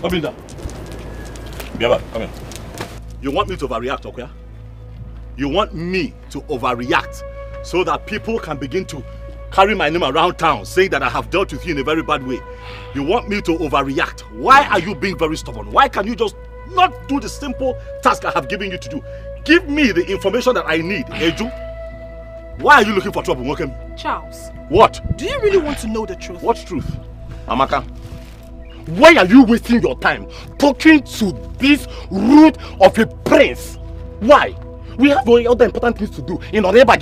Obinda. Biaba, come here. You want me to overreact, okay? You want me to overreact so that people can begin to carry my name around town saying that I have dealt with you in a very bad way. You want me to overreact. Why are you being very stubborn? Why can you just not do the simple task I have given you to do? Give me the information that I need, Edu. Why are you looking for trouble, Mokem? Charles. What? Do you really want to know the truth? What truth? Amaka, why are you wasting your time talking to this root of a prince? Why? We have other important things to do in order to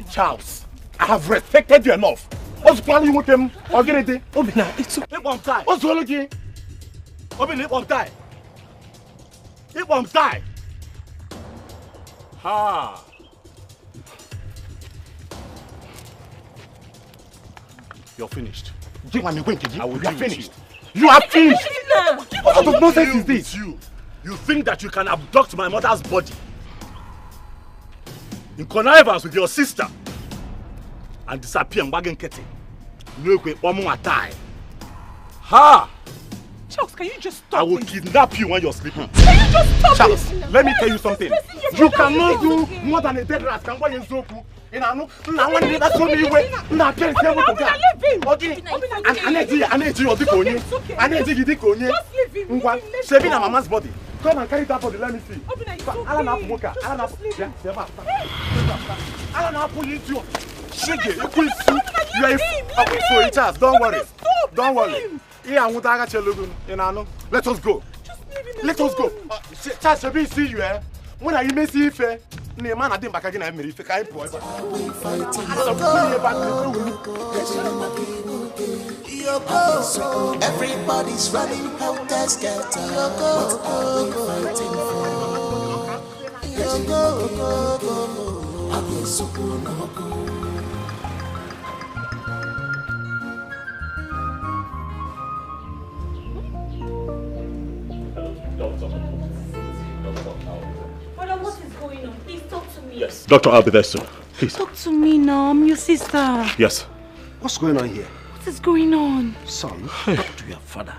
Charles, I have respected you enough. What's planning with him? Obina, it's okay. It won't die. What's wrong? Obina, it won't die. It won't die. Ha. You're finished. I will you are finished. You are finished. What sort of nonsense is this? You think that you can abduct my mother's body in connivance with your sister and disappear in Wagen Kete? No, ha! Charles, can you just stop? I will kidnap you when you're sleeping. Can you just stop? Charles, let me tell you something. You cannot do more than a dead rat can buy in Zoku. Now when you that's only way. Now please tell me to go. Okay. Saving a mama's body. Come and carry that body. Let me see. Don't worry. Don't worry. Let us go. Let us go. Charles, see you. When I may see fair. Everybody's running out there scared. What are we fighting for? What is going on? Please talk to me. Yes. Doctor, I'll be there soon. Please. Talk to me now. I'm your sister. Yes. What's going on here? What is going on? Son, talk to your father.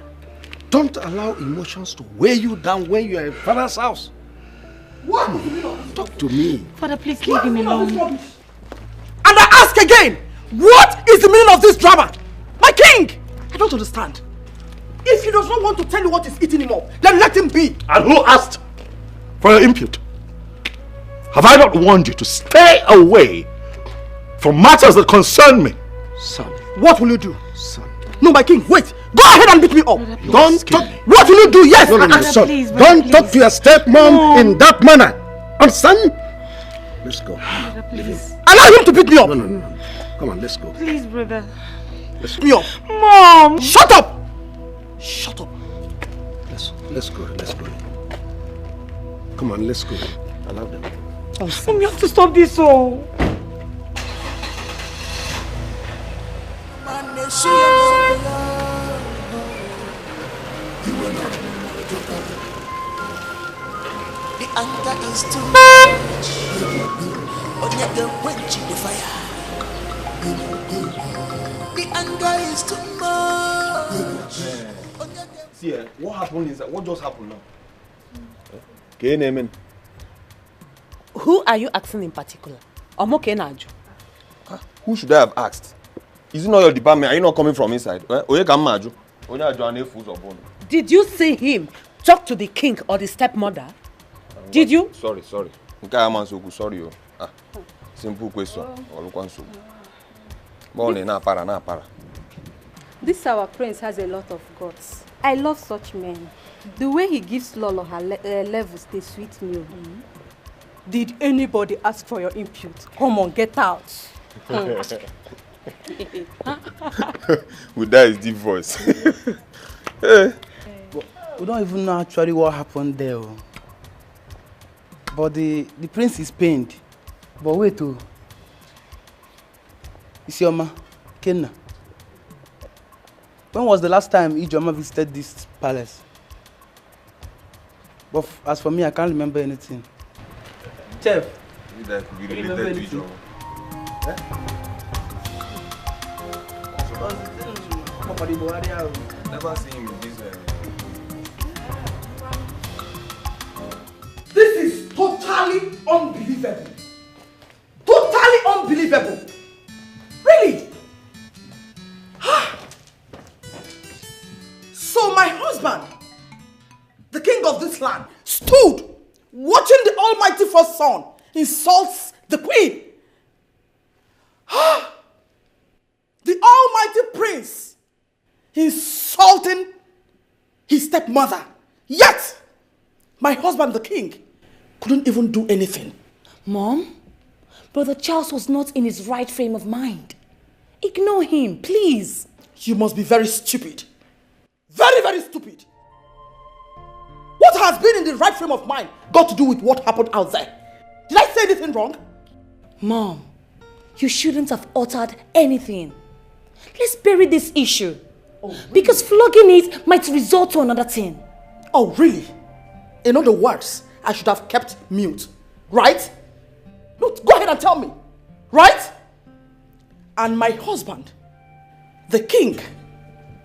Don't allow emotions to weigh you down when you are in father's house. What? Talk to me. Father, please leave him alone. And I ask again, what is the meaning of this drama? My king! I don't understand. If he does not want to tell you what is eating him up, then let him be. And who asked for your input? Have I not warned you to stay away from matters that concern me? Son. What will you do? Son. No, my king, wait. Go ahead and beat me up. Don't talk. What will you do? Yes. No, son. Don't talk to your stepmom in that manner. Understand? Let's go. Please. Allow him to beat me up. No. Come on, let's go. Please, brother. Let's beat me up. Mom. Shut up. Shut up. Let's go. Come on, let's go. Allow them. Mom, you have to stop this, oh. The anger is too much. The fire. The anger is too much. See, what happened is that what just happened now? Okay, name. Who are you asking in particular? Who should I have asked? Is it not your department? Are you not coming from inside? Did you see him talk to the king or the stepmother? Did you? Sorry. Sorry. Simple question. This our prince has a lot of guts. I love such men. The way he gives Lolo her levels, they sweet me. Did anybody ask for your input? Come on, get out. With that is deep voice. We don't even know actually what happened there. But the prince is pained. But wait, Isioma, Kenna. When was the last time Ijoma visited this palace? But as for me, I can't remember anything. Chef, That could be related to Ijoma. Never seen him this way. This is totally unbelievable. Totally unbelievable. Really? So my husband, the king of this land, stood watching the almighty first son insults the queen. The almighty prince insulting his stepmother. Yet, my husband, the king, couldn't even do anything. Mom, Brother Charles was not in his right frame of mind. Ignore him, please. You must be very stupid. Very, very stupid. What has been in the right frame of mind got to do with what happened out there? Did I say anything wrong? Mom, you shouldn't have uttered anything. Let's bury this issue. Oh, really? Because flogging it might result to another thing. Oh, really? In other words, I should have kept mute, right? No, go ahead and tell me, right? And my husband, the king,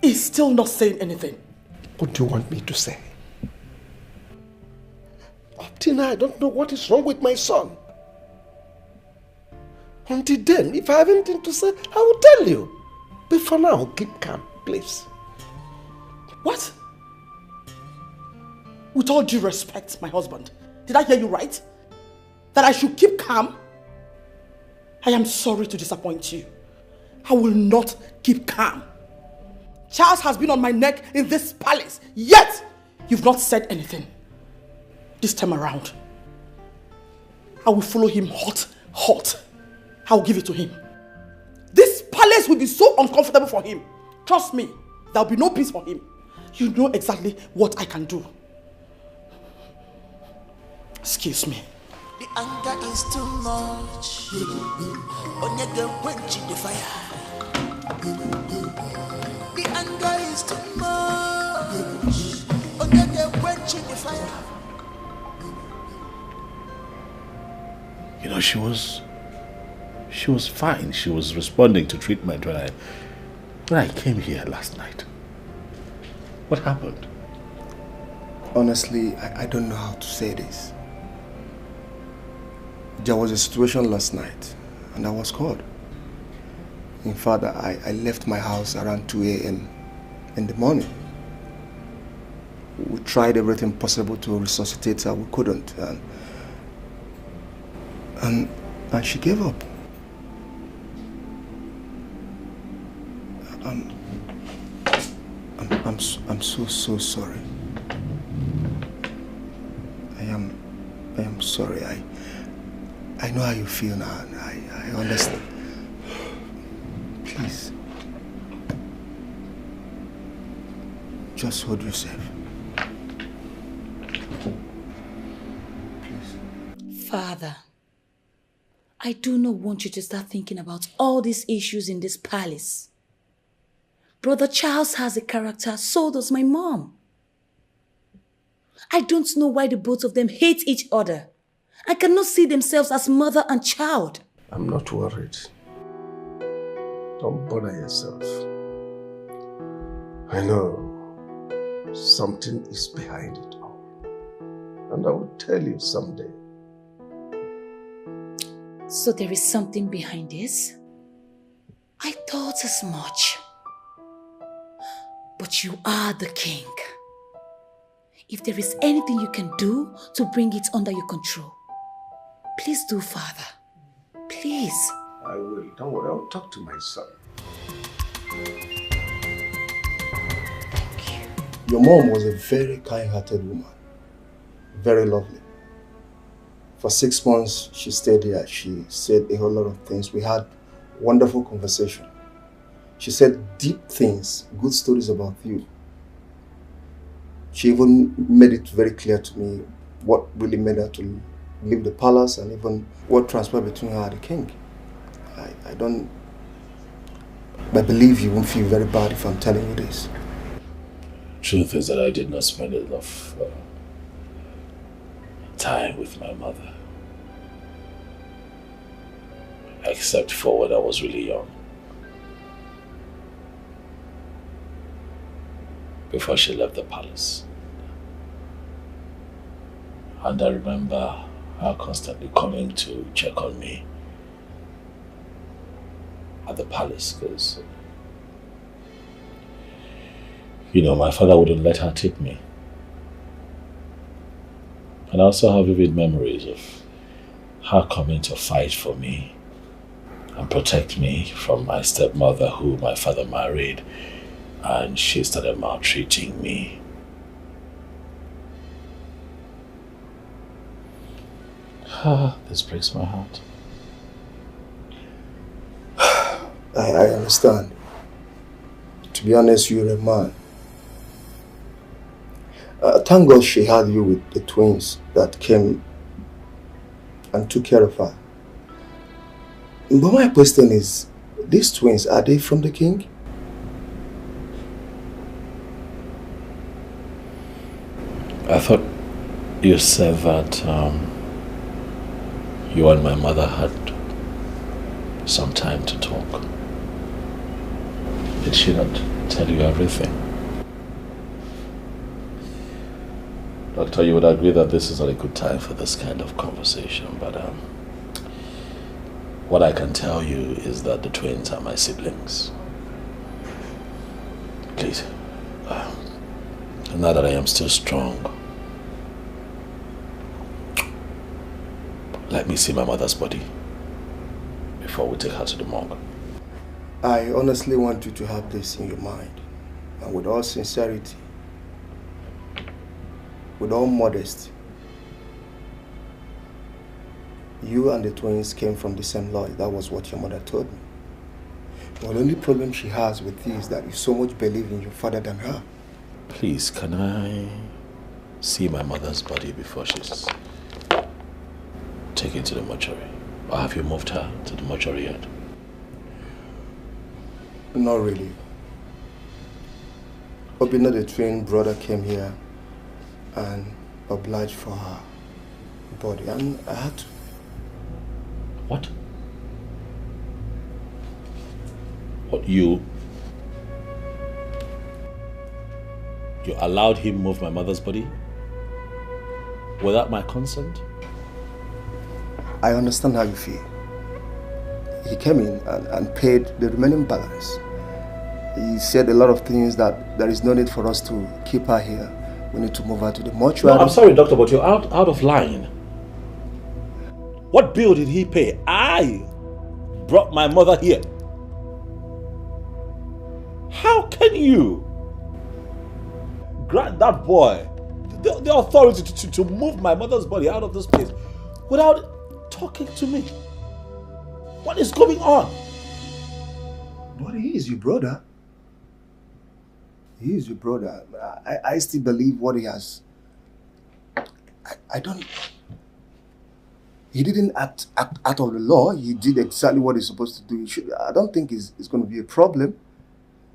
is still not saying anything. What do you want me to say? Up till now, I don't know what is wrong with my son. Until then, if I have anything to say, I will tell you. But for now, keep calm, please. What? With all due respect, my husband, did I hear you right? That I should keep calm? I am sorry to disappoint you. I will not keep calm. Charles has been on my neck in this palace, yet you've not said anything. This time around, I will follow him hot. I'll give it to him. This palace will be so uncomfortable for him. Trust me, there'll be no peace for him. You know exactly what I can do. Excuse me. The anger is too much. Onye the quench the fire. The anger is too much. Onye the quench the fire. You know, she was fine. She was responding to treatment when I came here last night. What happened? Honestly, I don't know how to say this. There was a situation last night and I was called. In fact, I left my house around 2 a.m. in the morning. We tried everything possible to resuscitate her. We couldn't. And she gave up. I'm so sorry. I am sorry. I know how you feel now. I understand. Please. Just hold yourself. Please. Father, I do not want you to start thinking about all these issues in this palace. Brother Charles has a character, so does my mom. I don't know why the both of them hate each other. I cannot see themselves as mother and child. I'm not worried. Don't bother yourself. I know something is behind it all. And I will tell you someday. So there is something behind this? I thought as much. But you are the king. If there is anything you can do to bring it under your control, please do, Father. Please. I will. Don't worry. I'll talk to my son. Thank you. Your mom was a very kind-hearted woman. Very lovely. For 6 months, she stayed here. She said a whole lot of things. We had wonderful conversation. She said deep things, good stories about you. She even made it very clear to me what really made her to leave the palace and even what transpired between her and the king. I believe you won't feel very bad if I'm telling you this. Truth is that I did not spend enough time with my mother. Except for when I was really young. before she left the palace. And I remember her constantly coming to check on me at the palace because, you know, my father wouldn't let her take me. And I also have vivid memories of her coming to fight for me and protect me from my stepmother who my father married, and she started maltreating me. This breaks my heart. I understand. To be honest, you're a man. Thank God she had you with the twins that came and took care of her. But my question is, these twins, are they from the king? I thought you said that you and my mother had some time to talk. Did she not tell you everything? Doctor, you would agree that this is not a good time for this kind of conversation, but what I can tell you is that the twins are my siblings. Please, now that I am still strong, let me see my mother's body before we take her to the morgue. I honestly want you to have this in your mind, and with all sincerity, with all modesty. You and the twins came from the same Lord. That was what your mother told me. But the only problem she has with you is that you so much believe in your father than her. Please, can I see my mother's body before she's taken to the mortuary? Or have you moved her to the mortuary yet? Not really. Obina, the twin brother, came here and obliged for her body, and I had to. What? What, you allowed him move my mother's body without my consent? I understand how you feel. He came in and paid the remaining balance. He said a lot of things that there is no need for us to keep her here. We need to move her to the mortuary. No, I'm sorry, doctor, but you're out of line. What bill did he pay? I brought my mother here. How can you grant that boy the authority to move my mother's body out of this place without talking to me? What is going on? But he is your brother. He is your brother. I still believe what he has. I don't... He didn't act out of the law. He did exactly what he's supposed to do. I don't think it's going to be a problem.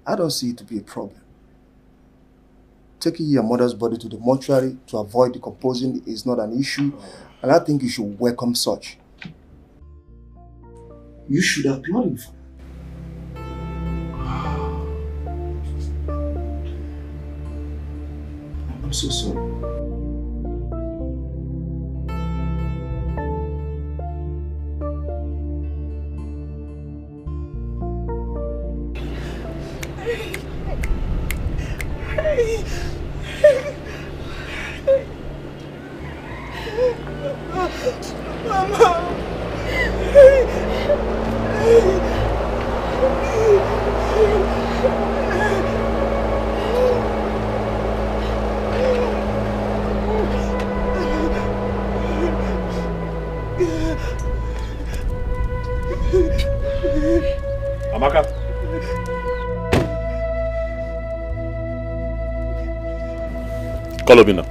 I don't see it to be a problem. Taking your mother's body to the mortuary to avoid decomposing is not an issue. And I think you should welcome such. You should applaud him for that. I'm so sorry. Amaka. Call Obina.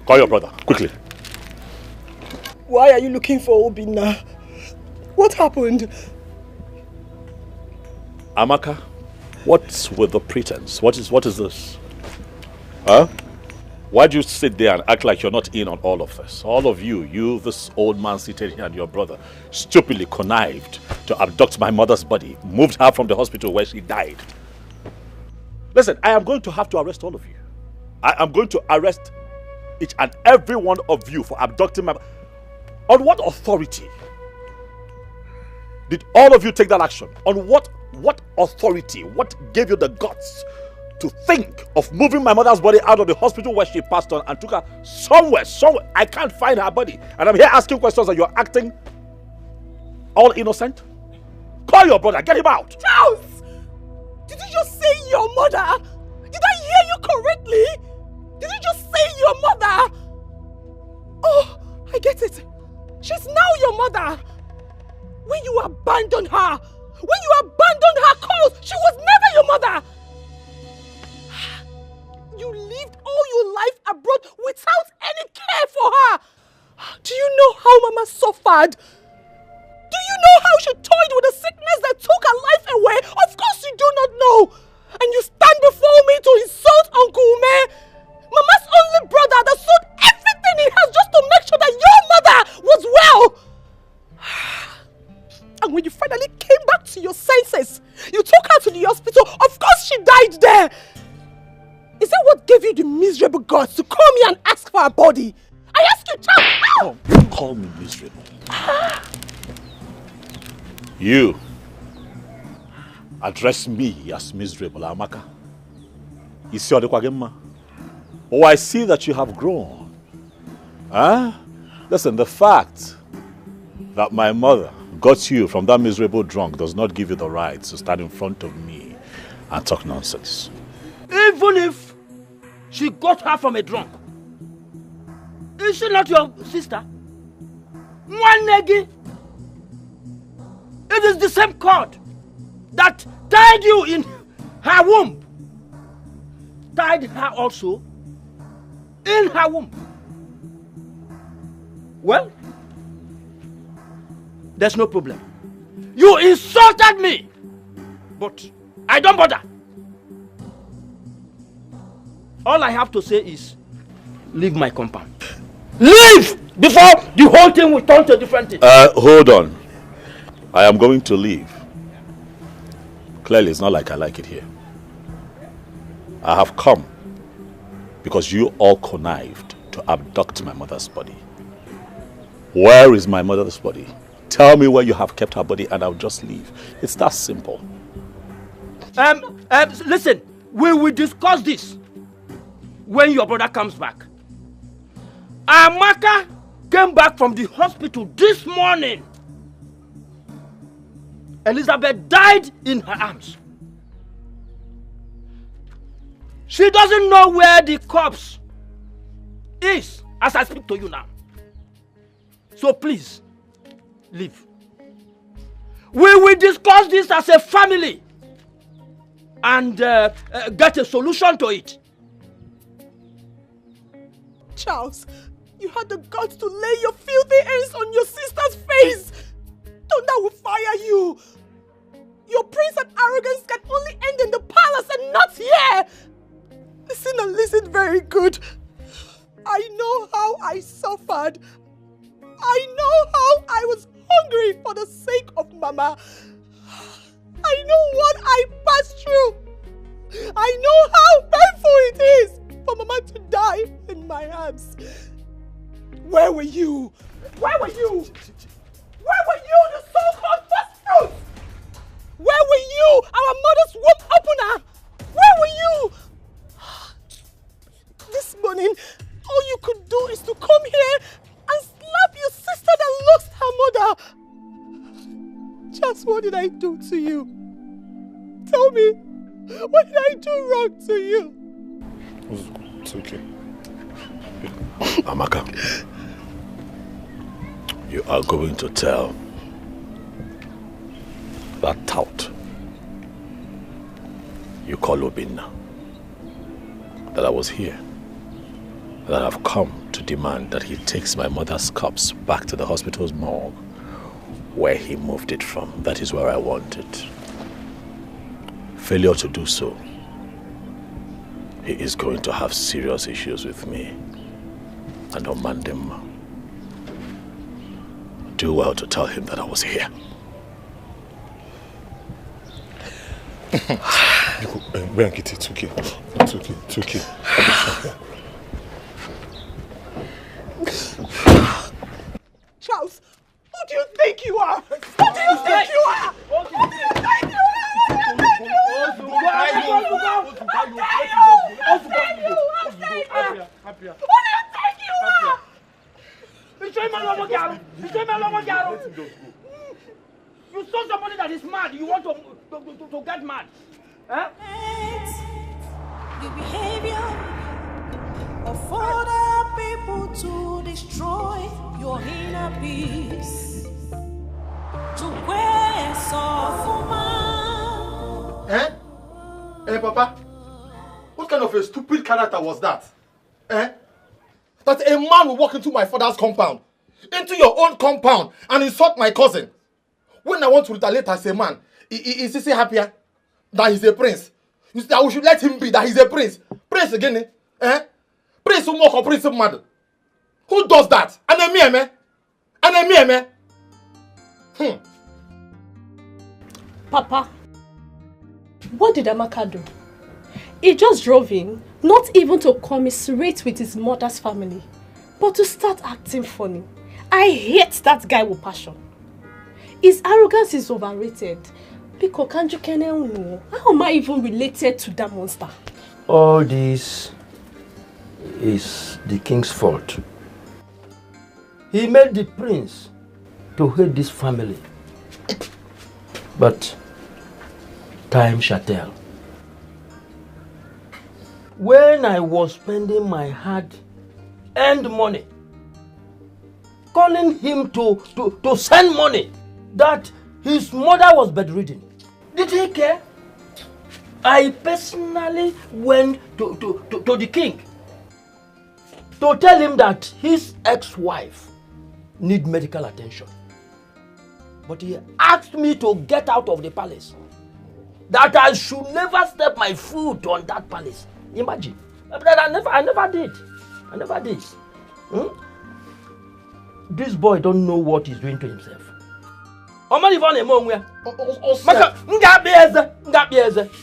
Call your brother, quickly. Why are you looking for Obina? What happened? Amaka, what's with the pretense? What is this? Huh? Why'd you sit there and act like you're not in on all of this? All of you, this old man seated here and your brother, stupidly connived to abduct my mother's body, moved her from the hospital where she died. Listen, I am going to have to arrest all of you. I am going to arrest each and every one of you for abducting my... On what authority did all of you take that action? On what authority? What gave you the guts to think of moving my mother's body out of the hospital where she passed on and took her somewhere? I can't find her body. And I'm here asking questions and you're acting all innocent? Call your brother, get him out! Charles! Did you just say your mother? Did I hear you correctly? Did you just say your mother? Oh, I get it. She's now your mother. When you abandoned her cause, she was never your mother. You lived all your life abroad without any care for her. Do you know how Mama suffered? Do you know how she toyed with the sickness that took her life away? Of course you do not know. And you stand before me to insult Uncle Ume, Mama's only brother that sold everything he has just to make sure that your mother was well. And when you finally came back to your senses, you took her to the hospital. Of course she died there. Is that what gave you the miserable guts to come here and ask for her body? I ask you, child. Don't call me miserable. You address me as miserable, Amaka. Oh, I see that you have grown. Huh? Listen, the fact that my mother got you from that miserable drunk does not give you the right to stand in front of me and talk nonsense. Even if she got her from a drunk, is she not your sister? One negi. It is the same cord that tied you in her womb, tied her also in her womb. Well, there's no problem. You insulted me, but I don't bother. All I have to say is, leave my compound. Leave! Before the whole thing will turn to a different thing. Hold on. I am going to leave. Clearly, it's not like I like it here. I have come because you all connived to abduct my mother's body. Where is my mother's body? Tell me where you have kept her body and I'll just leave. It's that simple. Listen, we will discuss this when your brother comes back. Amaka came back from the hospital this morning. Elizabeth died in her arms. She doesn't know where the corpse is as I speak to you now. So please, leave. We will discuss this as a family and get a solution to it. Charles, you had the guts to lay your filthy hands on your sister's face. Thunder will fire you. Your prince and arrogance can only end in the palace and not here. Listen and listen very good. I know how I suffered. I know how I was hungry for the sake of Mama. I know what I passed through. I know how painful it is for Mama to die in my arms. Where were you? Where were you? Where were you, the so-called first fruits? Where were you, our mother's womb opener? Where were you? This morning, all you could do is to come here and slap your sister that lost her mother. Just what did I do to you? Tell me, what did I do wrong to you? It's okay. Amaka, you are going to tell that tout you call Obinna that I was here, that I've come to demand that he takes my mother's corpse back to the hospital's morgue where he moved it from. That is where I want it. Failure to do so, he is going to have serious issues with me and Omandem. Do well to tell him that I was here. Bianchi, it's okay. It's okay. It's okay. Charles, who do you think you are? Who do you think you are? Who do you think you are? You saw somebody that is mad. You want to get mad. Huh? The behavior of other people to destroy your inner peace. To where Eh, Papa? What kind of a stupid character was that? That a man will walk into my father's compound, into your own compound, and insult my cousin. When I want to retaliate as a man, is he happier that he's a prince? You say we should let him be, that he's a prince. Prince again, Prince who mock or prince mad. Who does that? Aneme? Papa, what did Amaka do? He just drove in, not even to commiserate with his mother's family, but to start acting funny. I hate that guy with passion. His arrogance is overrated. How am I even related to that monster? All this is the king's fault. He made the prince to hate this family. But time shall tell. When I was spending my hard-earned money, calling him to send money that his mother was bedridden, did he care? I personally went to the king to tell him that his ex-wife needs medical attention. But he asked me to get out of the palace, that I should never step my foot on that palace. Imagine. But I never did. This boy don't know what he's doing to himself.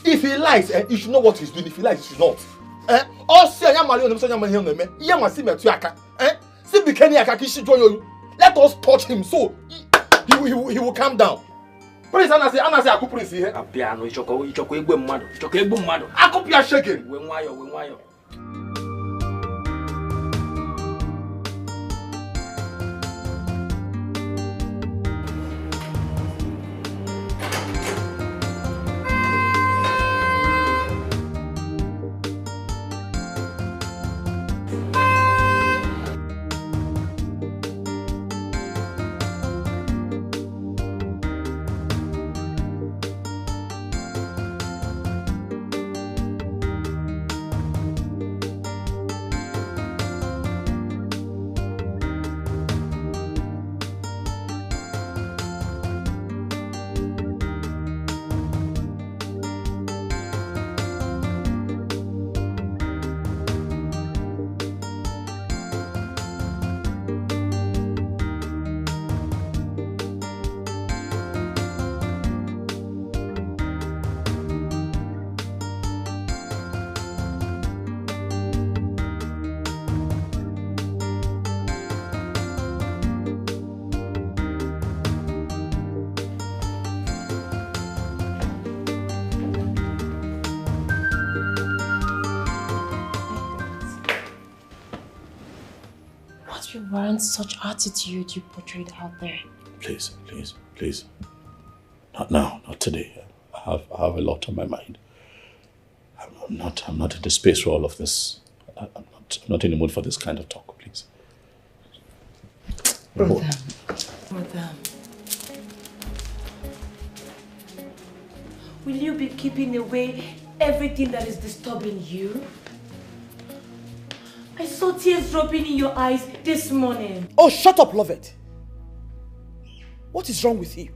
If he lies, you should know what he's doing. If he lies, you should not. Let us touch him so he will calm down. Prince Anase aku prince here. Apiano ichoko egbe mmadu. Ichoko egbe mmadu. Akopia shaking. We nwayo. Warrant such attitude you portrayed out there. Please. Not now, not today. I have a lot on my mind. I'm not in the space for all of this. I'm not in the mood for this kind of talk, please. Brother. Will you be keeping away everything that is disturbing you? I saw tears dropping in your eyes this morning. Oh, shut up, Lovett. What is wrong with you?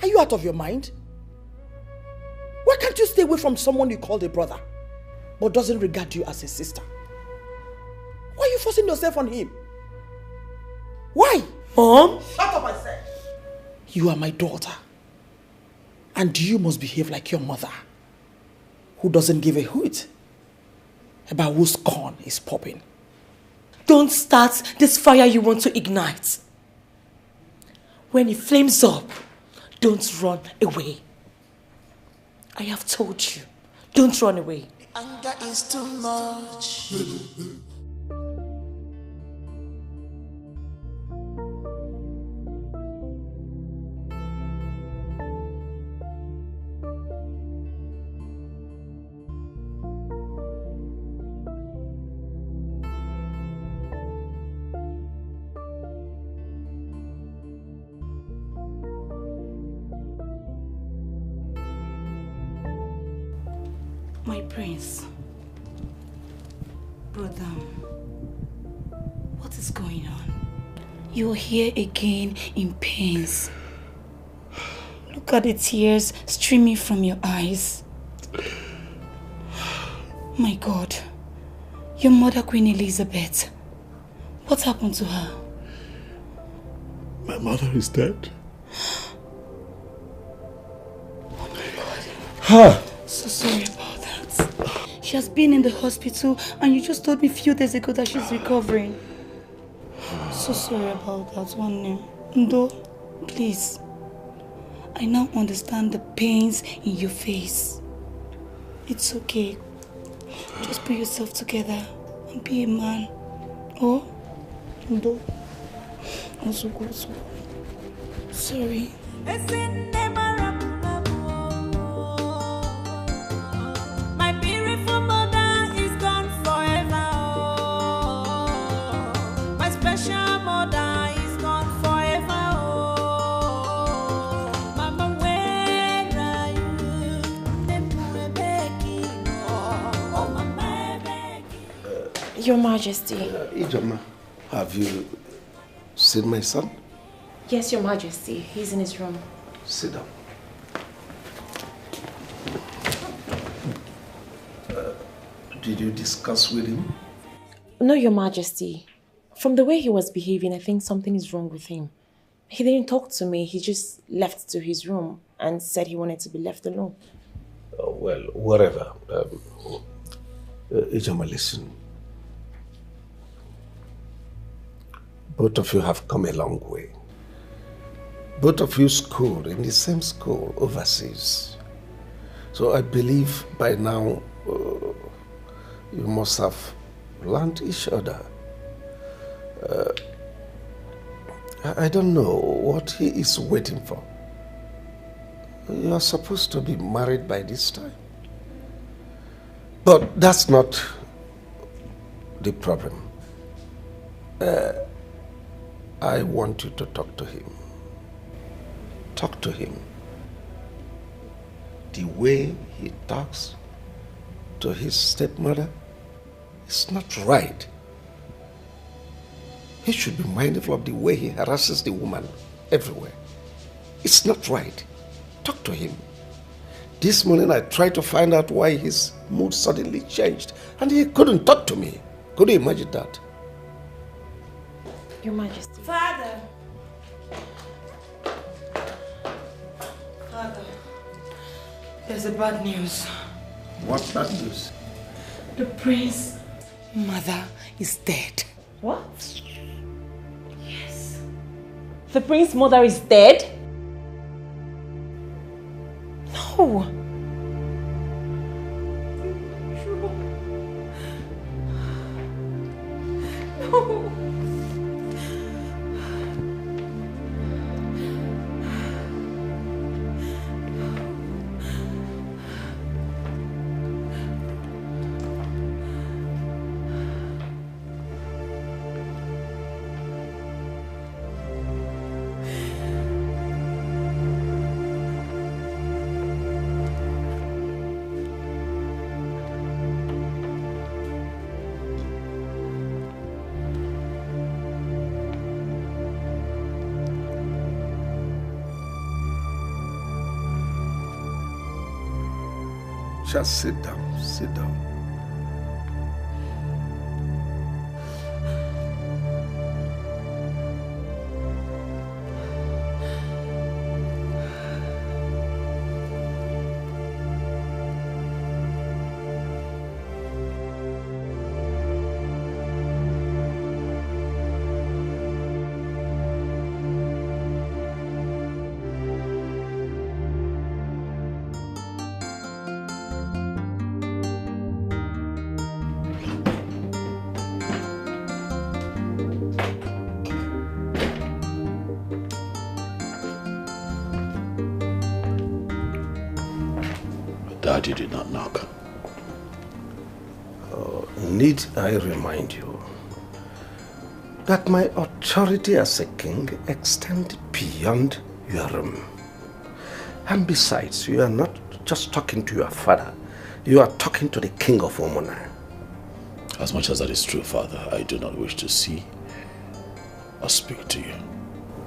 Are you out of your mind? Why can't you stay away from someone you call a brother, but doesn't regard you as a sister? Why are you forcing yourself on him? Why? Mom? Shut up, I said. You are my daughter, and you must behave like your mother. who doesn't give a hoot about whose corn is popping. Don't start this fire you want to ignite. When it flames up, don't run away. I have told you, don't run away. Anger is too much. My prince, brother, what is going on? You're here again in pains. Look at the tears streaming from your eyes. My God, your mother, Queen Elizabeth, what happened to her? My mother is dead. Oh my God. Huh? So sorry about that. She has been in the hospital and you just told me a few days ago that she's recovering. So sorry about that one name. Ndo, please. I now understand the pains in your face. It's okay. Just put yourself together and be a man. Oh, Ndo. Also go. Sorry. Your Majesty. Ijoma, have you seen my son? Yes, Your Majesty. He's in his room. Sit down. Did you discuss with him? No, Your Majesty. From the way he was behaving, I think something is wrong with him. He didn't talk to me. He just left to his room and said he wanted to be left alone. Well, whatever. Ijoma, listen. Both of you have come a long way. Both of you schooled in the same school overseas. So I believe by now you must have learned each other. I don't know what he is waiting for. You are supposed to be married by this time. But that's not the problem. I want you to talk to him. Talk to him. The way he talks to his stepmother is not right. He should be mindful of the way he harasses the woman everywhere. It's not right. Talk to him. This morning I tried to find out why his mood suddenly changed and he couldn't talk to me. Could you imagine that? Your Majesty. Father, there's a bad news. What bad news? The prince's mother is dead. What? Yes. The prince's mother is dead? No. No. Just sit down, sit down. Dad, you did not knock. Need I remind you that my authority as a king extends beyond your room. And besides, you are not just talking to your father, you are talking to the king of Omona. As much as that is true, Father, I do not wish to see or speak to you.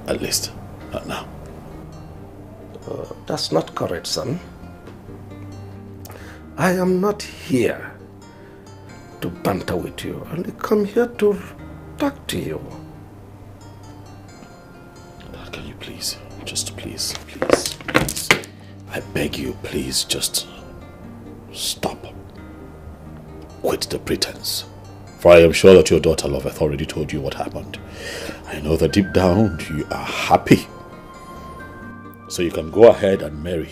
At least, not now. That's not correct, son. I am not here to banter with you. I only come here to talk to you. Dad, can you please, just please, I beg you, please, just stop. Quit the pretense. For I am sure that your daughter Loveth already told you what happened. I know that deep down you are happy. So you can go ahead and marry.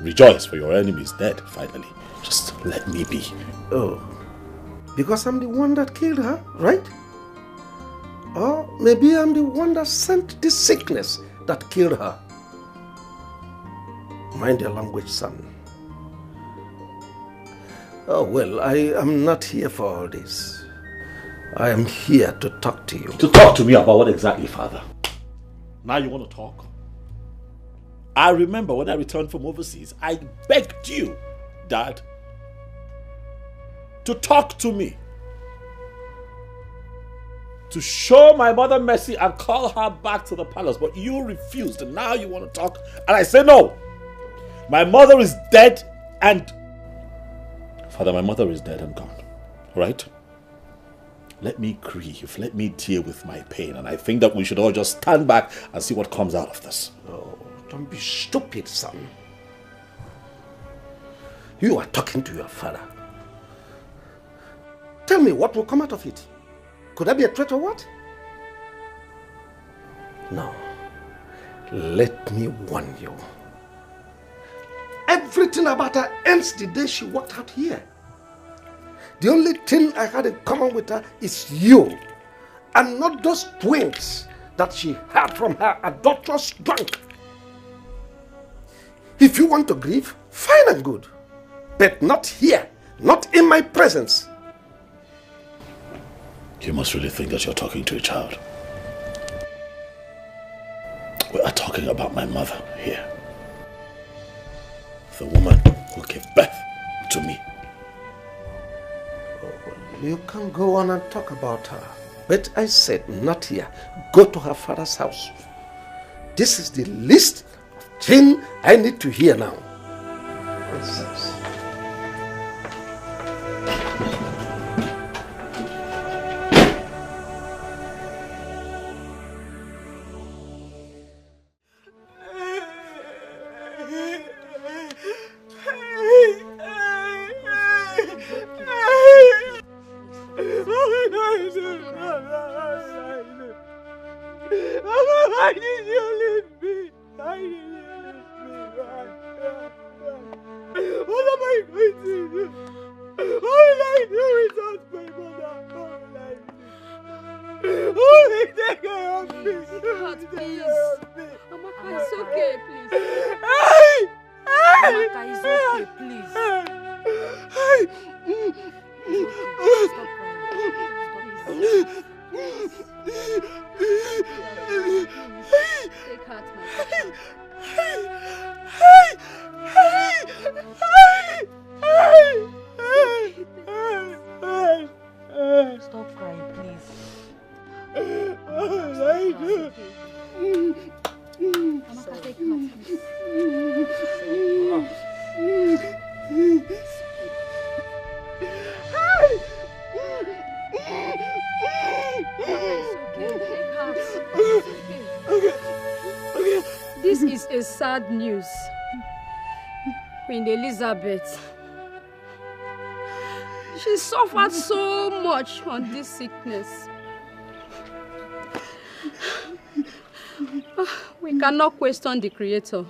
Rejoice, for your enemy is dead, finally. Just let me be. Oh, because I'm the one that killed her, right? Or maybe I'm the one that sent this sickness that killed her. Mind your language, son. Oh, well, I am not here for all this. I am here to talk to you. To talk to me about what exactly, Father? Now you want to talk? I remember when I returned from overseas, I begged you, Dad, to talk to me. To show my mother mercy and call her back to the palace. But you refused, and now you want to talk? And I say no. My mother is dead and... Father, my mother is dead and gone. Right? Let me grieve. Let me deal with my pain. And I think that we should all just stand back and see what comes out of this. Oh, don't be stupid, son. You are talking to your father. Tell me what will come out of it. Could that be a threat or what? No. Let me warn you. Everything about her ends the day she walked out here. The only thing I had in common with her is you, and not those twins that she had from her adulterous drunk. If you want to grieve, fine and good, but not here, not in my presence. You must really think that you're talking to a child. We are talking about my mother here. The woman who gave birth to me. You can go on and talk about her. But I said not here. Go to her father's house. This is the least thing I need to hear now. Nonsense. Why did you leave me? Why did you leave me? What am I going to do? What will I do without my mother? What will I do? Who will take care of me? Please. Amaka, it's okay, please. Hey! Amaka, it's okay, please. Stop crying. Take heart, my daughter. Stop crying, please. Amaka, take heart, This is a sad news. Queen Elizabeth. She suffered so much on this sickness. We cannot question the Creator.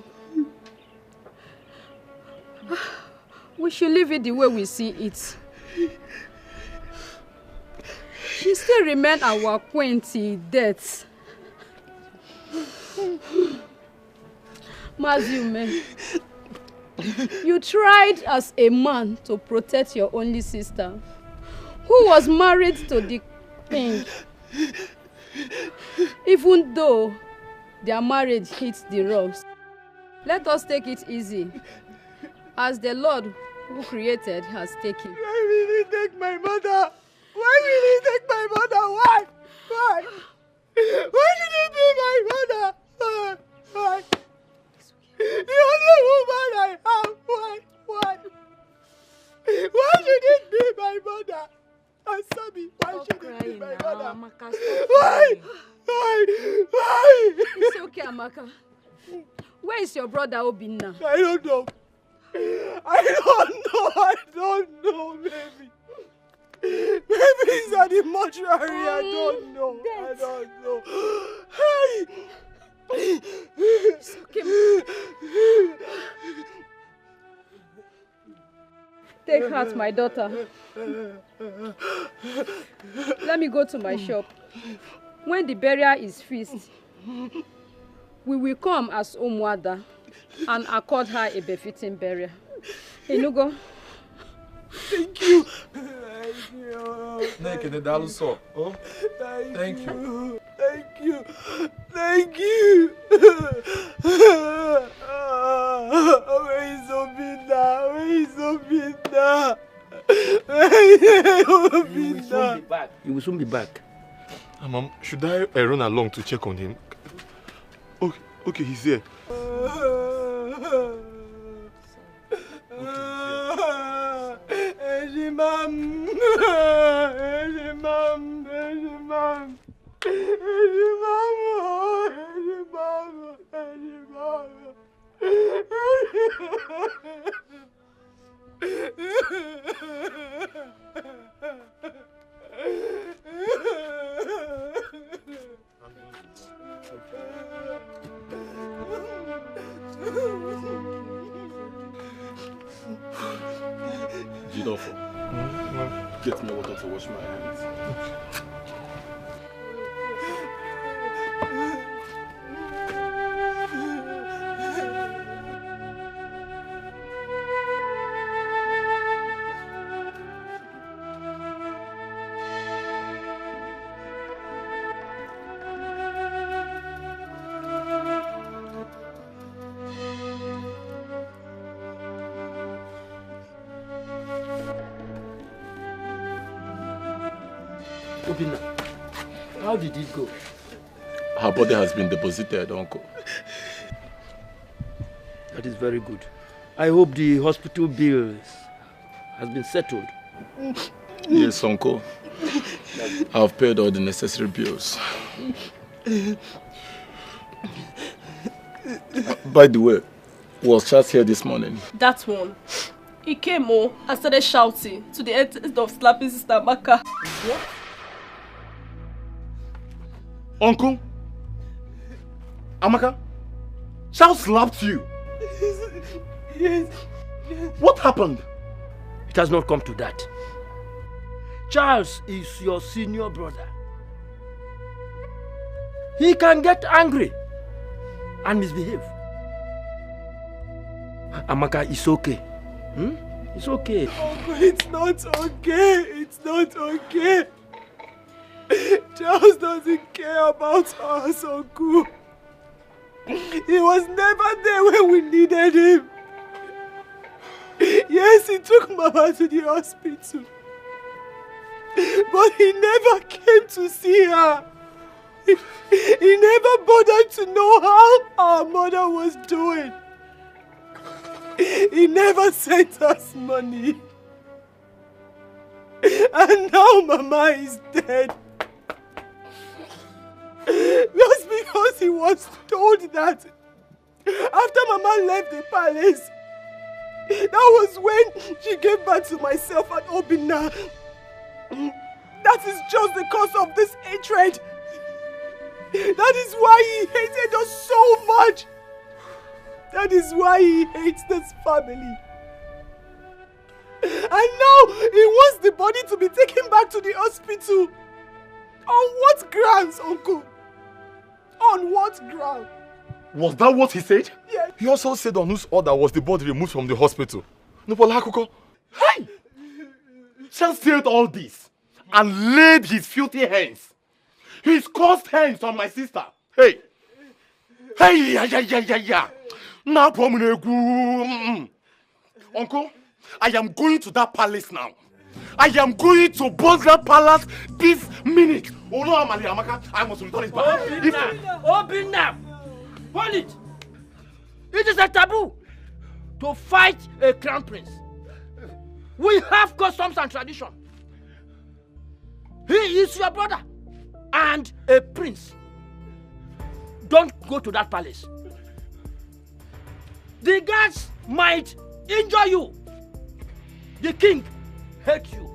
We should leave it the way we see it. She still remains our queen till death. You tried as a man to protect your only sister, who was married to the king. Even though their marriage hits the rocks, let us take it easy, as the Lord who created has taken. Why will he take my mother? Why will he take my mother? Why? Why? Why did he be my mother? Why? The only woman I have. Why? Why? Why should it be my mother? Answer me. Why should it be my mother? Amaka, Why? Why? Why? It's okay, Amaka. Where is your brother Obinna? I don't know. I don't know, baby. Maybe he's at the mortuary. I don't know. Hey! It's okay. Take heart, my daughter. Let me go to my shop. When the burial is fixed, we will come as Umuada and accord her a befitting burial. Enugo. Thank you. Thank you. Thank you. Thank you. Thank you. Where is Obinna? Where is Obinna? He will soon be back. Mom, should I run along to check on him? Okay, he's here. Jidofo, get me water to wash my hands. How did it go? Her body has been deposited, Uncle. That is very good. I hope the hospital bills has been settled. Yes, Uncle. I've paid all the necessary bills. By the way, was Charles here this morning? That one. He came home and started shouting to the end of slapping Sister Amaka. What? Uncle? Amaka? Charles slapped you? Yes. What happened? It has not come to that. Charles is your senior brother. He can get angry and misbehave. Amaka, it's okay. It's okay. Uncle, it's not okay. It's not okay. Charles doesn't care about us, Uncle. He was never there when we needed him. Yes, he took Mama to the hospital. But he never came to see her. He never bothered to know how our mother was doing. He never sent us money. And now Mama is dead. Just because he was told that after Mama left the palace, that was when she gave birth to myself and Obinna. That is just the cause of this hatred. That is why he hated us so much. That is why he hates this family. And now he wants the body to be taken back to the hospital. On what grounds, Uncle? On what ground? Was that what he said? Yes. He also said on whose order was the body removed from the hospital. No, Hey! Just said all this and laid his filthy hands, his cursed hands on my sister. Hey! Hey! Yeah. Now, Uncle, I am going to that palace now. I am going to burn that palace this minute. Oh no, Amaka, I must return it back. Obinna! Hold it! It is a taboo to fight a crown prince. We have customs and tradition. He is your brother and a prince. Don't go to that palace. The guards might injure you. The king hates you.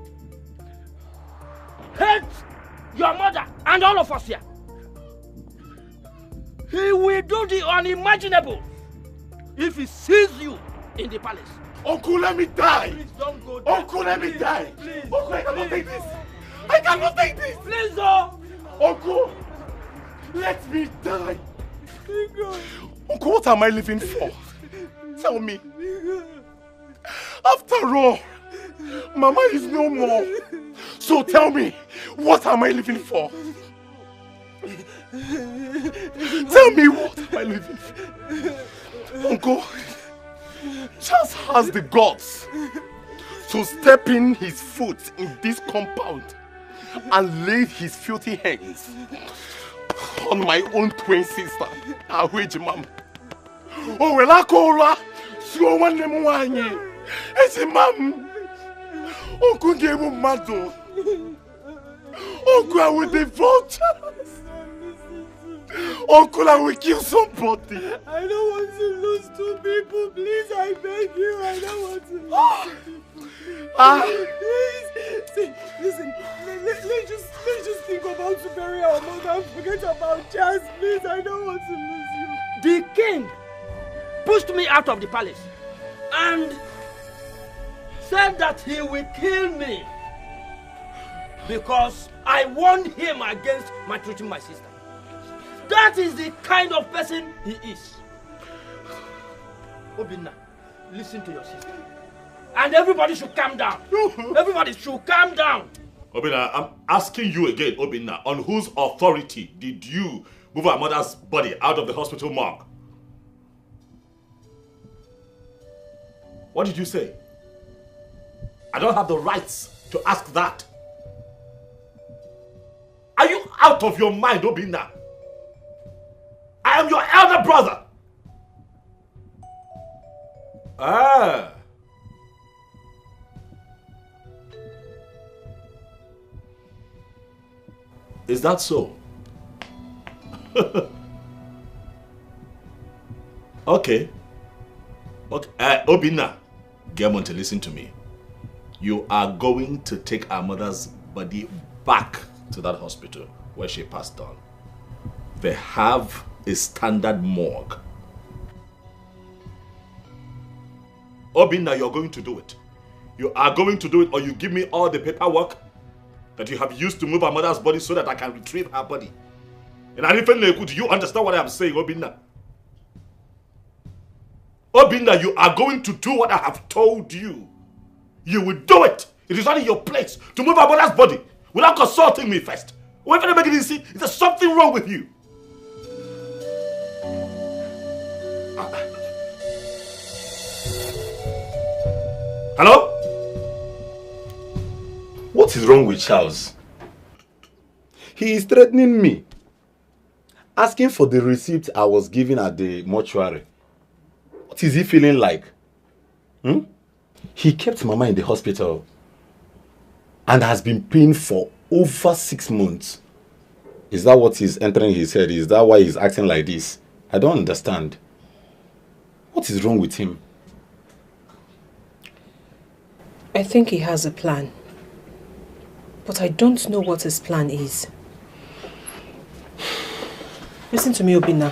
Hates your mother and all of us here. He will do the unimaginable if he sees you in the palace. Uncle, let me die. Please don't go there. Uncle, let me die. Please. Uncle, I cannot take this. I cannot take this. Please, oh. Uncle, let me die. Uncle, what am I living for? Tell me. After all, Mama is no more. So tell me, what am I living for? Tell me, what am I living for? Uncle, Charles has the guts to step in his foot in this compound and lay his filthy hands on my own twin sister, Ahweji Mama. Oh, well, I call her. So one name one. It's a mom. Uncle gave him mad. Uncle, I will the vultures. Uncle, I will kill somebody. I don't want to lose two people. Please, I beg you. I don't want to lose two people. Please. Listen, let's just think about to bury our mother and forget about Jazz. Please, I don't want to lose you. The king pushed me out of the palace and said that he will kill me because I warned him against maltreating my sister. That is the kind of person he is. Obinna, listen to your sister. And everybody should calm down. Everybody should calm down. Obinna, I'm asking you again, Obinna, on whose authority did you move our mother's body out of the hospital morgue? What did you say? I don't have the rights to ask that. Are you out of your mind, Obinna? I am your elder brother. Ah. Is that so? Okay. Obinna, Germont, listen to me. You are going to take our mother's body back to that hospital where she passed on. They have a standard morgue. Obinna, you're going to do it. You are going to do it, or you give me all the paperwork that you have used to move our mother's body so that I can retrieve her body. And I even do you understand what I'm saying, Obinna? Obinna, you are going to do what I have told you. You will do it. It is not in your place to move our mother's body without consulting me first. Or if anybody didn't see, there's something wrong with you. Hello? What is wrong with Charles? He is threatening me, asking for the receipt I was given at the mortuary. What is he feeling like? He kept Mama in the hospital and has been paying for over 6 months. Is that what is entering his head? Is that why he's acting like this? I don't understand. What is wrong with him? I think he has a plan. But I don't know what his plan is. Listen to me, Obinna.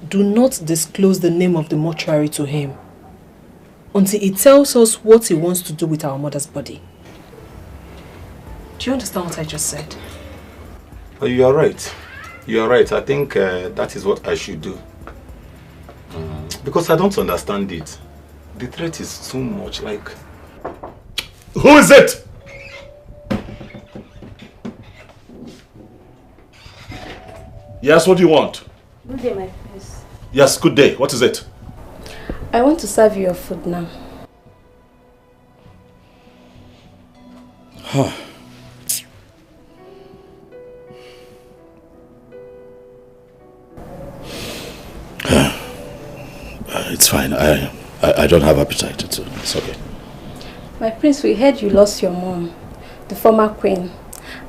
Do not disclose the name of the mortuary to him until he tells us what he wants to do with our mother's body. Do you understand what I just said? You are right. You are right. I think that is what I should do. Because I don't understand it. The threat is so much like... Who is it? Yes, what do you want? Good day, my prince. Yes, good day. What is it? I want to serve you your food now. It's fine. I don't have appetite. It's okay. My prince, we heard you lost your mom, the former queen,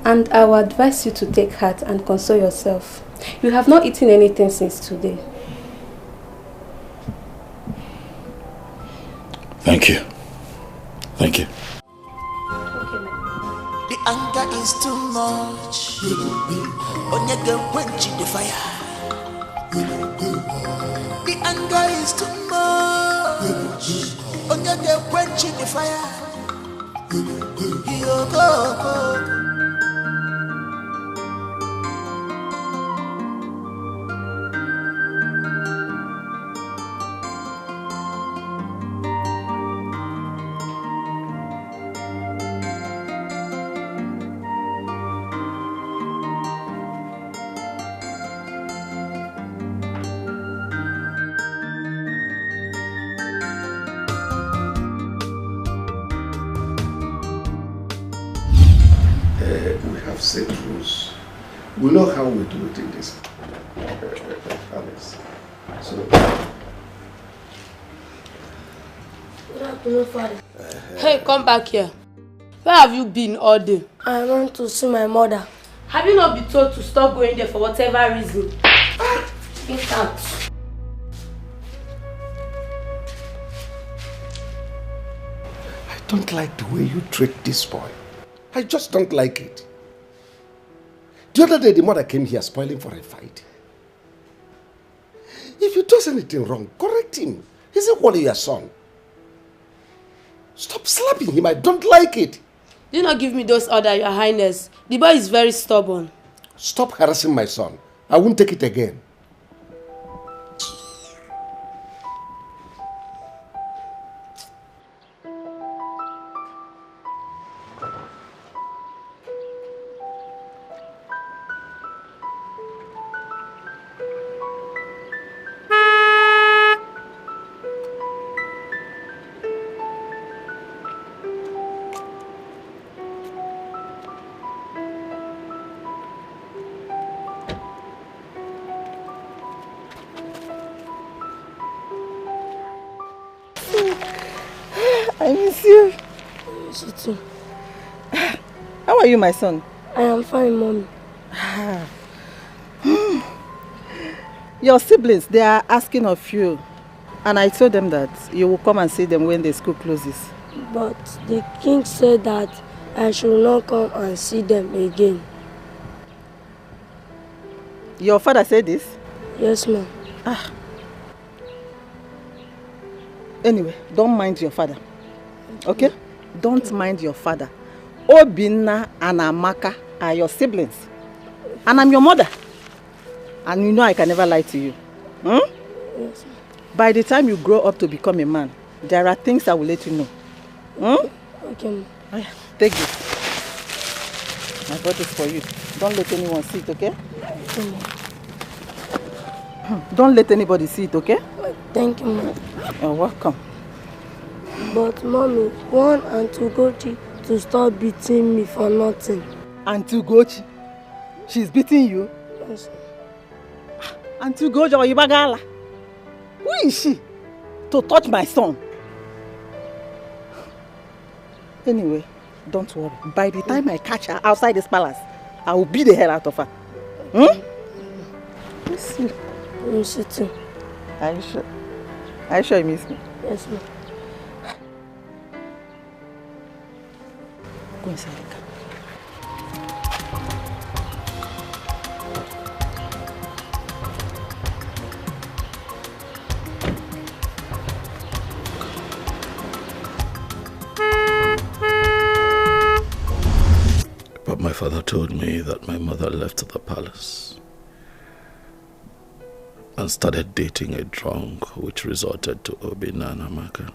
and I will advise you to take heart and console yourself. You have not eaten anything since today. Thank you. Thank you. The anger is too much. Onyege quench the fire. The anger is too much. Onyege quench the fire. You go. Set rules. We know how we do it in this palace. So, good afternoon, Father. Hey, come back here. Where have you been all day? I want to see my mother. Have you not been told to stop going there for whatever reason? Get out. I don't like the way you treat this boy. I just don't like it. The other day, the mother came here spoiling for a fight. If he does anything wrong, correct him. He's equally your son. Stop slapping him. I don't like it. Do not give me those orders, Your Highness. The boy is very stubborn. Stop harassing my son. I won't take it again. I miss you. I miss you too. How are you, my son? I am fine, Mommy. Your siblings, they are asking of you. And I told them that you will come and see them when the school closes. But the king said that I should not come and see them again. Your father said this? Yes, ma'am. Anyway, don't mind your father. Okay? Don't mind your father. Obinna and Amaka are your siblings. And I'm your mother. And you know I can never lie to you. Yes, ma'am. By the time you grow up to become a man, there are things I will let you know. Okay, ma'am. Take this. I bought this for you. Don't let anyone see it, okay? Okay, ma'am. Don't let anybody see it, okay? Thank you, ma'am. You're welcome. But, Mommy, want Auntie Ugochi to stop beating me for nothing. Auntie Ugochi? She's beating you? Yes. Auntie Ugochi or Ibagala? Who is she to touch my son? Anyway, don't worry. By the time I catch her outside this palace, I will beat the hell out of her. Miss you. I miss you too. Are you sure? Are you sure you miss me? Yes, ma'am. Go inside the car. But my father told me that my mother left the palace. and started dating a drunk, which resulted to Obinna and Amaka.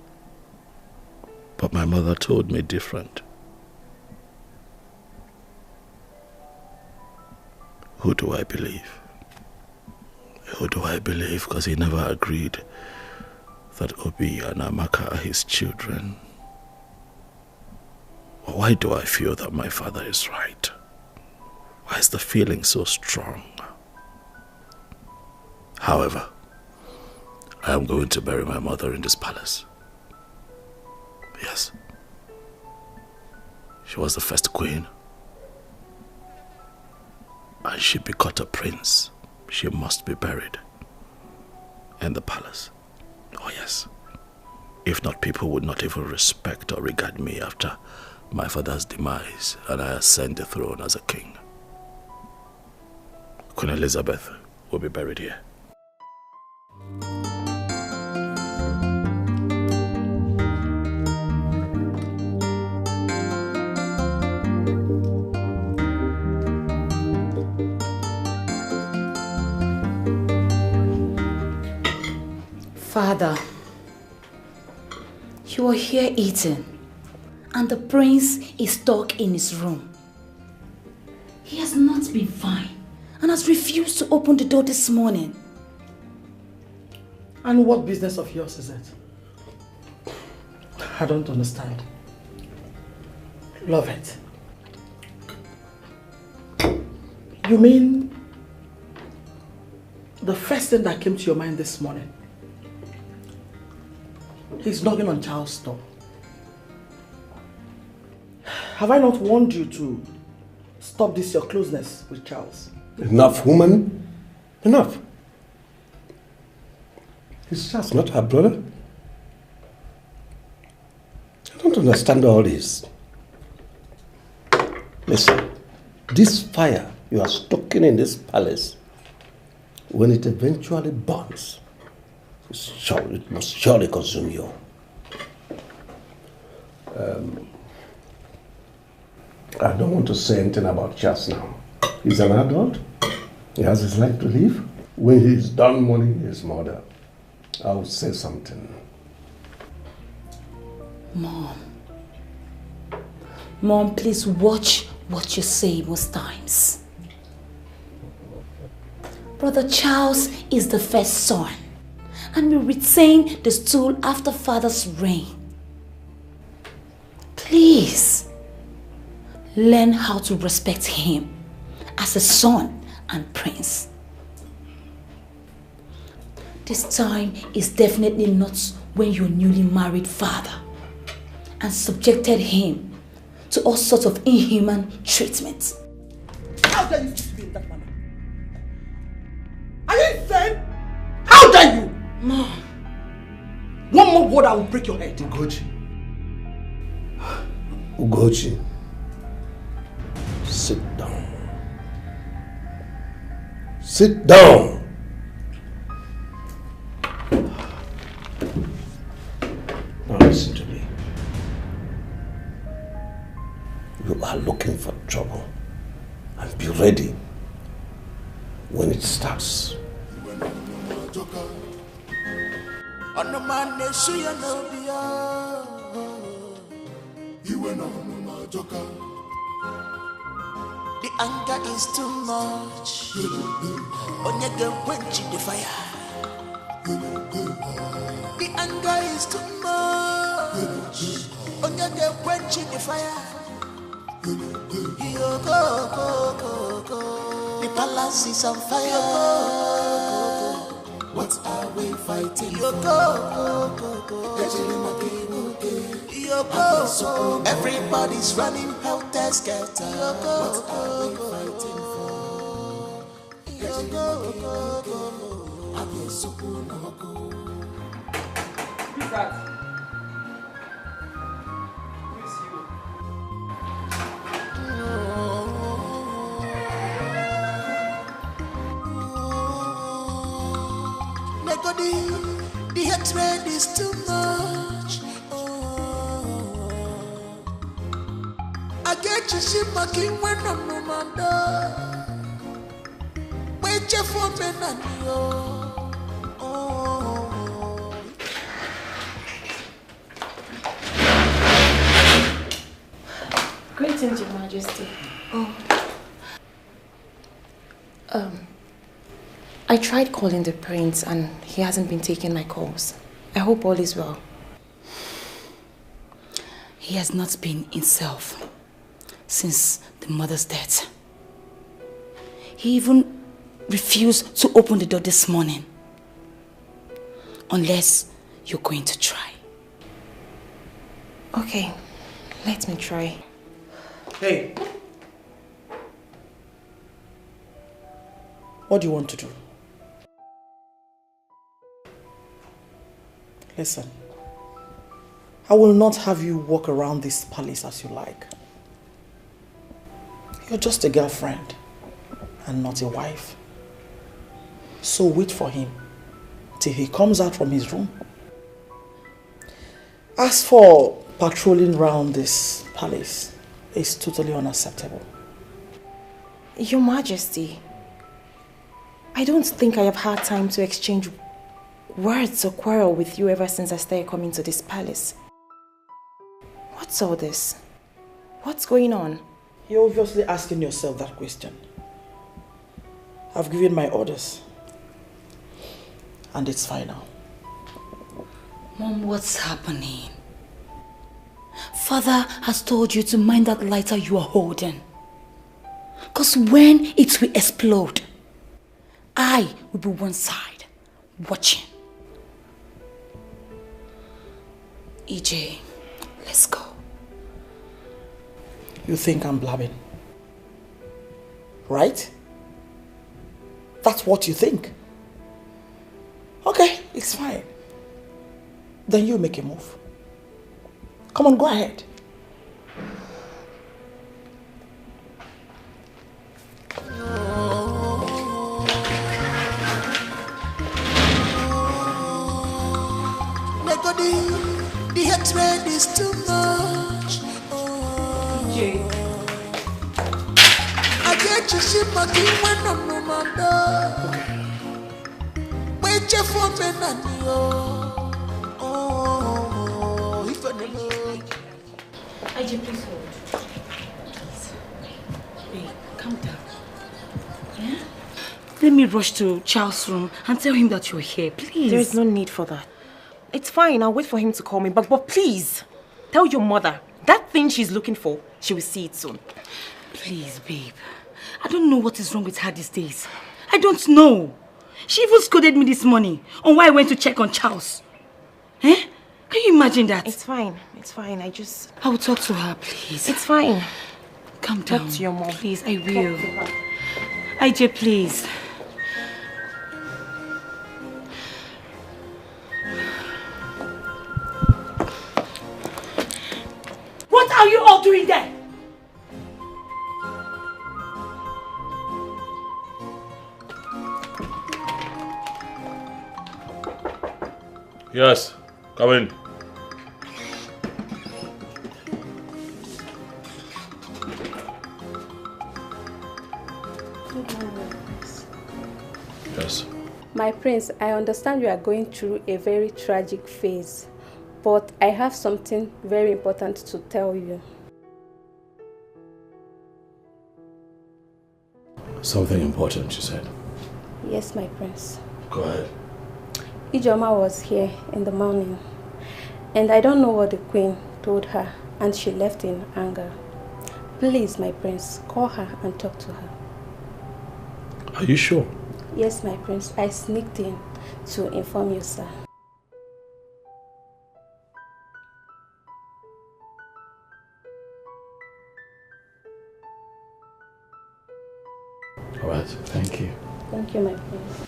But my mother told me different. Who do I believe? Who do I believe? Because he never agreed that Obi and Amaka are his children. Why do I feel that my father is right? Why is the feeling so strong? However, I am going to bury my mother in this palace. Yes. She was the first queen. And she begot a prince. She must be buried in the palace. Oh yes. If not, people would not even respect or regard me after my father's demise and I ascend the throne as a king. Queen Elizabeth will be buried here. Father, you are here eating, and the prince is stuck in his room. He has not been fine and has refused to open the door this morning. And what business of yours is it? I don't understand. Love it. You mean the first thing that came to your mind this morning? He's knocking on Charles' door. Have I not warned you to stop this your closeness with Charles? Enough, woman. Enough. He's just not her brother. I don't understand all this. Listen, this fire you are stoking in this palace, when it eventually burns, it must surely consume you. I don't want to say anything about Charles now. He's an adult. He has his life to live. When he's done mourning his mother, I'll say something. Mom, please watch what you say most times. Brother Charles is the first son and will retain the stool after father's reign. Please, learn how to respect him as a son and prince. This time is definitely not when your newly married father and subjected him to all sorts of inhuman treatment. How dare you speak to me in that manner? Are you insane? How dare you? Mom. One more word, I will break your head. Ugezu, sit down. Sit down. Now listen to me. You are looking for trouble, and be ready when it starts. The anger is too much. Onyege quench the fire. The anger is too much. Onyege quench the fire. Yo go go go go. The palace is on fire. What are we fighting? Yo go go go go. Yo go. Everybody's running helter skelter. What are we fighting for? Yo go go go. I'm so cool now go. Who's that? Who is you? The hatred is too much. I get you see my king when I'm no man. Wait for me and you. Greetings, Your Majesty. Oh. I tried calling the prince and he hasn't been taking my calls. I hope all is well. He has not been himself since the mother's death. He even refused to open the door this morning. Unless you're going to try. Okay, let me try. Hey. What do you want to do? Listen. I will not have you walk around this palace as you like. You're just a girlfriend and not a wife. So wait for him till he comes out from his room. As for patrolling around this palace, it's totally unacceptable. Your Majesty, I don't think I have had time to exchange words or quarrel with you ever since I started coming to this palace. What's all this? What's going on? You're obviously asking yourself that question. I've given my orders. And it's final. Mom, what's happening? Father has told you to mind that lighter you are holding. Because when it will explode, I will be one side, watching. EJ, let's go. You think I'm blabbing? Right? That's what you think. Okay, it's fine. Then you make a move. Come on, go ahead. The hatred is too much. I get you ship my king when I'm no matter. Wait for me, if I never. IJ, please hold. Hey, calm down. Yeah? Let me rush to Charles' room and tell him that you're here, please. There is no need for that. It's fine, I'll wait for him to call me, but please, tell your mother, that thing she's looking for, she will see it soon. Please, babe. I don't know what is wrong with her these days. I don't know. She even scolded me this morning on why I went to check on Charles. Eh? Can you imagine that? It's fine, I will talk to her, please. It's fine. Calm down. Talk to your mom. Please, I will. IJ, please. What are you all doing there? Yes, come in. Yes. My prince, I understand you are going through a very tragic phase, but I have something very important to tell you. Something important, you said. Yes, my prince. Go ahead. Ijoma was here in the morning, and I don't know what the queen told her, and she left in anger. Please, my prince, call her and talk to her. Are you sure? Yes, my prince. I sneaked in to inform you, sir. All right, thank you. Thank you, my prince.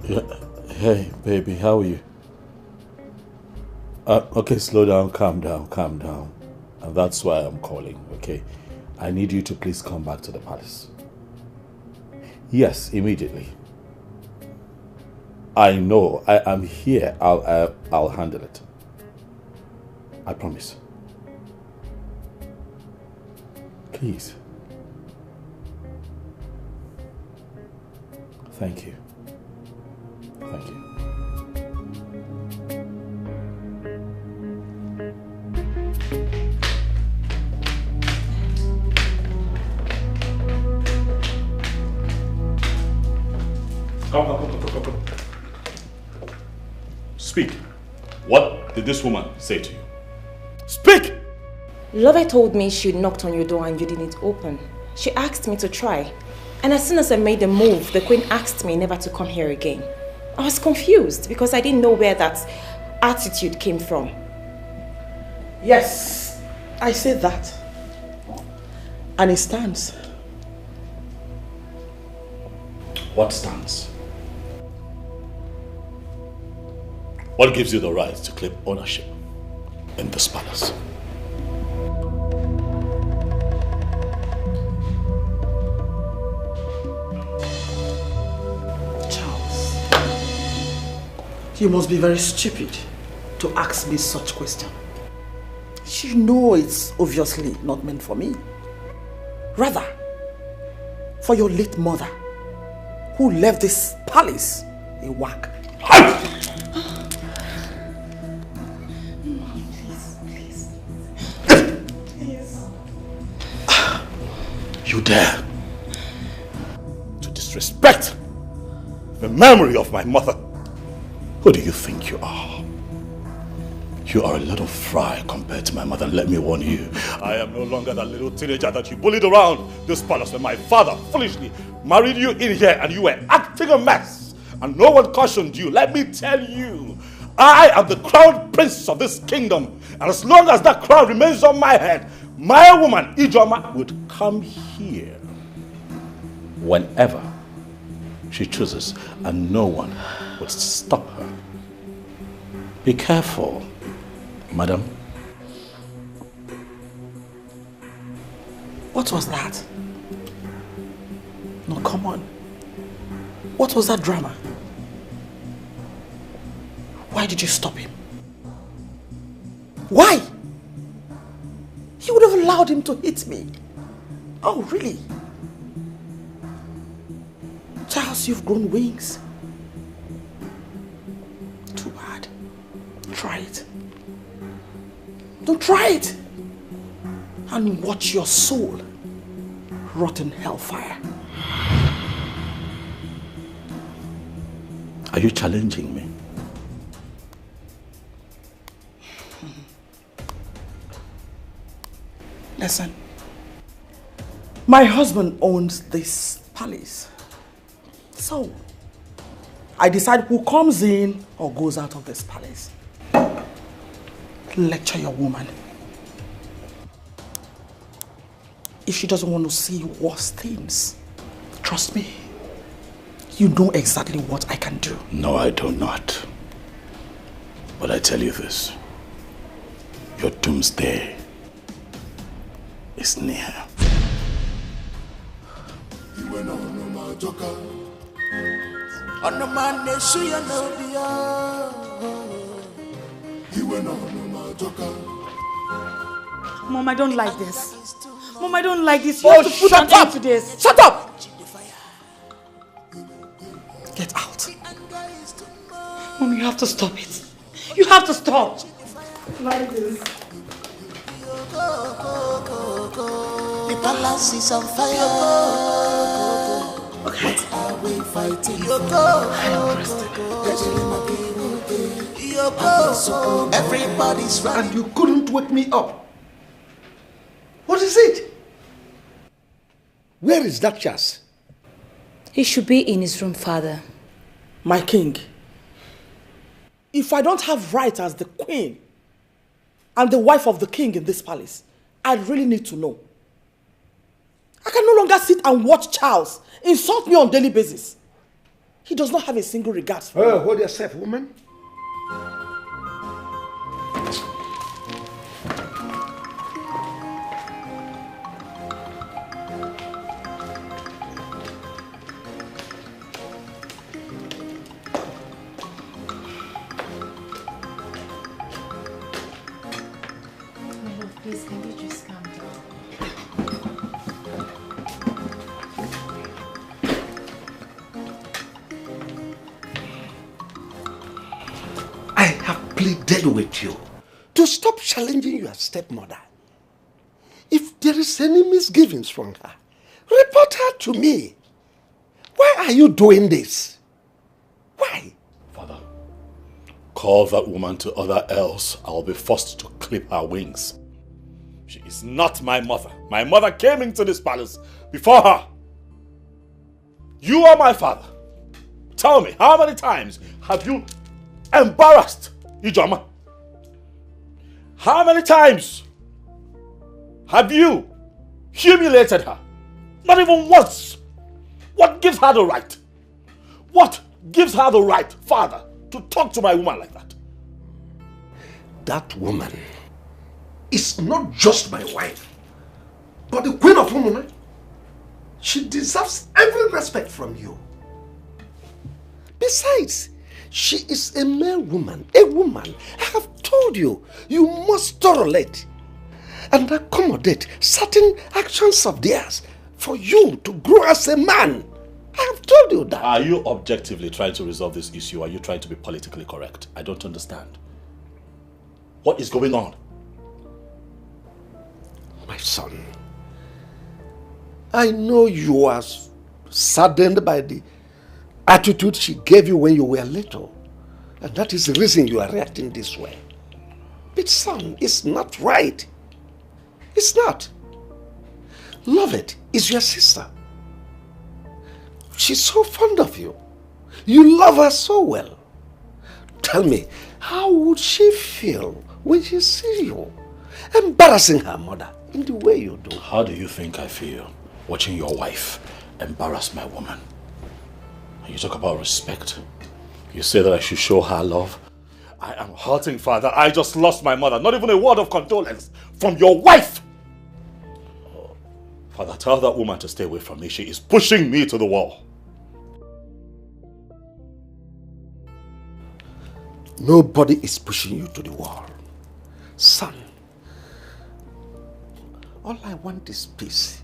Yeah. Hey, baby, how are you? Okay, slow down, calm down. And that's why I'm calling, okay? I need you to please come back to the palace. Yes, immediately. I know, I am here. I'll handle it. I promise. Thank you. Thank you. Come. Speak. What did this woman say to you? Speak! Lover told me she knocked on your door and you didn't open. She asked me to try. And as soon as I made the move, the queen asked me never to come here again. I was confused because I didn't know where that attitude came from. Yes, I said that. And it stands. What stands? What gives you the right to claim ownership in this palace? Charles, you must be very stupid to ask me such question. You know it's obviously not meant for me. Rather, for your late mother, who left this palace a whack. You dare to disrespect the memory of my mother? Who do you think you are? You are a little fry compared to my mother. Let me warn you, I am no longer that little teenager that you bullied around this palace when my father foolishly married you in here and you were acting a mess and no one cautioned you. Let me tell you, I am the crown prince of this kingdom, and as long as that crown remains on my head, my woman Ijoma would come here whenever she chooses and no one would stop her. Be careful, madam. What was that? No, come on. What was that drama? Why did you stop him? Why? You would have allowed him to hit me. Oh, really? Charles, you've grown wings. Too bad. Try it. Don't try it. And watch your soul rot in hellfire. Are you challenging me? Listen, my husband owns this palace. So, I decide who comes in or goes out of this palace. Lecture your woman. If she doesn't want to see worse things, trust me, you know exactly what I can do. No, I do not. But I tell you this, your doomsday is near. Mom, I don't like this. Mom, I don't like this. You have to put an end to this. Shut up! Get out. Mom, you have to stop it. You have to stop. Like this. The palace is on fire. Okay. What are we fighting? Everybody's running. And you couldn't wake me up. What is it? Where is that Chas? He should be in his room, Father. My king, if I don't have right as the queen and the wife of the king in this palace, I really need to know. I can no longer sit and watch Charles insult me on daily basis. He does not have a single regard for me. Hold yourself, woman. Please, can you just calm down? pleaded with you to stop challenging your stepmother. If there is any misgivings from her, report her to me. Why are you doing this? Why? Father, call that woman to order, else I'll be forced to clip her wings. She is not my mother. My mother came into this palace before her. You are my father. Tell me, how many times have you embarrassed Ijoma? How many times have you humiliated her? Not even once. What gives her the right? What gives her the right, father, to talk to my woman like that? That woman is not just my wife, but the queen of Umuna. She deserves every respect from you. Besides, she is a male woman, a woman. I have told you, you must tolerate and accommodate certain actions of theirs for you to grow as a man. I have told you that. Are you objectively trying to resolve this issue? Or are you trying to be politically correct? I don't understand. What is going on? My son, I know you are saddened by the attitude she gave you when you were little. And that is the reason you are reacting this way. But son, it's not right. It's not. Lovett is your sister. She's so fond of you. You love her so well. Tell me, how would she feel when she sees you embarrassing her mother in the way you do? How do you think I feel watching your wife embarrass my woman? You talk about respect. You say that I should show her love. I am hurting, father. I just lost my mother. Not even a word of condolence from your wife. Father, tell that woman to stay away from me. She is pushing me to the wall. Nobody is pushing you to the wall. Son, all I want is peace.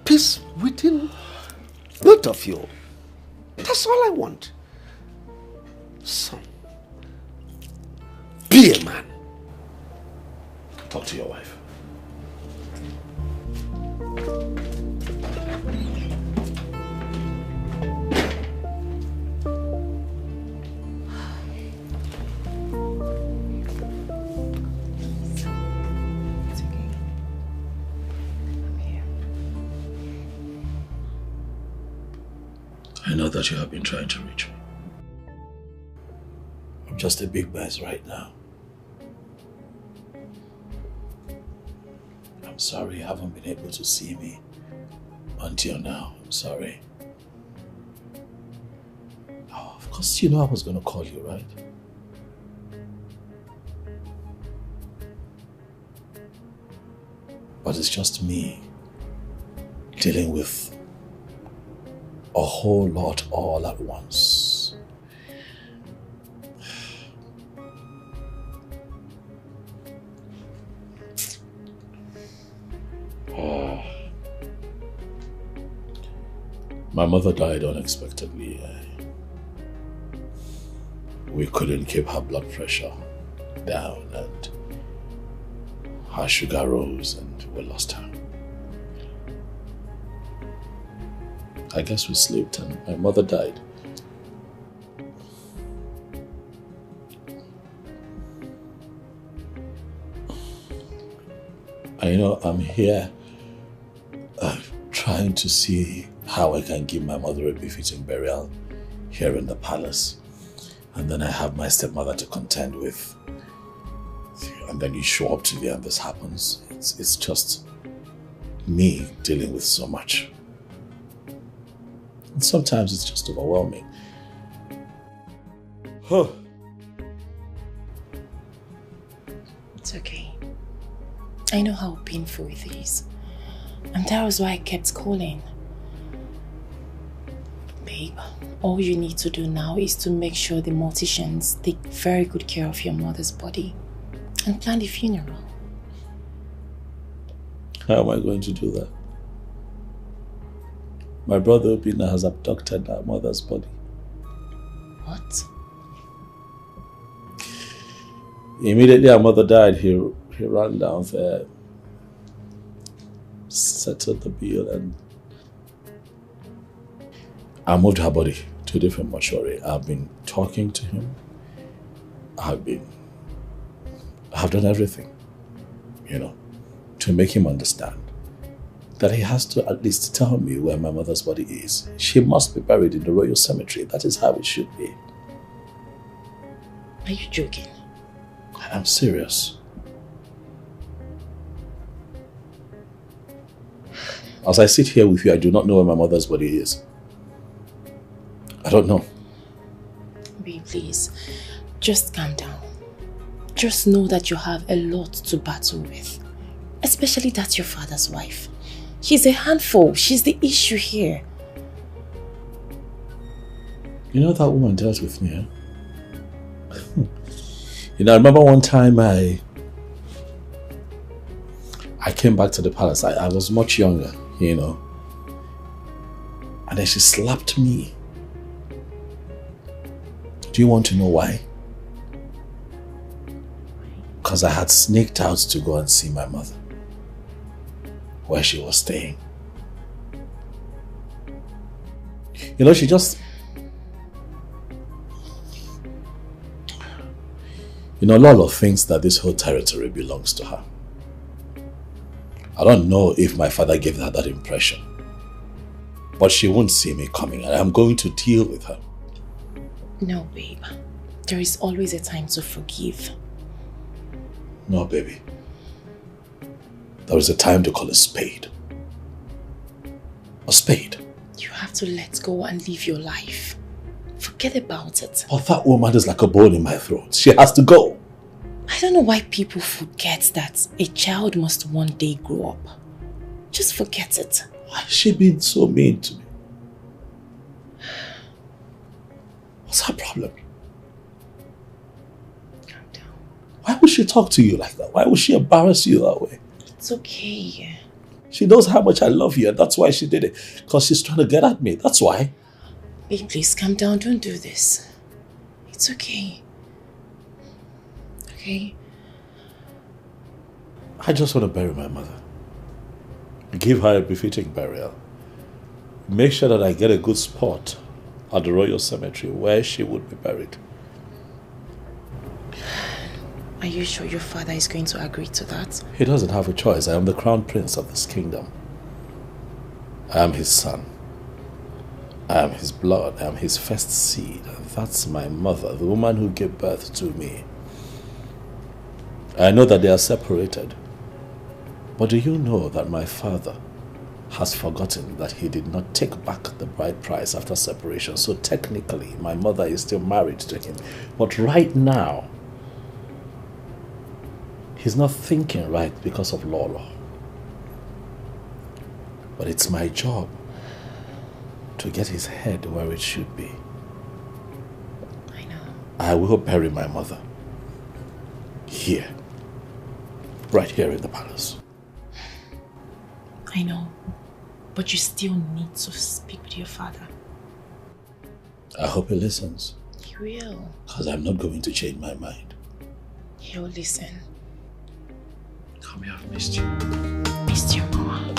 Peace within both of you. That's all I want. Son, be a man. Talk to your wife. I know that you have been trying to reach me. I'm just a big mess right now. I'm sorry you haven't been able to see me until now. I'm sorry. Oh, of course you know I was going to call you, right? But it's just me dealing with a whole lot all at once. My mother died unexpectedly. We couldn't keep her blood pressure down and her sugar rose and we lost her. I guess we slept and my mother died. I know I'm here trying to see how I can give my mother a befitting burial here in the palace. And then I have my stepmother to contend with. And then you show up to me and this happens. It's just me dealing with so much. And sometimes it's just overwhelming. Huh. It's okay. I know how painful it is. And that was why I kept calling. Babe, all you need to do now is to make sure the morticians take very good care of your mother's body and plan the funeral. How am I going to do that? My brother Obina has abducted our mother's body. What? Immediately our mother died, he ran down there, settled the bill, and I moved her body to a different mortuary. I've been talking to him. I've done everything, to make him understand that he has to at least tell me where my mother's body is. She must be buried in the royal cemetery. That is how it should be. Are you joking? I'm serious. As I sit here with you, I do not know where my mother's body is. I don't know. Babe, please, just calm down. Just know that you have a lot to battle with. Especially that your father's wife. She's a handful. She's the issue here. You know that woman dealt with me, huh? I remember one time I came back to the palace. I was much younger, And then she slapped me. Do you want to know why? Because I had sneaked out to go and see my mother, where she was staying. She just... Lolo thinks that this whole territory belongs to her. I don't know if my father gave her that impression. But she won't see me coming, and I'm going to deal with her. No, babe. There is always a time to forgive. No, baby. There is a time to call a spade. A spade. You have to let go and live your life. Forget about it. But that woman is like a bone in my throat. She has to go. I don't know why people forget that a child must one day grow up. Just forget it. Why has she been so mean to me? What's her problem? Calm down. Why would she talk to you like that? Why would she embarrass you that way? It's okay. She knows how much I love you, and that's why she did it. Because she's trying to get at me. That's why. Babe, please calm down. Don't do this. It's okay. Okay? I just want to bury my mother. Give her a befitting burial. Make sure that I get a good spot at the royal cemetery where she would be buried. Are you sure your father is going to agree to that? He doesn't have a choice. I am the crown prince of this kingdom. I am his son. I am his blood. I am his first seed. And that's my mother, the woman who gave birth to me. I know that they are separated. But do you know that my father has forgotten that he did not take back the bride price after separation? So technically, my mother is still married to him. But right now, he's not thinking right because of Lolo. But it's my job to get his head where it should be. I know. I will bury my mother. Here. Right here in the palace. I know. But you still need to speak with your father. I hope he listens. He will. Because I'm not going to change my mind. He'll listen. Come here, I've missed you. Missed you, Mama.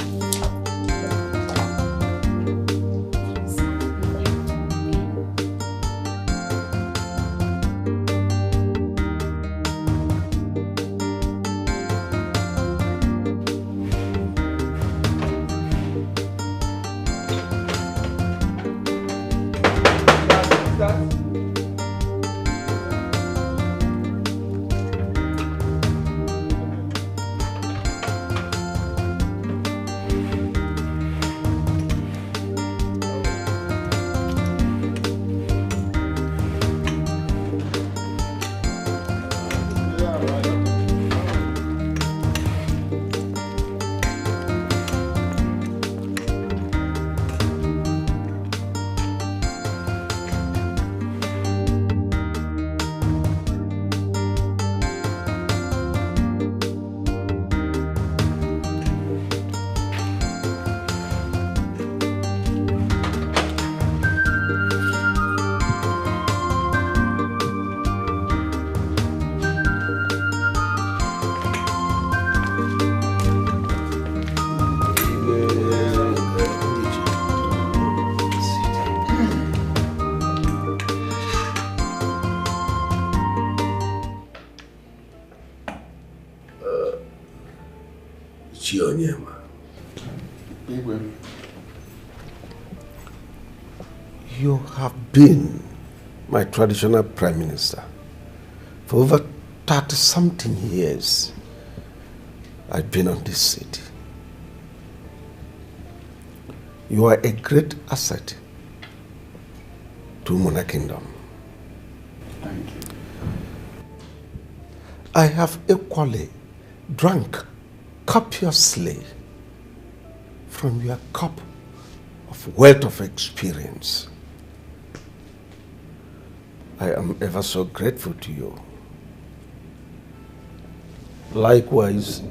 Chionyema. You have been my traditional prime minister for over 30-something years. I've been on this seat. You are a great asset to Mona Kingdom. Thank you. I have equally drunk copiously from your cup of wealth of experience. I am ever so grateful to you. Likewise,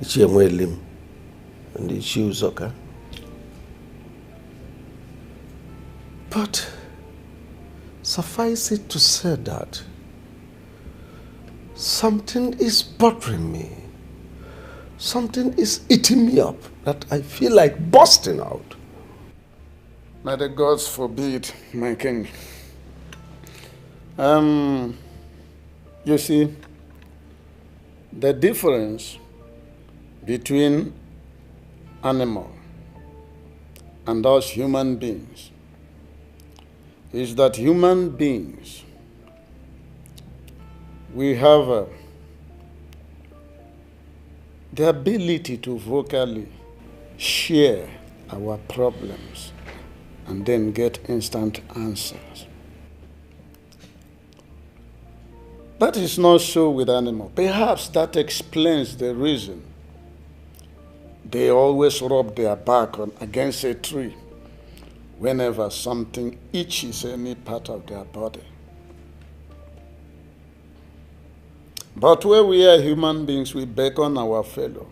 Ichiemwe Lim and Ichi Uzoka. But suffice it to say that something is bothering me. Something is eating me up that I feel like bursting out. May the gods forbid, my king. You see, the difference between animal and us human beings is that human beings, we have the ability to vocally share our problems and then get instant answers. That is not so with animals. Perhaps that explains the reason they always rub their back against a tree whenever something itches any part of their body. But where we are human beings, we beckon our fellow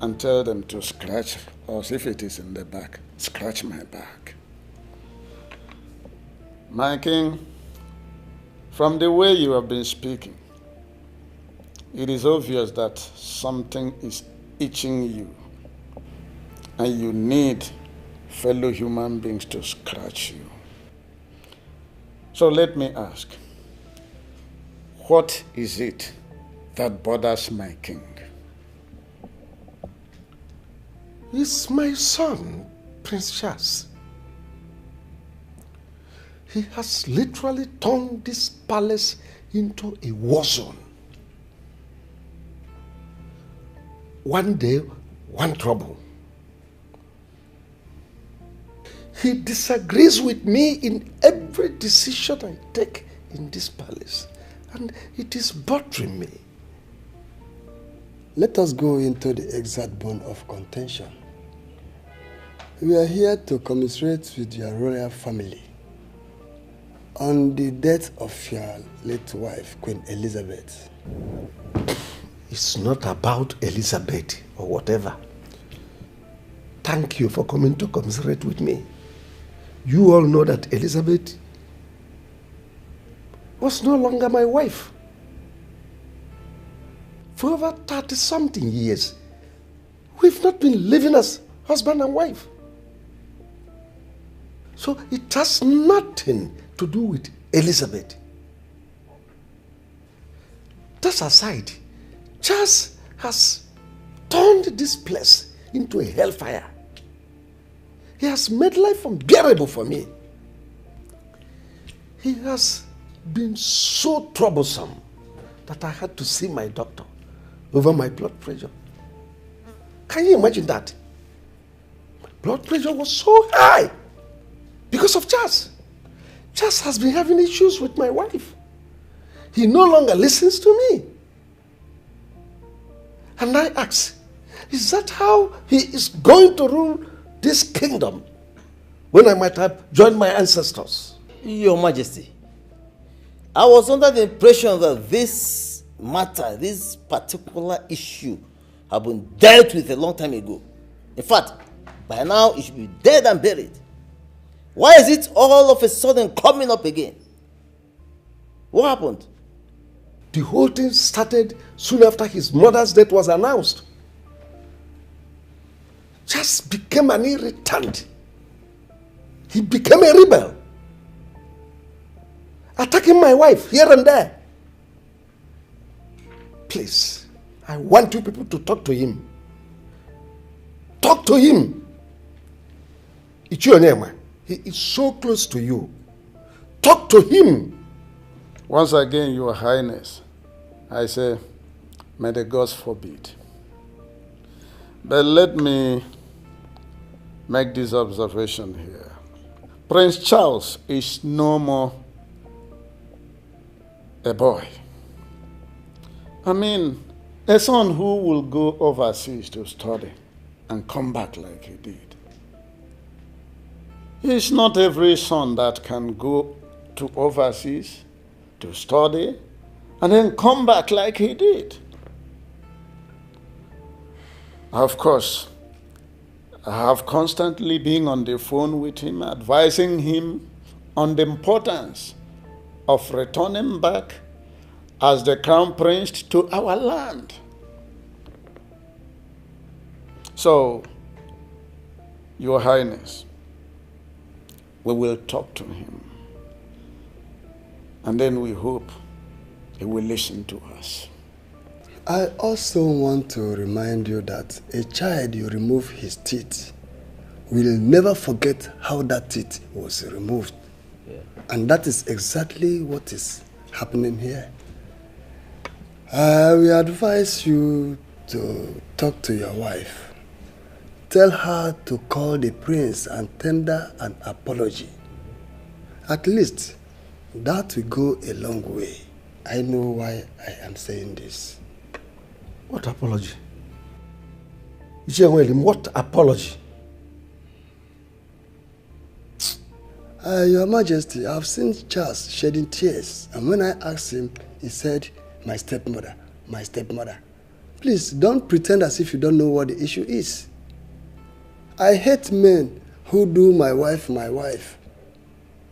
and tell them to scratch us if it is in the back. Scratch my back. My king, from the way you have been speaking, it is obvious that something is itching you and you need fellow human beings to scratch you. So let me ask, what is it that bothers my king? It's my son, Prince Charles. He has literally turned this palace into a war zone. One day, one trouble. He disagrees with me in every decision I take in this palace, and it is bothering me. Let us go into the exact bone of contention. We are here to commiserate with your royal family on the death of your late wife, Queen Elizabeth. It's not about Elizabeth or whatever. Thank you for coming to commiserate with me. You all know that Elizabeth was no longer my wife. For over 30-something years, we've not been living as husband and wife. So it has nothing to do with Elizabeth. That aside, Charles has turned this place into a hellfire. He has made life unbearable for me. He has been so troublesome that I had to see my doctor over my blood pressure. Can you imagine that? My blood pressure was so high because of Charles. Charles has been having issues with my wife. He no longer listens to me. And I ask, is that how he is going to rule this kingdom when I might have joined my ancestors? Your Majesty, I was under the impression that this matter, this particular issue, had been dealt with a long time ago. In fact, by now it should be dead and buried. Why is it all of a sudden coming up again? What happened? The whole thing started soon after his mother's death was announced. Just became an irritant. He became a rebel, attacking my wife here and there. Please, I want you people to talk to him. Talk to him. It's your name. He is so close to you. Talk to him. Once again, Your Highness, I say, may the gods forbid. But let me make this observation here. Prince Charles is no more a boy. I mean, a son who will go overseas to study and come back like he did. It's not every son that can go to overseas to study and then come back like he did. Of course, I have constantly been on the phone with him, advising him on the importance of returning back as the crown prince to our land. So, Your Highness, we will talk to him. And then we hope he will listen to us. I also want to remind you that a child you remove his teeth will never forget how that teeth was removed. Yeah. And that is exactly what is happening here. I will advise you to talk to your wife. Tell her to call the prince and tender an apology. At least, that will go a long way. I know why I am saying this. What apology? What apology? Your Majesty, I've seen Charles shedding tears, and when I asked him, he said, my stepmother, my stepmother. Please, don't pretend as if you don't know what the issue is. I hate men who do my wife.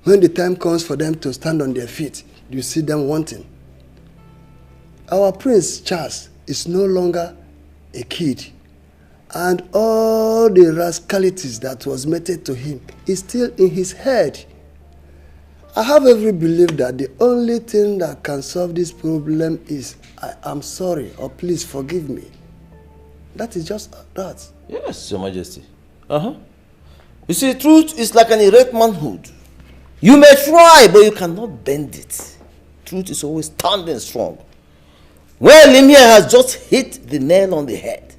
When the time comes for them to stand on their feet, you see them wanting. Our Prince Charles is no longer a kid, and all the rascalities that was meted to him is still in his head. I have every belief that the only thing that can solve this problem is I am sorry or please forgive me. That is just that. Yes, Your Majesty. You see, truth is like an erect manhood. You may try, but you cannot bend it. Truth is always standing strong. Well, Limia has just hit the nail on the head.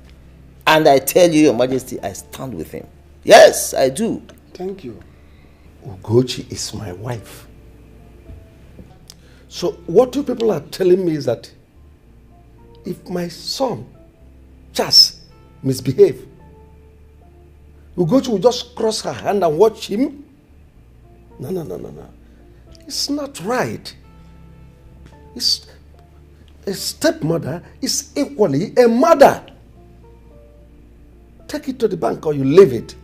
And I tell you, Your Majesty, I stand with him. Yes, I do. Thank you. Ugezu is my wife. So what you people are telling me is that if my son, Charles, misbehave, Ugezu will just cross her hand and watch him? No. It's not right. A stepmother is equally a mother. Take it to the bank or you leave it.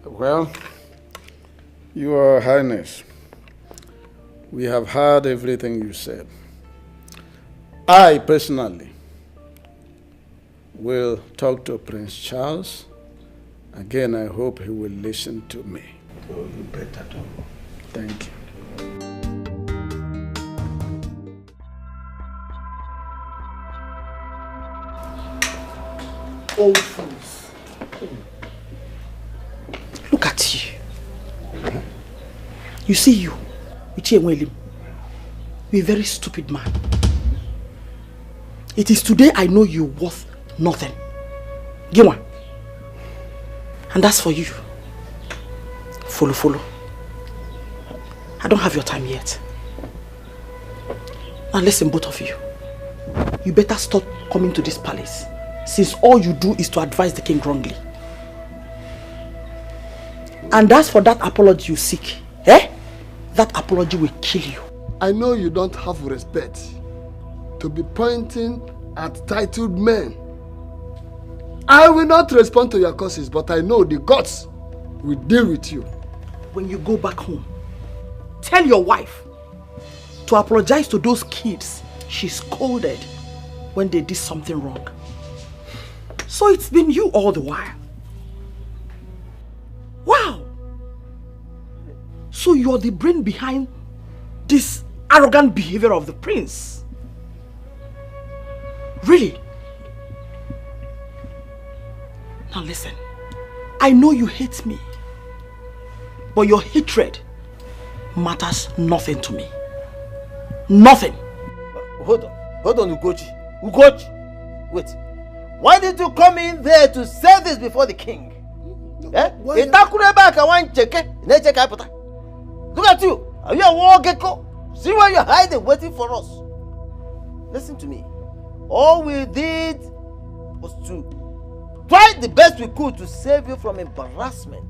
Well, Your Highness, we have heard everything you said. I personally will talk to Prince Charles. Again, I hope he will listen to me. Oh, you better do. Thank you. Old fools. Look at you. You see you, you're a very stupid man. It is today I know you're worth nothing. Give one. And that's for you. Follow. I don't have your time yet. Now listen, both of you. You better stop coming to this palace, since all you do is to advise the king wrongly. And as for that apology you seek, that apology will kill you. I know you don't have respect to be pointing at titled men. I will not respond to your curses, but I know the gods will deal with you. When you go back home, tell your wife to apologize to those kids she scolded when they did something wrong. So it's been you all the while. Wow! So you're the brain behind this arrogant behavior of the prince. Really? Now listen, I know you hate me, but your hatred matters nothing to me. Nothing. Hold on, Ugezu. Ugezu! Wait. Why did you come in there to say this before the king? Eh? Look at you. Are you a war gecko? See where you're hiding, waiting for us. Listen to me. All we did was to try the best we could to save you from embarrassment.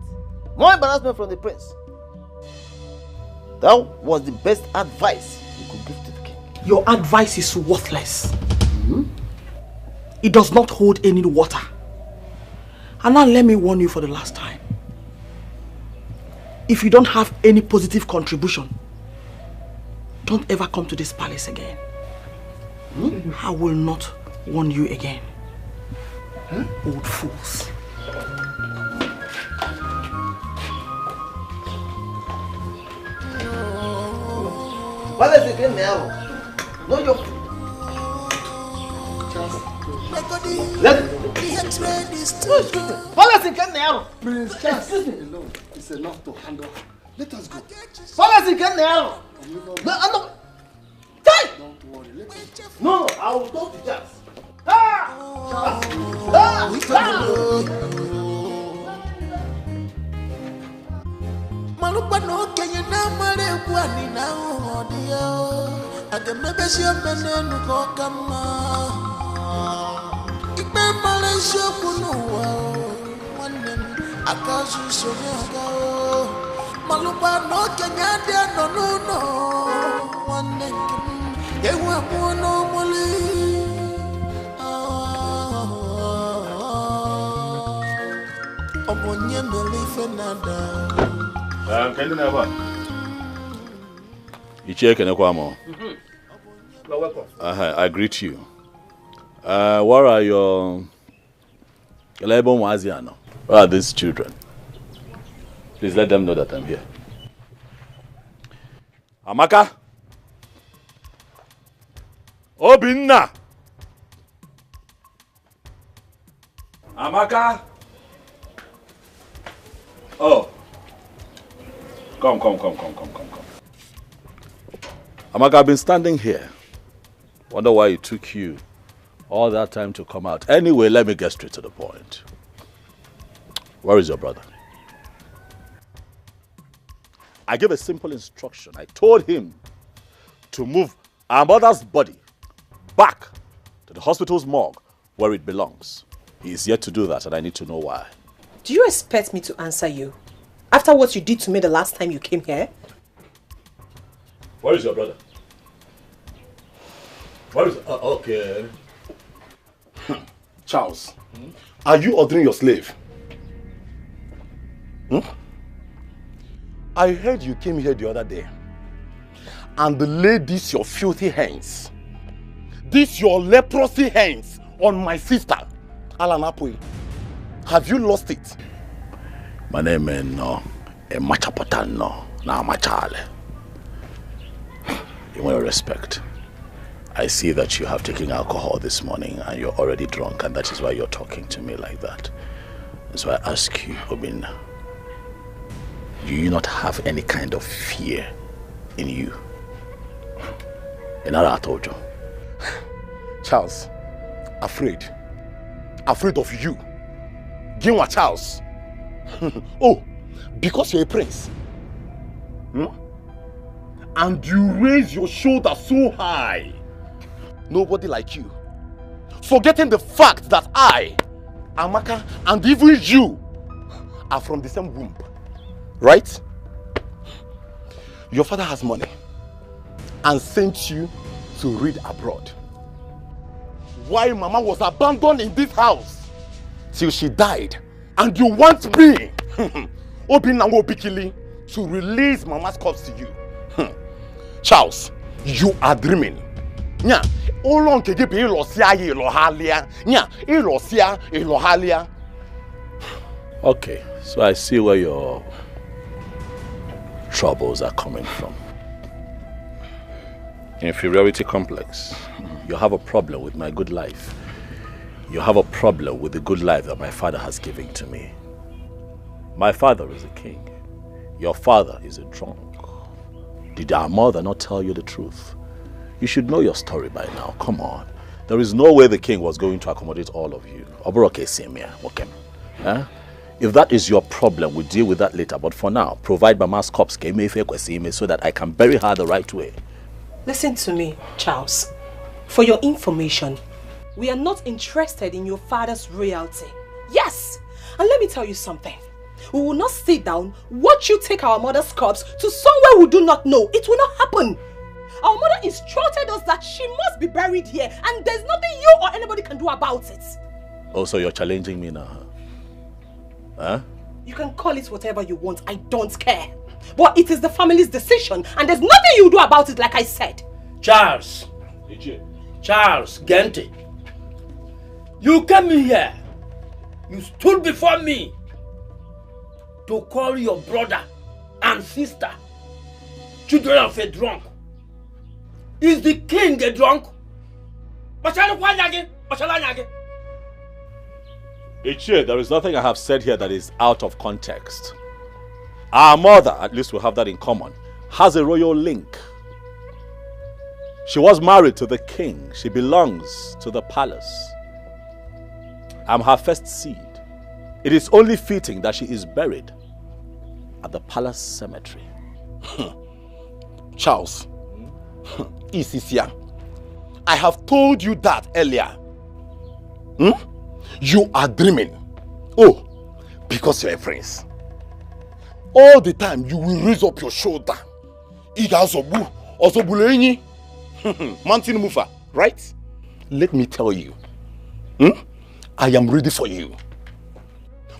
More embarrassment from the prince. That was the best advice you could give to the king. Your advice is worthless. It does not hold any water. And now let me warn you for the last time. If you don't have any positive contribution, don't ever come to this palace again. I will not warn you again. Old fools. What is it now? No, you. Prince Charles alone is enough to handle her. Let us go. Don't worry, let us go. No, I will talk to Charles. You're welcome. I greet you. What are your... What are these children? Please let them know that I'm here. Amaka? Obinna! Amaka? Oh. Come. Amaka, I've been standing here. Wonder why it took you all that time to come out. Anyway, let me get straight to the point. Where is your brother? I gave a simple instruction. I told him to move our mother's body back to the hospital's morgue where it belongs. He is yet to do that, and I need to know why. Do you expect me to answer you after what you did to me the last time you came here? Where is your brother? Where is... okay. Charles, are you ordering your slave? I heard you came here the other day and laid these your filthy hands, these your leprosy hands on my sister, Alanapui. Have you lost it? My name is no, Machapotano, na Machale. In all respect, I see that you have taken alcohol this morning and you're already drunk, and that is why you're talking to me like that. So I ask you, Obinna, do you not have any kind of fear in you? Charles, afraid of you. Ginwa Charles. Oh, because you're a prince. And you raise your shoulder so high. Nobody like you. Forgetting the fact that I, Amaka, and even you are from the same womb. Right? Your father has money and sent you to read abroad. Why Mama was abandoned in this house till she died. And you want me, Obinna Bikili, to release Mama's corpse to you. Charles, you are dreaming. Nya, long ke give ilohalia. Okay, so I see where your troubles are coming from. Inferiority complex. You have a problem with my good life. You have a problem with the good life that my father has given to me. My father is a king. Your father is a drunk. Did our mother not tell you the truth? You should know your story by now. Come on. There is no way the king was going to accommodate all of you. If that is your problem, we'll deal with that later. But for now, provide Mama's corpse so that I can bury her the right way. Listen to me, Charles. For your information, we are not interested in your father's royalty. Yes! And let me tell you something. We will not sit down, watch you take our mother's corpse to somewhere we do not know. It will not happen. Our mother instructed us that she must be buried here, and there's nothing you or anybody can do about it. Oh, so you're challenging me now, huh? You can call it whatever you want, I don't care. But it is the family's decision, and there's nothing you do about it, like I said. Charles! Charles, Gente. You came in here. You stood before me to call your brother and sister children of a drunk. Is the king a drunk? Ichie, there is nothing I have said here that is out of context. Our mother, at least we have that in common, has a royal link. She was married to the king. She belongs to the palace. I'm her first seed. It is only fitting that she is buried at the palace cemetery. Charles, Isisia, I have told you that earlier. You are dreaming. Oh, because you're a prince. All the time you will raise up your shoulder. Mountain mover, right? Let me tell you. I am ready for you.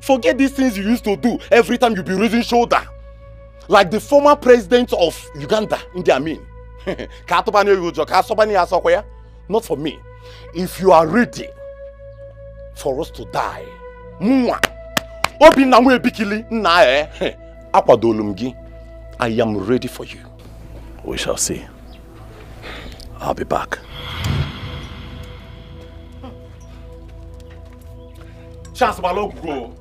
Forget these things you used to do every time you be raising shoulder. Like the former president of Uganda, Idi Amin. Not for me. If you are ready for us to die, I am ready for you. We shall see. I'll be back. Chance Balogo.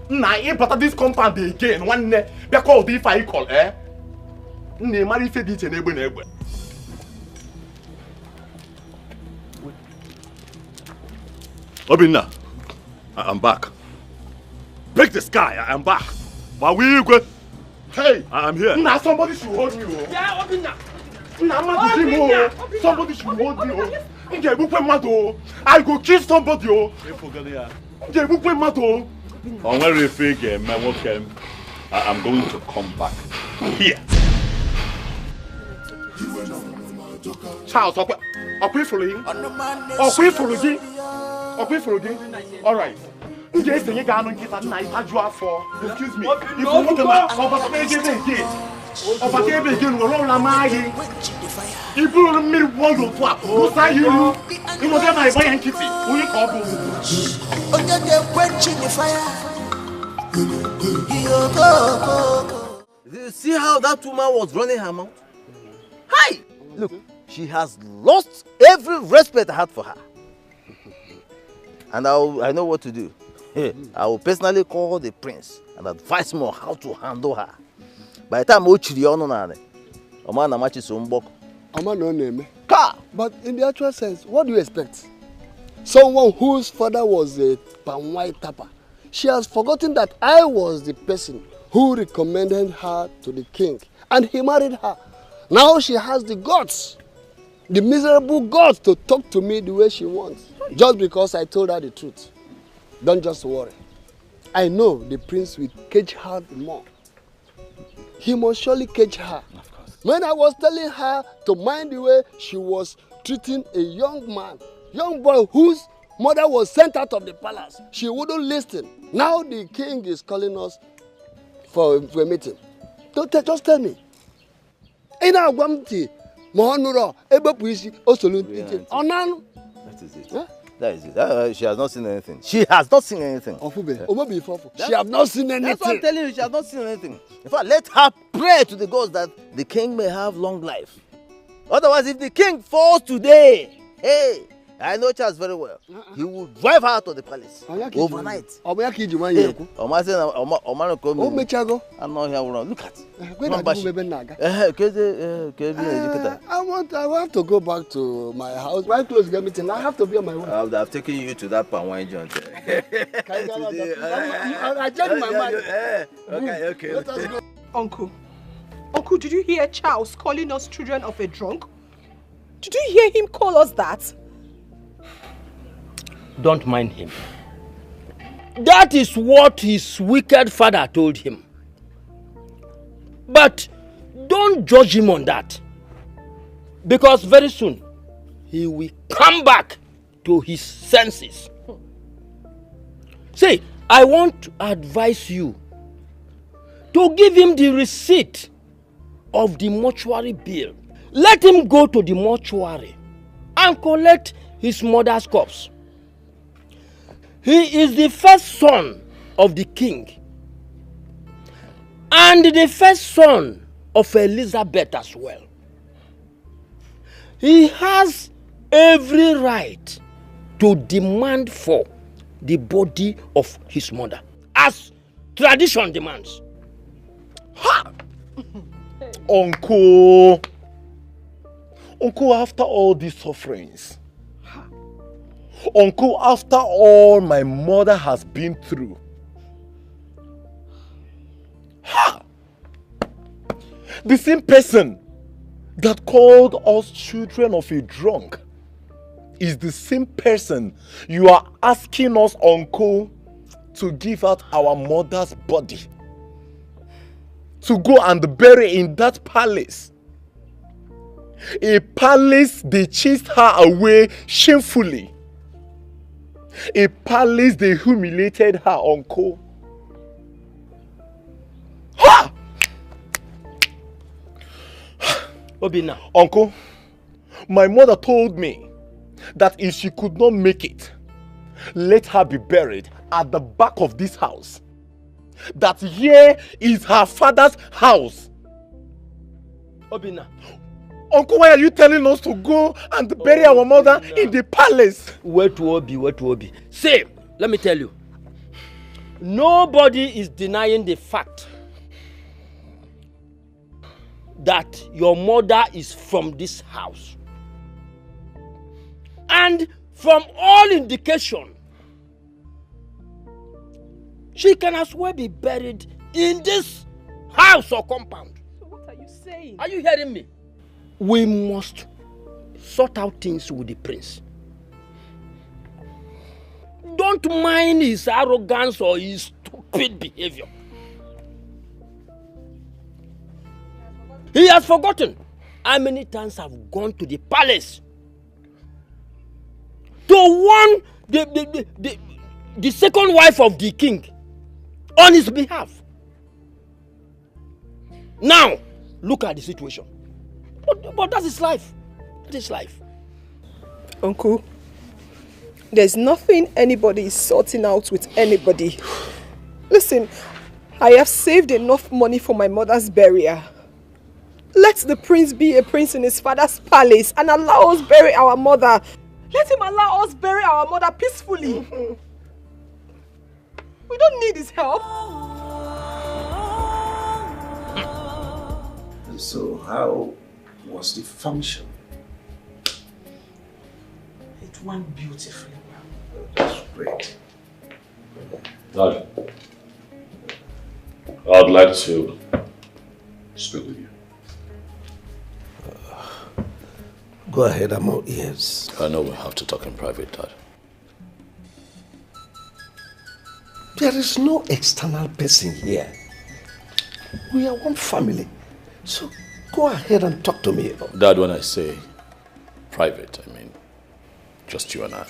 Nah, but this compound again. One day, they call the if I call, eh? Marry fed it and able. Obinna, I'm back. Break the sky, I am back. But we go. Hey, I am here. Now somebody should hold me. Yeah, Obinna. Somebody should hold me. I go kill somebody. I'm going to come back here. Charles, all right. Excuse me. If you look at if you don't meet one of what you know that my boy and kitty. Do you see how that woman was running her mouth? Hi! Look, she has lost every respect I had for her. And I know what to do. I will personally call the prince and advise him on how to handle her. By the time but in the actual sense, what do you expect? Someone whose father was a palm-white tapper. She has forgotten that I was the person who recommended her to the king, and he married her. Now she has the guts, the miserable guts, to talk to me the way she wants, just because I told her the truth. Don't just worry. I know the prince will cage her more. He must surely cage her. Of course. When I was telling her to mind the way she was treating a young boy whose mother was sent out of the palace, she wouldn't listen. Now the king is calling us for a meeting. Just tell me. That is it. Huh? That is it. She has not seen anything. She has not seen anything. She has not seen anything. That's what I'm telling you. She has not seen anything. In fact, let her pray to the gods that the king may have long life. Otherwise, if the king falls today, hey, I know Charles very well. He will drive her out of the palace overnight. I'm not here. Look at. I have to go back to my house. Right close to the meeting. I have to be on my way. I've taken you to that palm wine joint. I changed my mind. Okay. Let us go. Uncle, did you hear Charles calling us children of a drunk? Did you hear him call us that? Don't mind him. That is what his wicked father told him. But don't judge him on that. Because very soon, he will come back to his senses. See, I want to advise you to give him the receipt of the mortuary bill. Let him go to the mortuary and collect his mother's corpse. He is the first son of the king and the first son of Elizabeth as well. He has every right to demand for the body of his mother, as tradition demands. Ha! Uncle, after all these sufferings, Uncle, after all my mother has been through, the same person that called us children of a drunk is the same person you are asking us, Uncle, to give out our mother's body, to go and bury in that palace. A palace they chased her away shamefully. A palace they humiliated her, Uncle. Ha! Obina. Uncle, my mother told me that if she could not make it, let her be buried at the back of this house. That here is her father's house. Obina. Uncle, why are you telling us to go and bury our mother in the palace? Where to Obi? Say, let me tell you. Nobody is denying the fact that your mother is from this house. And from all indication, she can as well be buried in this house or compound. So what are you saying? Are you hearing me? We must sort out things with the prince. Don't mind his arrogance or his stupid behavior. He has forgotten how many times I've gone to the palace to warn the second wife of the king on his behalf. Now, look at the situation. But that is life. That is life. Uncle, there's nothing anybody is sorting out with anybody. Listen, I have saved enough money for my mother's burial. Let the prince be a prince in his father's palace and allow us bury our mother. Let him allow us bury our mother peacefully. We don't need his help. And so how was the function? It went beautifully well. That's great. Dad, I'd like to speak with you. Go ahead, I'm all ears. I know we have to talk in private, Dad. There is no external person here. We are one family. So go ahead and talk to me. Dad, when I say private, I mean just you and I.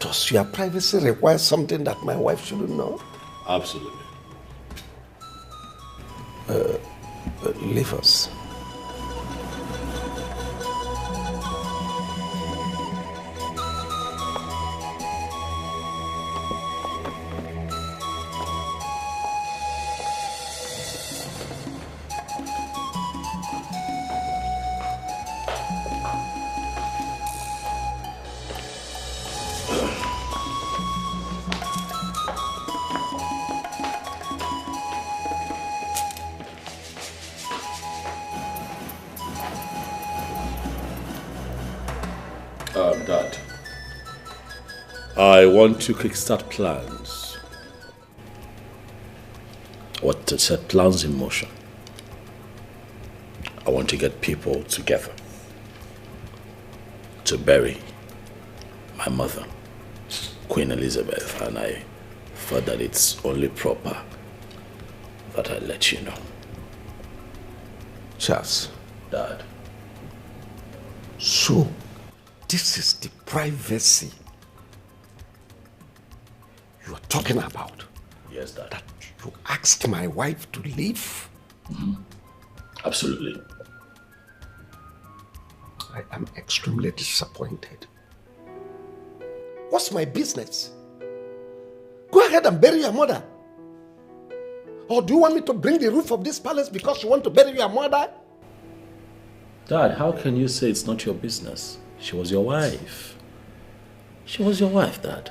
Does your privacy require something that my wife shouldn't know? Absolutely. Leave us. Dad, I want to kickstart plans. What to set plans in motion. I want to get people together to bury my mother, Queen Elizabeth, and I thought that it's only proper that I let you know. Charles. Dad. So, this is the privacy you are talking about? Yes, Dad. That you asked my wife to leave? Absolutely. I am extremely disappointed. What's my business? Go ahead and bury your mother. Or do you want me to bring the roof of this palace because you want to bury your mother? Dad, how can you say it's not your business? She was your wife. She was your wife, Dad.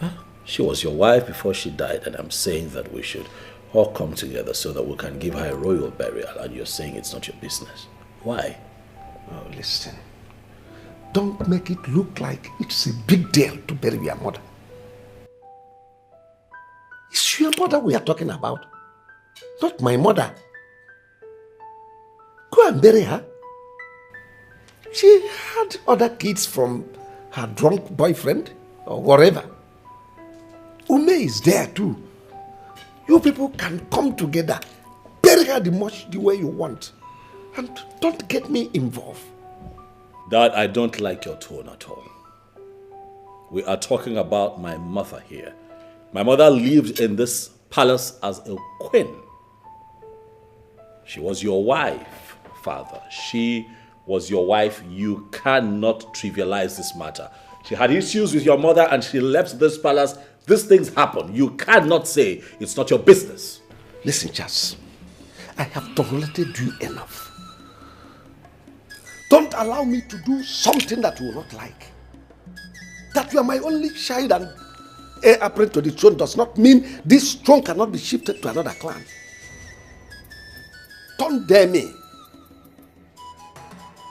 Huh? She was your wife before she died, and I'm saying that we should all come together so that we can give her a royal burial, and you're saying it's not your business. Why? Oh, listen. Don't make it look like it's a big deal to bury your mother. It's your mother we are talking about, not my mother. Go and bury her. She had other kids from her drunk boyfriend or whatever. Ume is there too. You people can come together, bury her the way you want, and don't get me involved. Dad, I don't like your tone at all. We are talking about my mother here. My mother lived in this palace as a queen. She was your wife, Father. She was your wife. You cannot trivialize this matter. She had issues with your mother and she left this palace. These things happen. You cannot say it's not your business. Listen, Charles. I have tolerated you enough. Don't allow me to do something that you will not like. That you are my only child and heir apparent to the throne does not mean this throne cannot be shifted to another clan. Don't dare me.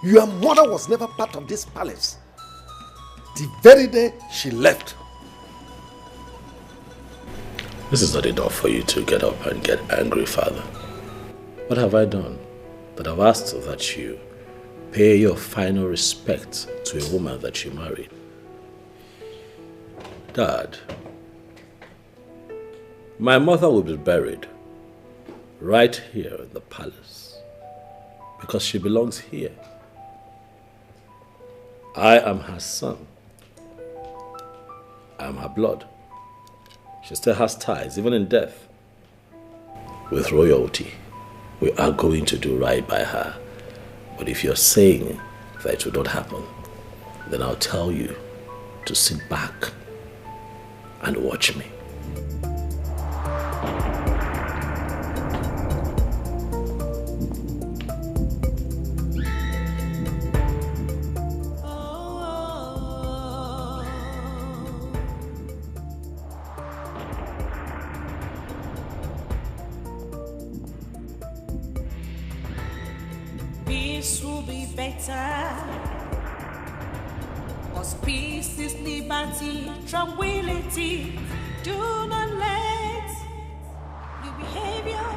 Your mother was never part of this palace. The very day she left. This is not enough for you to get up and get angry, Father. What have I done? That I've asked that you pay your final respect to a woman that you married. Dad, my mother will be buried right here in the palace because she belongs here. I am her son. I am her blood. She still has ties, even in death, with royalty. We are going to do right by her. But if you're saying that it will not happen, then I'll tell you to sit back and watch me. Peace will be better. Cause peace is liberty, tranquility. Do not let the behavior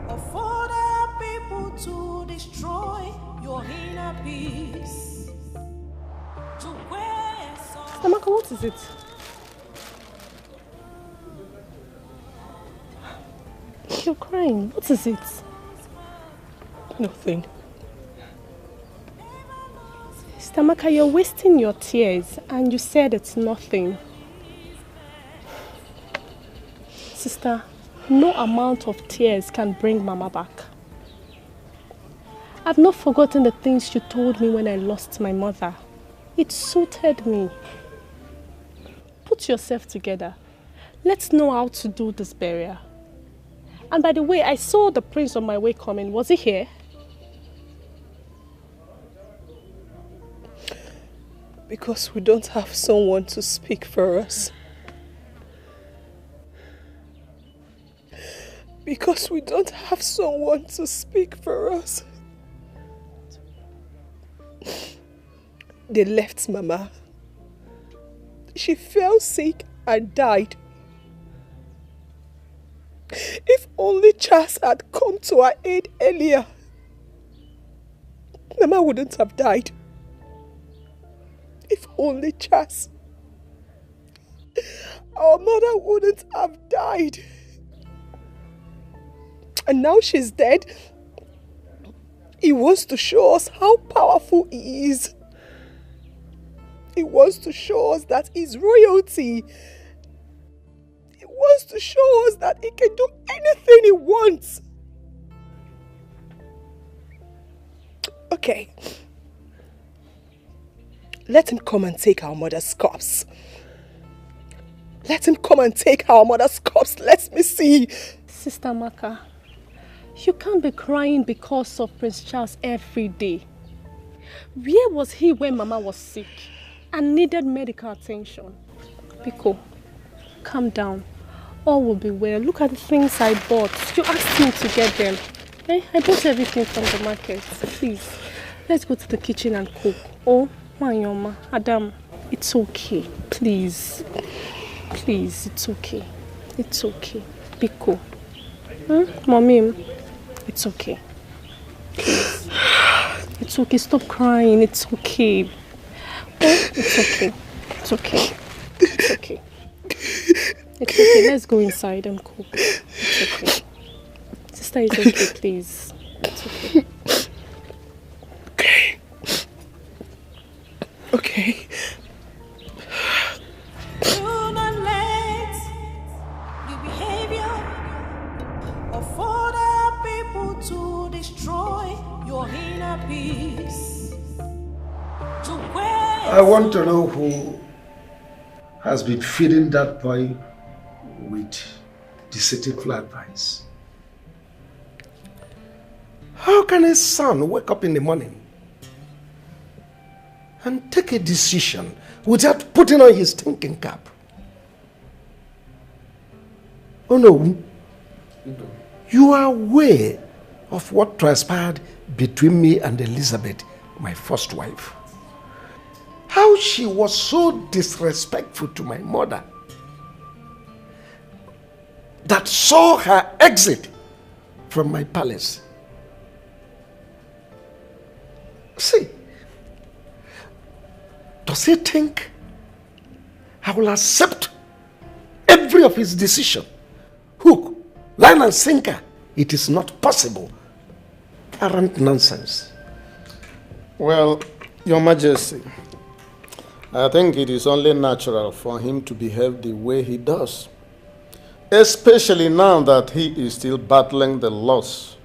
of other people to destroy your inner peace. Amaka, what is it? You're crying. What is it? Nothing. Stamaka, you're wasting your tears and you said it's nothing. Sister, no amount of tears can bring Mama back. I've not forgotten the things you told me when I lost my mother. It suited me. Put yourself together. Let's know how to do this burial. And by the way, I saw the prince on my way coming. Was he here? Because we don't have someone to speak for us. Because we don't have someone to speak for us. they left Mama. She fell sick and died. If only Charles had come to our aid earlier, Mama wouldn't have died. If only Charles. Our mother wouldn't have died. And now she's dead. He wants to show us how powerful he is. He wants to show us that he's royalty. He wants to show us that he can do anything he wants. Okay. Let him come and take our mother's corpse. Let him come and take our mother's corpse. Let me see. Sister Maka, you can't be crying because of Prince Charles every day. Where was he when Mama was sick and needed medical attention? Biko, calm down. All will be well. Look at the things I bought. You asked me to get them. I bought everything from the market. Please, let's go to the kitchen and cook. Oh, Manyoma, Adam, it's okay. Please. Please, it's okay. It's okay. Biko. Mommy, it's okay. Please. It's okay. Stop crying. It's okay. Oh, it's okay. It's okay. It's okay. It's okay. Let's go inside and cook. It's okay. Sister, it's okay, please. It's okay. Okay. Do not let the behavior of other people to destroy your inner peace. I want to know who has been feeding that boy with deceitful advice. How can a son wake up in the morning and take a decision without putting on his thinking cap? Oh no, you are aware of what transpired between me and Elizabeth, my first wife. How she was so disrespectful to my mother that saw her exit from my palace. See, does he think I will accept every of his decision? Hook, line and sinker. It is not possible. Arrant nonsense. Well, Your Majesty, I think it is only natural for him to behave the way he does, especially now that he is still battling the loss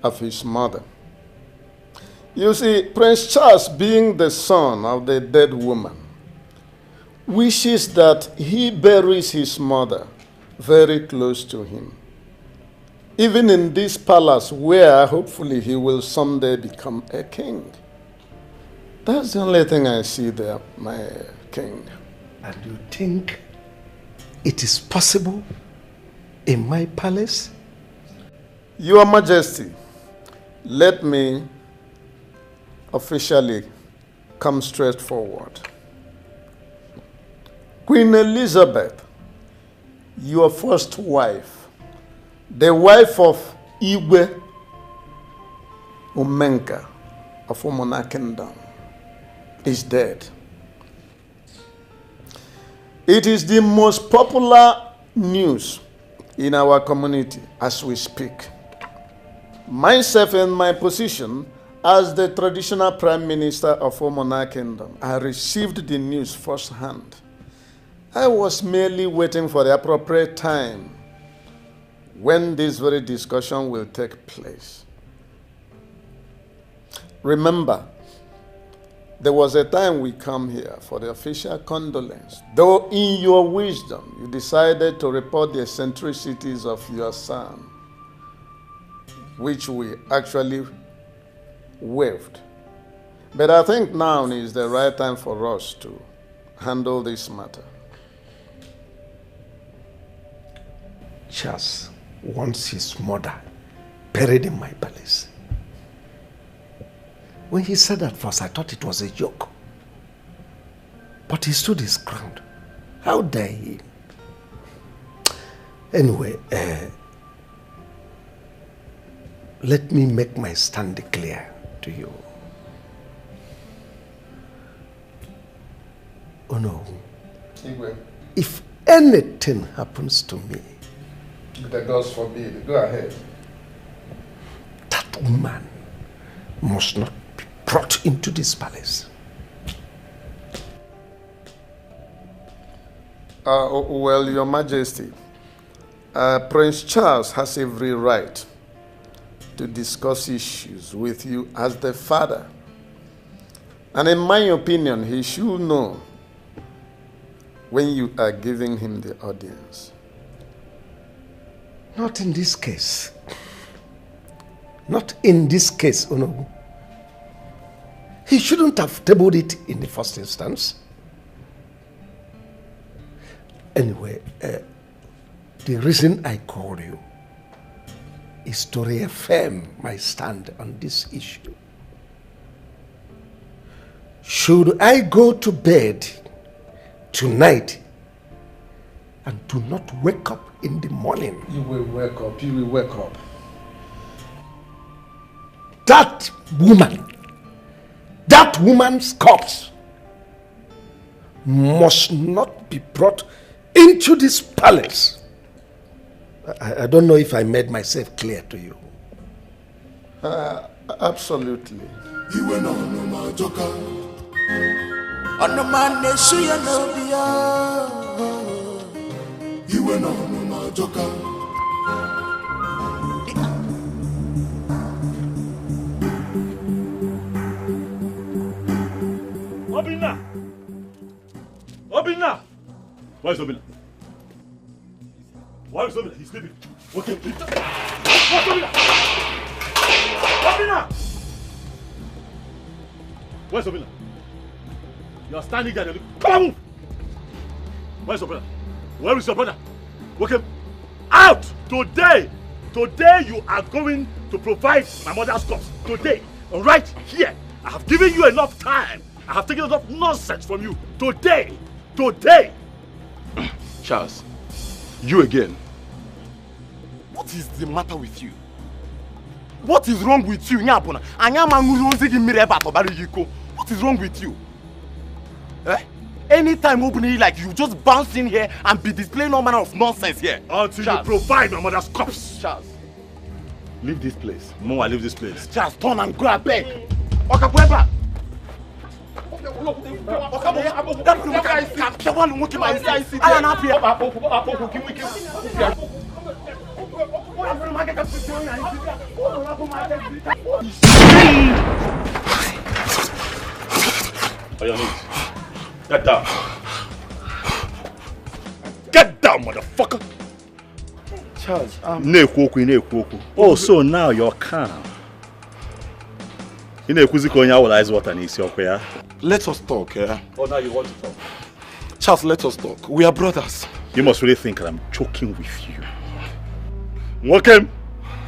of his mother. You see, Prince Charles, being the son of the dead woman, wishes that he buries his mother very close to him, even in this palace where hopefully he will someday become a king. That's the only thing I see there, my king. And you think it is possible in my palace? Your Majesty, let me officially come straight forward. Queen Elizabeth, your first wife, the wife of Igwe Umenka of Umona Kingdom, is dead. It is the most popular news in our community as we speak. Myself in my position as the traditional Prime Minister of Umona Kingdom, I received the news firsthand. I was merely waiting for the appropriate time when this very discussion will take place. Remember, there was a time we come here for the official condolence, though in your wisdom you decided to report the eccentricities of your son, which we actually waived. But I think now is the right time for us to handle this matter. Charles wants his mother buried in my palace. When he said that first, I thought it was a joke. But he stood his ground. How dare he? Anyway, let me make my stand clear to you. Oh no. If anything happens to me, the gods forbid. Go ahead. That woman must not be brought into this palace. Well, Your Majesty, Prince Charles has every right to discuss issues with you as the father. And in my opinion, he should know when you are giving him the audience. Not in this case. Not in this case, oh no. He shouldn't have tabled it in the first instance. Anyway, the reason I called you is to reaffirm my stand on this issue. Should I go to bed tonight and do not wake up in the morning? You will wake up, you will wake up. That woman's corpse must not be brought into this palace. I don't know if I made myself clear to you. Absolutely. You were no my joker. On the man they show you no be. You were no my joker. Obinna! Where is Obinna? Where is Obinna? He's sleeping. Okay. Where's Obinna? Obinna! Where's Obinna? You are standing there. Come on, move! Where's your brother? Where is your brother? Okay. Out! Today you are going to provide my mother's corpse. Today. Right here. I have given you enough time. I have taken enough nonsense from you. Today. Charles, you again. What is the matter with you? What is wrong with you, Nyapona? What is wrong with you? Anytime openly like you just bounce in here and be displaying all manner of nonsense here. Until Charles, you provide my mother's corpse. Charles, leave this place. No, I leave this place. Charles, turn and grab back. Get down. Get down, motherfucker. Charles, Oh, so now you're calm. Let us talk, yeah? Oh, now you want to talk? Charles, let us talk. We are brothers. You must really think that I'm joking with you. Welcome.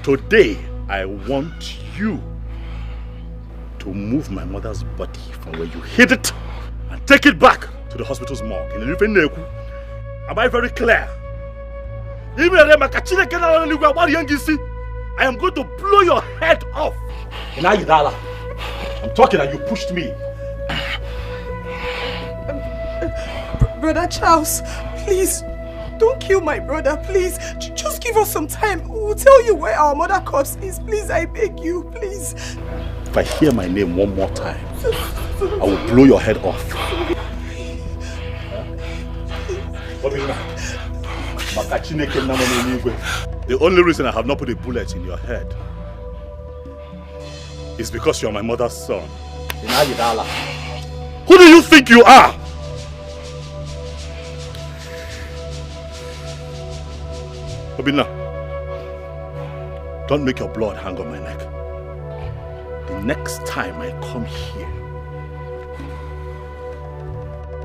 Today, I want you to move my mother's body from where you hid it and take it back to the hospital's morgue. Am I very clear? I am going to blow your head off. I'm talking and you pushed me. Brother Charles, please, don't kill my brother, please. Just give us some time. We'll tell you where our mother corpse is. Please, I beg you, please. If I hear my name one more time, I will blow your head off. The only reason I have not put a bullet in your head is because you are my mother's son. Who do you think you are? Obinna, don't make your blood hang on my neck. The next time I come here,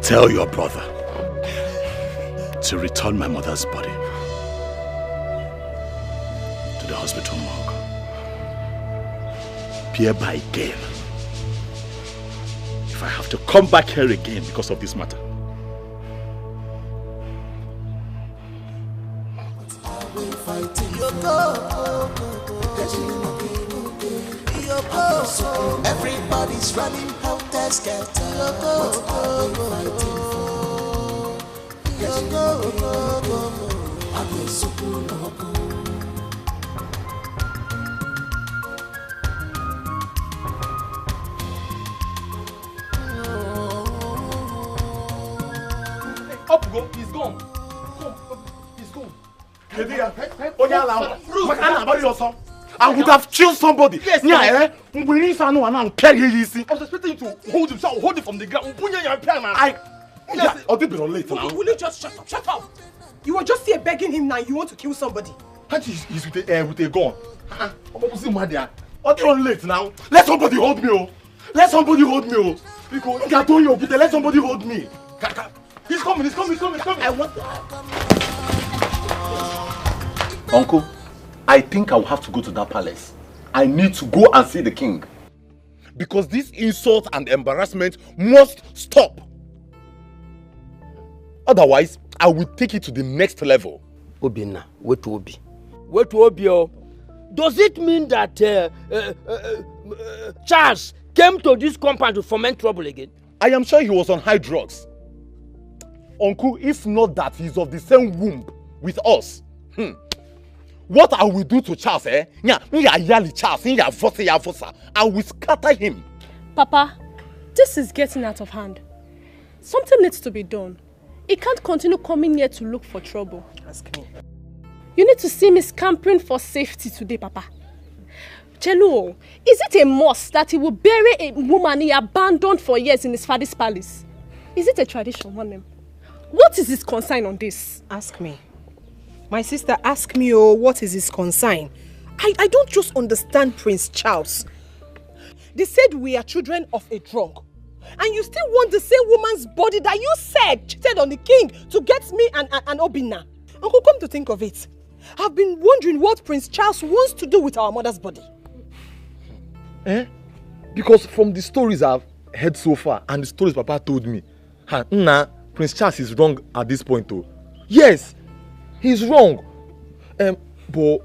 tell your brother to return my mother's body to the hospital morgue. Hereby again, if I have to come back here again because of this matter, Everybody's running helter-skelter. What are we fighting for? Up go, he's gone. He's gone. I would have killed somebody. Yes, I was expecting you to hold him, so I'll hold it from the ground. I'll be late now. Will you just shut up? Shut up! You were just here begging him now. You want to kill somebody. He's with a gun. I'll be late now. Let somebody hold me, oh. Let somebody hold me, oh. Because let somebody hold me. He's coming. I want Uncle, I think I will have to go to that palace. I need to go and see the king. Because this insult and embarrassment must stop. Otherwise, I will take it to the next level. Obina, wait to Obi. Wait to Obi, oh. Does it mean that Charles came to this compound to foment trouble again? I am sure he was on high drugs. Uncle, if not that he's of the same womb with us. What I will do to Charles, I will scatter him. Papa, this is getting out of hand. Something needs to be done. He can't continue coming here to look for trouble. Ask me. You need to see me scampering for safety today, Papa. Chelo, is it a must that he will bury a woman he abandoned for years in his father's palace? Is it a tradition, one name? What is his concern on this? Ask me. My sister, ask me, oh, what is his concern? I don't just understand Prince Charles. They said we are children of a drunk. And you still want the same woman's body that you said cheated on the king to get me and Obina. Uncle, come to think of it, I've been wondering what Prince Charles wants to do with our mother's body. Because from the stories I've heard so far and the stories Papa told me, Prince Charles is wrong at this point though. Yes, he's wrong. But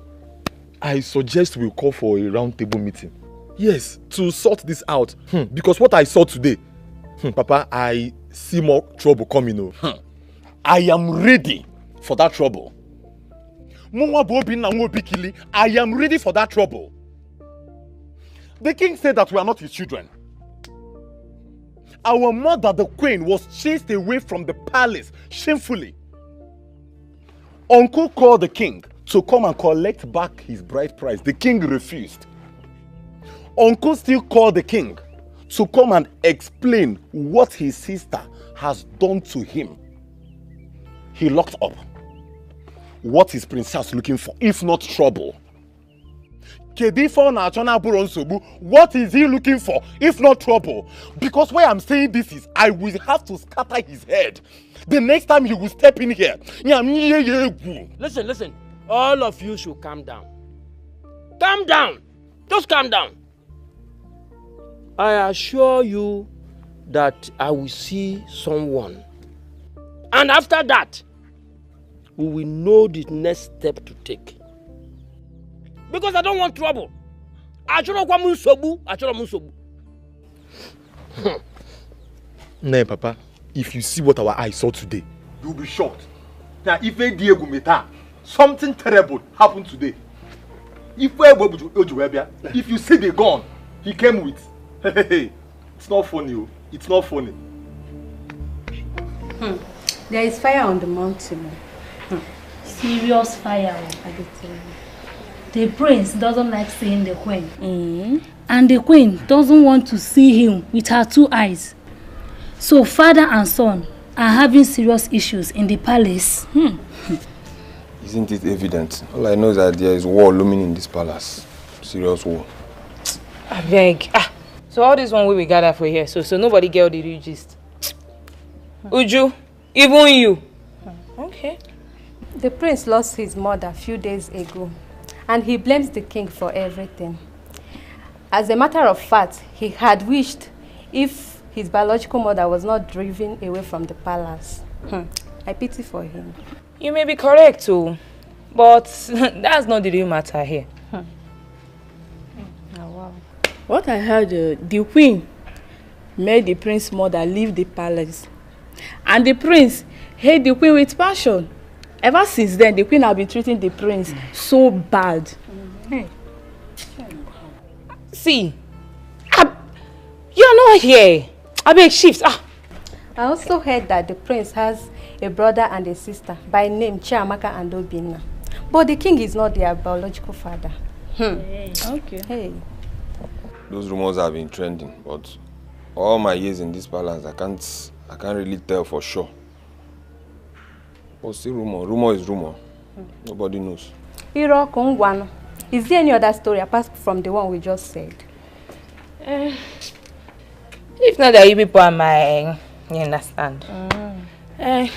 I suggest we call for a round table meeting. Yes, to sort this out. Because what I saw today, Papa, I see more trouble coming. I am ready for that trouble. I am ready for that trouble. The king said that we are not his children. Our mother, the queen, was chased away from the palace shamefully. Uncle called the king to come and collect back his bride price. The king refused. Uncle still called the king to come and explain what his sister has done to him. He locked up. What is Prince Charles looking for, if not trouble? What is he looking for, if not trouble? Because why I'm saying this is, I will have to scatter his head. The next time he will step in here. Listen. All of you should calm down. Calm down. Just calm down. I assure you that I will see someone. And after that, we will know the next step to take. Because I don't want trouble. Nah, Papa, if you see what our eyes saw today, you'll be shocked. Now, if Diego Meta, something terrible happened today. If you see the gun he came with, it's not funny. It's not funny. There is fire on the mountain. Serious fire, I can tell you. The prince doesn't like seeing the queen. And the queen doesn't want to see him with her two eyes. So father and son are having serious issues in the palace. Isn't it evident? All I know is that there is war looming in this palace. Serious war. I beg. So all this one we gather for here, so nobody get all the real gist. Uju, even you. Okay. The prince lost his mother a few days ago, and he blames the king for everything. As a matter of fact, he had wished if his biological mother was not driven away from the palace. I pity for him. You may be correct too, but that's not the real matter here. Oh, wow. What I heard, the queen made the prince's mother leave the palace. And the prince hate the queen with passion. Ever since then, the queen has been treating the prince so bad. Hey. See, you're not here. I beg shift. I also heard that the prince has a brother and a sister by name Chiamaka and Obinna. But the king is not their biological father. Hey. Okay. Hey. Those rumors have been trending, but all my years in this palace, I can't really tell for sure. But still rumor. Rumor is rumor. Nobody knows. Iro Kongwano. Is there any other story apart from the one we just said? If not that you people are my, you understand. Okay.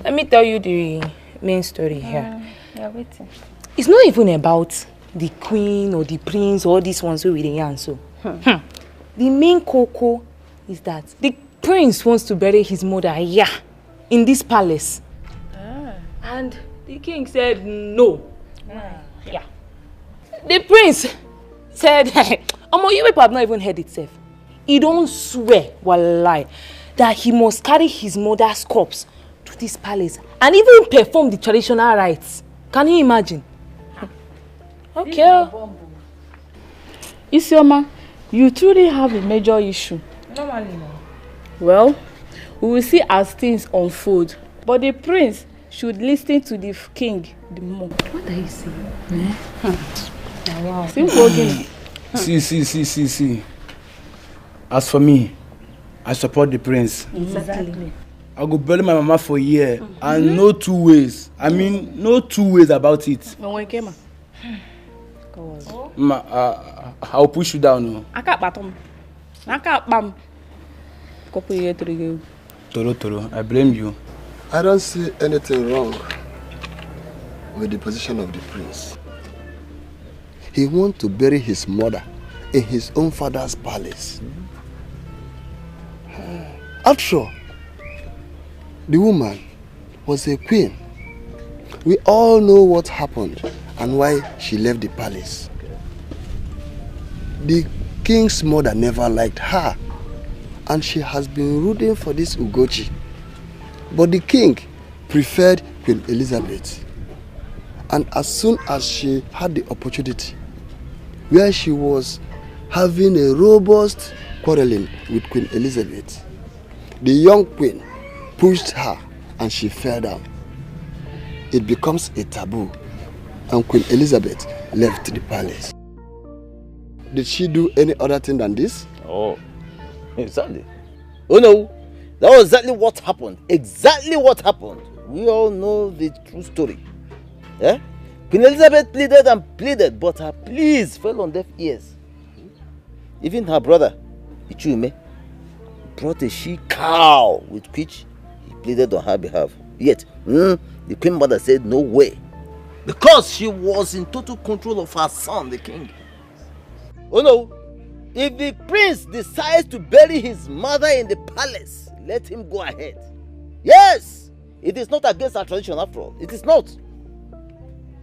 Let me tell you the main story here. Yeah, waiting. It's not even about the queen or the prince or these ones who with the yarn. So, the main cocoa is that the prince wants to bury his mother here in this palace. And the king said no. Yeah. The prince said, you people have not even heard it safe. He don't swear, wallahi, that he must carry his mother's corpse to this palace and even perform the traditional rites. Can you imagine? Okay. Isioma, you truly have a major issue. Normally, no. Well, we will see as things unfold. But the prince should listen to the king the more. What are you saying? Wow. Simple again. See. As for me, I support the prince. Exactly. I go bury my mama for a year and no two ways. I mean, no two ways about it. I'll push you down. I can't bam. Toro, I blame you. I don't see anything wrong with the position of the prince. He wants to bury his mother in his own father's palace. After all, the woman was a queen. We all know what happened and why she left the palace. The king's mother never liked her, and she has been rooting for this Ugezu. But the king preferred Queen Elizabeth. And as soon as she had the opportunity, where she was having a robust quarreling with Queen Elizabeth, the young queen pushed her and she fell down. It becomes a taboo, and Queen Elizabeth left the palace. Did she do any other thing than this? Oh, exactly. Oh no, that was exactly what happened. Exactly what happened. We all know the true story. Yeah? Queen Elizabeth pleaded and pleaded, but her pleas fell on deaf ears. Even her brother, Ichume, brought a she-cow with which he pleaded on her behalf. Yet, the queen mother said no way, because she was in total control of her son, the king. Oh no, if the prince decides to bury his mother in the palace, let him go ahead. Yes, it is not against our tradition after all. It is not.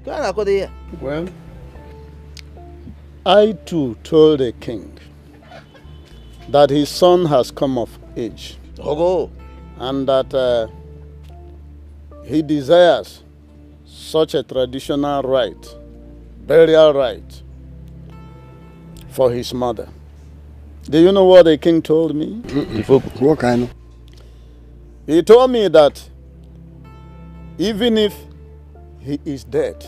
Well, I too told the king that his son has come of age. And that he desires such a traditional rite, burial rite, for his mother. Do you know what the king told me? What kind? He told me that even if he is dead,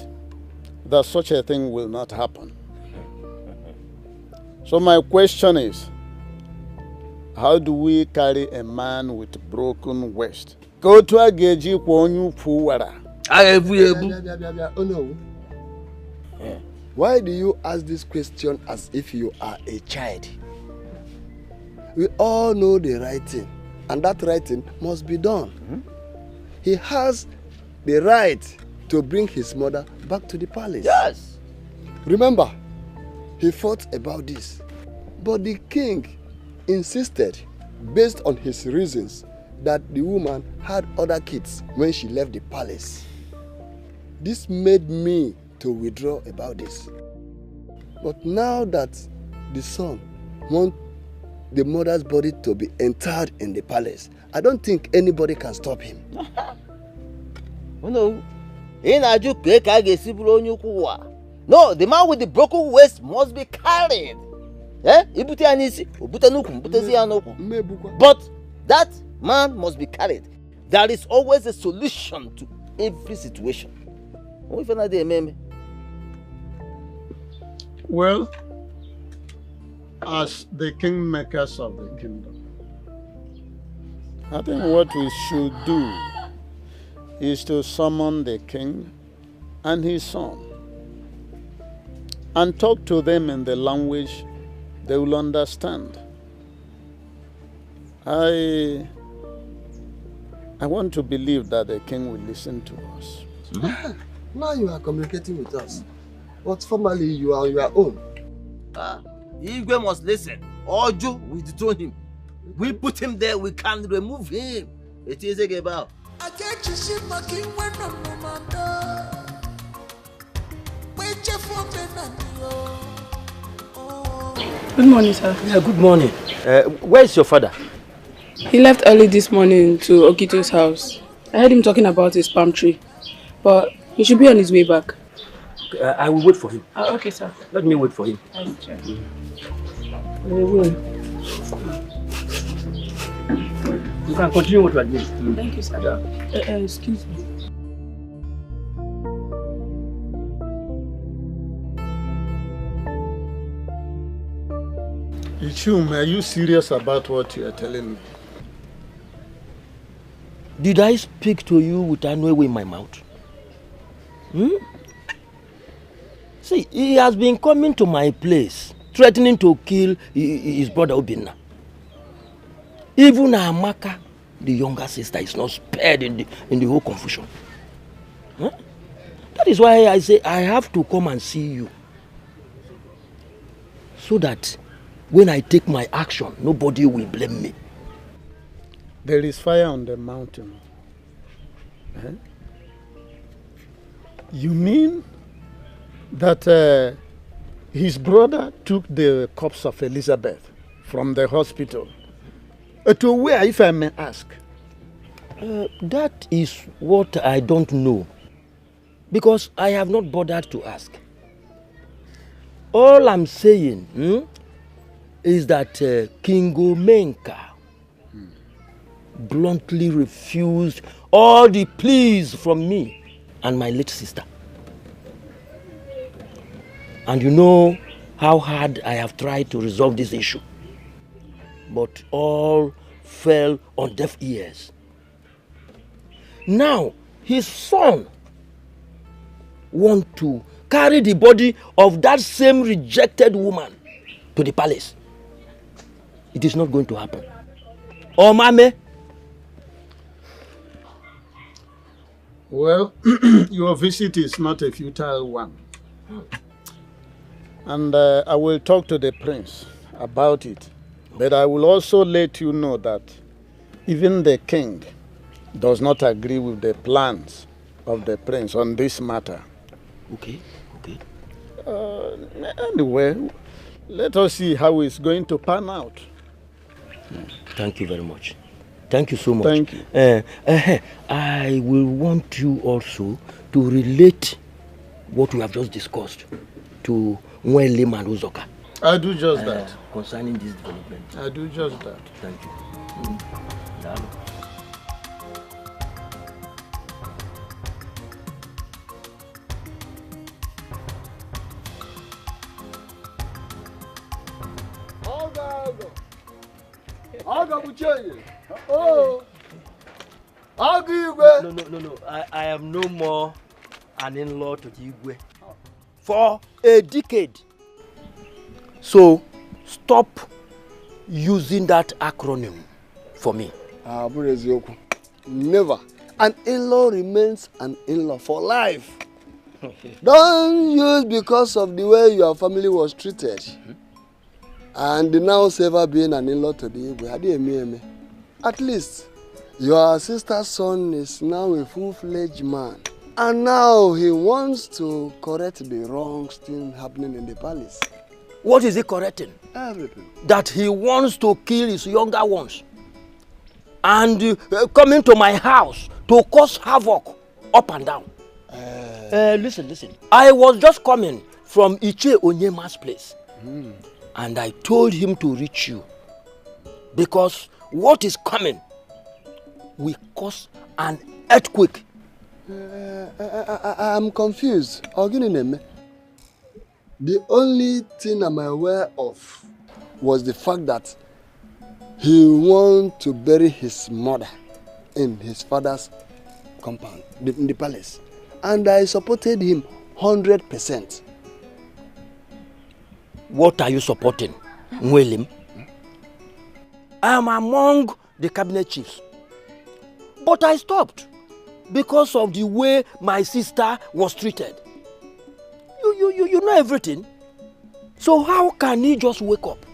that such a thing will not happen. So my question is, how do we carry a man with broken waist? Go to a geji kwonyu puwara. Oh no. Why do you ask this question as if you are a child? We all know the right thing, and that right thing must be done. He has the right to bring his mother back to the palace. Yes. Remember, he fought about this, but the king insisted, based on his reasons, that the woman had other kids when she left the palace. This made me to withdraw about this. But now that the son wants the mother's body to be interred in the palace, I don't think anybody can stop him. No. No, the man with the broken waist must be carried. But that man must be carried. There is always a solution to every situation. Well, as the kingmakers of the kingdom, I think what we should do is to summon the king and his son and talk to them in the language they will understand. I want to believe that the king will listen to us. Now you are communicating with us, but formally you are on your own. Igwe must listen. Oju, we dethrone him. We put him there, we can remove him. It is a about. Good morning, sir. Yeah, good morning. Where is your father? He left early this morning to Okito's house. I heard him talking about his palm tree, but he should be on his way back. I will wait for him. Okay, sir. Let me wait for him. You can continue what you are doing. Thank you, sir. Excuse me. Ichum, are you serious about what you are telling me? Did I speak to you with an way in my mouth? See, he has been coming to my place, threatening to kill his brother Obinna. Even Amaka, the younger sister, is not spared in the whole confusion. That is why I say I have to come and see you. So that when I take my action, nobody will blame me. There is fire on the mountain. You mean that his brother took the corpse of Elizabeth from the hospital? To where, if I may ask? That is what I don't know. Because I have not bothered to ask. All I'm saying is that King Omenka bluntly refused all the pleas from me and my late sister. And you know how hard I have tried to resolve this issue. But all fell on deaf ears. Now, his son wants to carry the body of that same rejected woman to the palace. It is not going to happen. Oh, Mame. Well, your visit is not a futile one. And I will talk to the prince about it. But I will also let you know that even the king does not agree with the plans of the prince on this matter. Okay. Anyway, let us see how it's going to pan out. Thank you very much. Thank you so much. Thank you. I will want you also to relate what we have just discussed to Nwele and Uzoka. I do just that. Concerning this development. I do just that. Thank you. No. I am no more an in-law to the Igwe for a decade. So, stop using that acronym for me. Never. An in-law remains an in-law for life. Don't use because of the way your family was treated. And now ever being an in-law to the Igwe. At least, your sister's son is now a full-fledged man. And now he wants to correct the wrongs still happening in the palace. What is he correcting? Everything. That he wants to kill his younger ones. And coming to my house to cause havoc up and down. Listen. I was just coming from Iche Onyema's place. And I told him to reach you. Because what is coming will cause an earthquake. I'm confused. The only thing I'm aware of was the fact that he wanted to bury his mother in his father's compound, in the palace. And I supported him 100%. What are you supporting, William? I am among the cabinet chiefs. But I stopped because of the way my sister was treated. You know everything. So how can he just wake up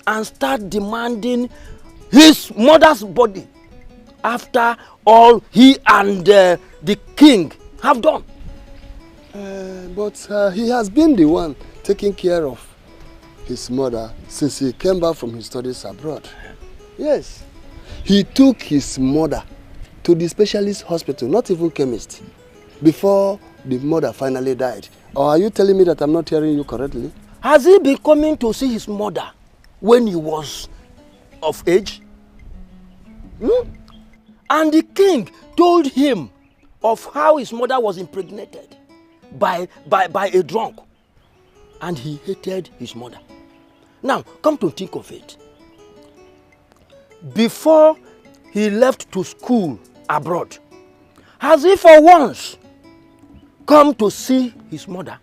and start demanding his mother's body after all he and the king have done? But he has been the one taking care of his mother since he came back from his studies abroad. Yes. He took his mother to the specialist hospital, not even chemist, before the mother finally died. Or are you telling me that I'm not hearing you correctly? Has he been coming to see his mother when he was of age? And the king told him of how his mother was impregnated by a drunk. And he hated his mother. Now, come to think of it. Before he left to school abroad, has he for once come to see his mother?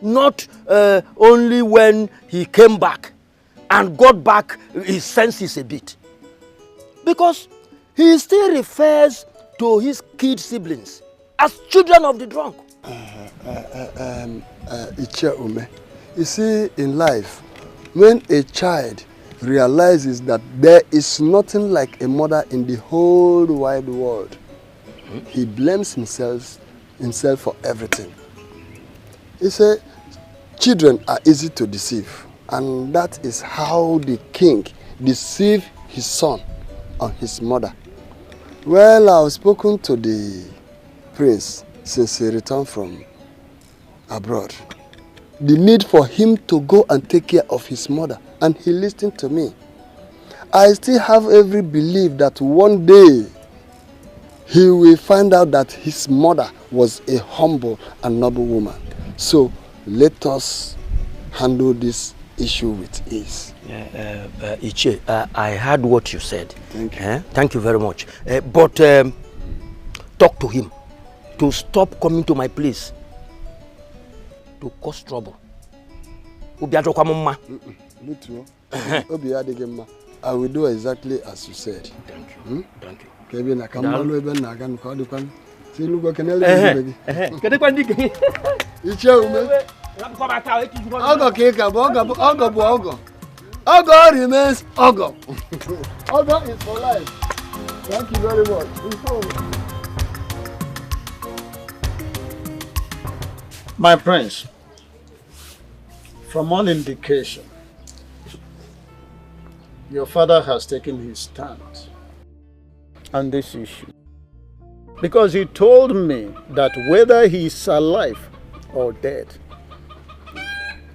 Not only when he came back and got back his senses a bit. Because he still refers to his kid siblings as children of the drunk. You see, in life, when a child realizes that there is nothing like a mother in the whole wide world, he blames himself for everything. You see, children are easy to deceive, and that is how the king deceived his son on his mother. Well, I've spoken to the prince since he returned from abroad. The need for him to go and take care of his mother, and he listened to me. I still have every belief that one day he will find out that his mother was a humble and noble woman. So let us handle this issue with ease. Iche, I heard what you said. Thank you. Thank you very much. But talk to him to stop coming to my place to cause trouble. I will do exactly as you said. Thank you. Thank you. Kevin, I come all the way back. See, look, I can help you. It's your man. Ogo Keka, Ogo remains Ogo. Ogo is for life. Thank you very much. My prince, from all indication, your father has taken his stand on this issue. Because he told me that whether he is alive or dead,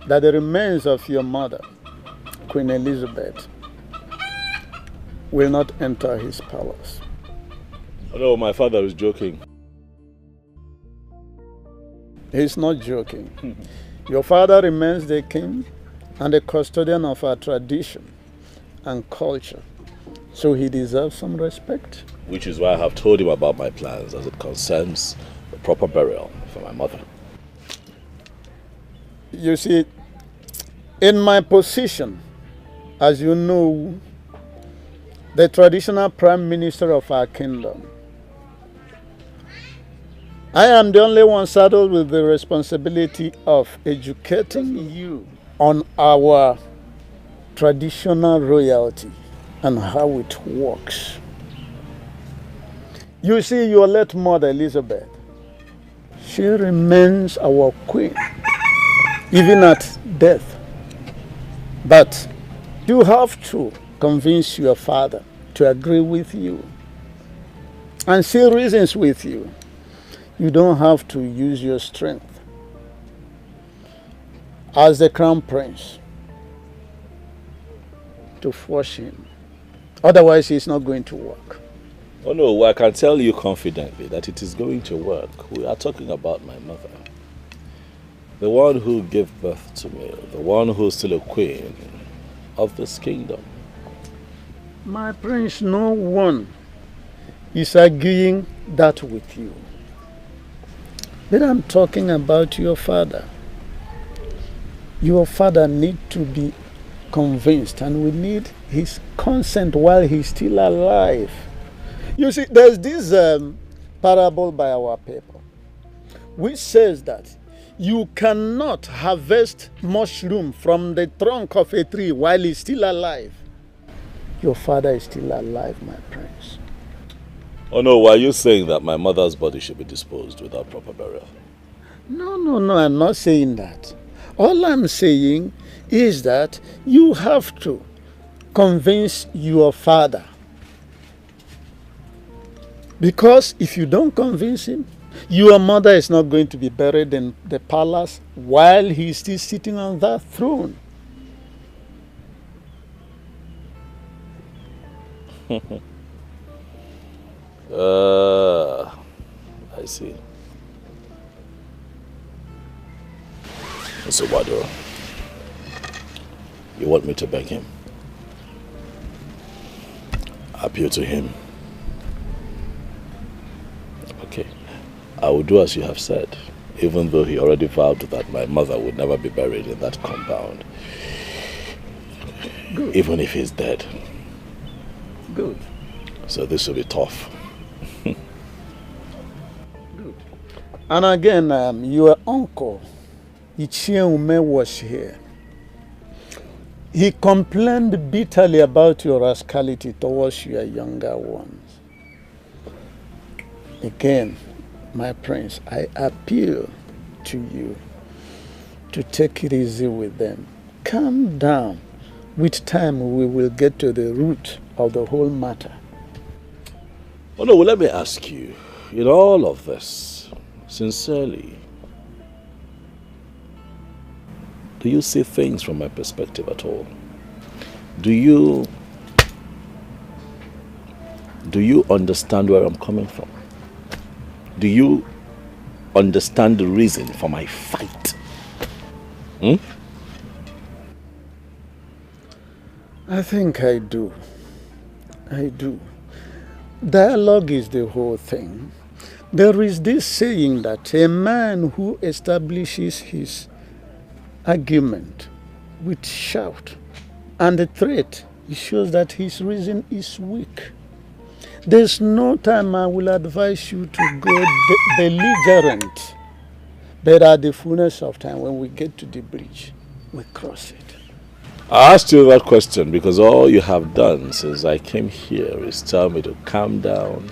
that the remains of your mother, Queen Elizabeth, will not enter his palace. No, my father is joking. He's not joking. Your father remains the king and the custodian of our tradition and culture. So he deserves some respect. Which is why I have told him about my plans as it concerns the proper burial for my mother. You see, in my position, as you know, the traditional prime minister of our kingdom, I am the only one saddled with the responsibility of educating you on our traditional royalty and how it works. You see, your late mother, Elizabeth, she remains our queen. even at death. But you have to convince your father to agree with you and see reasons with you. You don't have to use your strength as the crown prince to force him. Otherwise, it's not going to work. Oh no, I can tell you confidently that it is going to work. We are talking about my mother. The one who gave birth to me, the one who's still a queen of this kingdom. My prince, no one is arguing that with you. But I'm talking about your father. Your father needs to be convinced, and we need his consent while he's still alive. You see, there's this parable by our people which says that you cannot harvest mushroom from the trunk of a tree while he's still alive. Your father is still alive, my prince. Oh no, why are you saying that my mother's body should be disposed without proper burial? No, I'm not saying that. All I'm saying is that you have to convince your father. Because if you don't convince him, your mother is not going to be buried in the palace while he's still sitting on that throne. I see. So what do you want me to beg him? Appeal to him? Okay, I will do as you have said, even though he already vowed that my mother would never be buried in that compound. Good. Even if he's dead. Good. So this will be tough. Good. And again, your uncle, Ichie was here. He complained bitterly about your rascality towards your younger ones. Again, my prince, I appeal to you to take it easy with them. Calm down. With time, we will get to the root of the whole matter. Oh no, well, let me ask you, in all of this, sincerely, do you see things from my perspective at all? Do you understand where I'm coming from? Do you understand the reason for my fight? I think I do. I do. Dialogue is the whole thing. There is this saying that a man who establishes his argument with shout and a threat, it shows that his reason is weak. There's no time I will advise you to go belligerent, but at the fullness of time, when we get to the bridge, we cross it. I asked you that question because all you have done since I came here is tell me to calm down,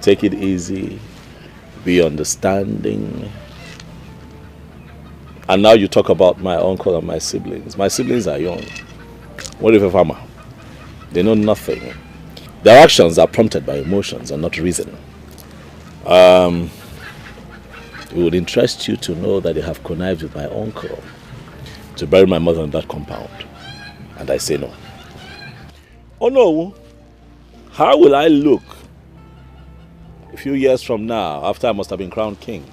take it easy, be understanding. And now you talk about my uncle and my siblings. My siblings are young. What if a farmer? They know nothing. Their actions are prompted by emotions and not reason. It would interest you to know that they have connived with my uncle to bury my mother in that compound. And I say no. Oh no. How will I look a few years from now after I must have been crowned king?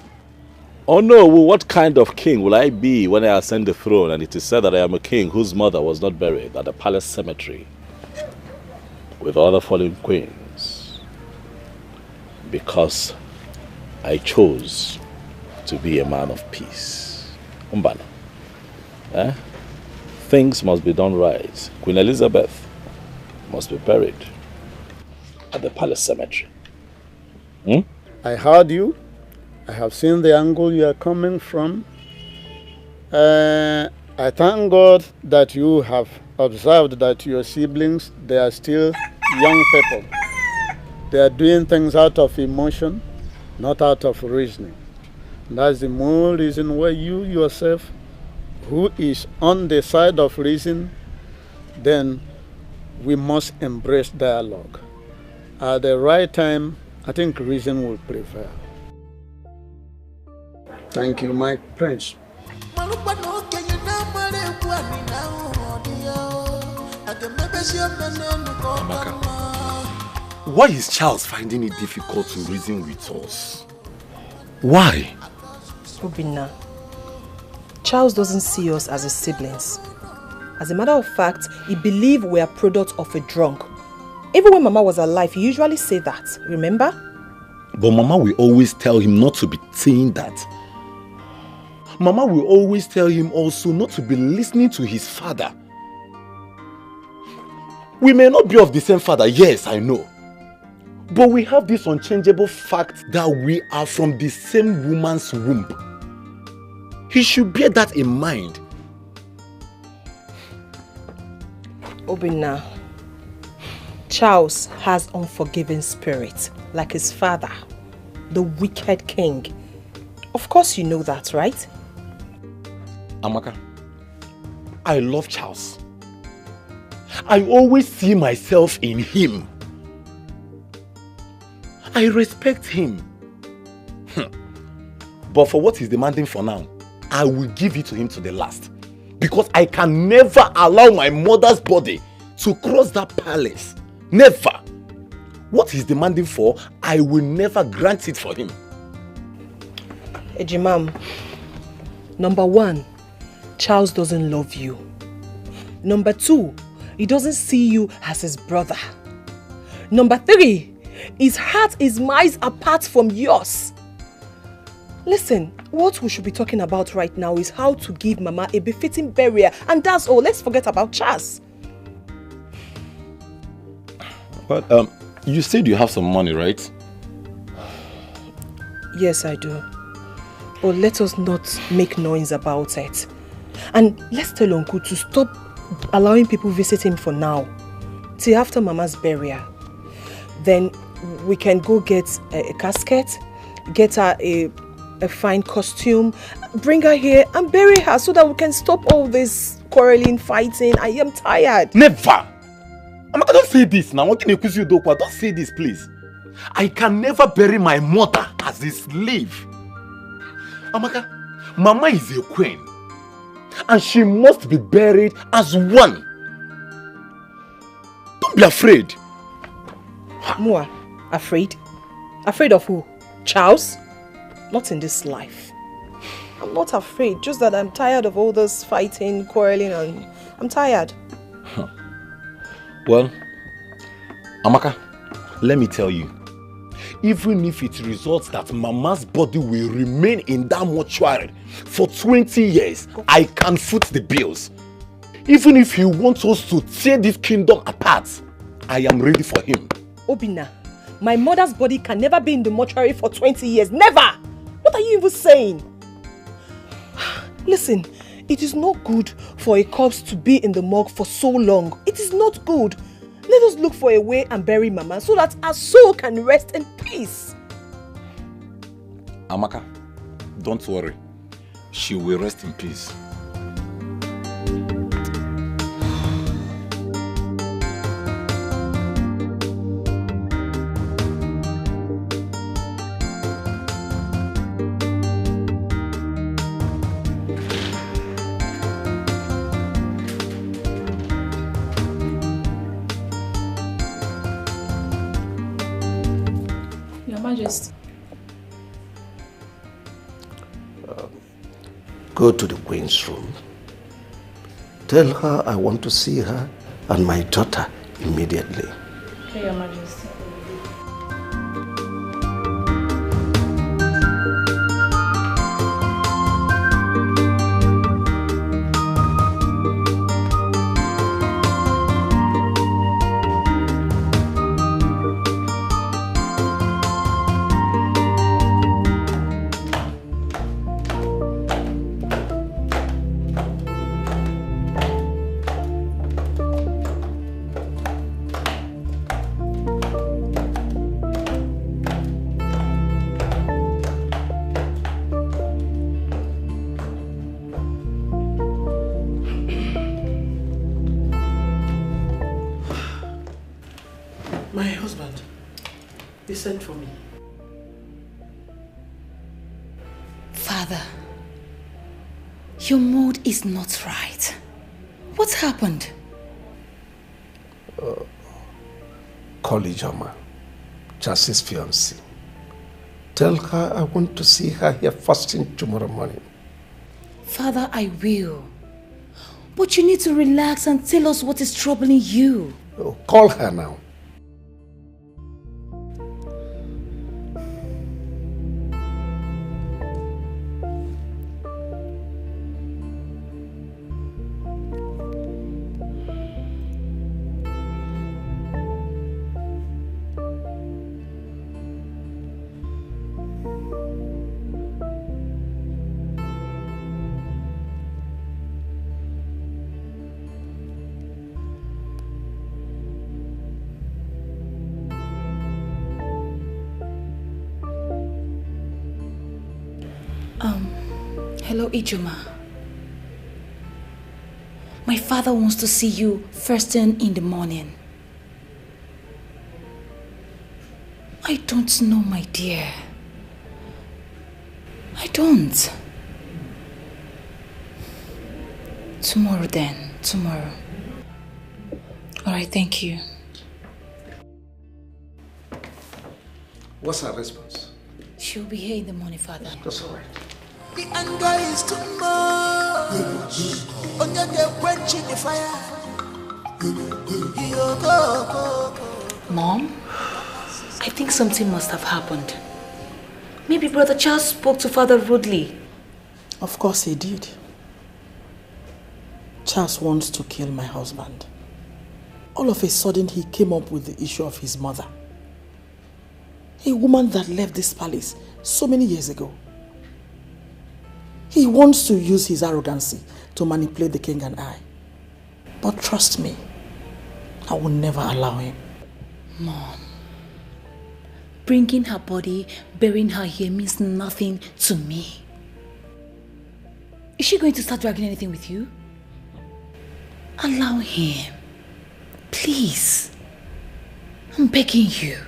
Oh no, what kind of king will I be when I ascend the throne and it is said that I am a king whose mother was not buried at the palace cemetery with other fallen queens because I chose to be a man of peace? Umbana. Things must be done right. Queen Elizabeth must be buried at the palace cemetery. I heard you. I have seen the angle you are coming from. I thank God that you have observed that your siblings, they are still young people. They are doing things out of emotion, not out of reasoning. And that's the more reason why you yourself who is on the side of reason, then we must embrace dialogue. At the right time, I think reason will prevail. Thank you, my prince. Amaka, why is Charles finding it difficult to reason with us? Why? Obinna, Charles doesn't see us as his siblings. As a matter of fact, he believes we are products of a drunk. Even when Mama was alive, he usually said that, remember? But Mama will always tell him not to be saying that. Mama will always tell him also not to be listening to his father. We may not be of the same father, yes, I know. But we have this unchangeable fact that we are from the same woman's womb. He should bear that in mind. Obinna, Charles has unforgiving spirit, like his father, the wicked king. Of course you know that, right? Amaka, I love Charles. I always see myself in him. I respect him. But for what he's demanding for now, I will give it to him to the last. Because I can never allow my mother's body to cross that palace. Never. What he's demanding for, I will never grant it for him. Ejimam, number 1, Charles doesn't love you. Number 2, he doesn't see you as his brother. Number 3, his heart is miles apart from yours. Listen, what we should be talking about right now is how to give Mama a befitting burial, and that's all. Let's forget about Charles. But you said you have some money, right? Yes, I do. But let us not make noise about it. And let's tell Uncle to stop allowing people visit him for now, till after Mama's burial. Then we can go get a casket, get her a fine costume, bring her here and bury her so that we can stop all this quarreling, fighting. I am tired. Never! Amaka, don't say this now. Don't say this, please. I can never bury my mother as a slave. Amaka, Mama is a queen. And she must be buried as one. Don't be afraid. Mua, afraid? Afraid of who? Charles? Not in this life. I'm not afraid, just that I'm tired of all this fighting, quarreling, and I'm tired. Well, Amaka, let me tell you, even if it results that Mama's body will remain in that mortuary for 20 years, I can foot the bills. Even if he wants us to tear this kingdom apart, I am ready for him. Obinna, my mother's body can never be in the mortuary for 20 years. Never! What are you even saying? Listen, it is not good for a corpse to be in the morgue for so long. It is not good. Let us look for a way and bury Mama so that her soul can rest in peace. Amaka, don't worry. She will rest in peace. Go to the Queen's room. Tell her I want to see her and my daughter immediately. Okay, Your Majesty. My husband, he sent for me. Father, your mood is not right. What happened? Call Ijoma, Chassis' fiancée. Tell her I want to see her here first thing tomorrow morning. Father, I will. But you need to relax and tell us what is troubling you. Oh, call her now. Hello, Ijoma. My father wants to see you first thing in the morning. I don't know, my dear. I don't. Tomorrow then, tomorrow. Alright, thank you. What's her response? She'll be here in the morning, Father. That's all right. The anger is too much. Only they quenching the fire. Mom, I think something must have happened. Maybe Brother Charles spoke to Father rudely. Of course he did. Charles wants to kill my husband. All of a sudden he came up with the issue of his mother. A woman that left this palace so many years ago. He wants to use his arrogancy to manipulate the king and I. But trust me, I will never allow him. Mom, bringing her body, burying her here means nothing to me. Is she going to start dragging anything with you? Allow him. Please. I'm begging you.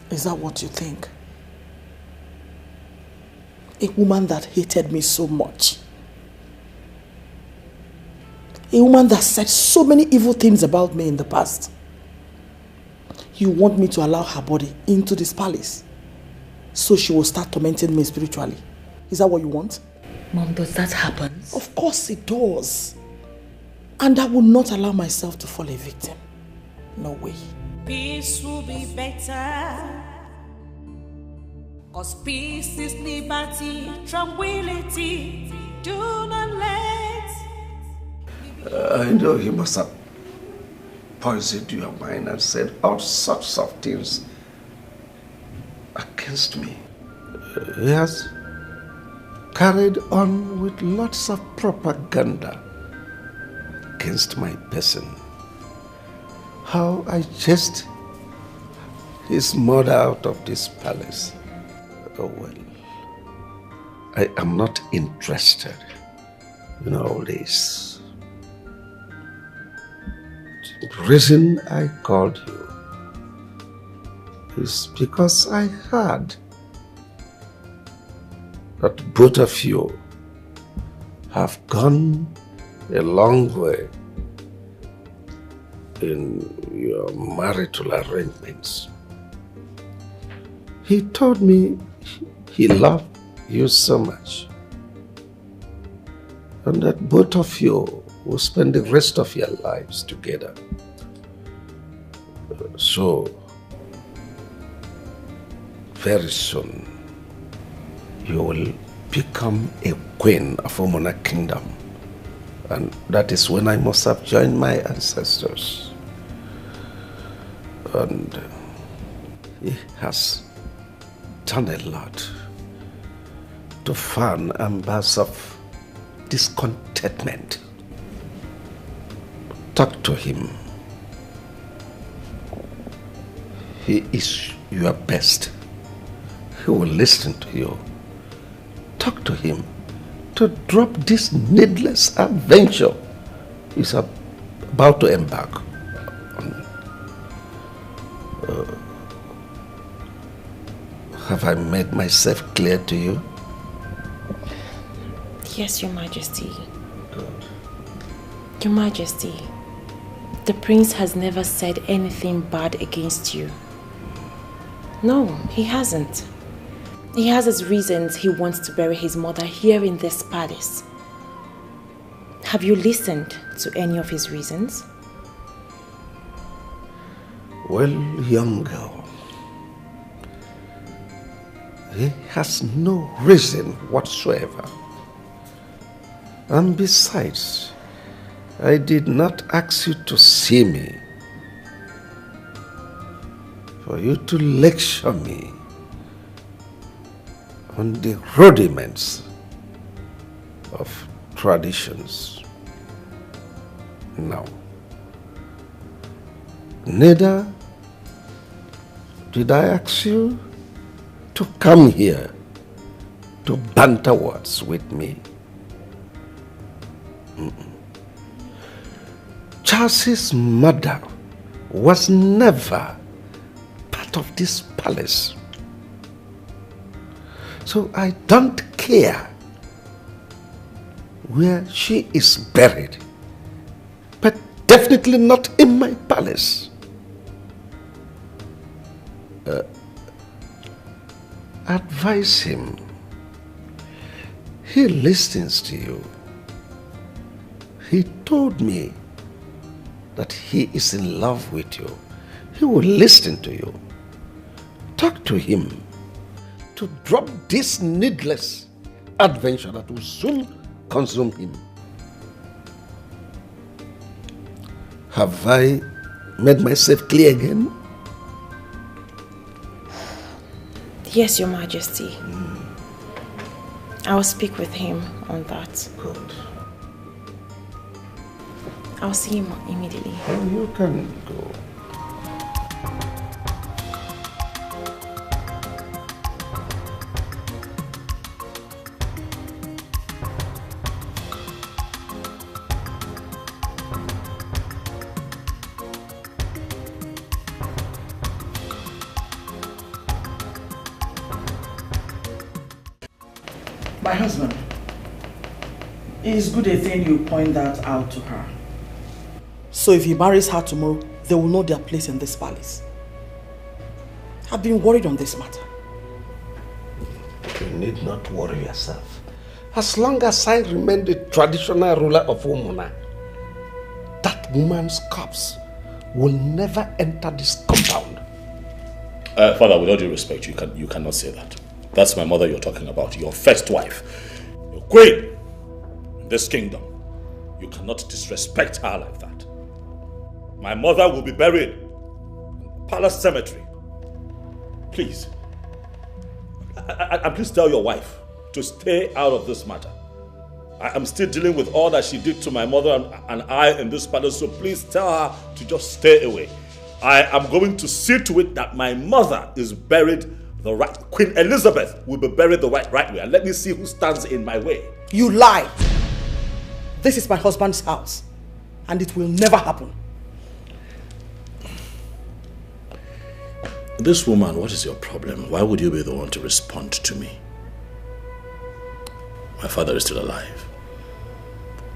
Is that what you think? A woman that hated me so much. A woman that said so many evil things about me in the past. You want me to allow her body into this palace so she will start tormenting me spiritually. Is that what you want? Mom, does that happen? Of course it does. And I will not allow myself to fall a victim. No way. Peace will be better. 'Cause peace is liberty, tranquility. Do not let. I know he must have poisoned your mind and said all sorts of things against me. He has carried on with lots of propaganda against my person. How I chased his mother out of this palace. Oh well, I am not interested in all this. The reason I called you is because I heard that both of you have gone a long way in your marital arrangements. He told me he loved you so much, and that both of you will spend the rest of your lives together. So, very soon, you will become a queen of Omona Kingdom, and that is when I must have joined my ancestors. And he has done a lot to fan embers of discontentment. Talk to him. He is your best. He will listen to you. Talk to him to drop this needless adventure he's about to embark on. Have I made myself clear to you? Yes, Your Majesty. Good. Your Majesty, the prince has never said anything bad against you. No, he hasn't. He has his reasons he wants to bury his mother here in this palace. Have you listened to any of his reasons? Well, young girl, he has no reason whatsoever. And besides, I did not ask you to see me for you to lecture me on the rudiments of traditions. No. Neither did I ask you to come here to banter words with me. Charles's mother was never part of this palace. So I don't care where she is buried, but definitely not in my palace. Advise him. He listens to you. He told me that he is in love with you. He will listen to you. Talk to him to drop this needless adventure that will soon consume him. Have I made myself clear again? Yes, Your Majesty. I will speak with him on that. Good. I'll see him immediately. Oh, you can go. My husband, it is good a thing you point that out to her. So if he marries her tomorrow, they will know their place in this palace. I've been worried on this matter. You need not worry yourself. As long as I remain the traditional ruler of Umuna, that woman's corpse will never enter this compound. Father, with all due respect, you cannot say that. That's my mother you're talking about, your first wife, your queen in this kingdom. You cannot disrespect her like that. My mother will be buried in the palace cemetery. Please. And please tell your wife to stay out of this matter. I am still dealing with all that she did to my mother and I in this palace, so please tell her to just stay away. I am going to see to it that my mother is buried the right. Queen Elizabeth will be buried the right way, and let me see who stands in my way. You lie. This is my husband's house, and it will never happen. This woman, what is your problem? Why would you be the one to respond to me? My father is still alive.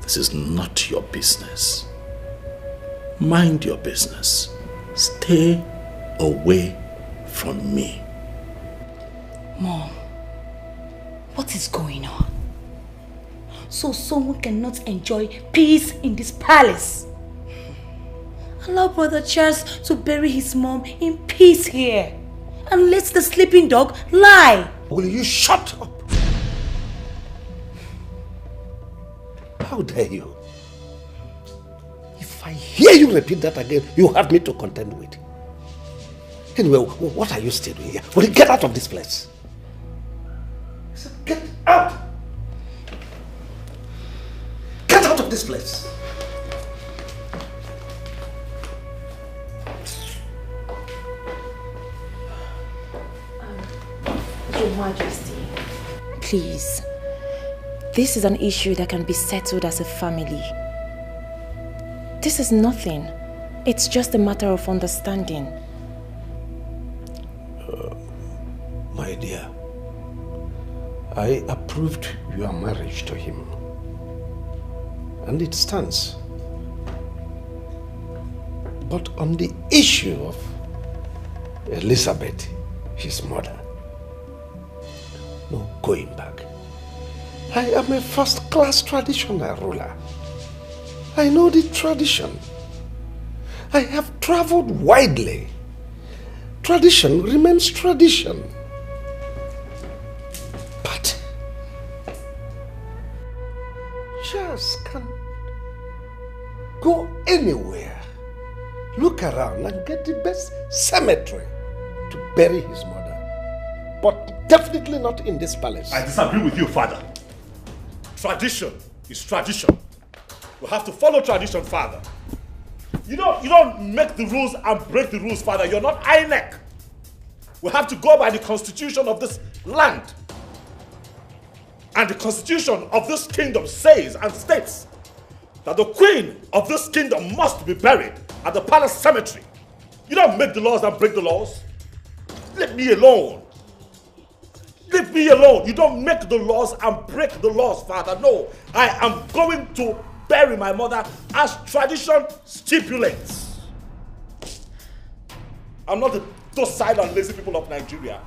This is not your business. Mind your business. Stay away from me. Mom, what is going on? So someone cannot enjoy peace in this palace. Allow Brother Charles to bury his mom in peace here. And let the sleeping dog lie. Will you shut up? How dare you? If I hear you repeat that again, you have me to contend with. Anyway, what are you still doing here? Will you get out of this place? I said, get out! Get out of this place! Your Majesty, please. This is an issue that can be settled as a family. This is nothing. It's just a matter of understanding. My dear, I approved your marriage to him. And it stands. But on the issue of Elizabeth, his mother, no going back. I am a first-class traditional ruler. I know the tradition. I have traveled widely. Tradition remains tradition. But just can't go anywhere, look around and get the best cemetery to bury his mother. But definitely not in this palace. I disagree with you, Father. Tradition is tradition. We have to follow tradition, Father. You don't make the rules and break the rules, Father. You're not INEC. We have to go by the constitution of this land. And the constitution of this kingdom says and states that the queen of this kingdom must be buried at the palace cemetery. You don't make the laws and break the laws. Leave me alone. Leave me alone. You don't make the laws and break the laws, Father. No, I am going to bury my mother as tradition stipulates. I'm not the docile and lazy people of Nigeria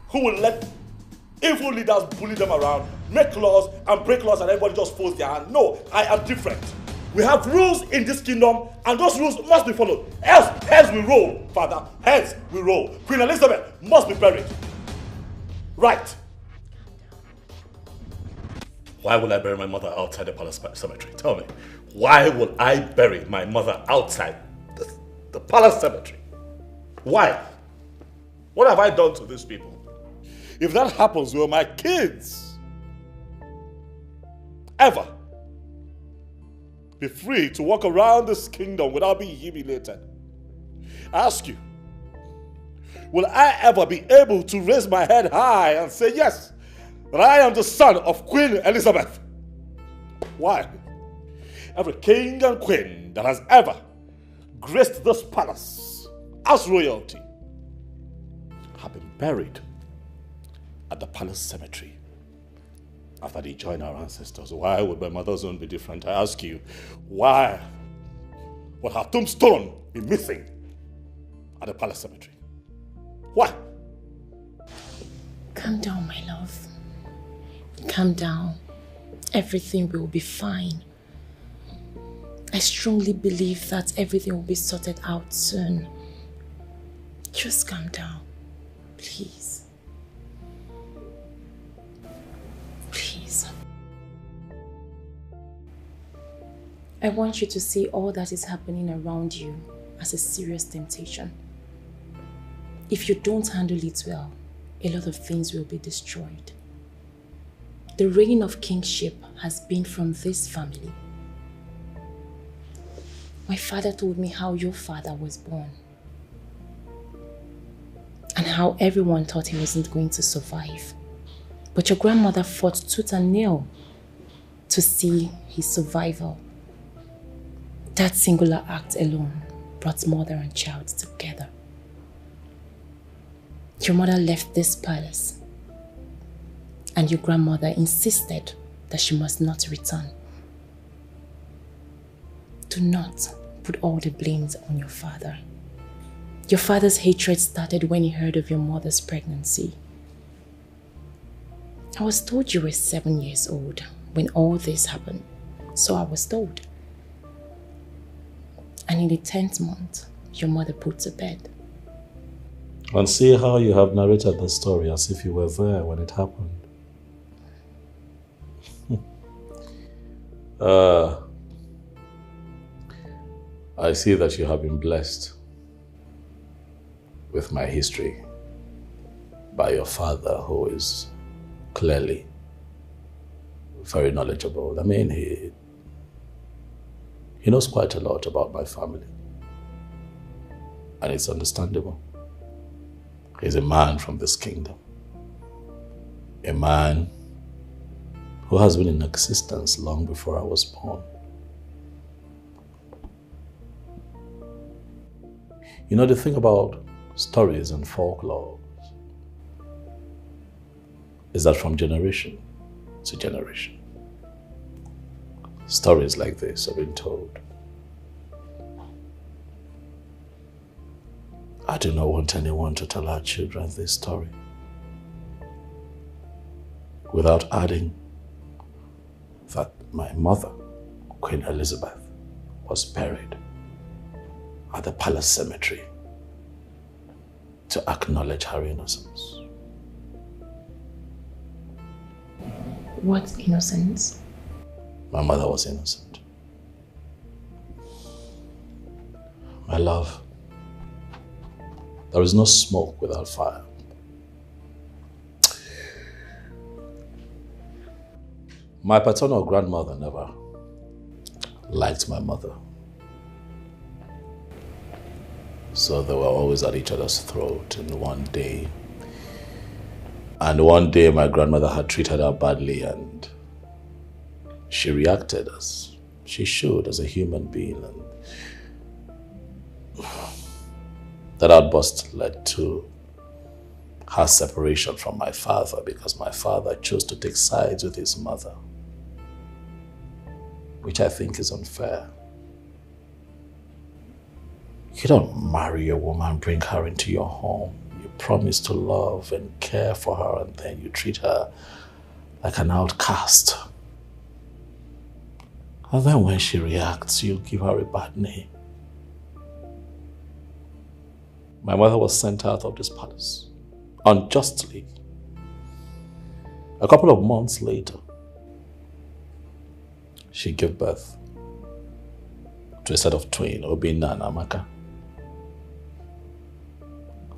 who will let evil leaders bully them around, make laws and break laws and everybody just folds their hand. No, I am different. We have rules in this kingdom and those rules must be followed. Else, heads will roll, Father. Heads will roll. Queen Elizabeth must be buried. Right. Why will I bury my mother outside the palace cemetery? Tell me. Why will I bury my mother outside the palace cemetery? Why? What have I done to these people? If that happens, will my kids ever be free to walk around this kingdom without being humiliated? I ask you, will I ever be able to raise my head high and say, yes, that I am the son of Queen Elizabeth? Why? Every king and queen that has ever graced this palace as royalty have been buried at the palace cemetery after they joined our ancestors. Why would my mother's own be different? I ask you, why would her tombstone be missing at the palace cemetery? Why? Calm down, my love. Calm down. Everything will be fine. I strongly believe that everything will be sorted out soon. Just calm down, please. Please. I want you to see all that is happening around you as a serious temptation. If you don't handle it well, a lot of things will be destroyed. The reign of kingship has been from this family. My father told me how your father was born and how everyone thought he wasn't going to survive. But your grandmother fought tooth and nail to see his survival. That singular act alone brought mother and child together. Your mother left this palace and your grandmother insisted that she must not return. Do not put all the blames on your father. Your father's hatred started when he heard of your mother's pregnancy. I was told you were 7 years old when all this happened, so I was told. And in the 10th month, your mother put to bed. And see how you have narrated the story as if you were there when it happened. I see that you have been blessed with my history by your father, who is clearly very knowledgeable. I mean, he knows quite a lot about my family. And it's understandable. He's a man from this kingdom. A man who has been in existence long before I was born. You know, the thing about stories and folklore is that from generation to generation, stories like this have been told. I do not want anyone to tell our children this story without adding that my mother, Queen Elizabeth, was buried at the palace cemetery to acknowledge her innocence. What innocence? My mother was innocent. My love, there is no smoke without fire. My paternal grandmother never liked my mother. So they were always at each other's throat. And one day my grandmother had treated her badly, and she reacted as she should as a human being. And that outburst led to her separation from my father because my father chose to take sides with his mother, which I think is unfair. You don't marry a woman, bring her into your home. You promise to love and care for her, and then you treat her like an outcast. And then when she reacts, you give her a bad name. My mother was sent out of this palace unjustly. A couple of months later, she gave birth to a set of twins, Obinna and Amaka.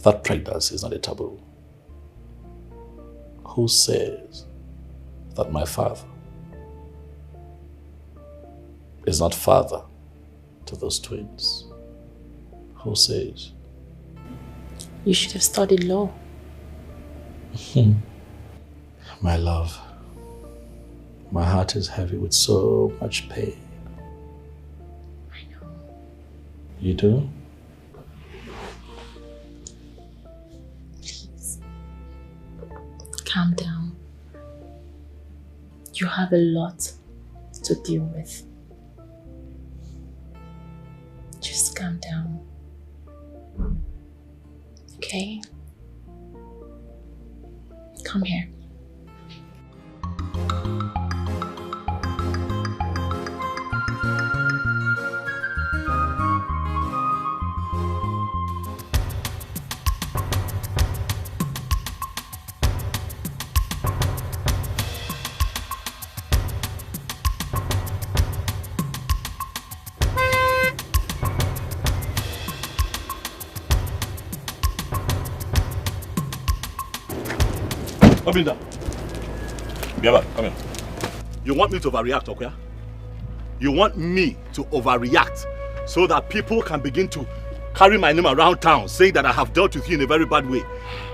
That pregnancy is not a taboo. Who says that my father is not father to those twins? Who says? You should have studied law. My love, my heart is heavy with so much pain. I know. You do? Please. Calm down. You have a lot to deal with. Just calm down. Okay? Come here. Obinna. Biaba, come here. You want me to overreact, okay? You want me to overreact so that people can begin to carry my name around town saying that I have dealt with you in a very bad way.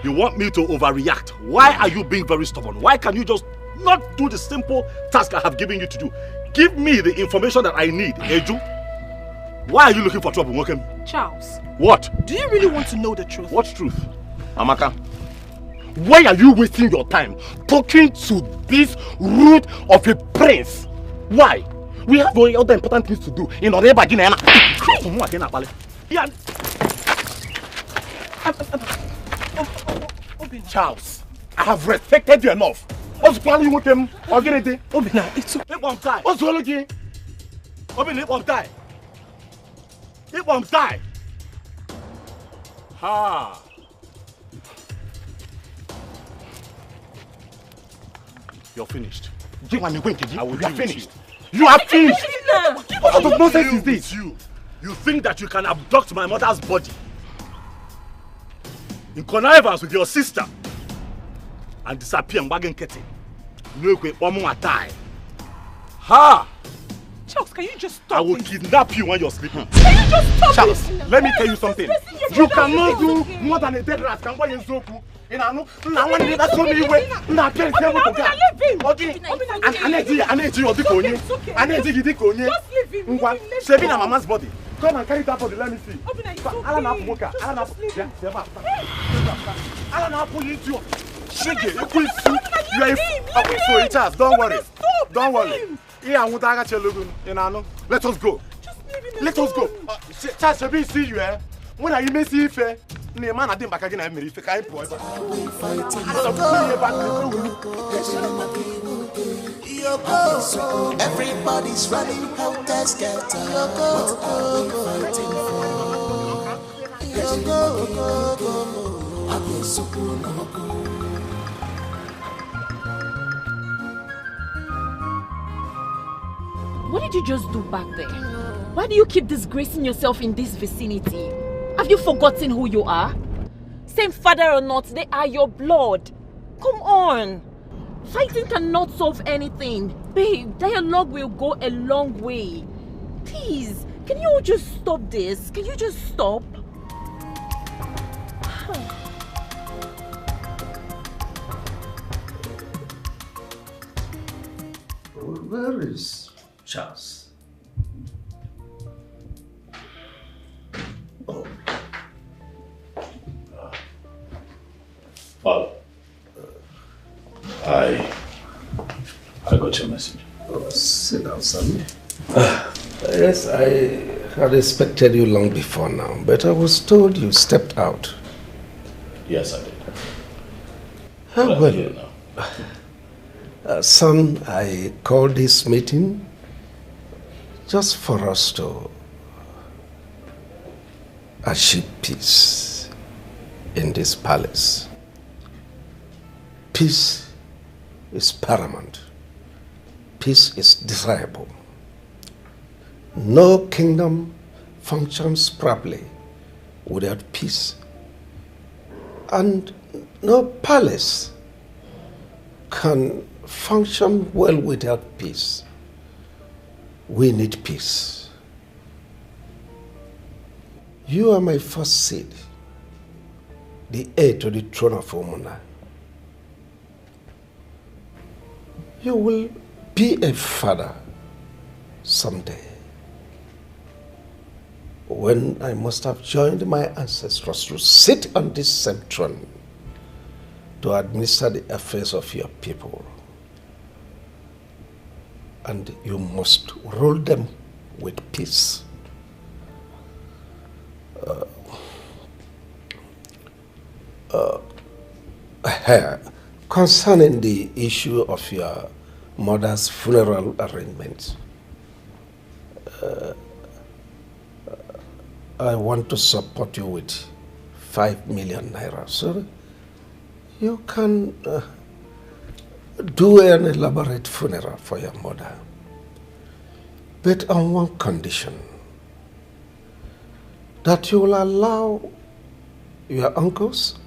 You want me to overreact. Why are you being very stubborn? Why can you just not do the simple task I have given you to do? Give me the information that I need, Eju. Why are you looking for trouble, Mokem? Charles. What? Do you really want to know the truth? What truth? Amaka, why are you wasting your time talking to this rude of a prince? Why? We have other important things to do in order to Charles, I have respected you enough. What's planning with him? Obinna, it's okay. It won't die. What's wrong with you? Obinna, it won't die. It won't die. Ha. You're finished. You are finished. You are finished. What sort of nonsense is this? You think that you can abduct my mother's body in connivance with your sister and disappear in Wagen Kete? Ha! Charles, can you just stop? I will kidnap you when you're sleeping. Can you just stop? Charles, let me tell you something. You cannot do more than a dead rat can buy in Zoku. In Anu, now when you so many way, now can't say what to do. Energy or Dikonye. Energy Dikonye. Saving a mama's body. Come and carry that body, let me see. Shrink it. You are okay, so it has. Don't worry. Don't worry. Let us go. Let us go. Charles, see you, eh? When are you messy if man I didn't back again? I'm very fickle. Everybody's running helter skelter. What did you just do back there? Why do you keep disgracing yourself in this vicinity? Have you forgotten who you are? Same father or not, they are your blood. Come on. Fighting cannot solve anything. Babe, dialogue will go a long way. Please, can you all just stop this? Can you just stop? Where is Charles? Oh. Well, I got your message. Oh, sit down, son. Yes, I had expected you long before now, but I was told you stepped out. Yes, I did. How well? Son, I called this meeting just for us to achieve peace in this palace. Peace is paramount. Peace is desirable. No kingdom functions properly without peace. And no palace can function well without peace. We need peace. You are my first seed, the heir to the throne of Omuna. You will be a father someday, when I must have joined my ancestors to sit on this same throne to administer the affairs of your people. And you must rule them with peace. Concerning the issue of your mother's funeral arrangements, I want to support you with 5 million naira, so you can do an elaborate funeral for your mother, but on one condition: that you will allow your uncles,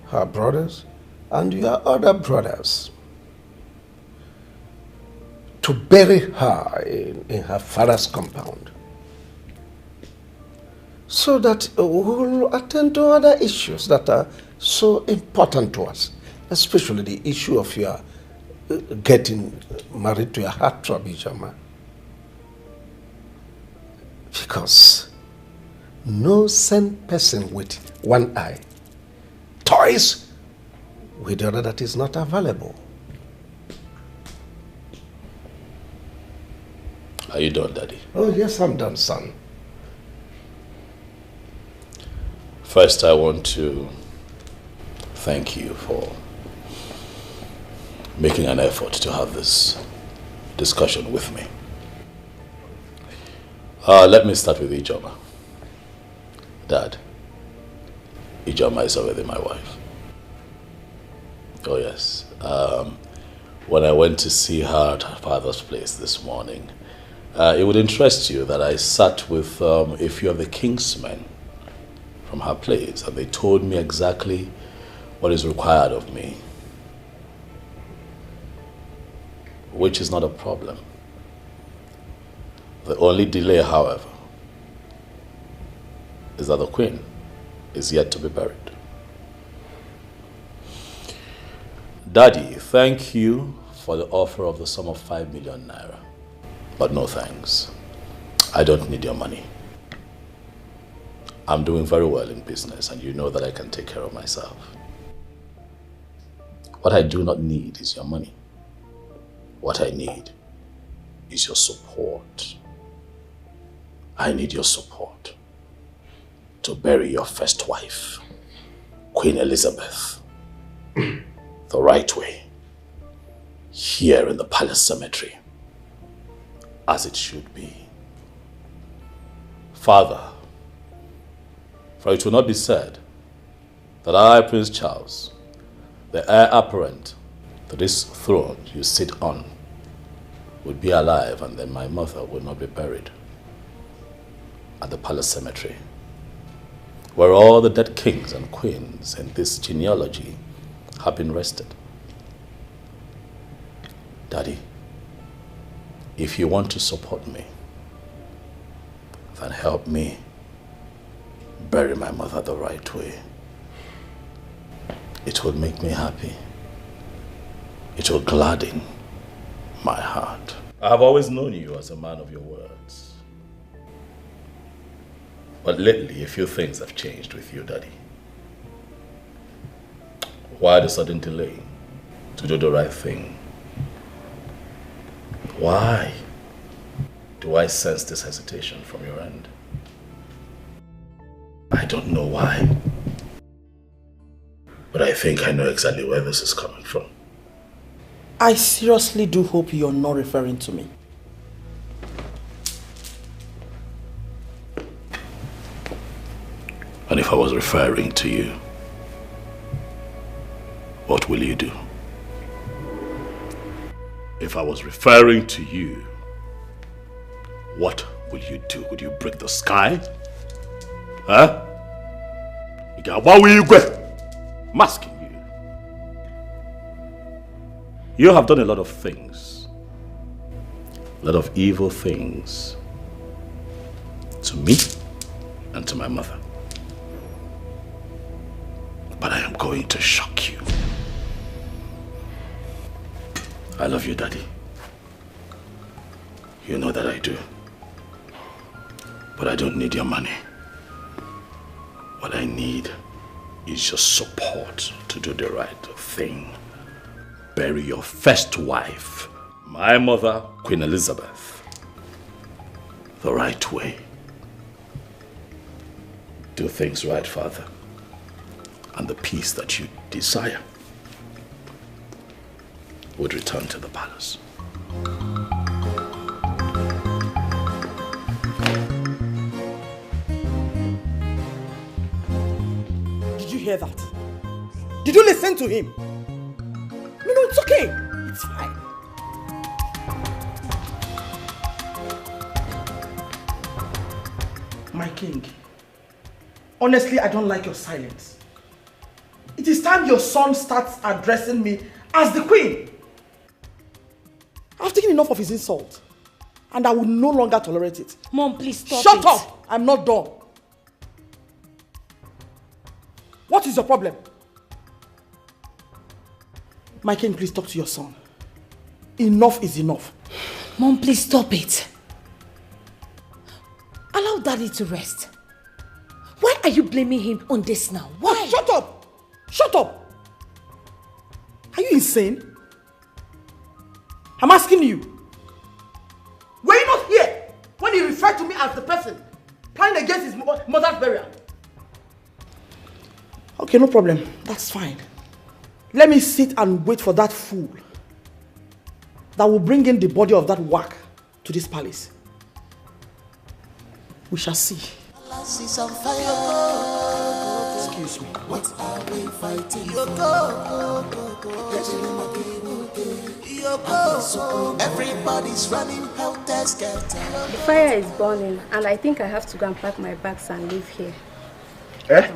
her brothers, and your other brothers to bury her in her father's compound, so that we will attend to other issues that are so important to us, especially the issue of your getting married to your heartthrob, Ijoma. Because no sane person with one eye toys with the other that is not available. Are you done, Daddy? Oh, yes, I'm done, son. First, I want to thank you for making an effort to have this discussion with me. Let me start with Ijoma. Dad, Ijoma is already my wife. Oh yes. When I went to see her at her father's place this morning, it would interest you that I sat with a few of the kingsmen from her place, and they told me exactly what is required of me, which is not a problem. The only delay, however, is that the Queen is yet to be buried. Daddy, thank you for the offer of the sum of 5 million naira, but no thanks. I don't need your money. I'm doing very well in business, and you know that I can take care of myself. What I do not need is your money. What I need is your support. I need your support to bury your first wife, Queen Elizabeth, the right way, here in the palace cemetery, as it should be. Father, for it will not be said that I, Prince Charles, the heir apparent to this throne you sit on, would be alive and then my mother would not be buried at the palace cemetery, where all the dead kings and queens in this genealogy have been rested. Daddy, if you want to support me, then help me bury my mother the right way. It will make me happy. It will gladden my heart. I have always known you as a man of your words. But lately, a few things have changed with you, Daddy. Why the sudden delay to do the right thing? Why do I sense this hesitation from your end? I don't know why. But I think I know exactly where this is coming from. I seriously do hope you're not referring to me. And if I was referring to you, what will you do? If I was referring to you, what will you do? Would you break the sky? Huh? Masking you. You have done a lot of things. A lot of evil things. To me and to my mother. But I am going to shock you. I love you, Daddy. You know that I do. But I don't need your money. What I need is your support to do the right thing. Bury your first wife, my mother, Queen Elizabeth, the right way. Do things right, Father, and the peace that you desire would return to the palace. Did you hear that? Did you listen to him? No, it's okay. It's fine. My king, honestly, I don't like your silence. It is time your son starts addressing me as the queen. I've taken enough of his insult, and I will no longer tolerate it. Mom, please stop. Shut up! I'm not done. What is your problem? My king, please talk to your son. Enough is enough. Mom, please stop it. Allow Daddy to rest. Why are you blaming him on this now? Why? Oh, shut up! Shut up! Are you insane? I'm asking you. Were you not here when he referred to me as the person planning against his mother's burial? Okay, no problem. That's fine. Let me sit and wait for that fool that will bring in the body of that whack to this palace. We shall see. Excuse me. What are we fighting? Everybody's running helter-skelter. The fire is burning, and I think I have to go and pack my bags and leave here. Eh?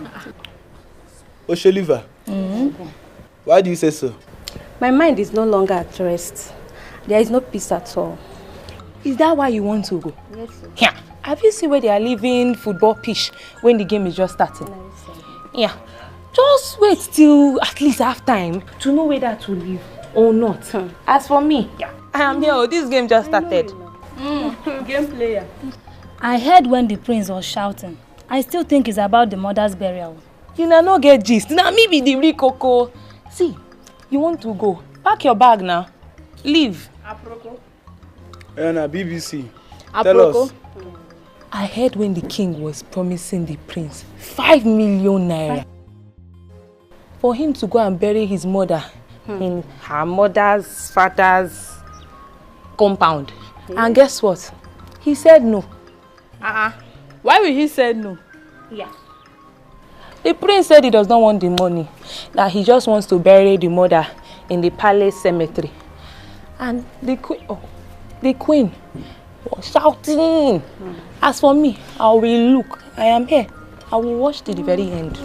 Osholiva. Why do you say so? My mind is no longer at rest. There is no peace at all. Is that why you want to go? Yes, sir. Yeah. Have you seen where they are leaving football pitch when the game is just starting? No, sir. Yeah. Just wait till at least half time to know whether to leave or not. As for me, yeah, I am here. Oh, this game just started. Game player. I heard when the prince was shouting. I still think it's about the mother's burial. You know, no get gist. Now me be the real coco. See, You want to go? Pack your bag now. Leave. Aproko. BBC. Tell us. I heard when the king was promising the prince 5 million naira for him to go and bury his mother in her mother's father's compound. And guess what? He said no. Why will he say no? Yeah. The prince said he does not want the money, that he just wants to bury the mother in the palace cemetery. And the queen was shouting. As for me, I will look. I am here. I will watch till the very end.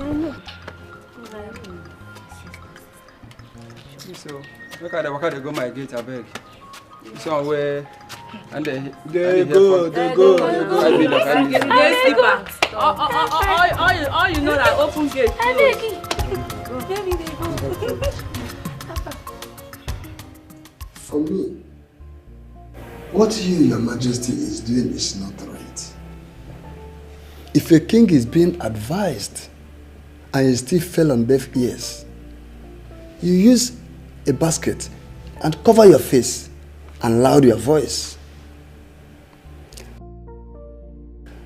So, look at the go my gate, I beg. So where and they go. All you know that open gate. For me, what you, Your Majesty, is doing is not right. If a king is being advised and he still fell on deaf ears, you use a basket and cover your face and loud your voice.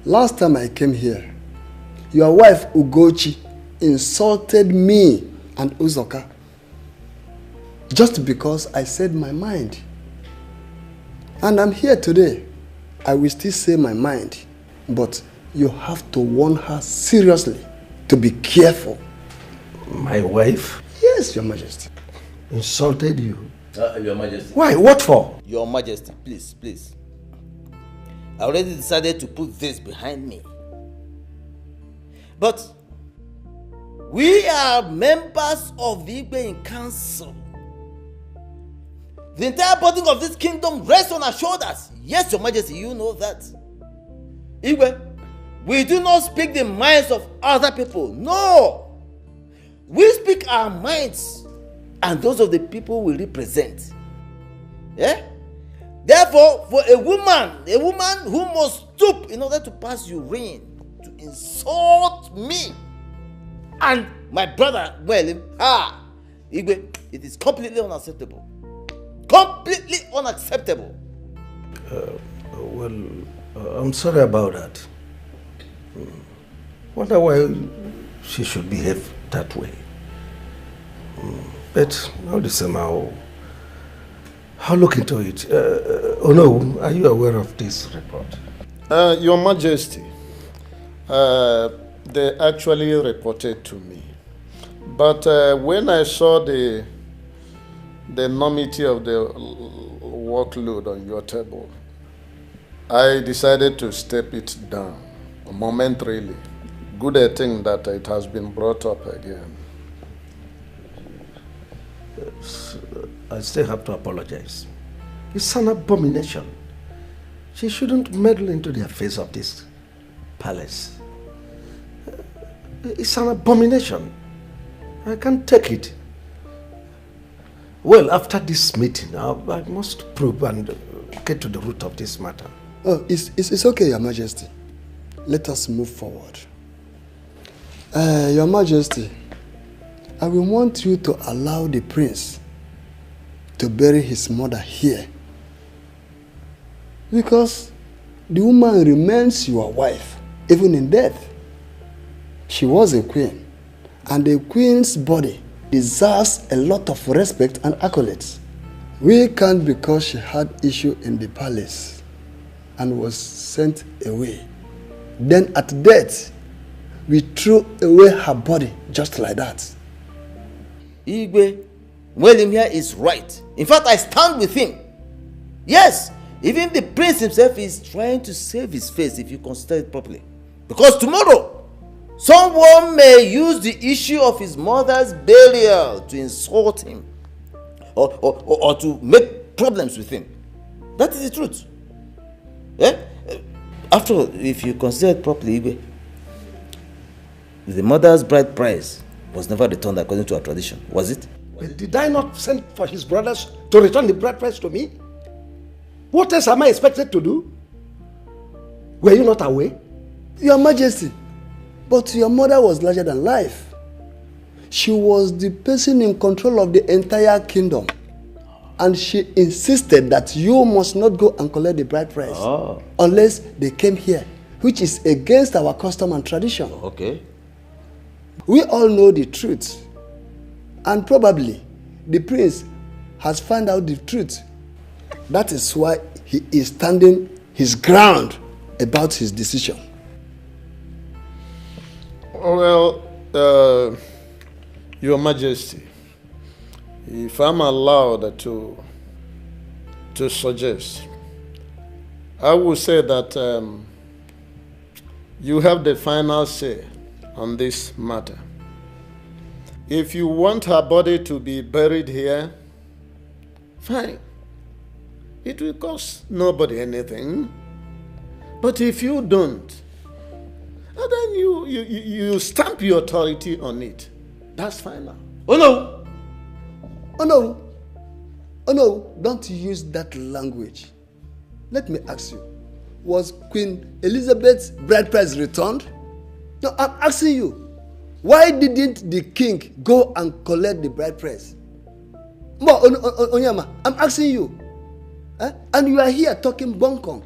Last time I came here, your wife Ugezu insulted me and Uzoka just because I said my mind. And I'm here today. I will still say my mind, but you have to warn her seriously to be careful. My wife? Yes, Your Majesty. Insulted you? Your Majesty. Why? What for? Your Majesty, please. I already decided to put this behind me. But we are members of the Igbe Council. The entire burden of this kingdom rests on our shoulders. Yes, Your Majesty, you know that. Igbe, we do not speak the minds of other people. No! We speak our minds and those of the people we represent. Yeah? Therefore, for a woman who must stoop in order to pass urine, to insult me and my brother, Igbe, it is completely unacceptable. Completely unacceptable. I'm sorry about that. Wonder why she should behave that way. But all the same, I'll look into it. Oh no, are you aware of this report? Your Majesty, they actually reported to me. But when I saw the enormity of the workload on your table, I decided to step it down momentarily. Good a thing that it has been brought up again. I still have to apologize. It's an abomination. She shouldn't meddle into the affairs of this palace. It's an abomination. I can't take it. Well, after this meeting, I must probe and get to the root of this matter. Oh, it's okay, Your Majesty. Let us move forward. Your Majesty, I will want you to allow the prince to bury his mother here. Because the woman remains your wife, even in death. She was a queen, and a queen's body deserves a lot of respect and accolades. We can't, because she had issue in the palace and was sent away. Then at death, we threw away her body just like that. Igwe, William here is right. In fact, I stand with him. Yes, even the prince himself is trying to save his face if you consider it properly. Because tomorrow, someone may use the issue of his mother's burial to insult him or to make problems with him. That is the truth. Eh? After all, if you consider it properly, Igwe, the mother's bride price was never returned according to our tradition, was it? But did I not send for his brothers to return the bride price to me? What else am I expected to do? Were you not aware? Your Majesty, but your mother was larger than life. She was the person in control of the entire kingdom. And she insisted that you must not go and collect the bride price unless they came here, which is against our custom and tradition. Okay. We all know the truth. And probably the prince has found out the truth. That is why he is standing his ground about his decision. Well, Your Majesty, if I'm allowed to suggest, I would say that you have the final say on this matter. If you want her body to be buried here, fine. It will cost nobody anything. But if you don't, then you stamp your authority on it. That's final. Oh no! Oh no! Oh no! Don't use that language. Let me ask you, was Queen Elizabeth's bride price returned? No, I'm asking you. Why didn't the king go and collect the bride price? Onyama, I'm asking you. And you are here talking bunkong.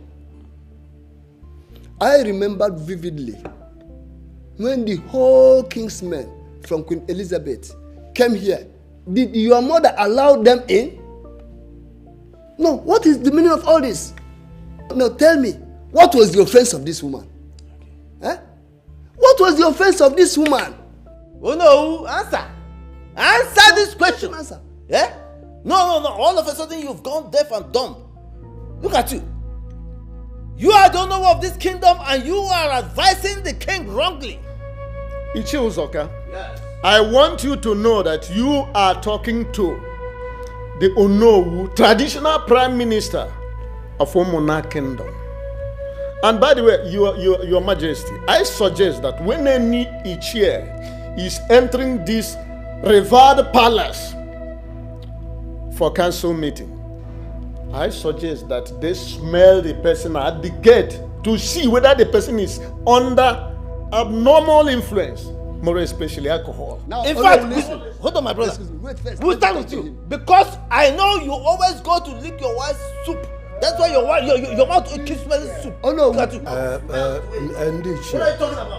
I remember vividly when the whole king's men from Queen Elizabeth came here. Did your mother allow them in? No, what is the meaning of all this? Now tell me, what was the offense of this woman? What was the offense of this woman? Oh no, answer. Answer this question. Answer. Yeah? No. All of a sudden you've gone deaf and dumb. Look at you. You are the owner of this kingdom and you are advising the king wrongly. Ichi Uzoka, yes. I want you to know that you are talking to the Onowu, traditional prime minister of Omona Kingdom. And by the way, your Majesty, I suggest that when any Ichie is entering this revered palace for council meeting, I suggest that they smell the person at the gate to see whether the person is under abnormal influence, more especially alcohol. Now, in fact, hold on, my brother. We'll start with you because I know you always go to lick your wife's soup. That's why your mouth keeps smelling soup. Oh no, what are you talking about?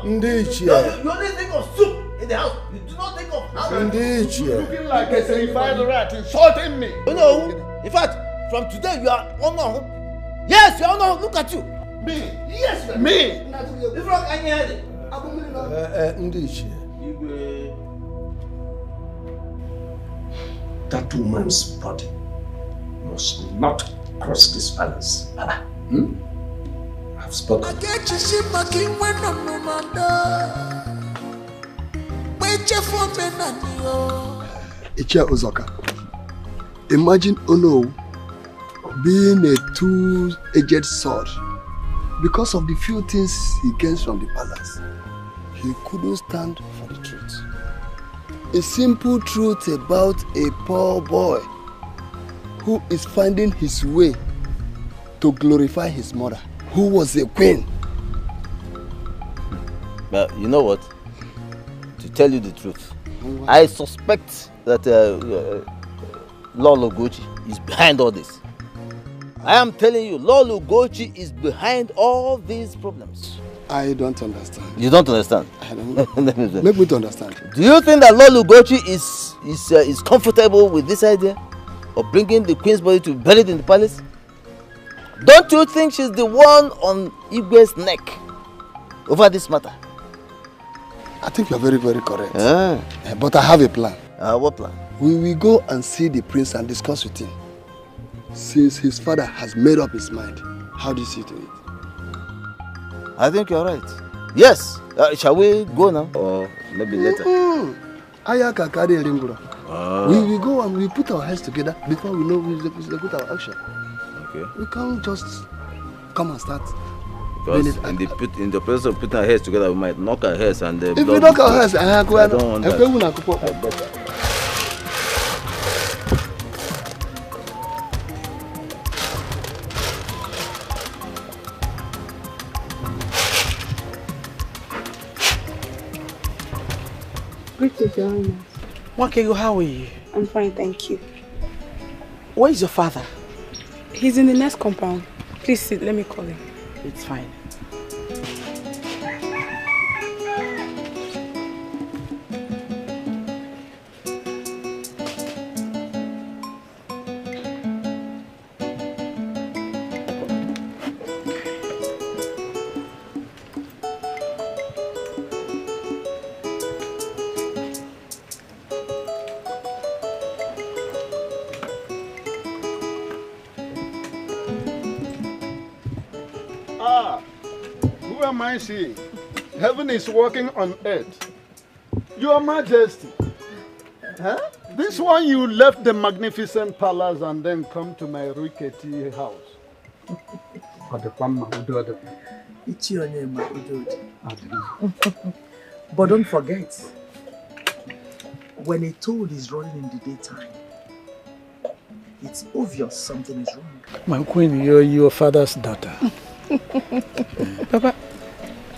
You only think of soup in the house. You do not think of how. You're looking like a certified rat insulting me. Oh no, in fact, from today you are honored. Yes, you are honored. Look at you. Me? Yes, me. If not, I hear it. That woman's body must not cross this palace. I've spoken. Ichie Uzoka, imagine Ono being a two-edged sword. Because of the few things he gains from the palace, he couldn't stand for the truth. A simple truth about a poor boy who is finding his way to glorify his mother, who was a queen. But you know what? To tell you the truth, I suspect that Lord Ugezu is behind all this. I am telling you, Lord Ugezu is behind all these problems. I don't understand. You don't understand? I don't. Make me to understand. Do you think that Lord Ugezu is comfortable with this idea of bringing the queen's body to be buried in the palace? Don't you think she's the one on Igwe's neck over this matter? I think you're very, very correct. But I have a plan. What plan? We will go and see the prince and discuss with him. Since his father has made up his mind, how do you see to it? I think you're right. Yes. Shall we go now? Or maybe later? We will go and we put our heads together before we know we execute our action. Okay. We can't just come and start. Because in the process of putting our heads together, we might knock our heads and if we knock our heads, I don't want that. Greetings, Your Highness. Wakego, how are you? I'm fine, thank you. Where is your father? He's in the next compound. Please sit, let me call him. It's fine. See, heaven is working on earth. Your Majesty, huh? This one you left the magnificent palace and then come to my rickety house. But don't forget, when a toad is running in the daytime, it's obvious something is wrong. My queen, you're your father's daughter. Papa,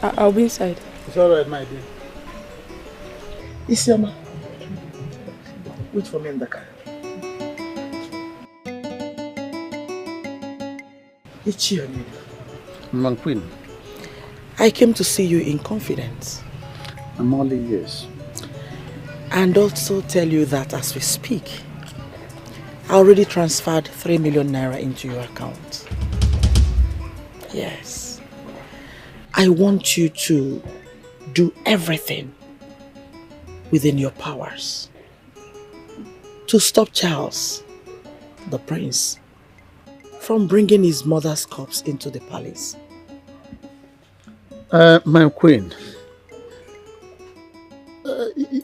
I'll be inside. It's all right, my dear. Isioma, wait for me in the car. Ichionye. My queen. I came to see you in confidence. I'm only yes. And also tell you that as we speak, I already transferred 3 million naira into your account. Yes. I want you to do everything within your powers to stop Charles, the prince, from bringing his mother's corpse into the palace. My queen,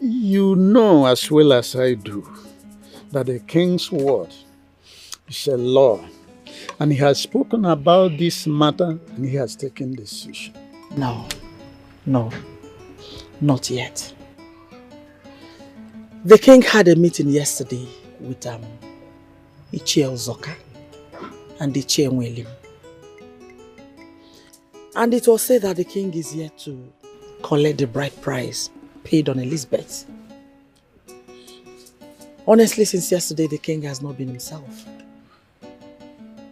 you know as well as I do that the king's word is a law. And he has spoken about this matter and he has taken decision. No, not yet. The king had a meeting yesterday with Ichie Ozoka and Ichie Nwelim. And it was said that the king is yet to collect the bride price paid on Elizabeth. Honestly, since yesterday, the king has not been himself.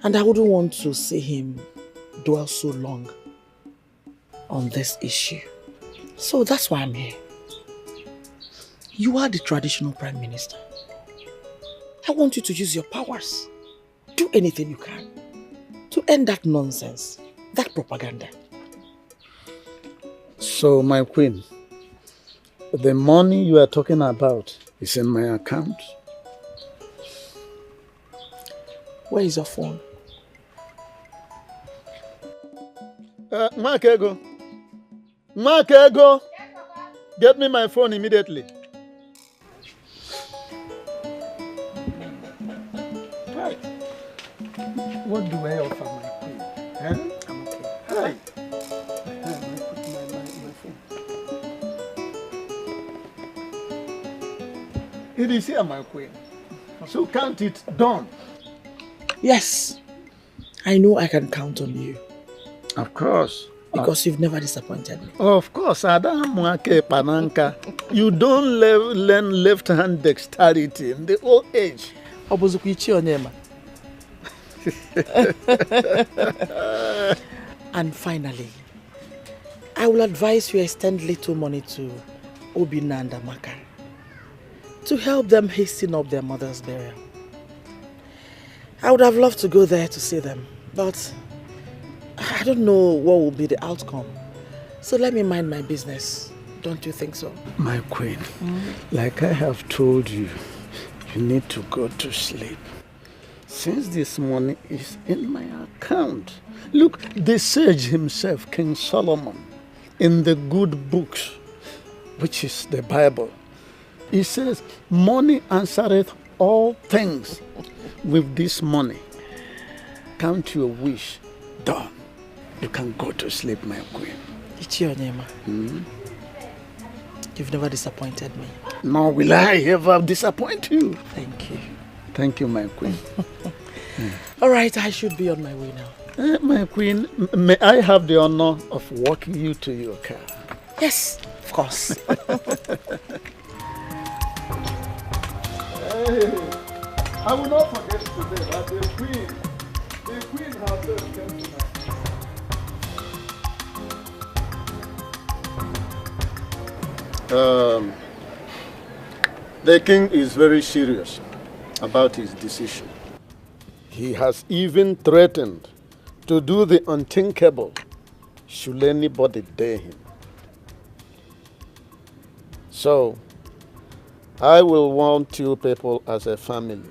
And I wouldn't want to see him dwell so long on this issue. So that's why I'm here. You are the traditional prime minister. I want you to use your powers. Do anything you can to end that nonsense, that propaganda. So, my queen, the money you are talking about is in my account. Where is your phone? Makego. Makego! Get me my phone immediately. Hi. What do I offer my queen? Huh? I'm okay. Hi. My phone. It is here, my queen. So count it done. Yes. I know I can count on you. Of course. Because you've never disappointed me. Of course, Pananka. You don't learn left-hand dexterity in the old age. And finally, I will advise you extend little money to Obina and Amaka to help them hasten up their mother's burial. I would have loved to go there to see them, but I don't know what will be the outcome. So let me mind my business. Don't you think so? My queen, like I have told you, you need to go to sleep. Since this money is in my account. Look, the sage himself, King Solomon, in the good books, which is the Bible, he says, money answereth all things. With this money, count your wish, done. You can go to sleep, my queen. Ichionema, you've never disappointed me. Nor will I ever disappoint you. Thank you. Thank you, my queen. All right, I should be on my way now. My queen, may I have the honor of walking you to your car? Yes, of course. Hey, I will not forget today that the queen herself came tonight. The king is very serious about his decision. He has even threatened to do the unthinkable should anybody dare him. So, I will want you people as a family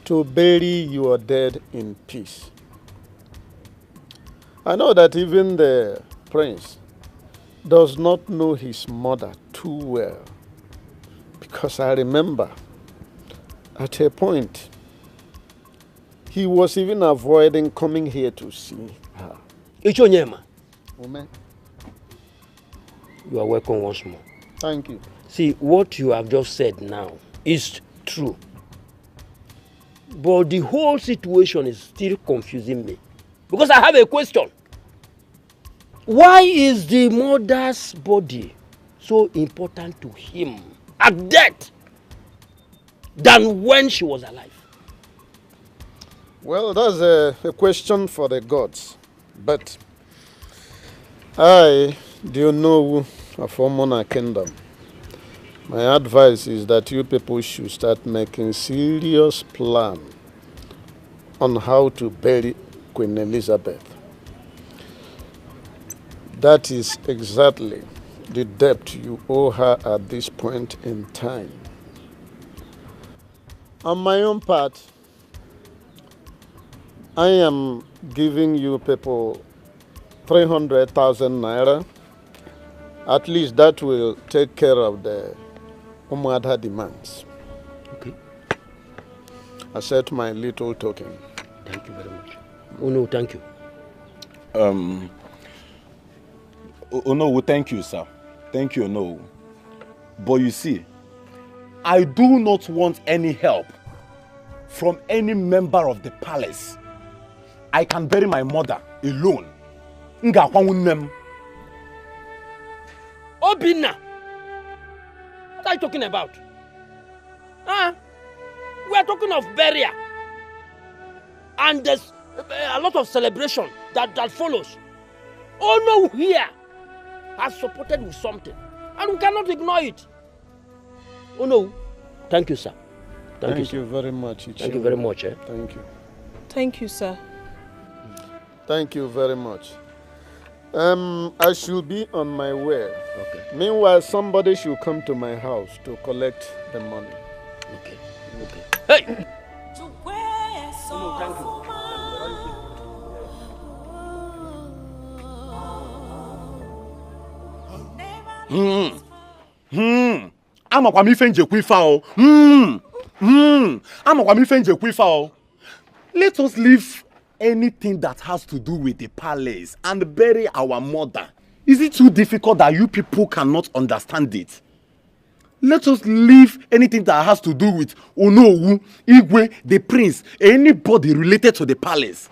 to bury your dead in peace. I know that even the prince does not know his mother too well, because I remember at a point he was even avoiding coming here to see her. Ichonyema, Amen. You are welcome once more. Thank you. See, what you have just said now is true. But the whole situation is still confusing me. Because I have a question. Why is the mother's body so important to him at death than when she was alive? Well, that's a question for the gods. But I do know of Omona Kingdom. My advice is that you people should start making serious plan on how to bury Queen Elizabeth. That is exactly the debt you owe her at this point in time. On my own part, I am giving you people 300,000 naira. At least that will take care of the Umadha demands. Okay. Accept my little token. Thank you very much. Oh no, thank you. Oh no, thank you, sir. Thank you, no. But you see, I do not want any help from any member of the palace. I can bury my mother alone. Obinna! What are you talking about? Huh? We are talking of burial. And there's a lot of celebration that follows. Oh no, here has supported with something. And we cannot ignore it. Oh no. Thank you, sir. Thank you very much. Thank you very much. Eh? Thank you. Thank you, sir. Thank you very much. I should be on my way. Okay. Meanwhile, somebody should come to my house to collect the money. Okay. Okay. Hey! Oh, thank you. Amakwa mi fe njekwu ifa o. Amakwa mi fe njekwu ifa o. Let us leave anything that has to do with the palace and bury our mother. Is it too difficult that you people cannot understand it? Let us leave anything that has to do with Onowu, Igwe, the prince, anybody related to the palace.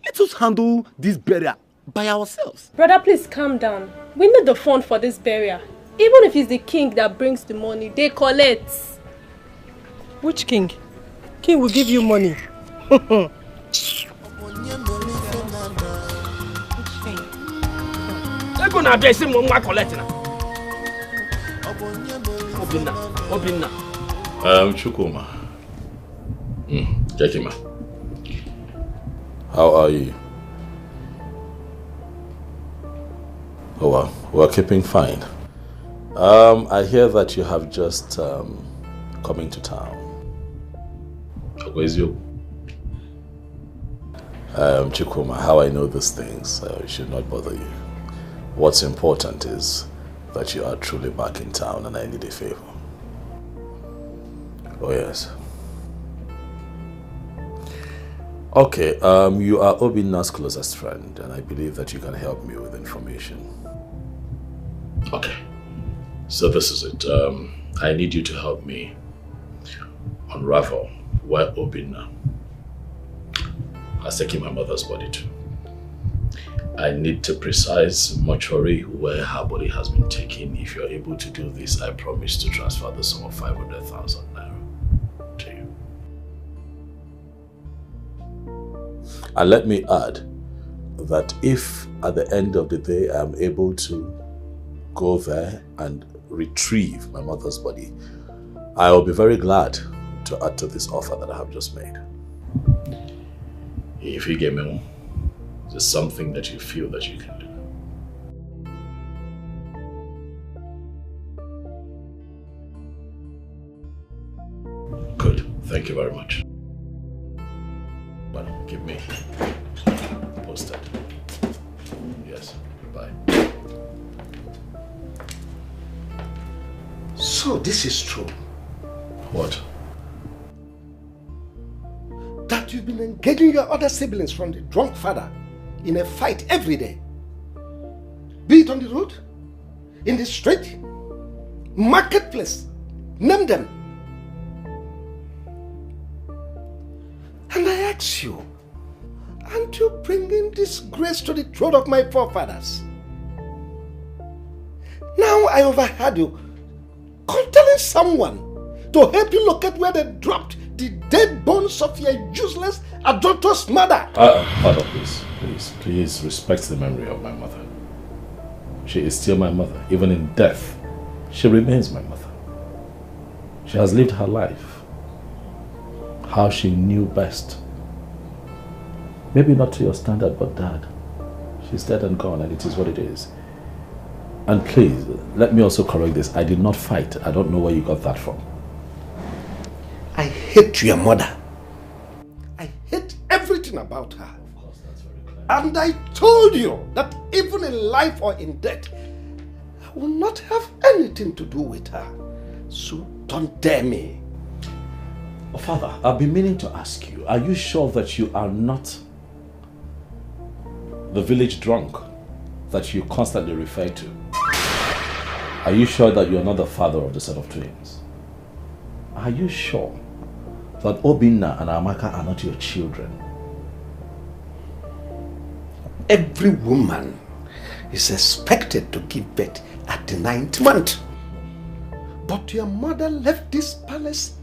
Let us handle this burial by ourselves. Brother, please calm down. We need the fund for this burial. Even if it's the king that brings the money, they collect. Which king? King will give you money. Chukuma. Jekima. How are you? Oh well, we're keeping fine. I hear that you have just come into town. Ugezu. Chukuma, how I know these things should not bother you. What's important is that you are truly back in town and I need a favor. Oh yes. Okay, you are Obinna's closest friend and I believe that you can help me with information. Okay, so this is it. I need you to help me unravel where Obinna has taken my mother's body to. I need the precise mortuary where her body has been taken. If you're able to do this, I promise to transfer the sum of 500,000 naira. And let me add that if at the end of the day I am able to go there and retrieve my mother's body, I will be very glad to add to this offer that I have just made. If you give me just something that you feel that you can do. Good. Thank you very much. Well, give me posted. Yes. Goodbye. So this is true. What? That you've been engaging your other siblings from the drunk father in a fight every day. Be it on the road, in the street, marketplace, name them. And I ask you, aren't you bringing disgrace to the throne of my forefathers? Now I overheard you telling someone to help you locate where they dropped the dead bones of your useless, adulterous mother. Father, please respect the memory of my mother. She is still my mother. Even in death, she remains my mother. She has lived her life how she knew best. Maybe not to your standard, but Dad, she's dead and gone, and it is what it is. And please, let me also correct this. I did not fight. I don't know where you got that from. I hate your mother. I hate everything about her. Of course, that's very clear. And I told you that even in life or in death, I will not have anything to do with her. So don't dare me. Oh, Father, I've been meaning to ask you, are you sure that you are not the village drunk that you constantly refer to? Are you sure that you are not the father of the set of twins? Are you sure that Obinna and Amaka are not your children? Every woman is expected to give birth at the 9th month. But your mother left this palace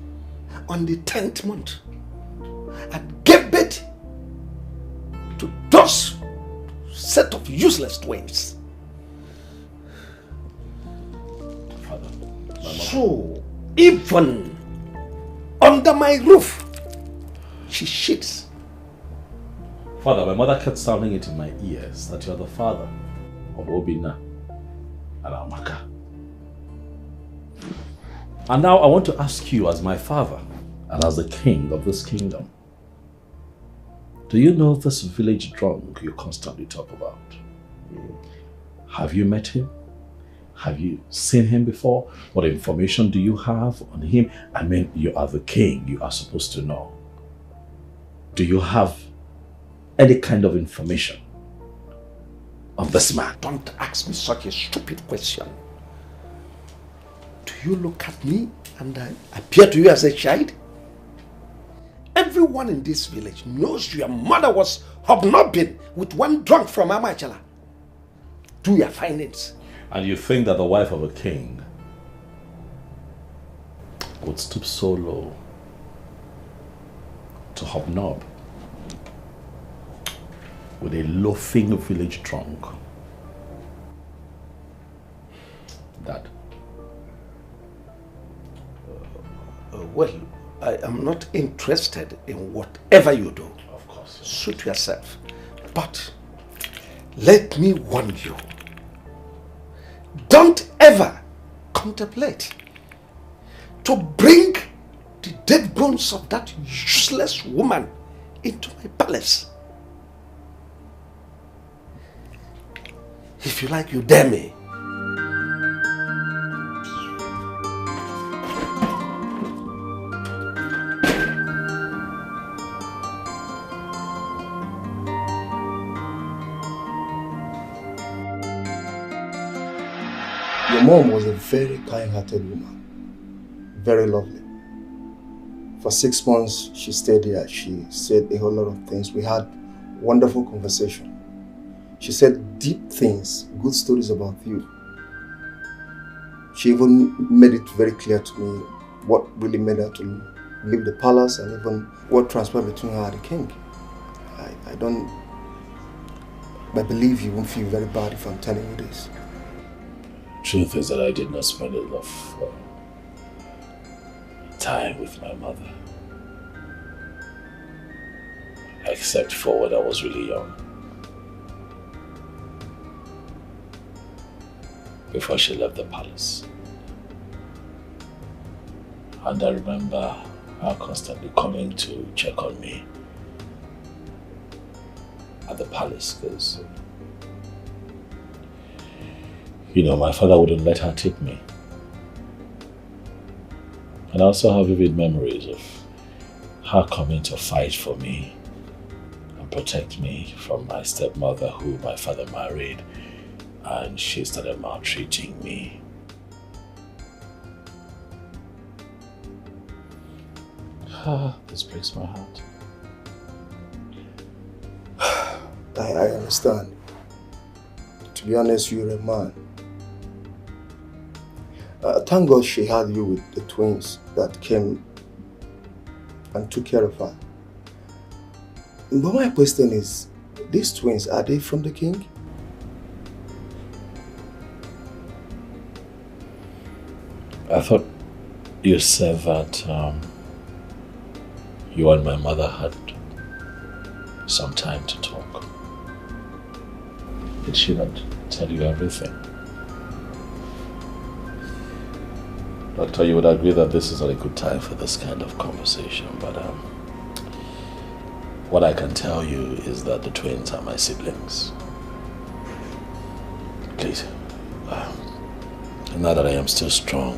on the 10th month and gave birth to those set of useless twins. Father, so even under my roof, she shits. Father, my mother kept sounding it in my ears that you are the father of Obinna and Amaka. And now I want to ask you, as my father and as the king of this kingdom, do you know this village drunk you constantly talk about? Have you met him? Have you seen him before? What information do you have on him? I mean, you are the king, you are supposed to know. Do you have any kind of information on this man? Don't ask me such a stupid question. Do you look at me and I appear to you as a child? Everyone in this village knows your mother was hobnobbing with one drunk from Amachala. Do your findings. And you think that the wife of a king would stoop so low to hobnob with a loafing village drunk? Dad. Well, I am not interested in whatever you do. Of course. Suit yourself. But let me warn you. Don't ever contemplate to bring the dead bones of that useless woman into my palace. If you like, you dare me. Your mom was a very kind-hearted woman, very lovely. For 6 months, she stayed here. She said a whole lot of things. We had wonderful conversation. She said deep things, good stories about you. She even made it very clear to me what really made her to leave the palace and even what transpired between her and the king. I believe you won't feel very bad if I'm telling you this. Truth is that I did not spend enough time with my mother. Except for when I was really young. Before she left the palace. And I remember her constantly coming to check on me at the palace because, you know, my father wouldn't let her take me. And I also have vivid memories of her coming to fight for me and protect me from my stepmother who my father married, and she started maltreating me. This breaks my heart. I understand. To be honest, you're a man. Thank God she had you with the twins that came and took care of her. But my question is, these twins, are they from the king? I thought you said that you and my mother had some time to talk. Did she not tell you everything? Doctor, you would agree that this is not a good time for this kind of conversation, but what I can tell you is that the twins are my siblings. Please, now that I am still strong,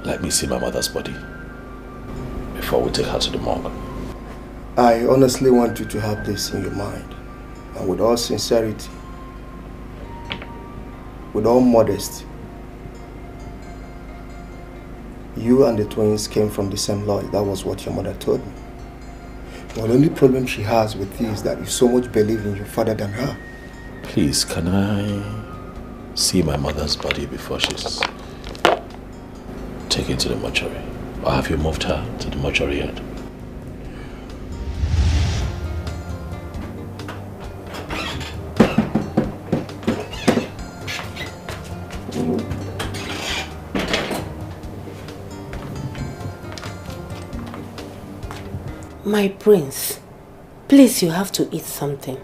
let me see my mother's body before we take her to the morgue. I honestly want you to have this in your mind, and with all sincerity, with all modesty, you and the twins came from the same lodge. That was what your mother told me. Well, the only problem she has with you is that you so much believe in your father than her. Please, can I see my mother's body before she's taken to the mortuary? Or have you moved her to the mortuary yet? My prince, please, you have to eat something.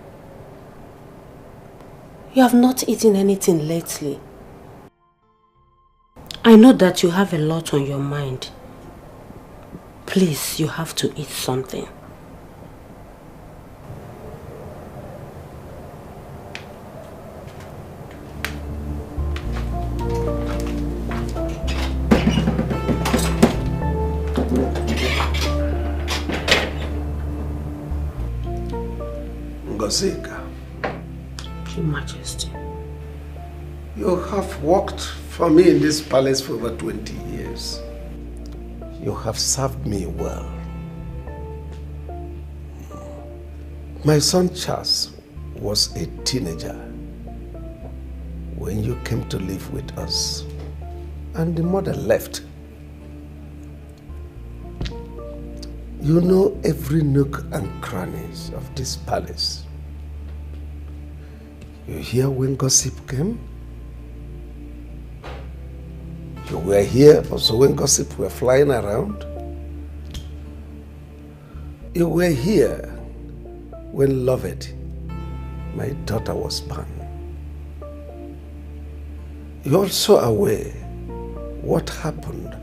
You have not eaten anything lately. I know that you have a lot on your mind. Please, you have to eat something. Your Majesty, you have worked for me in this palace for over 20 years. You have served me well. My son Charles was a teenager when you came to live with us, and the mother left. You know every nook and crannies of this palace. You hear when gossip came? You were here also when gossip were flying around? You were here when Lovett, my daughter, was born. You're also aware what happened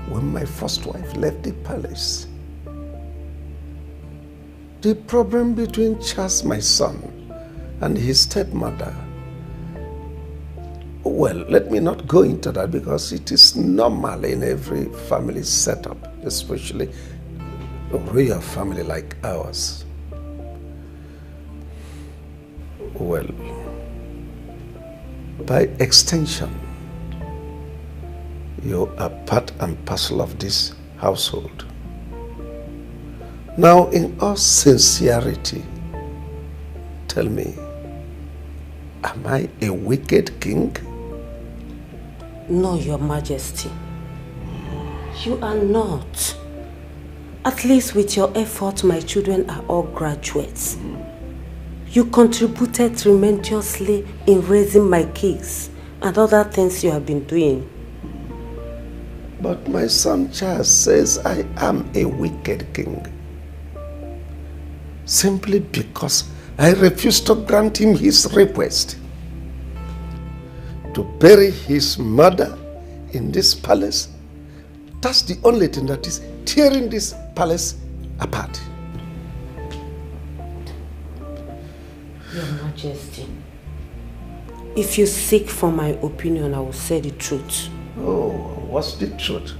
when my first wife left the palace. The problem between Charles, my son, and his stepmother. Well, let me not go into that because it is normal in every family setup, especially a royal family like ours. Well, by extension, you are part and parcel of this household. Now, in all sincerity, tell me, am I a wicked king? No, Your Majesty. You are not. At least with your effort, my children are all graduates. You contributed tremendously in raising my kids and other things you have been doing. But my son Charles says I am a wicked king. Simply because I refused to grant him his request to bury his mother in this palace. That's the only thing that is tearing this palace apart. Your Majesty, if you seek for my opinion, I will say the truth. Oh, what's the truth?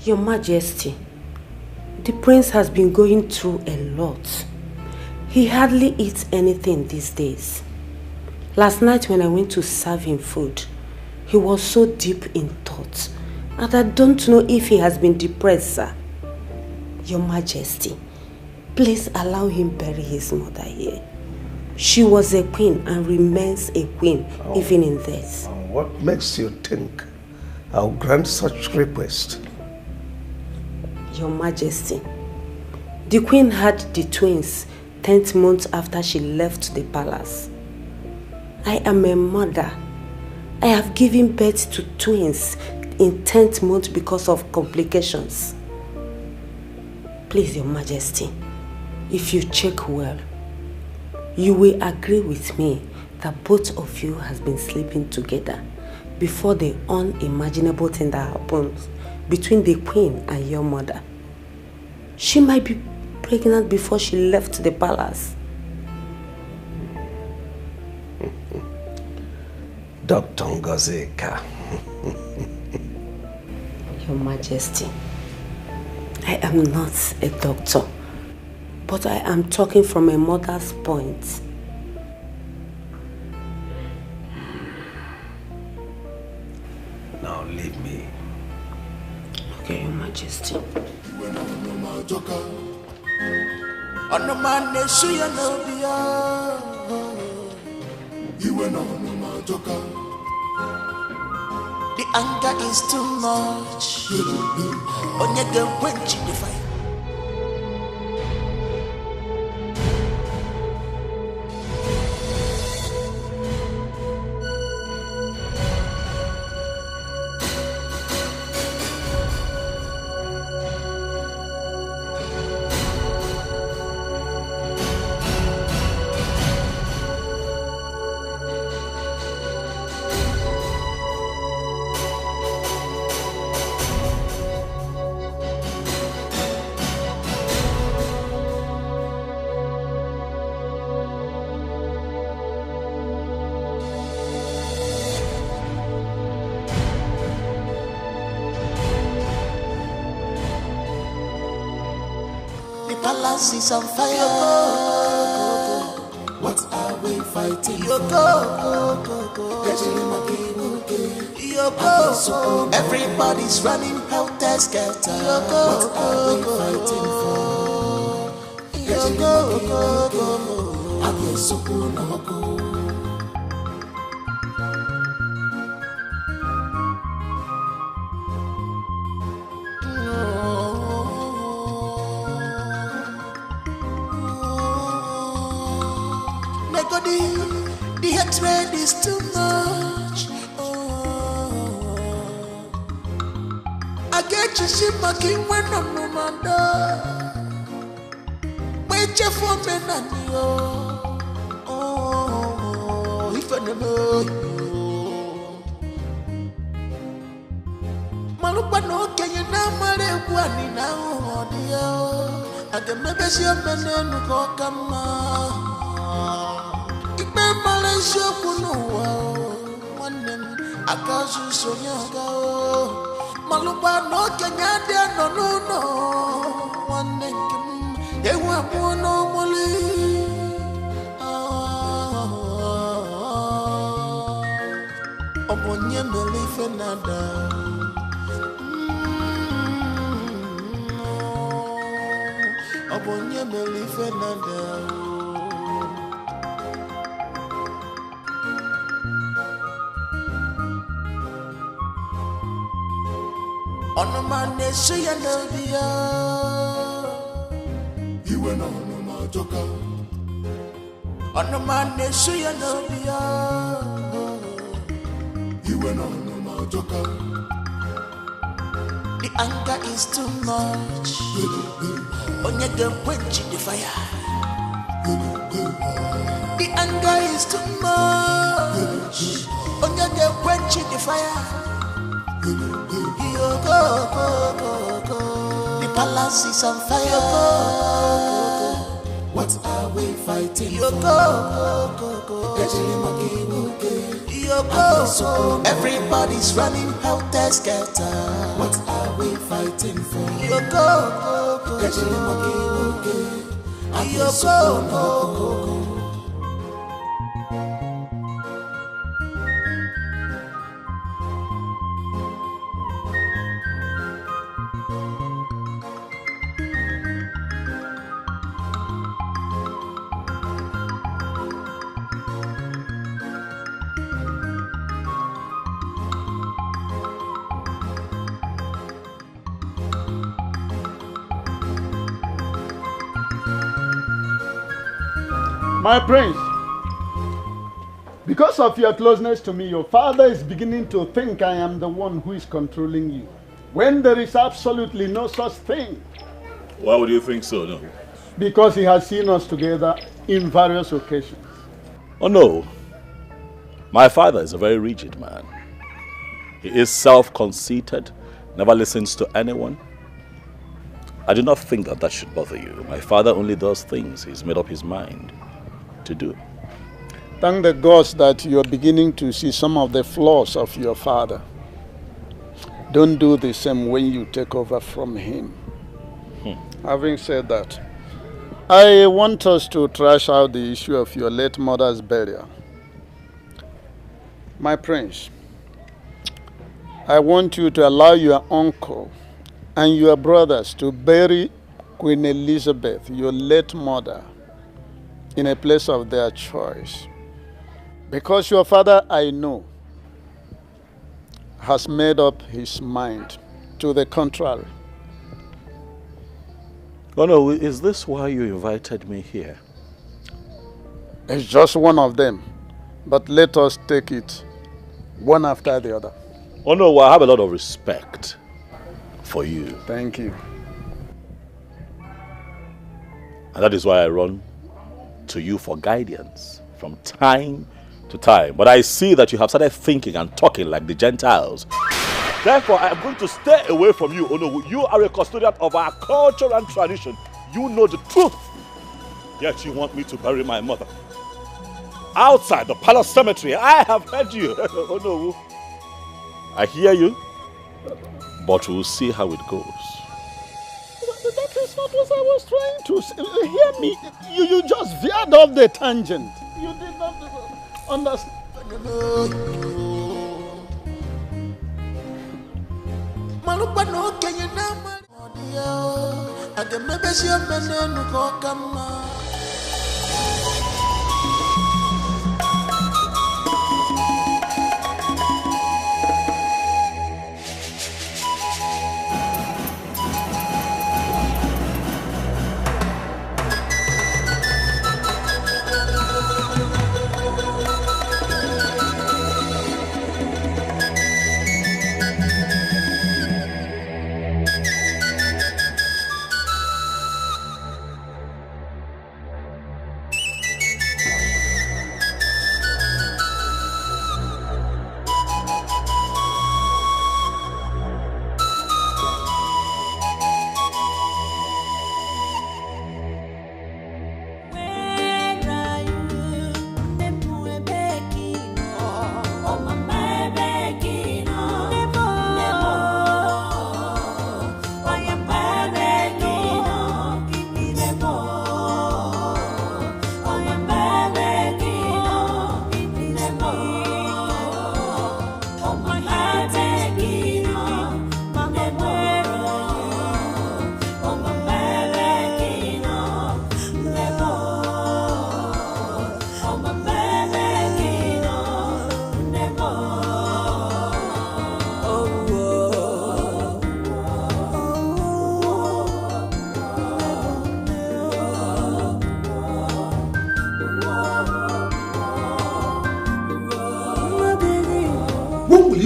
Your Majesty, the prince has been going through a lot. He hardly eats anything these days. Last night when I went to serve him food, he was so deep in thought, and I don't know if he has been depressed, sir. Your Majesty, please allow him bury his mother here. She was a queen and remains a queen even in death. What makes you think I'll grant such request? Your Majesty, the queen had the twins 10th month after she left the palace. I am a mother. I have given birth to twins in 10th month because of complications. Please, Your Majesty, if you check well, you will agree with me that both of you has been sleeping together before the unimaginable thing that happens between the queen and your mother. She might be pregnant before she left the palace. Dr. Ngozeka. Your Majesty, I am not a doctor, but I am talking from a mother's point. Now leave me. Okay, Your Majesty. The anger is too much. Onye ga quench the fire. Is on fire. What are we fighting for? Everybody's running helter skelter. What are we fighting for? The hatred is too much. I get you see my king when I'm no man. Wait for me and you. If I know Malupa no can you now marry one now? I can never see a man and go come. Malaysia kuno wanem akazu sonyaga malupa no Kenya dia no wanem ewa bono moli obonye melife nada obonye melife nada. On the man, they see you know the You went on my joker. On the man, they see you know You went on my joker. The anger is too much. On your girl, quench the fire. The anger is too much. On your girl, quench the fire. You go. The palace is on fire. What are we fighting you for? Go. Everybody's running helter-skelter. What are we fighting for? You go. My prince, because of your closeness to me, your father is beginning to think I am the one who is controlling you, when there is absolutely no such thing. Why would you think so, no? Because he has seen us together in various occasions. Oh, no. My father is a very rigid man. He is self-conceited, never listens to anyone. I do not think that should bother you. My father only does things he's made up his mind to do. Thank the gods that you're beginning to see some of the flaws of your father. Don't do the same when you take over from him. Having said that, I want us to trash out the issue of your late mother's burial. My prince, I want you to allow your uncle and your brothers to bury Queen Elizabeth, your late mother, in a place of their choice. Because your father, I know, has made up his mind to the contrary. Oh no, is this why you invited me here? It's just one of them, but let us take it one after the other. Oh no, well, I have a lot of respect for you. Thank you. And that is why I run to you for guidance from time to time. But I see that you have started thinking and talking like the Gentiles. Therefore, I am going to stay away from you. Oh no, you are a custodian of our culture and tradition. You know the truth. Yet you want me to bury my mother outside the palace cemetery. I have heard you. Oh no, I hear you. But we'll see how it goes. That is not what I was trying to say. Hear me. You just veered off the tangent. You did not understand.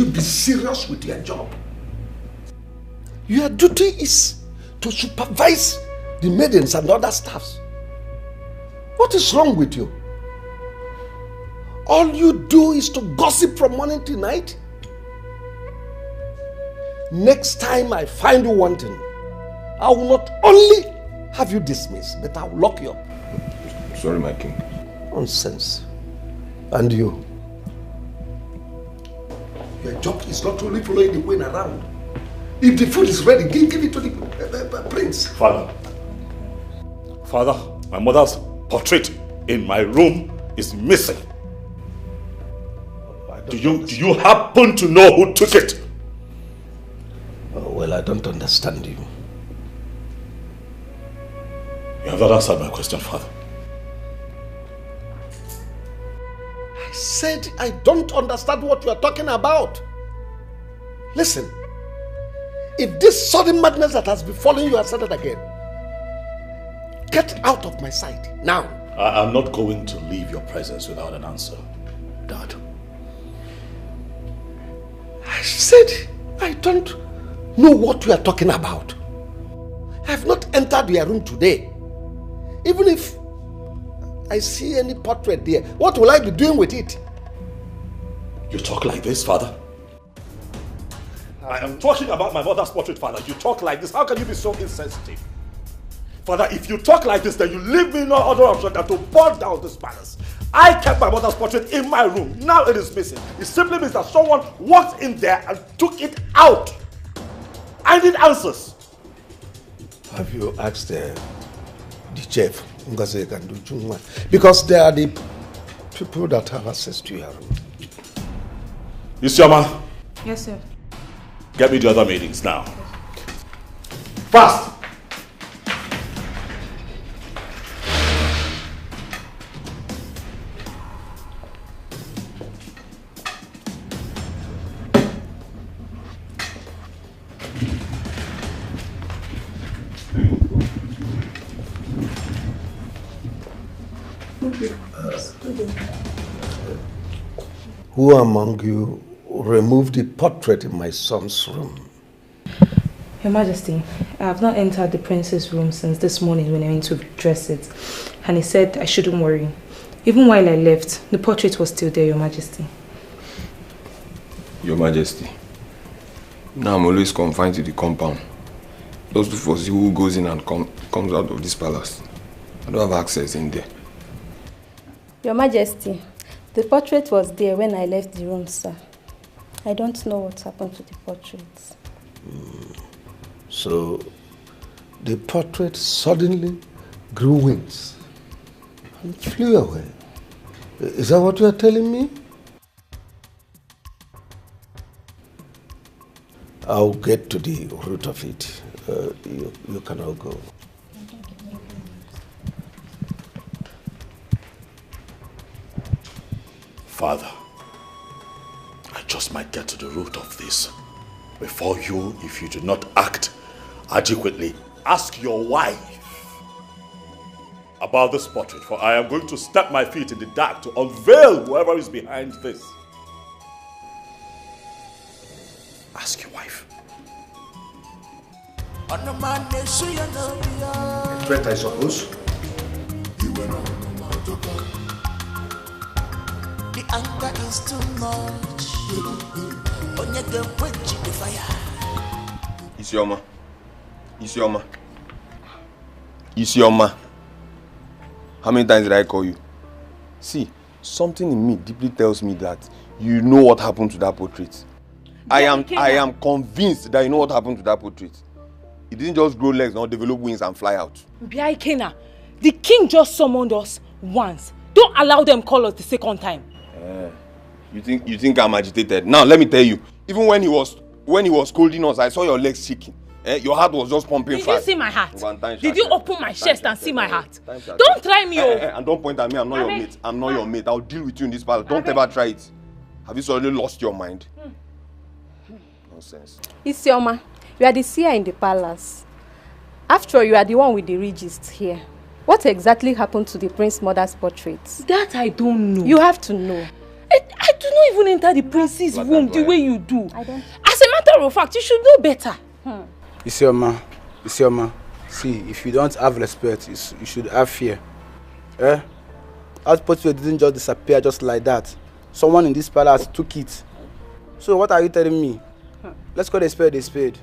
you be serious with your job? Your duty is to supervise the maidens and other staffs. What is wrong with you? All you do is to gossip from morning to night? Next time I find you wanting, I will not only have you dismissed, but I will lock you up. Sorry, my king. Nonsense. And you? Your job is not only following the queen around. If the food is ready, give it to the prince. Father, my mother's portrait in my room is missing. Do you happen to know who took it? Oh, well, I don't understand you. You have not answered my question, Father. I said I don't understand what you are talking about. Listen, if this sudden madness that has befallen you has started again, get out of my sight now. I'm not going to leave your presence without an answer, Dad. I said I don't know what you are talking about. I have not entered your room today. Even if I see any portrait there, what will I be doing with it? You talk like this, Father? I am talking about my mother's portrait, Father. You talk like this. How can you be so insensitive? Father, if you talk like this, then you leave me no other option than to burn down this palace. I kept my mother's portrait in my room. Now it is missing. It simply means that someone walked in there and took it out. I need answers. Have you asked the chef, because they are the people that have access to your room? Isioma. Yes, sir. Get me the other meetings now. Fast! Who among you removed the portrait in my son's room? Your Majesty, I have not entered the prince's room since this morning when I went to dress it. And he said I shouldn't worry. Even while I left, the portrait was still there, Your Majesty. Your Majesty, now I'm always confined to the compound. Those to foresee who goes in and comes out of this palace. I don't have access in there. Your Majesty, the portrait was there when I left the room, sir. I don't know what happened to the portrait. So, the portrait suddenly grew wings and flew away. Is that what you are telling me? I'll get to the root of it. You can all go. Father, I just might get to the root of this. Before you, if you do not act adequately, ask your wife about this portrait, for I am going to step my feet in the dark to unveil whoever is behind this. Ask your wife. Threat, I suppose. The anger is too much. On your girl, quench the fire. Isioma. How many times did I call you? See, something in me deeply tells me that you know what happened to that portrait. I am convinced that you know what happened to that portrait. It didn't just grow legs, not develop wings and fly out. Biaikena, the king just summoned us once. Don't allow them call us the second time. You think I'm agitated? Now let me tell you, even when he was scolding us, I saw your legs shaking. Your heart was just pumping fast. Did you see my heart? Did you open my chest and see my heart? Don't try me, and don't point at me. I'm not your mate. I'm not your mate. I'll deal with you in this palace. Don't ever try it. Have you suddenly lost your mind? Nonsense. Isioma, you are the seer in the palace. After all, you are the one with the regist here. What exactly happened to the prince's mother's portrait? That I don't know. You have to know. I do not even enter the prince's room the way you do. I don't. As a matter of fact, you should know better. Isioma, see, if you don't have respect, you should have fear. That portrait didn't just disappear just like that. Someone in this palace took it. So what are you telling me? Let's call a spade a spade.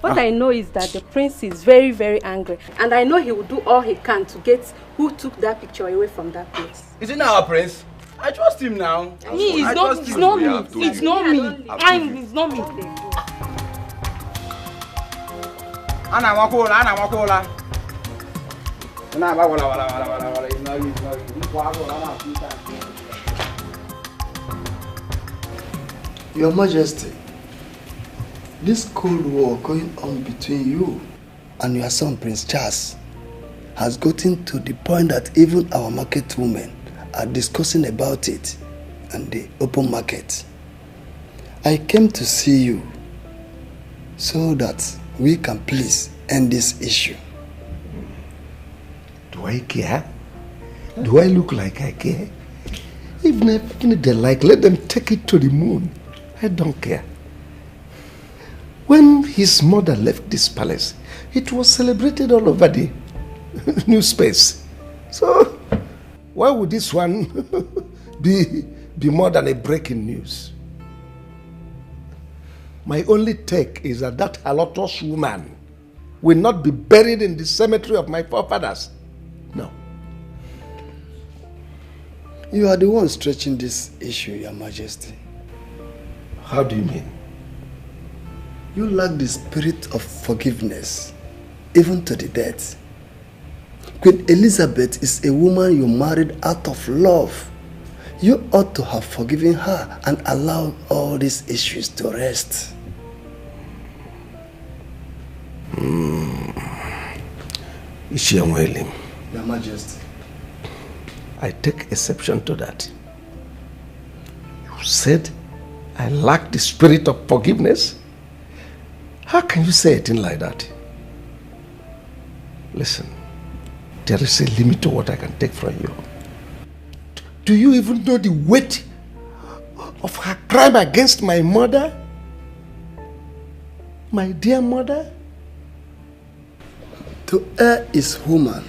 What I know is that the prince is very, very angry. And I know he will do all he can to get who took that picture away from that place. Is it not our prince? I trust him now. Me, it's not me. It's not me. It's not me. Ana wakola. Your Majesty, this cold war going on between you and your son Prince Charles has gotten to the point that even our market women are discussing about it in the open market. I came to see you so that we can please end this issue. Do I care? Do I look like I care? Even if they like, let them take it to the moon. I don't care. When his mother left this palace, it was celebrated all over the new space. So, why would this one be more than a breaking news? My only take is that halotous woman will not be buried in the cemetery of my forefathers. No. You are the one stretching this issue, Your Majesty. How do you mean? You lack the spirit of forgiveness, even to the death. Queen Elizabeth is a woman you married out of love. You ought to have forgiven her and allowed all these issues to rest. Ishiamwelim. Your Majesty. I take exception to that. You said I lack the spirit of forgiveness? How can you say a thing like that? Listen, there is a limit to what I can take from you. Do you even know the weight of her crime against my mother? My dear mother? To err is human,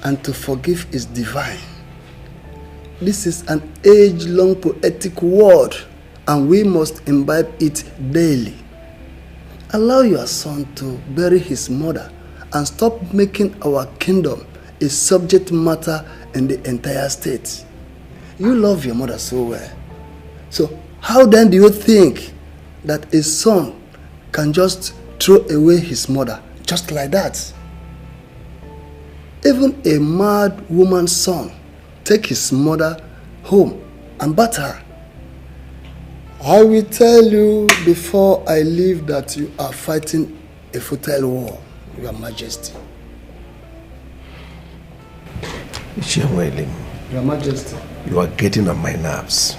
and to forgive is divine. This is an age-long poetic word, and we must imbibe it daily. Allow your son to bury his mother and stop making our kingdom a subject matter in the entire state. You love your mother so well. So how then do you think that a son can just throw away his mother just like that? Even a mad woman's son take his mother home and bat her. I will tell you before I leave that you are fighting a futile war, Your Majesty. Your Majesty. You are getting on my nerves.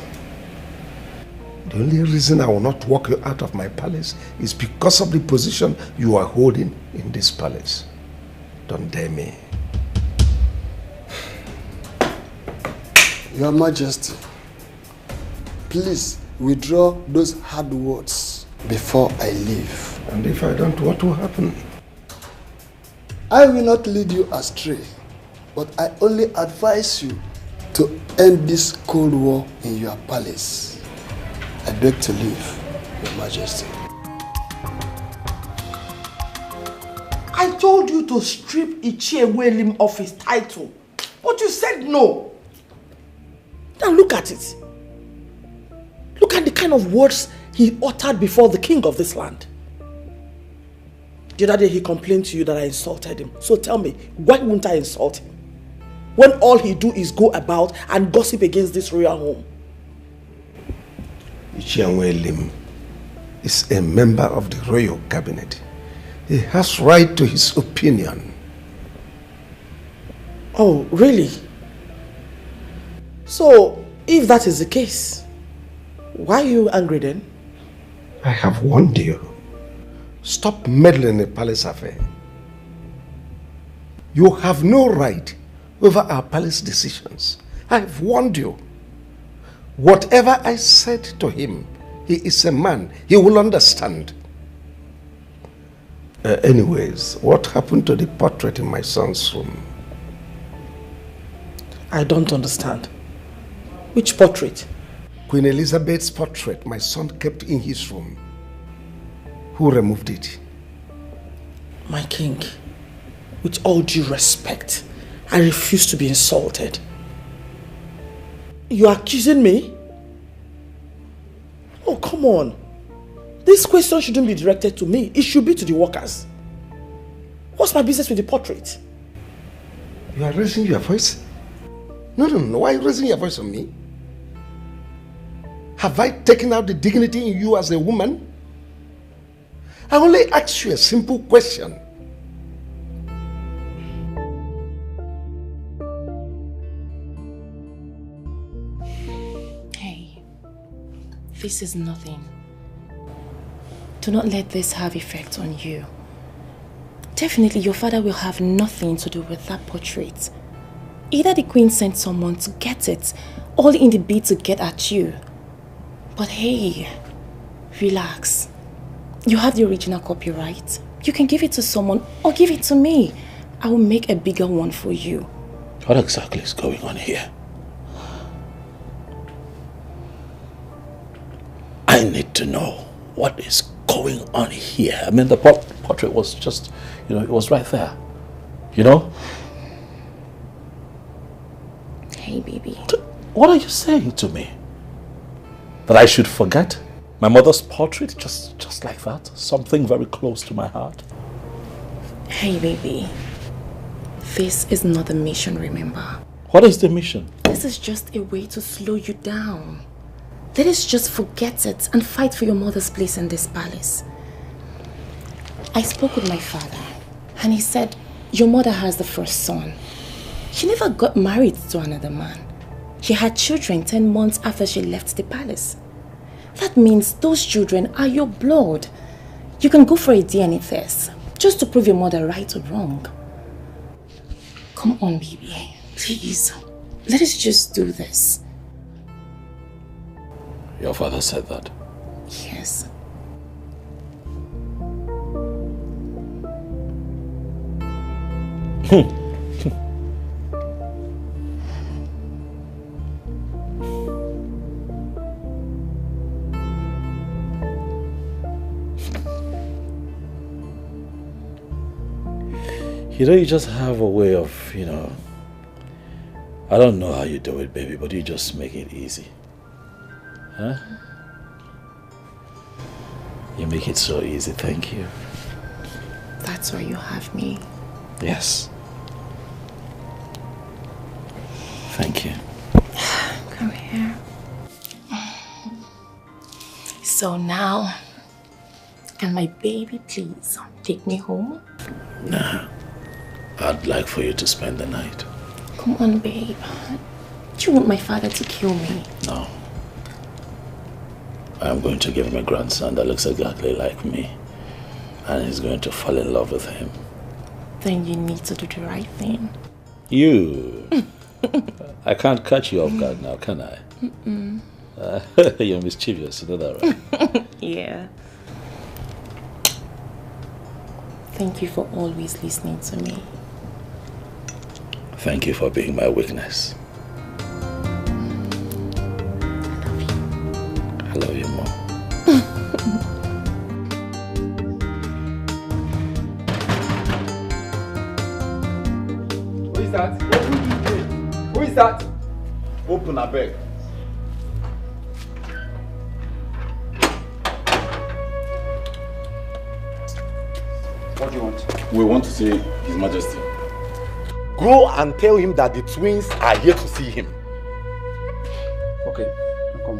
The only reason I will not walk you out of my palace is because of the position you are holding in this palace. Don't dare me. Your Majesty, please withdraw those hard words before I leave. And if I don't, what will happen? I will not lead you astray, but I only advise you to end this cold war in your palace. I beg to leave, Your Majesty. I told you to strip Ichiewelim of his title, but you said no. Now look at it. Look at the kind of words he uttered before the king of this land. The other day he complained to you that I insulted him. So tell me, why wouldn't I insult him? When all he do is go about and gossip against this royal home. Ichianwelim is a member of the royal cabinet. He has right to his opinion. Oh, really? So, if that is the case, why are you angry then? I have warned you. Stop meddling in a palace affair. You have no right over our palace decisions. I have warned you. Whatever I said to him, he is a man. He will understand. Anyways, what happened to the portrait in my son's room? I don't understand. Which portrait? Queen Elizabeth's portrait my son kept in his room. Who removed it? My king, with all due respect, I refuse to be insulted. You are accusing me? Oh, come on. This question shouldn't be directed to me. It should be to the workers. What's my business with the portrait? You are raising your voice? No. Why are you raising your voice on me? Have I taken out the dignity in you as a woman? I only ask you a simple question. Hey, this is nothing. Do not let this have effect on you. Definitely your father will have nothing to do with that portrait. Either the queen sent someone to get it, all in the bid to get at you. But hey, relax. You have the original copyright. You can give it to someone or give it to me. I will make a bigger one for you. What exactly is going on here? I need to know what is going on here. I mean, the portrait was just, it was right there. Hey, baby. What are you saying to me? That I should forget my mother's portrait just like that? Something very close to my heart? Hey, baby. This is not the mission, remember? What is the mission? This is just a way to slow you down. Let us just forget it and fight for your mother's place in this palace. I spoke with my father and he said your mother has the first son. She never got married to another man. She had children 10 months after she left the palace. That means those children are your blood. You can go for a DNA test just to prove your mother right or wrong. Come on, baby. Please. Let us just do this. Your father said that? Yes. You just have a way of, I don't know how you do it, baby, but you just make it easy. Huh? You make it so easy, thank you. That's why you have me. Yes. Thank you. Come here. So now, can my baby please take me home? Nah. I'd like for you to spend the night. Come on, babe. Do you want my father to kill me? No. I'm going to give him a grandson that looks exactly like me. And he's going to fall in love with him. Then you need to do the right thing. You! I can't catch you off guard now, can I? You're mischievous, you know that, right? Yeah. Thank you for always listening to me. Thank you for being my weakness. I love you more. Who is that? Who is that? Open a bag. What do you want? We want to see His Majesty. Go and tell him that the twins are here to see him. Okay, I'll come.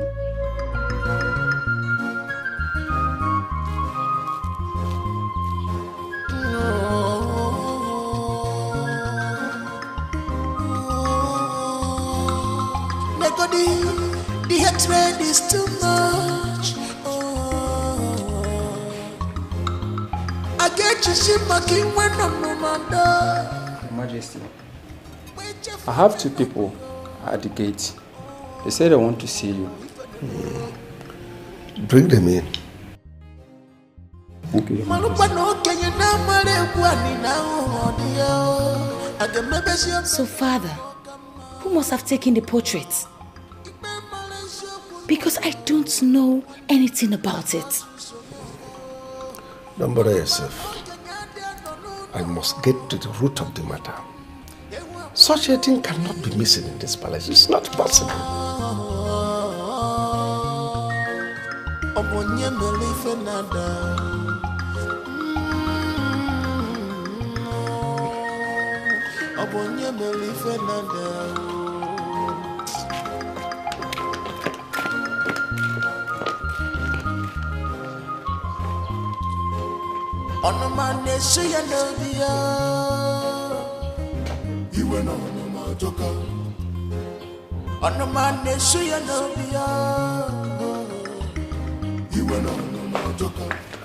The hatred is too much. I get you see my king when I'm no man. Your Majesty, I have two people at the gate. They said I want to see you. Bring them in. Thank you. So, Father, who must have taken the portrait? Because I don't know anything about it. Don't bother yourself. I must get to the root of the matter. Such a thing cannot be missing in this palace. It's not possible.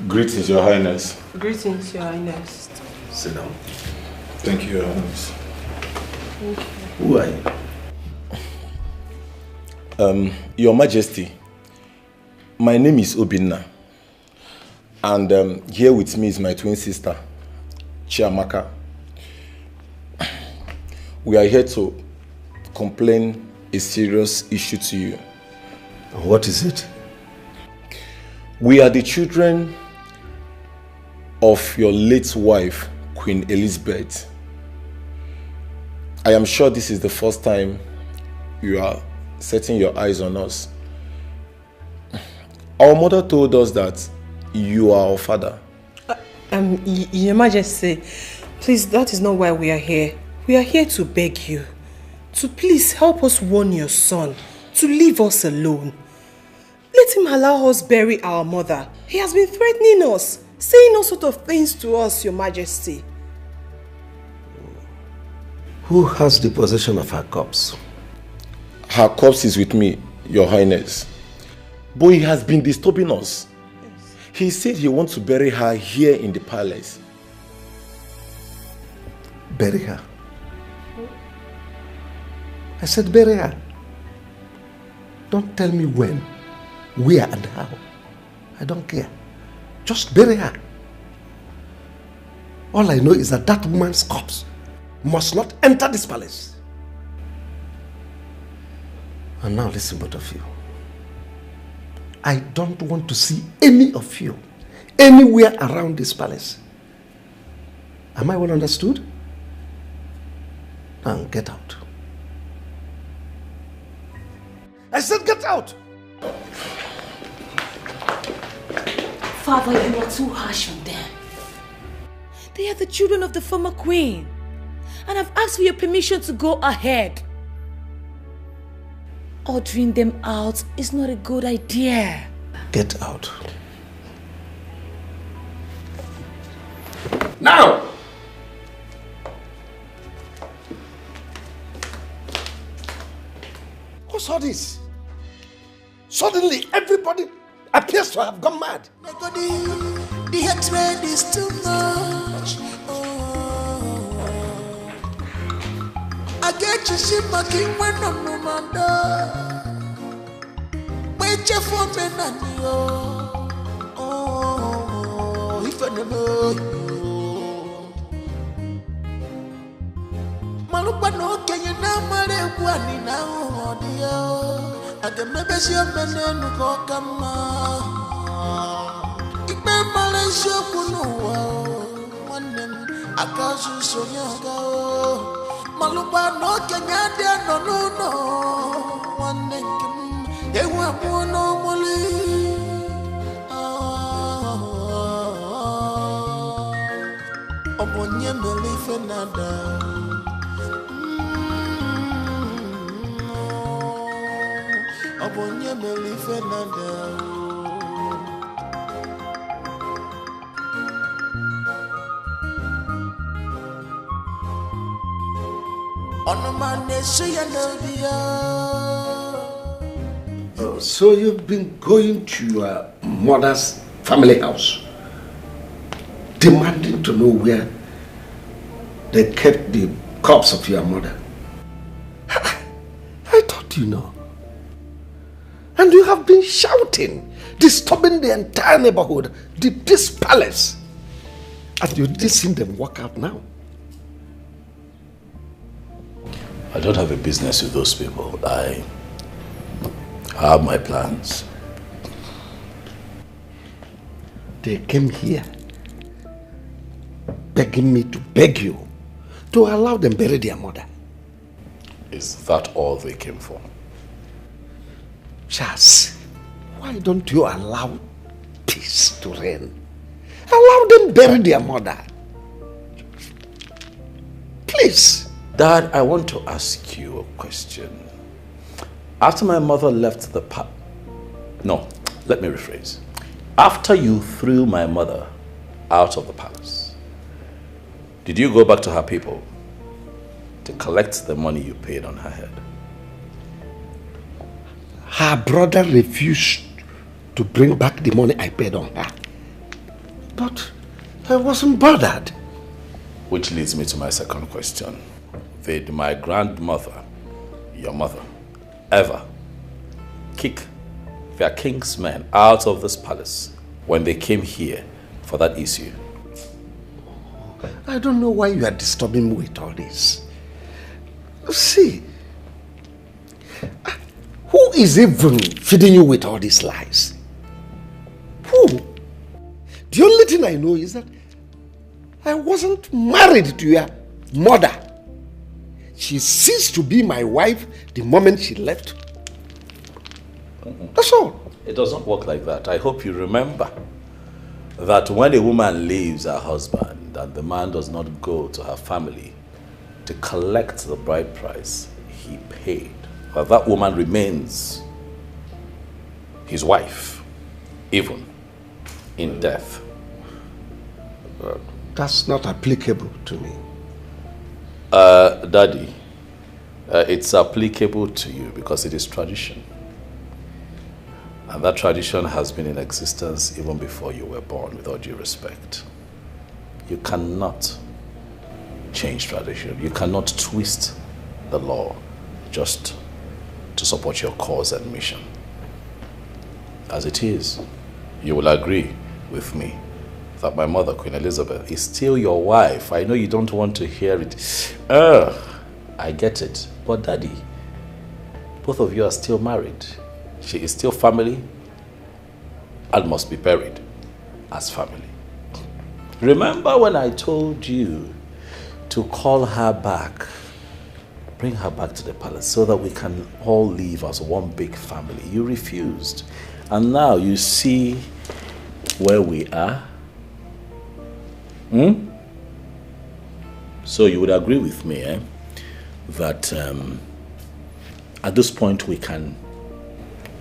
Greetings, Your Highness. Greetings, Your Highness. Sit down. Thank you, Your Highness. Thank you. Who are you? Your Majesty, my name is Obinna, and here with me is my twin sister, Chiamaka. We are here to complain a serious issue to you. What is it? We are the children of your late wife, Queen Elizabeth. I am sure this is the first time you are setting your eyes on us. Our mother told us that you are our father. Your Majesty, please, that is not why we are here. We are here to beg you to please help us warn your son to leave us alone. Let him allow us bury our mother. He has been threatening us, saying all sorts of things to us, Your Majesty. Who has the possession of her corpse? Her corpse is with me, Your Highness. But he has been disturbing us. He said he wants to bury her here in the palace. Bury her? I said bury her. Don't tell me when, where and how. I don't care. Just bury her. All I know is that that woman's corpse must not enter this palace. And now listen, both of you. I don't want to see any of you anywhere around this palace. Am I well understood? Now get out. I said get out! Father, you are too harsh on them. They are the children of the former queen. And I've asked for your permission to go ahead. Ordering them out is not a good idea. Get out. Now! What's all this? Suddenly, everybody appears to have gone mad. The hatred is too much. I get you see my king when I'm no man. Wait for me, Nanio. Oh, if I know Malupa no can you now, Mare, Wani now, dear. I can maybe see a man and go come. It may Malaysia Kuno, one name, I can't so young. Malupa no can you no, one name, they were more normally. Upon your belief another. Upon your belief another. So you've been going to your mother's family house, demanding to know where they kept the corpse of your mother. I thought you know. And you have been shouting, disturbing the entire neighborhood, this palace. And you didn't see them walk out now. I don't have a business with those people. I have my plans. They came here begging me to beg you to allow them bury their mother. Is that all they came for? Charles, why don't you allow peace to reign? Allow them bury their mother. Please. Dad, I want to ask you a question. After my mother left the no, let me rephrase. After you threw my mother out of the palace, did you go back to her people to collect the money you paid on her head? Her brother refused to bring back the money I paid on her. But I wasn't bothered. Which leads me to my second question. Did my grandmother, your mother, ever kick their king's men out of this palace when they came here for that issue? I don't know why you are disturbing me with all this. See, who is even feeding you with all these lies? Who? The only thing I know is that I wasn't married to your mother. She ceased to be my wife the moment she left. That's all. It doesn't work like that. I hope you remember that when a woman leaves her husband and the man does not go to her family to collect the bride price he paid, that woman remains his wife, even in death. That's not applicable to me. Daddy, it's applicable to you because it is tradition. And that tradition has been in existence even before you were born, with all due respect. You cannot change tradition. You cannot twist the law just to support your cause and mission. As it is, you will agree with me that my mother, Queen Elizabeth, is still your wife. I know you don't want to hear it. I get it. But Daddy, both of you are still married. She is still family and must be buried as family. Remember when I told you to call her back, bring her back to the palace so that we can all live as one big family? You refused. And now you see where we are. So you would agree with me, that at this point we can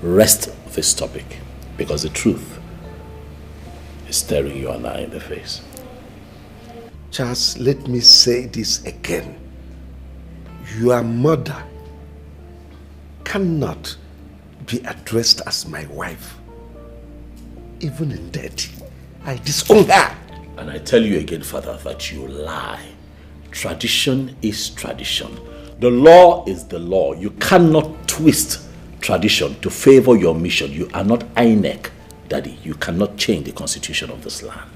rest this topic because the truth is staring you and I in the face. Charles, let me say this again. Your mother cannot be addressed as my wife. Even in death, I disown her. And I tell you again, Father, that you lie. Tradition is tradition. The law is the law. You cannot twist tradition to favor your mission. You are not INEC, Daddy. You cannot change the constitution of this land.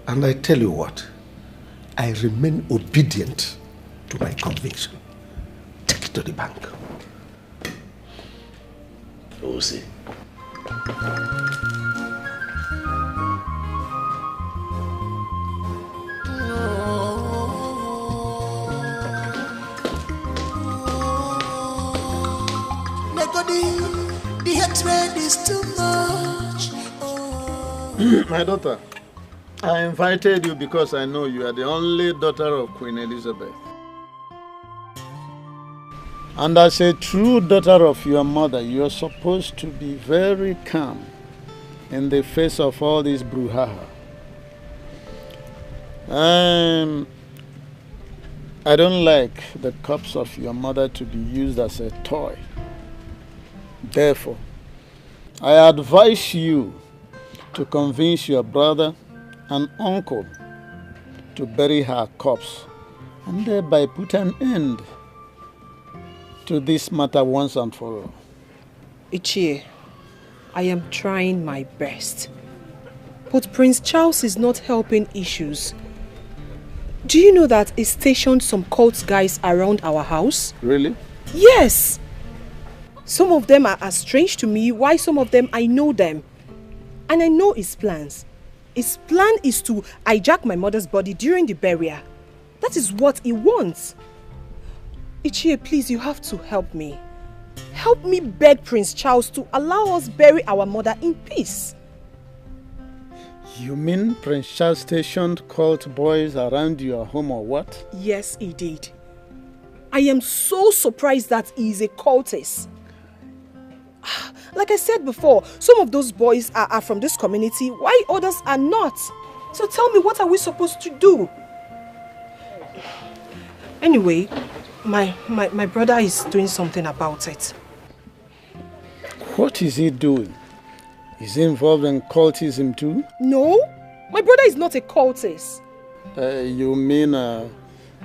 And I tell you what, I remain obedient to my conviction. Take it to the bank. We'll see. The hatred is too much. My daughter, I invited you because I know you are the only daughter of Queen Elizabeth. And as a true daughter of your mother, you are supposed to be very calm in the face of all this brouhaha. I don't like the corpse of your mother to be used as a toy. Therefore, I advise you to convince your brother and uncle to bury her corpse and thereby put an end to this matter once and for all. Ichie, I am trying my best. But Prince Charles is not helping issues. Do you know that he stationed some cult guys around our house? Really? Yes! Some of them are as strange to me, while some of them I know them. And I know his plans. His plan is to hijack my mother's body during the burial. That is what he wants. Ichie, please, you have to help me. Help me beg Prince Charles to allow us bury our mother in peace. You mean Prince Charles stationed cult boys around your home or what? Yes, he did. I am so surprised that he is a cultist. Like I said before, some of those boys are from this community, while others are not. So tell me, what are we supposed to do? Anyway, my brother is doing something about it. What is he doing? Is he involved in cultism too? No, my brother is not a cultist. You mean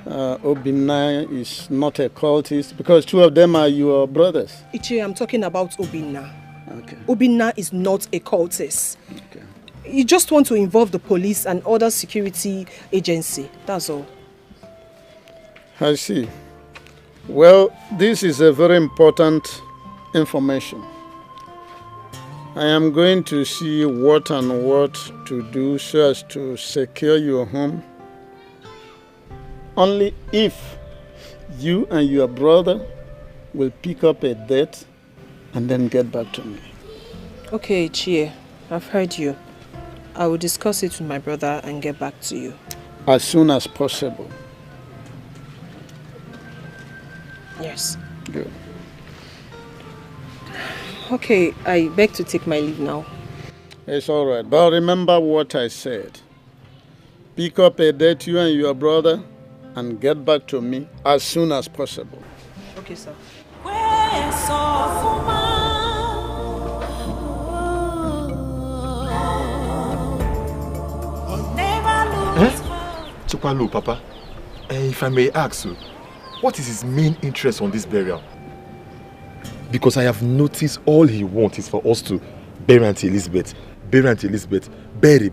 Obinna is not a cultist? Because two of them are your brothers. Ichie, I'm talking about Obinna. Okay. Obinna is not a cultist. Okay. You just want to involve the police and other security agency, that's all. I see. Well, this is a very important information. I am going to see what and what to do so as to secure your home. Only if you and your brother will pick up a date and then get back to me. Okay, Chie, I've heard you. I will discuss it with my brother and get back to you. As soon as possible. Yes. Good. Okay, I beg to take my leave now. It's all right, but remember what I said. Pick up a date, you and your brother, and get back to me as soon as possible. Okay, sir. Chukwalu, Papa, if I may ask you, what is his main interest on this burial? Because I have noticed all he wants is for us to bury Auntie Elizabeth, bury.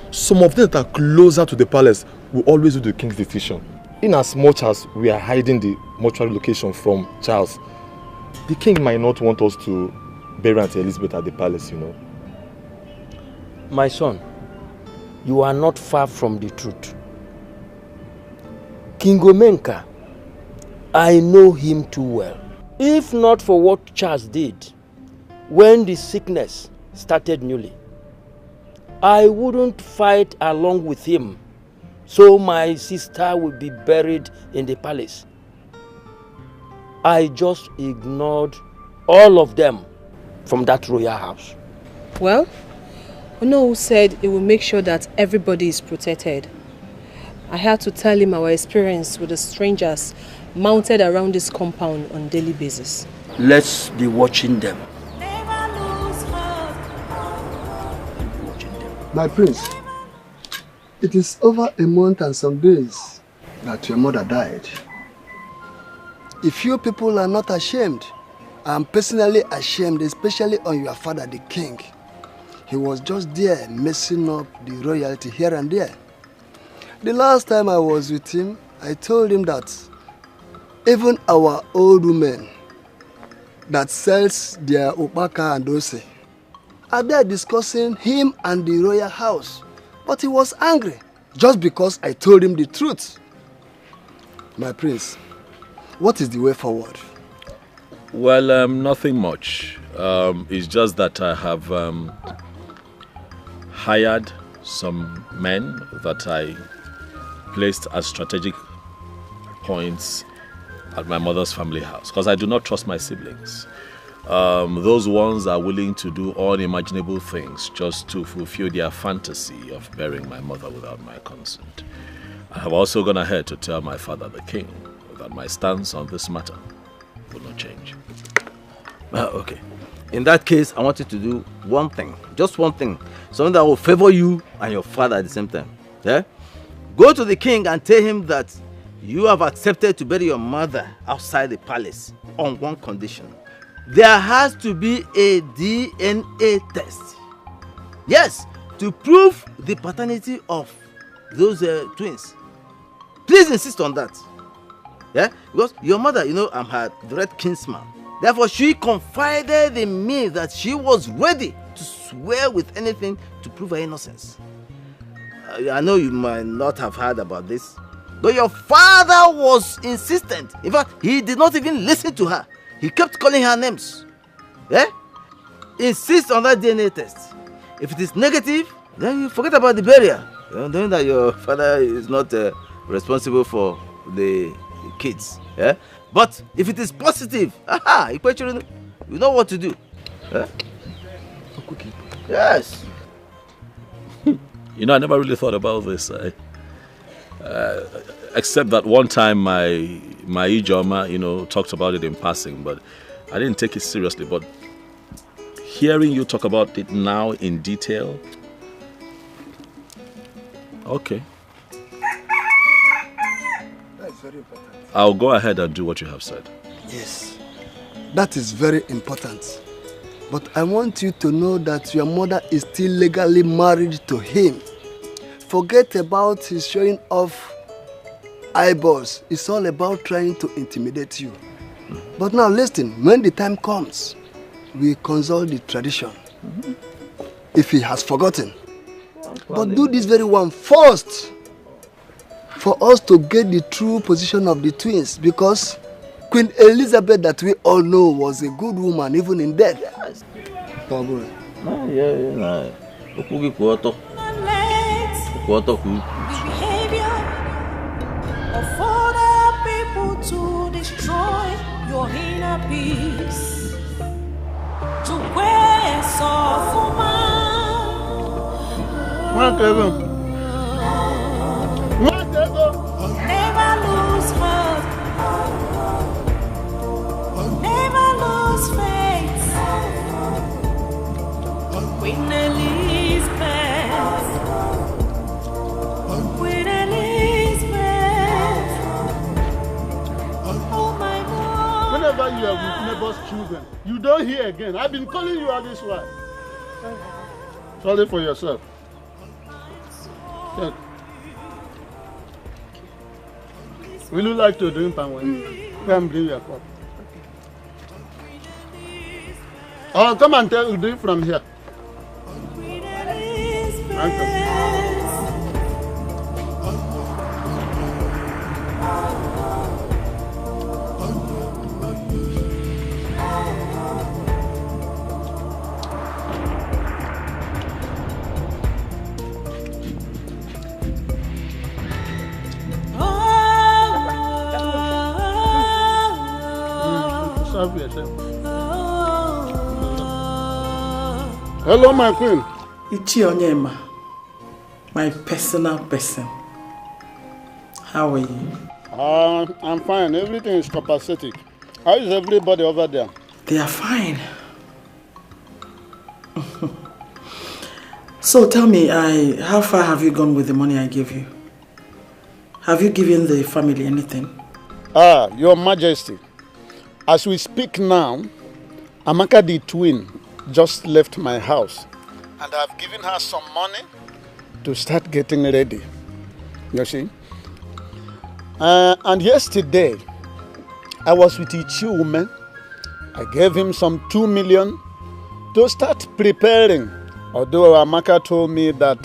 Some of them that are closer to the palace will always do the king's decision. In as much as we are hiding the mortuary location from Charles, the king might not want us to bury Auntie Elizabeth at the palace, you know. My son, you are not far from the truth. King Omenka, I know him too well. If not for what Charles did when the sickness started newly, I wouldn't fight along with him so my sister would be buried in the palace. I just ignored all of them from that royal house. Well, Ono said he will make sure that everybody is protected. I had to tell him our experience with the strangers mounted around this compound on a daily basis. Let's be watching them. My prince, it is over a month and some days that your mother died. If you people are not ashamed, I am personally ashamed, especially on your father, the king. He was just there messing up the royalty here and there. The last time I was with him, I told him that even our old women that sells their opaka and ose are there discussing him and the royal house. But he was angry just because I told him the truth. My prince, what is the way forward? Well, nothing much. It's just that I have hired some men that I placed as strategic points at my mother's family house because I do not trust my siblings. Those ones are willing to do unimaginable things just to fulfill their fantasy of burying my mother without my consent. I have also gone ahead to tell my father, the king, that my stance on this matter will not change. Okay. In that case, I want you to do one thing. Just one thing. Something that will favor you and your father at the same time. Yeah? Go to the king and tell him that You have accepted to bury your mother outside the palace on one condition. There has to be a DNA test. Yes, to prove the paternity of those twins. Please insist on that. Yeah, because your mother, you know, I'm her direct kinsman. Therefore, she confided in me that she was ready to swear with anything to prove her innocence. I know you might not have heard about this, but your father was insistent. In fact, he did not even listen to her. He kept calling her names. Yeah? Insist on that DNA test. If it is negative, then you forget about the burial. You know, knowing that your father is not responsible for the kids. Yeah? But if it is positive, you know what to do. Yeah? Yes. You know, I never really thought about this. Except that one time my Ijoma, you know, talked about it in passing, but I didn't take it seriously. But hearing you talk about it now in detail, okay. That is very important. I'll go ahead and do what you have said. Yes, that is very important. But I want you to know that your mother is still legally married to him. Forget about his showing off eyeballs. It's all about trying to intimidate you. But now listen, when the time comes, we consult the tradition. If he has forgotten. But do this very one first, for us to get the true position of the twins, because Queen Elizabeth, that we all know, was a good woman even in death. Yes. Behavior of other people to destroy your inner peace, to wear soft never lose hope, never lose faith. Queen Elizabeth, Queen Elizabeth. Oh my God. Whenever you are with neighbors' children, you don't hear again. I've been calling you all this while. Sorry for yourself. Yeah. Will you like to drink palm wine? Come bring your cup. Oh, come and drink from here. Thank you. Hello, my queen. Ichi Onyema, my personal person. How are you? I'm fine. Everything is copacetic. How is everybody over there? They are fine. So tell me, how far have you gone with the money I gave you? Have you given the family anything? Your Majesty. As we speak now, Amaka the twin just left my house, and I've given her some money to start getting ready. You see? And yesterday, I was with Ichiume. I gave him some 2 million to start preparing. Although Amaka told me that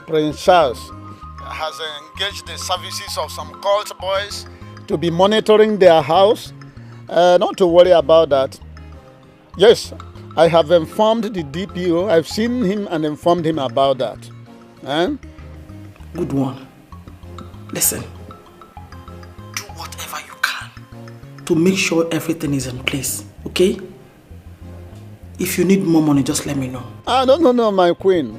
Prince Charles has engaged the services of some cult boys to be monitoring their house. Not to worry about that. Yes, I have informed the DPO. I've seen him and informed him about that. Good one. Listen. Do whatever you can to make sure everything is in place, okay? If you need more money, just let me know. No, my queen.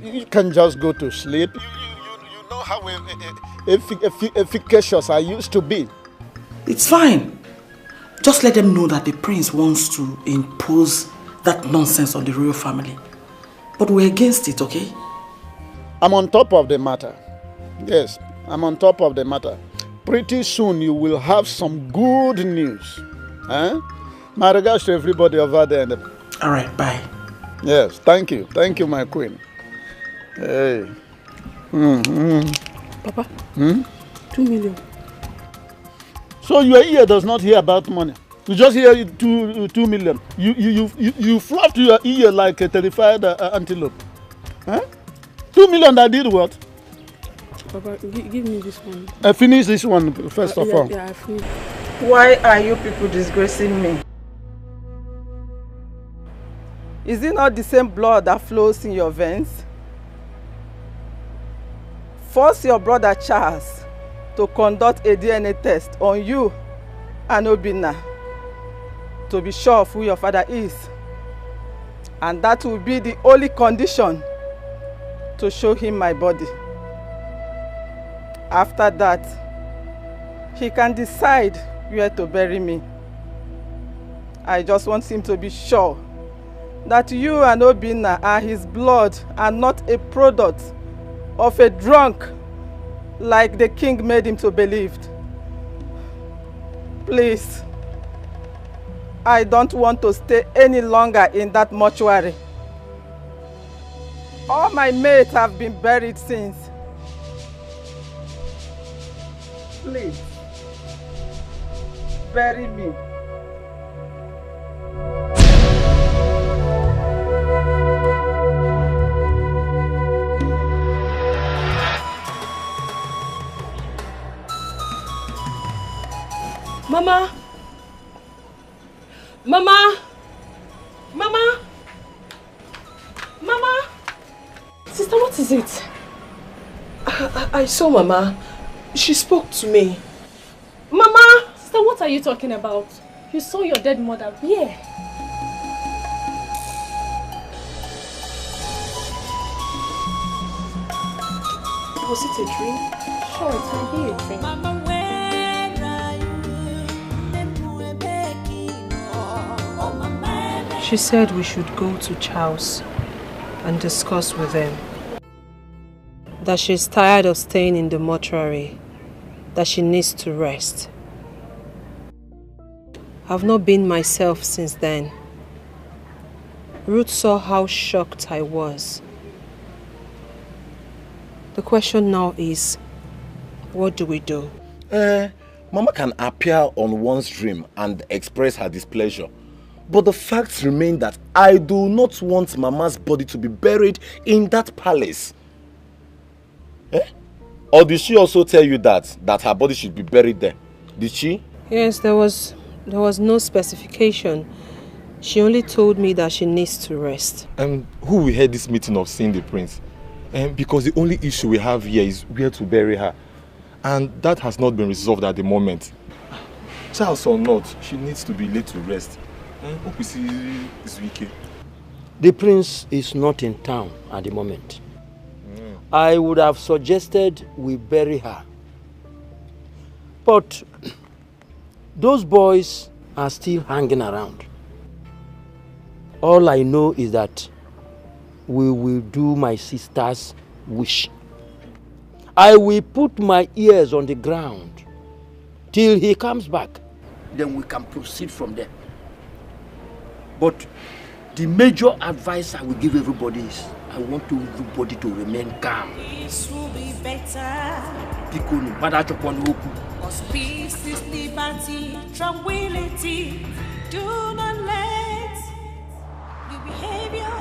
You can just go to sleep. You know how efficacious I used to be. It's fine. Just let them know that the prince wants to impose that nonsense on the royal family. But we're against it, okay? I'm on top of the matter. Yes, I'm on top of the matter. pretty soon you will have some good news. Eh? My regards to everybody over there. All right, bye. Yes, thank you. Thank you, my queen. Hey. Papa, 2 million. So your ear does not hear about money. You just hear 2 million. You fluffed your ear like a terrified antelope. Huh? 2 million that did what? Papa, give me this one. Finish this one first of all. Yeah, I finished. Why are you people disgracing me? Is it not the same blood that flows in your veins? Force your brother Charles to conduct a DNA test on you and Obinna to be sure of who your father is. And that will be the only condition to show him my body. After that, he can decide where to bury me. I just want him to be sure that you and Obinna are his blood and not a product of a drunk like the king made him to believe. Please, I don't want to stay any longer in that mortuary. All my mates have been buried since. Please, bury me. Mama! Mama! Mama! Mama! Sister, what is it? I saw Mama. She spoke to me. Mama! Sister, what are you talking about? You saw your dead mother. Where? Was it a dream? Sure, it can be a dream. Mama, she said we should go to Charles and discuss with him. That she's tired of staying in the mortuary. That she needs to rest. I've not been myself since then. Ruth saw how shocked I was. The question now is, what do we do? Mama can appear on one's dream and express her displeasure. But the facts remain that I do not want Mama's body to be buried in that palace. Or did she also tell you that her body should be buried there? Did she? Yes, there was no specification. She only told me that she needs to rest. And who will head this meeting of seeing the prince? Because the only issue we have here is where to bury her. And that has not been resolved at the moment. Charles or not, she needs to be laid to rest. Hope we see this weekend. The prince is not in town at the moment. I would have suggested we bury her. But those boys are still hanging around. All I know is that we will do my sister's wish. I will put my ears on the ground till he comes back. Then we can proceed from there. But the major advice I will give everybody is I want everybody to remain calm. Peace will be better. Cause peace is liberty, tranquility. Do not let the behavior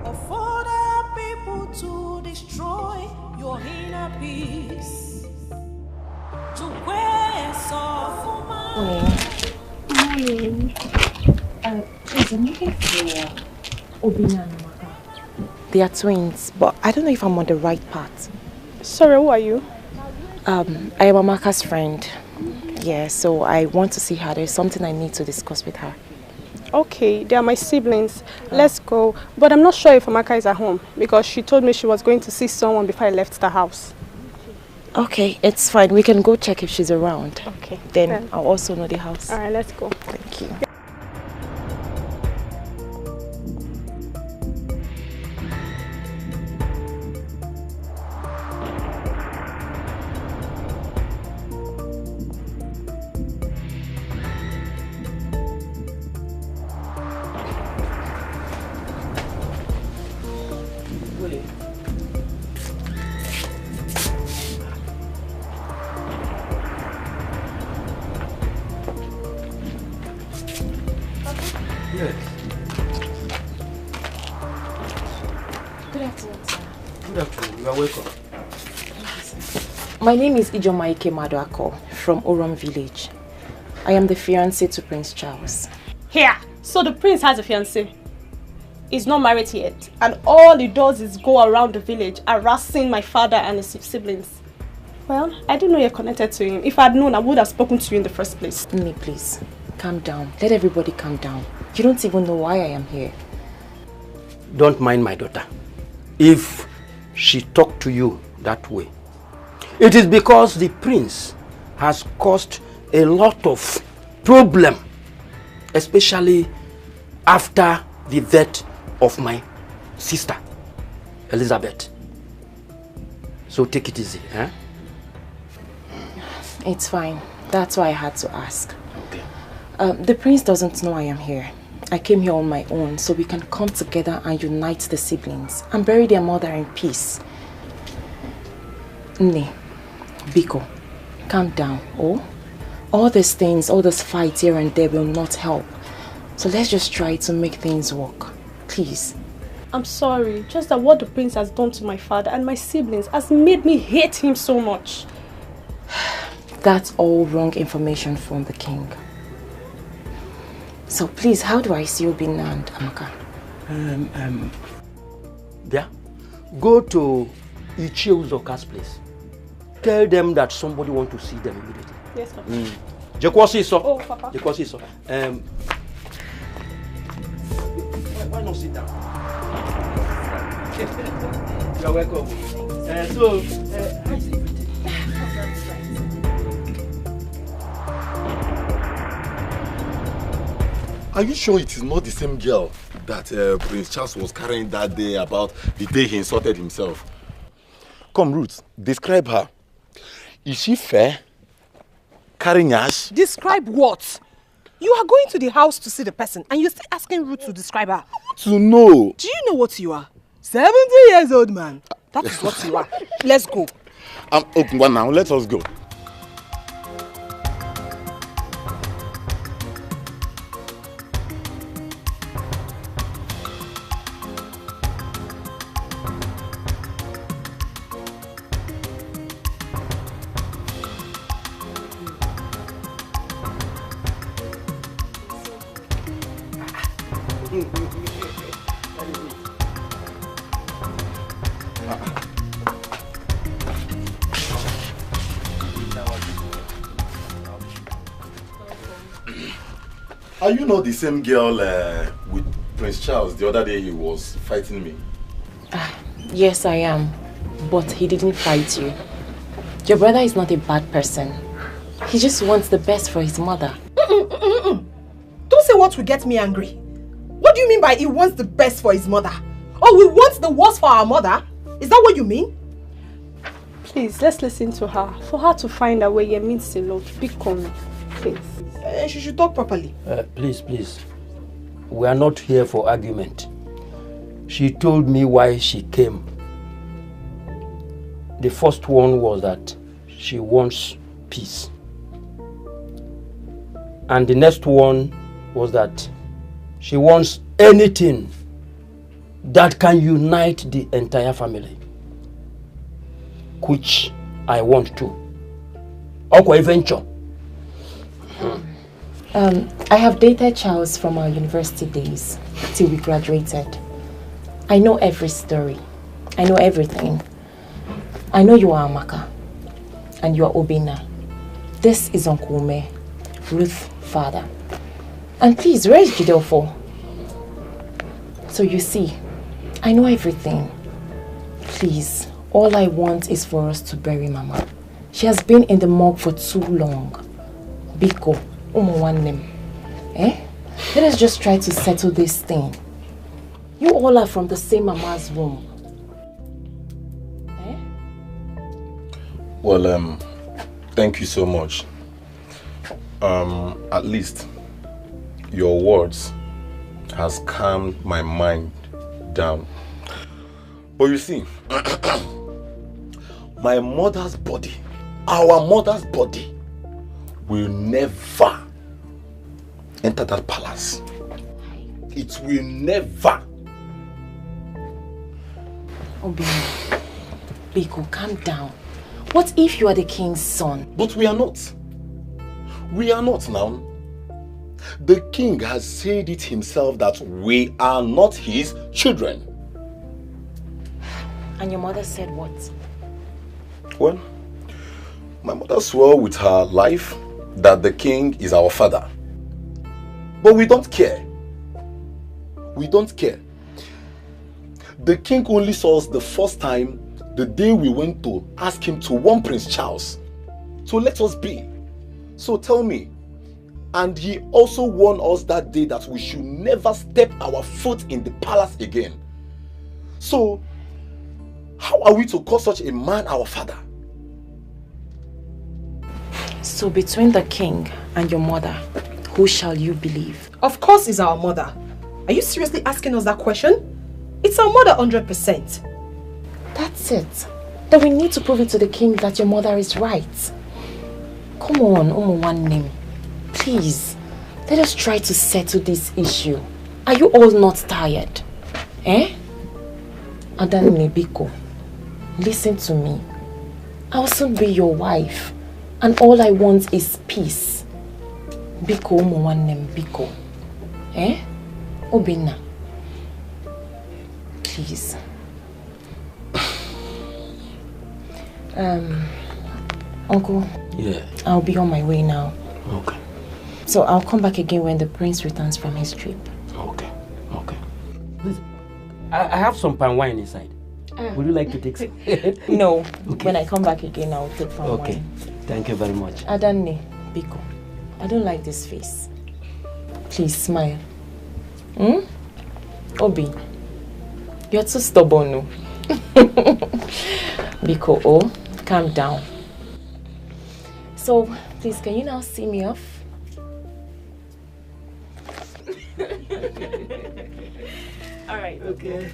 of other people to destroy your inner peace. To where so Morning. Please, I'm looking for Obinna and Amaka. They are twins, but I don't know if I'm on the right path. Sorry, who are you? I am Amaka's friend. Yeah, so I want to see her. There's something I need to discuss with her. Okay, they are my siblings. Let's go. But I'm not sure if Amaka is at home because she told me she was going to see someone before I left the house. Okay, it's fine. We can go check if she's around. Okay. Then I'll also know the house. All right, let's go. Thank you. Yes. Good afternoon, sir. Good afternoon. You are welcome. My name is Ijomaike Maduako from Oron Village. I am the fiancé to Prince Charles. Here! So the prince has a fiancé. He's not married yet. And all he does is go around the village harassing my father and his siblings. Well, I didn't know you're connected to him. If I'd known, I would have spoken to you in the first place. Me, please. Calm down. Let everybody calm down. You don't even know why I am here. Don't mind my daughter. If she talked to you that way, it is because the prince has caused a lot of problem, especially after the death of my sister, Elizabeth. So take it easy, eh? It's fine. That's why I had to ask. Okay. The prince doesn't know I am here. I came here on my own so we can come together and unite the siblings and bury their mother in peace. Nne, Biko, calm down, oh? All these things, all this fight here and there will not help. So let's just try to make things work. Please. I'm sorry, just that what the prince has done to my father and my siblings has made me hate him so much. That's all wrong information from the king. So please, how do I see Obinna and Amaka? Yeah. Go to Ichie Uzoka's place. Tell them that somebody wants to see them immediately. Yes, Papa. Jekwasi so. Oh, Papa. Jekwasi so. Why not sit down? You are welcome. How is everything? Are you sure it is not the same girl that Prince Charles was carrying that day about the day he insulted himself? Come, Ruth, describe her. Is she fair? Carrying ash? Describe what? You are going to the house to see the person and you're still asking Ruth to describe her. To know. Do you know what you are? 70 years old man. That is what you are. Let's go. I'm open one now. Let us go. Are you not the same girl with Prince Charles the other day he was fighting me? Yes, I am. But he didn't fight you. Your brother is not a bad person. He just wants the best for his mother. Don't say what will get me angry. What do you mean by he wants the best for his mother? Oh, we want the worst for our mother? Is that what you mean? Please, let's listen to her. For her to find out where you means a lot. Be calm, please. She should talk properly. Please. We are not here for argument. She told me why she came. The first one was that she wants peace. And the next one was that she wants anything that can unite the entire family. Which I want to. Okay, venture. I have dated Charles from our university days till we graduated. I know every story. I know everything. I know you are Amaka and you are Obinna. This is Uncle Ume, Ruth's father. And please, where is Jidelfo? So you see, I know everything. Please, all I want is for us to bury Mama. She has been in the morgue for too long. Biko, Umuwanem. Let us just try to settle this thing. You all are from the same Mama's womb. Well, thank you so much. At least your words has calmed my mind down. But you see, my mother's body, our mother's body, will never enter that palace. It will never. Obi, Biko, calm down. What if you are the king's son? But we are not. We are not now. The king has said it himself that we are not his children. And your mother said what? Well, my mother swore with her life that the king is our father. But we don't care. We don't care. The king only saw us the first time the day we went to ask him to warn Prince Charles to let us be. So tell me, and he also warned us that day that we should never step our foot in the palace again. So, how are we to call such a man our father? So between the king and your mother, who shall you believe? Of course it's our mother. Are you seriously asking us that question? It's our mother 100%. That's it. Then we need to prove it to the king that your mother is right. Come on, one name. Please, let us try to settle this issue. Are you all not tired? Eh? Adanne Biko, listen to me. I'll soon be your wife. And all I want is peace. Biko, one name, Biko. Eh? Obina. Please. Uncle. Yeah. I'll be on my way now. Okay. So I'll come back again when the prince returns from his trip. Okay. Okay. Please, I have some palm wine inside. Would you like to take some? No. Okay. When I come back again, I'll take palm Okay. wine. Thank you very much. Adanne, Biko, I don't like this face. Please smile. Obi, you're too stubborn, no? Biko, calm down. So, please, can you now see me off? All right. Okay.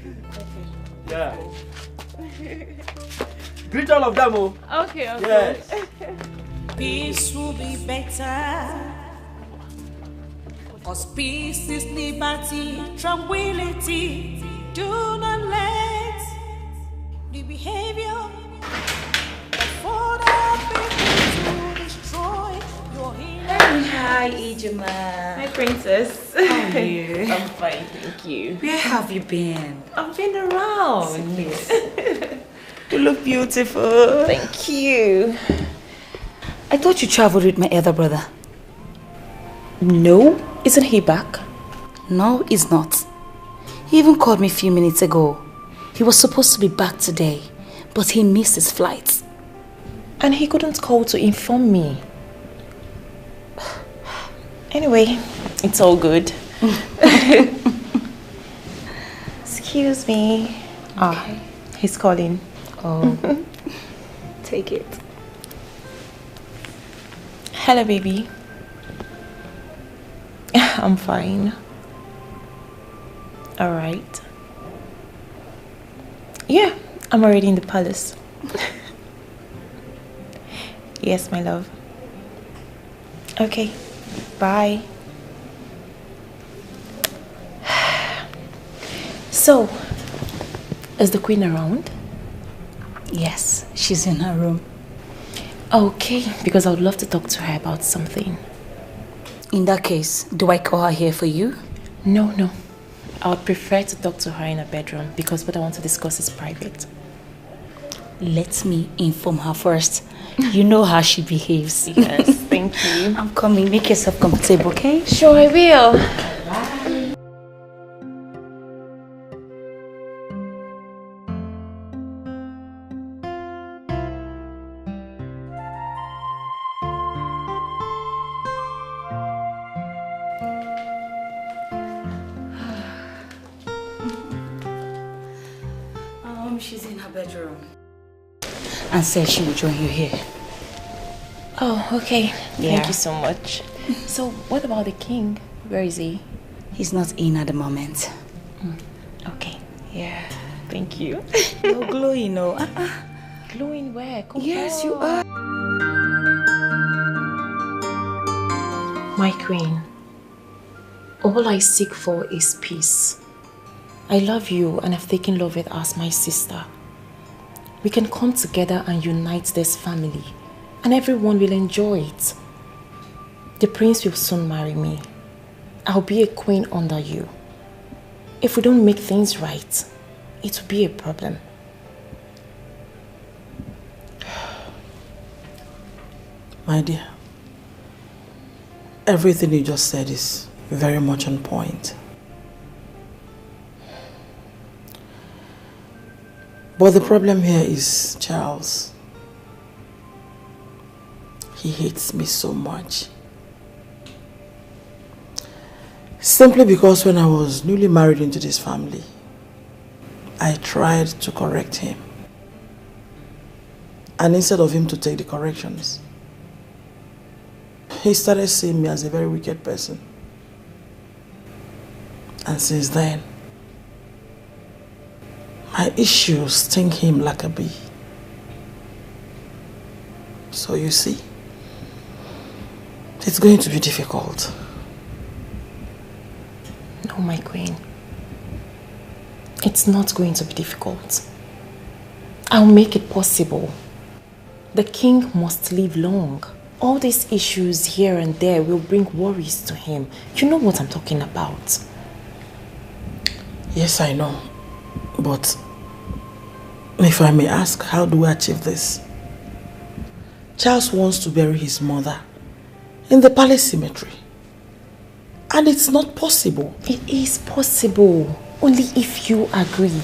Yeah. Greet all of them, oh. Okay, okay. Yes. Peace will be better. Cause peace is liberty, tranquility. Do not let the behavior of other people to destroy your healing. Hi, Ijima. Hi, Princess. How are you? I'm fine, thank you. Where have you been? I've been around. You look beautiful. Thank you. I thought you traveled with my elder brother. No, isn't he back? No, he's not. He even called me a few minutes ago. He was supposed to be back today, but he missed his flight. And he couldn't call to inform me. Anyway, it's all good. Excuse me. Ah, he's calling. Oh, take it. Hello, baby. I'm fine. All right. Yeah, I'm already in the palace. Yes, my love. Okay, bye. So, is the queen around? Yes, she's in her room. Okay, because I would love to talk to her about something. In that case, do I call her here for you? No. I would prefer to talk to her in her bedroom because what I want to discuss is private. Let me inform her first. You know how she behaves. Yes, thank you. I'm coming. Make yourself comfortable, okay? Sure, I will. Bye. She's in her bedroom. And said she will join you here. Oh, okay. Yeah. Thank you so much. So, what about the king? Where is he? He's not in at the moment. Okay. Yeah. Thank you. You're glowing, no? Glowing where? Come Yes, on. you are. My queen, All I seek for is peace. I love you and I've taken Loveth as my sister. We can come together and unite this family and everyone will enjoy it. The prince will soon marry me. I'll be a queen under you. If we don't make things right, it will be a problem. My dear, everything you just said is very much on point. But the problem here is Charles. He hates me so much. Simply because when I was newly married into this family, I tried to correct him. And instead of him to take the corrections, he started seeing me as a very wicked person. And since then, my issues sting him like a bee. So you see, it's going to be difficult. No, my queen. It's not going to be difficult. I'll make it possible. The king must live long. All these issues here and there will bring worries to him. You know what I'm talking about. Yes, I know. But if I may ask, how do I achieve this? Charles wants to bury his mother in the palace cemetery. And it's not possible. It is possible. Only if you agree.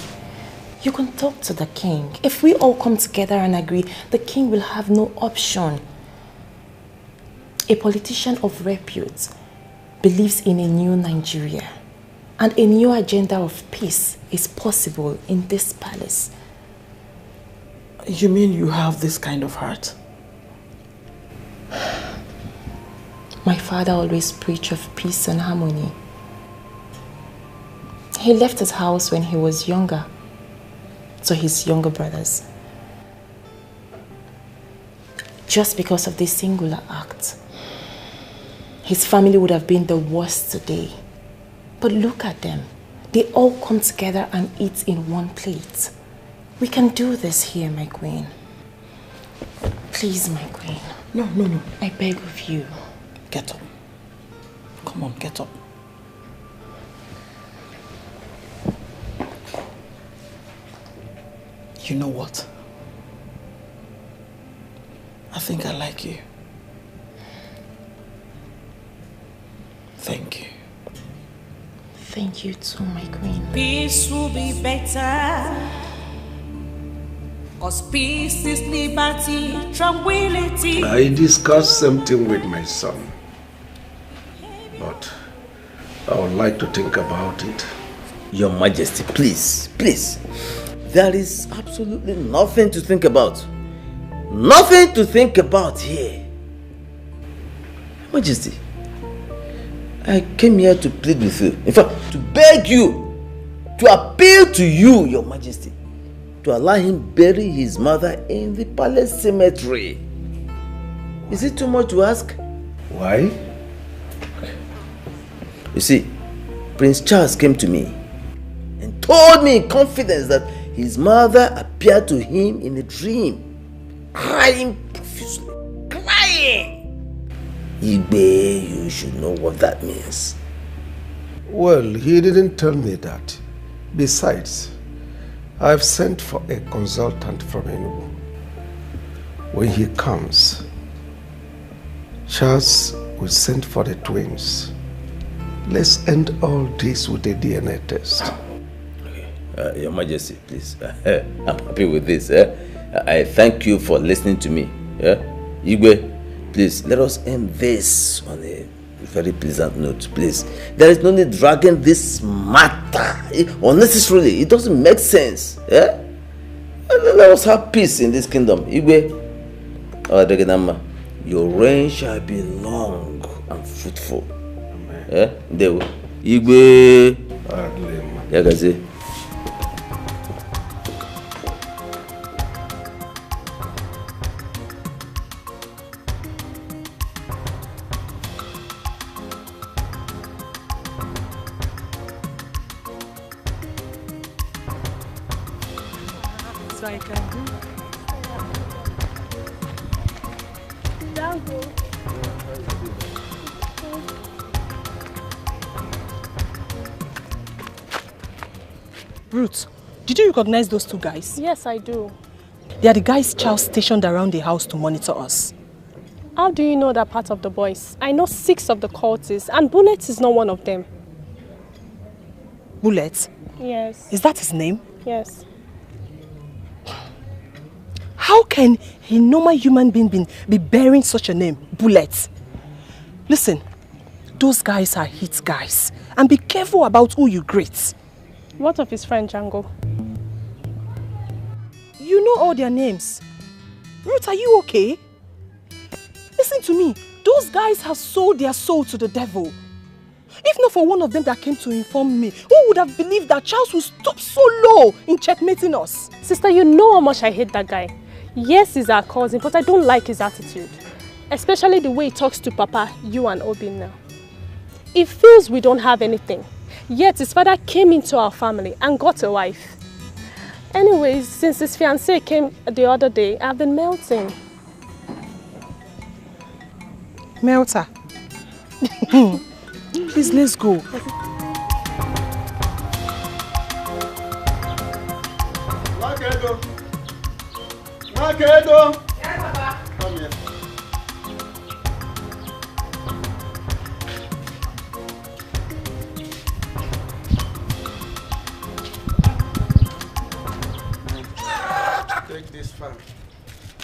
You can talk to the king. If we all come together and agree, the king will have no option. A politician of repute believes in a new Nigeria. And a new agenda of peace is possible in this palace. You mean you have this kind of heart? My father always preached of peace and harmony. He left his house when he was younger to his younger brothers. Just because of this singular act, his family would have been the worst today. But look at them. They all come together and eat in one plate. We can do this here, my queen. Please, my queen. No. I beg of you. Get up. Come on, get up. You know what? I think I like you. Thank you. Thank you too, my queen. Peace will be better. Cause peace is liberty, tranquility. I discussed something with my son. But I would like to think about it. Your Majesty, please. There is absolutely nothing to think about. Nothing to think about here. Majesty, I came here to plead with you. In fact, to beg you, to appeal to you, Your Majesty, to allow him bury his mother in the palace cemetery. Is it too much to ask? Why? You see, Prince Charles came to me and told me in confidence that his mother appeared to him in a dream, crying profusely. Crying! Igbe, you should know what that means. Well, he didn't tell me that. Besides, I've sent for a consultant from Enugu. When he comes, Charles will send for the twins. Let's end all this with a DNA test. Okay. Your Majesty, please. I'm happy with this. I thank you for listening to me. Igwe, please, let us end this on a very pleasant note, please. There is no need dragging this matter unnecessarily. It doesn't make sense. Let us have peace in this kingdom. Igwe, your reign shall be long and fruitful. Amen. Igwe. Yagaze. I can do. Dango. Ruth, did you recognize those two guys? Yes, I do. They are the guys Charles stationed around the house to monitor us. How do you know that part of the boys? I know 6 of the cultists, and Bullet is not one of them. Bullet? Yes. Is that his name? Yes. How can a normal human being be bearing such a name, Bullet? Listen, those guys are hit guys. And be careful about who you greet. What of his friend Django? You know all their names. Ruth, are you okay? Listen to me. Those guys have sold their soul to the devil. If not for one of them that came to inform me, who would have believed that Charles would stoop so low in checkmating us? Sister, you know how much I hate that guy. Yes, he's our cousin, but I don't like his attitude. Especially the way he talks to Papa, you and Obin now. He feels we don't have anything. Yet his father came into our family and got a wife. Anyways, since his fiancée came the other day, I've been melting. Melter. Please, let's go. Makedo. Makedo. Yes, Papa. Come here. Take this fan.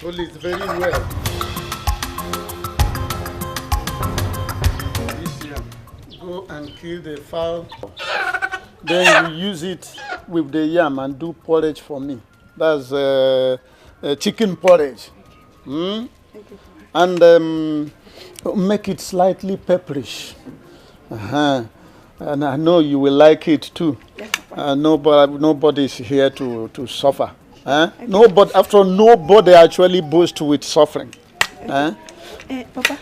Hold it very well. This here. Go and kill the fowl. Then you use it with the yam and do porridge for me. That's chicken porridge. Mm? And make it slightly pepperish. And I know you will like it too. Nobody's here to suffer. Nobody, after all, nobody actually boasts with suffering. Papa,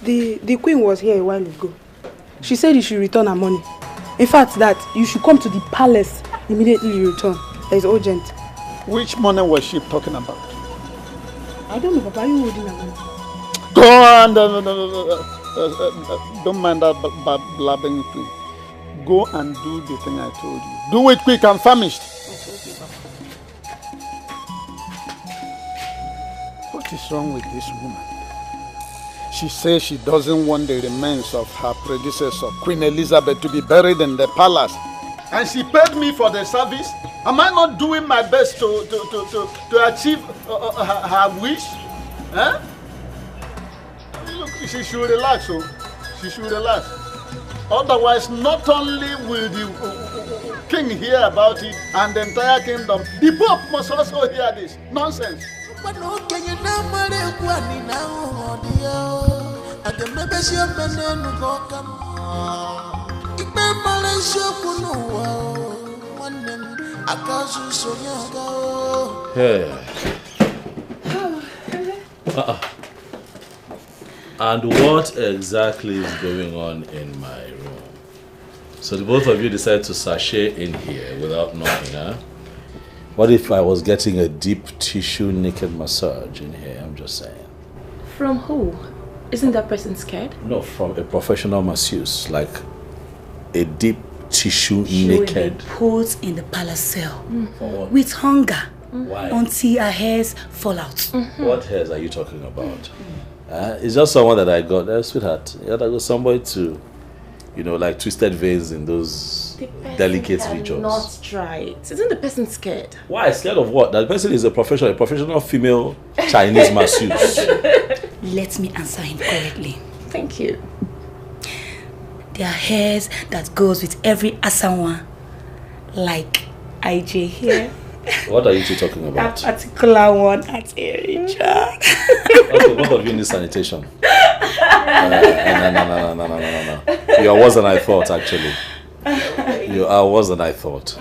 the queen was here a while ago. She said you should return her money. In fact, that you should come to the palace immediately you return. That is urgent. Which money was she talking about? I don't know, Papa. Are you holding her money? Go on. Don't mind that blabbing thing. Go and do the thing I told you. Do it quick. I'm famished. What is wrong with this woman? She says she doesn't want the remains of her predecessor, Queen Elizabeth, to be buried in the palace. And she paid me for the service. Am I not doing my best to achieve her wish? Look, she should relax. She should relax. Otherwise, not only will the king hear about it and the entire kingdom, the Pope must also hear this. Nonsense. And what exactly is going on in my room? So the both of you decide to sashay in here without knocking, huh? What if I was getting a deep tissue naked massage in here? I'm just saying. From who? Isn't that person scared? No, from a professional masseuse, like a deep tissue She naked. will be put in the palace cell For what? with hunger Why? until her hairs fall out. What hairs are you talking about? It's just someone that I got, sweetheart. Yeah, I got somebody to, like twisted veins in those delicate regions. Not try it. Isn't the person scared? Why? Scared of what? That person is a professional female Chinese masseuse. Let me answer him correctly. Thank you. There are hairs that goes with every asawa, like IJ here. What are you two talking about? That particular one at Erija. Okay, both of you need sanitation. No. You are worse than I thought, actually. You are worse than I thought.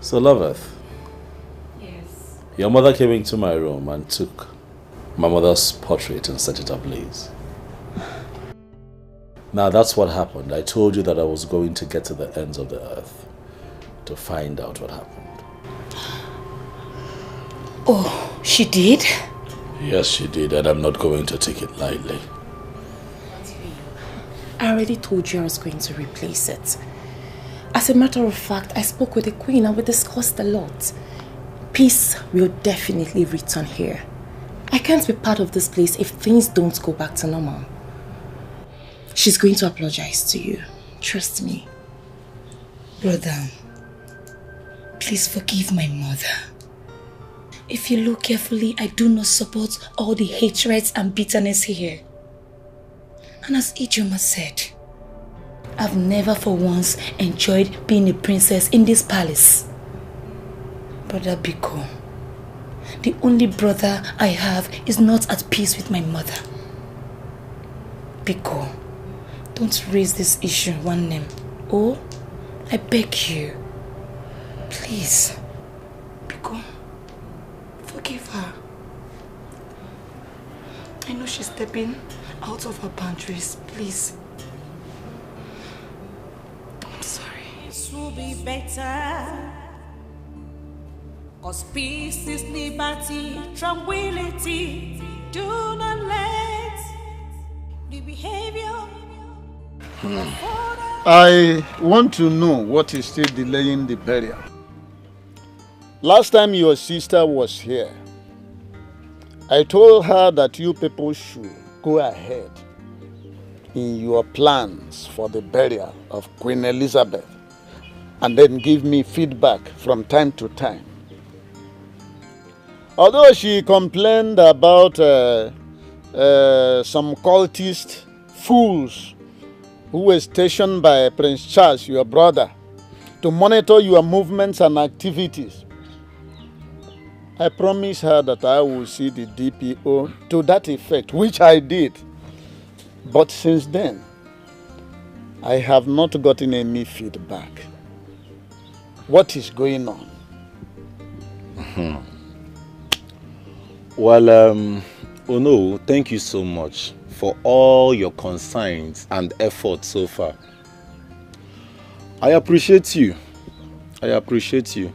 So, Loveth. Yes. Your mother came into my room and took my mother's portrait and set it ablaze. Now, that's what happened. I told you that I was going to get to the ends of the earth. to find out what happened. Oh, she did? Yes, she did, and I'm not going to take it lightly. I already told you I was going to replace it. As a matter of fact, I spoke with the Queen and we discussed a lot. Peace will definitely return here. I can't be part of this place if things don't go back to normal. She's going to apologize to you. Trust me. Brother, please forgive my mother. If you look carefully, I do not support all the hatreds and bitterness here. And as Ijoma said, I've never for once enjoyed being a princess in this palace. Brother Biko, the only brother I have is not at peace with my mother. Biko, don't raise this issue, one name. Oh, I beg you. Please. Biko, forgive her. I know she's stepping out of her boundaries. Please. I'm sorry. This will be better. Cause peace is liberty, tranquility. Do not let the behavior. I want to know what is still delaying the burial. Last time your sister was here, I told her that you people should go ahead in your plans for the burial of Queen Elizabeth and then give me feedback from time to time. Although she complained about some cultist fools who were stationed by Prince Charles, your brother, to monitor your movements and activities, I promised her that I will see the DPO to that effect, which I did. But since then, I have not gotten any feedback. What is going on? Well, oh no, thank you so much for all your concerns and efforts so far. I appreciate you. I appreciate you.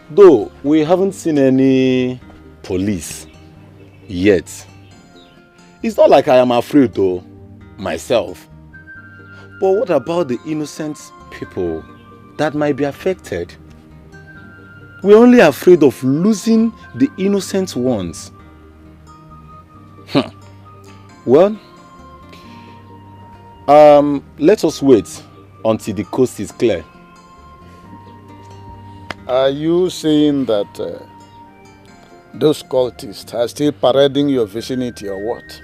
Though we haven't seen any police yet. It's not like I am afraid though, myself. But what about the innocent people that might be affected? We're only afraid of losing the innocent ones. Well, let us wait until the coast is clear. Are you saying that those cultists are still parading your vicinity or what?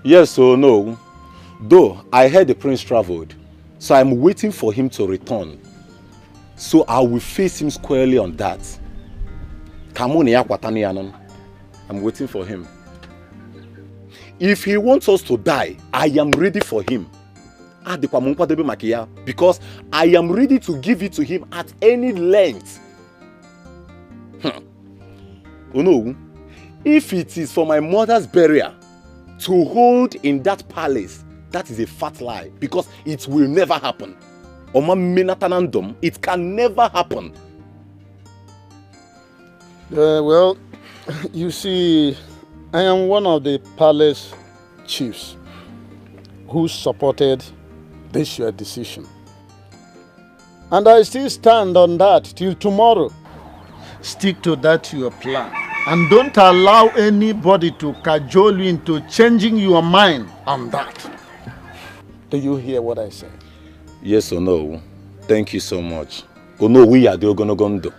Yes or no. Though I heard the prince traveled, so I'm waiting for him to return. So I will face him squarely on that. I'm waiting for him. If he wants us to die, I am ready for him. Because I am ready to give it to him at any length. Oh no, if it is for my mother's burial to hold in that palace, that is a fat lie, because it will never happen. It can never happen. Well, you see, I am one of the palace chiefs who supported this your decision. And I still stand on that till tomorrow. Stick to that your plan. And don't allow anybody to cajole you into changing your mind on that. Do you hear what I say? Yes or no? Thank you so much. Ono we are the Ogonogondo.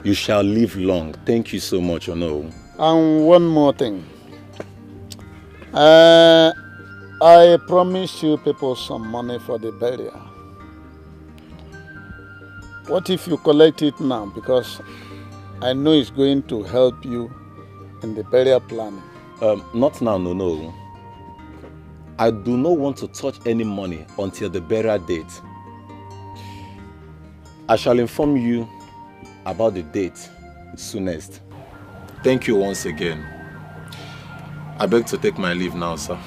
You shall live long. Thank you so much, Ono. And one more thing. I promised you people some money for the burial. What if you collect it now? Because I know it's going to help you in the burial planning. Not now, no. I do not want to touch any money until the burial date. I shall inform you about the date soonest. Thank you once again. I beg to take my leave now, sir.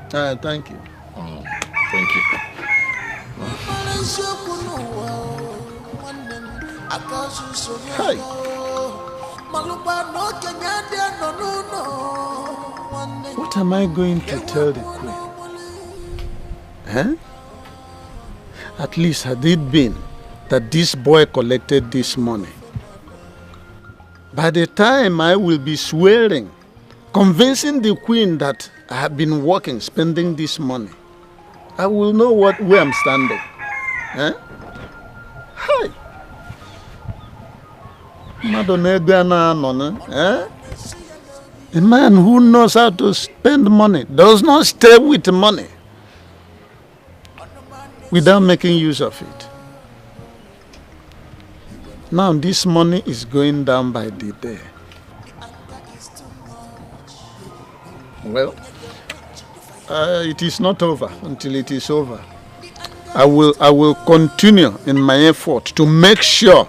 Thank you. Thank you. Hey. What am I going to tell the queen? Huh? At least had it been that this boy collected this money, by the time I will be swearing, convincing the queen that I have been working, spending this money, I will know where I'm standing. Huh? Hi. A man who knows how to spend money does not stay with money without making use of it. Now this money is going down by the day. Well, it is not over until it is over. I will continue in my effort to make sure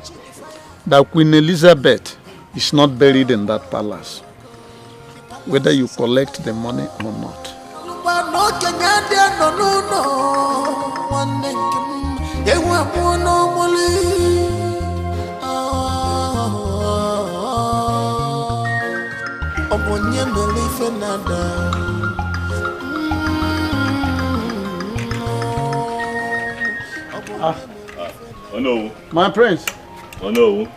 that Queen Elizabeth is not buried in that palace, whether you collect the money or not. Oh no. My prince. Oh no.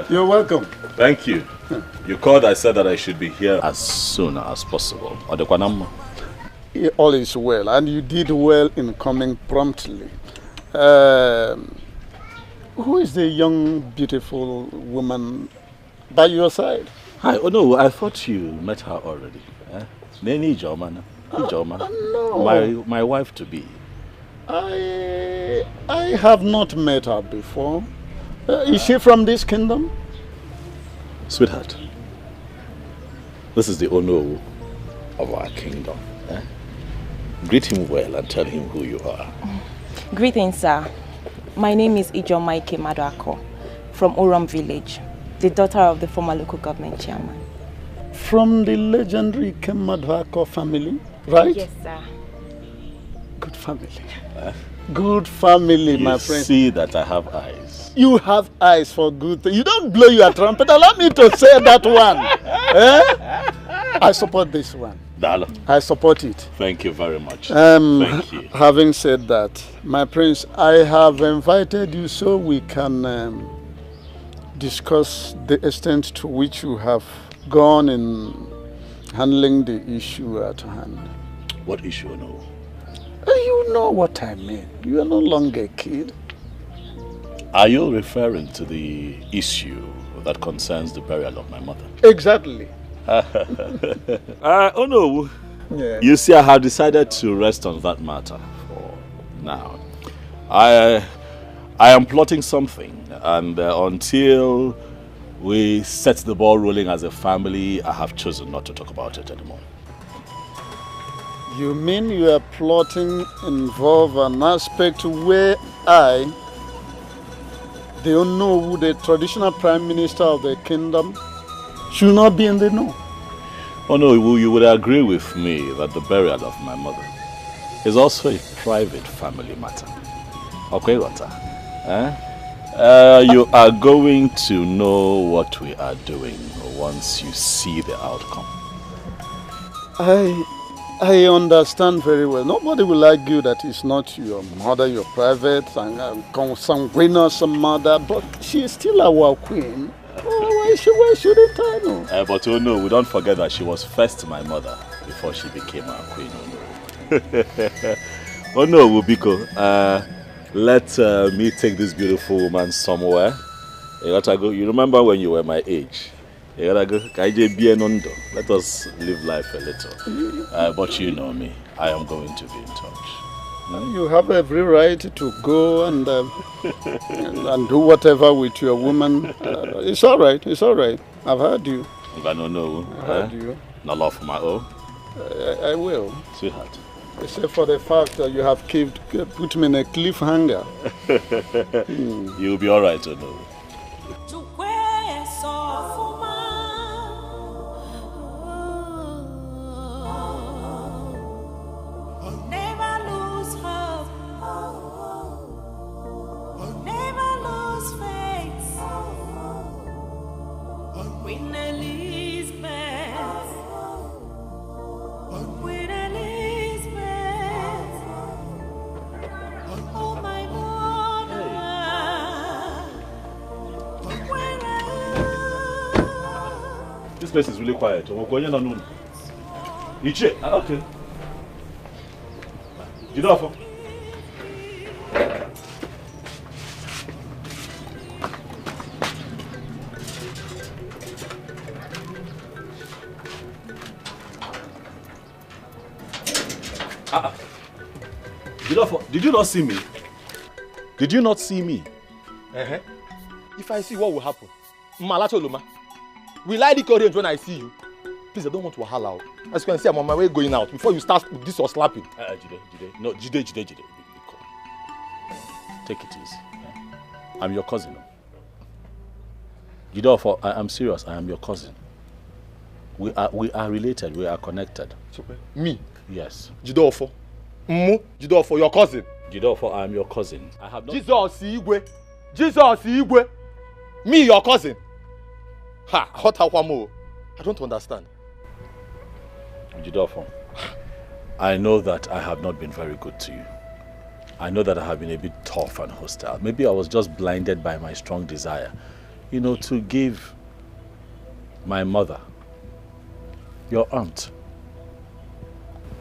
You're welcome. Thank you. You called, I said that I should be here as soon as possible. All is well, and you did well in coming promptly. Who is the young, beautiful woman by your side? Hi. Oh no, I thought you met her already. Neni Joma. No. My wife to be. I have not met her before. Is she from this kingdom? Sweetheart, this is the Ono of our kingdom. Greet him well and tell him who you are. Greetings, sir. My name is Ijomaike Maduako from Uram village, the daughter of the former local government chairman. From the legendary Kemaduako family, right? Yes, sir. Good family. Good family, my friend. You see that I have eyes. You have eyes for good things. You don't blow your trumpet. Allow me to say that one. I support this one. Dalo. I support it. Thank you very much. Thank you. Having said that, my prince, I have invited you so we can discuss the extent to which you have gone in handling the issue at hand. What issue, no? You know what I mean. You are no longer a kid. Are you referring to the issue that concerns the burial of my mother? Exactly. Oh no. Yeah. You see, I have decided to rest on that matter for now. I am plotting something, and until we set the ball rolling as a family, I have chosen not to talk about it anymore. You mean you are plotting involve an aspect where I, the Ono, the traditional prime minister of the kingdom, should not be in the know? Oh no, you would agree with me that the burial of my mother is also a private family matter. Okay, Wata? You are going to know what we are doing once you see the outcome. I understand very well. Nobody will argue that it's not your mother, your private, and consanguineous mother, but she is still our queen. Why shouldn't I know? But oh no, we don't forget that she was first my mother before she became our queen. Oh no. Oh no, Wubiko. Let me take this beautiful woman somewhere. You gotta go. You remember when you were my age? You gotta go. Let us live life a little. But you know me. I am going to be in touch. You have every right to go and do whatever with your woman. It's all right. It's all right. I've heard you. If I don't know, I've heard you. No love for my own. I will. Sweetheart. Except for the fact that you have put me in a cliffhanger. You'll be all right, Ono. Never lose her This place is really quiet. We're going on noon. Iche. Okay. Jidofo. Did you not see me? Did you not see me? If I see, what will happen? Malatoluma. Will I encourage when I see you? Please, I don't want to wahala. As you can see, I'm on my way going out. Before you start this or slapping. Jide. No, Jide. Take it easy. I'm your cousin. Jide, I'm serious. I am your cousin. We are related. We are connected. Me? Yes. Jide, Jidofo, your cousin. Jidofo, I am your cousin. I have not. Jesus Igwe. Me, your cousin. I don't understand. Jidofo, I know that I have not been very good to you. I know that I have been a bit tough and hostile. Maybe I was just blinded by my strong desire, to give my mother, your aunt,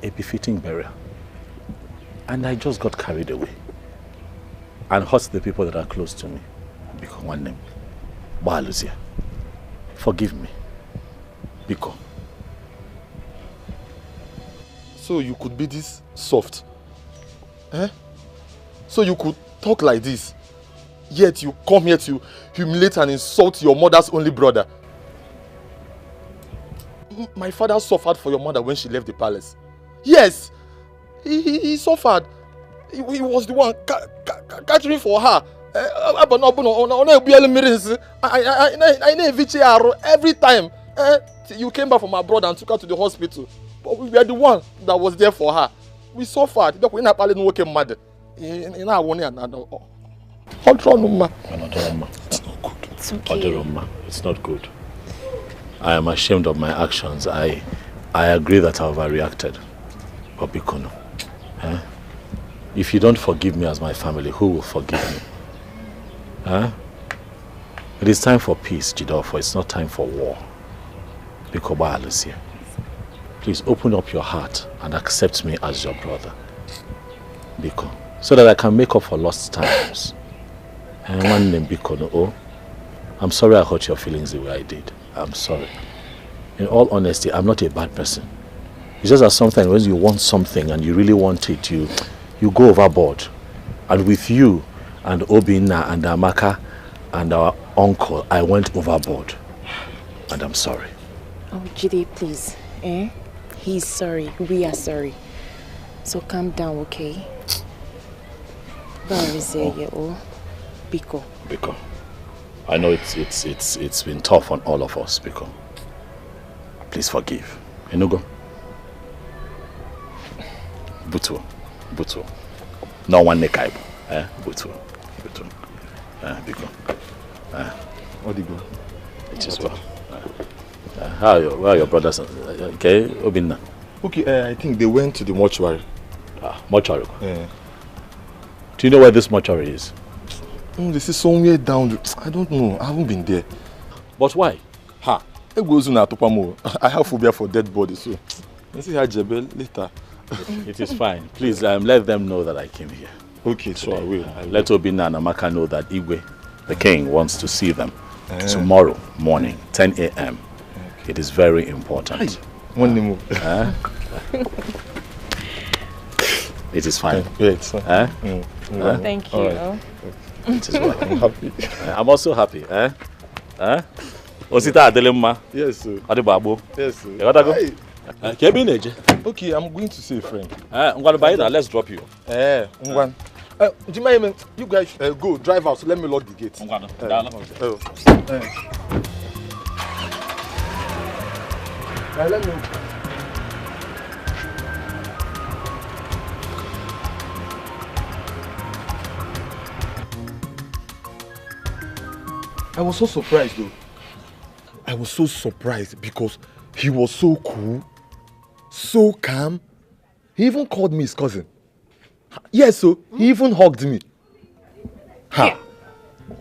a befitting burial. And I just got carried away and hurt the people that are close to me. Because one name, Balusia. Forgive me. Biko. So you could be this soft? So you could talk like this, yet you come here to humiliate and insult your mother's only brother. My father suffered for your mother when she left the palace. Yes, he suffered. He was the one catering for her. Every time you came back from abroad and took her to the hospital, but we were the one that was there for her. We suffered. It's okay. It's not good. I am ashamed of my actions. I agree that I overreacted. But Bikono, if you don't forgive me as my family, who will forgive me? It is time for peace, Jidofo. It's not time for war. Bikoba Alicia, please open up your heart and accept me as your brother. Biko, so that I can make up for lost times. And one name Bikono. I'm sorry I hurt your feelings the way I did. I'm sorry. In all honesty, I'm not a bad person. It's just that sometimes when you want something and you really want it, you go overboard. And with you and Obinna and Amaka and our uncle, I went overboard. And I'm sorry. Oh, Jide, please. He's sorry. We are sorry. So calm down, okay? Biko. Biko. I know it's been tough on all of us, Biko. Please forgive. Enugo. Butu. No one nekaibo. Butu. Biko. Odigo. It is well. Where are your brothers? Okay, Obinna. Okay, I think they went to the mortuary. Mortuary? Yeah. Do you know where this mortuary is? This is somewhere down. I don't know. I haven't been there. But why? I have phobia for dead bodies, so let's see how Jebel later. It is fine. Please let them know that I came here. Okay, so I will. Let Obinna and Amaka know that Igwe, the king, wants to see them tomorrow morning, 10 a.m. Okay. It is very important. One more. It is fine. Yeah, it's fine. Thank you. Right. It is well. I'm happy. I'm also happy. Osita Adelemma. Yes, sir. Adebabo. Yes, sir. You gotta go. Okay, I'm going to see a friend. I'm gonna buy that. Let's drop you. You guys go drive out. So let me lock the gate. Let me. I was so surprised though. I was so surprised because he was so cool, so calm. He even called me his cousin. Yes, so he even hugged me.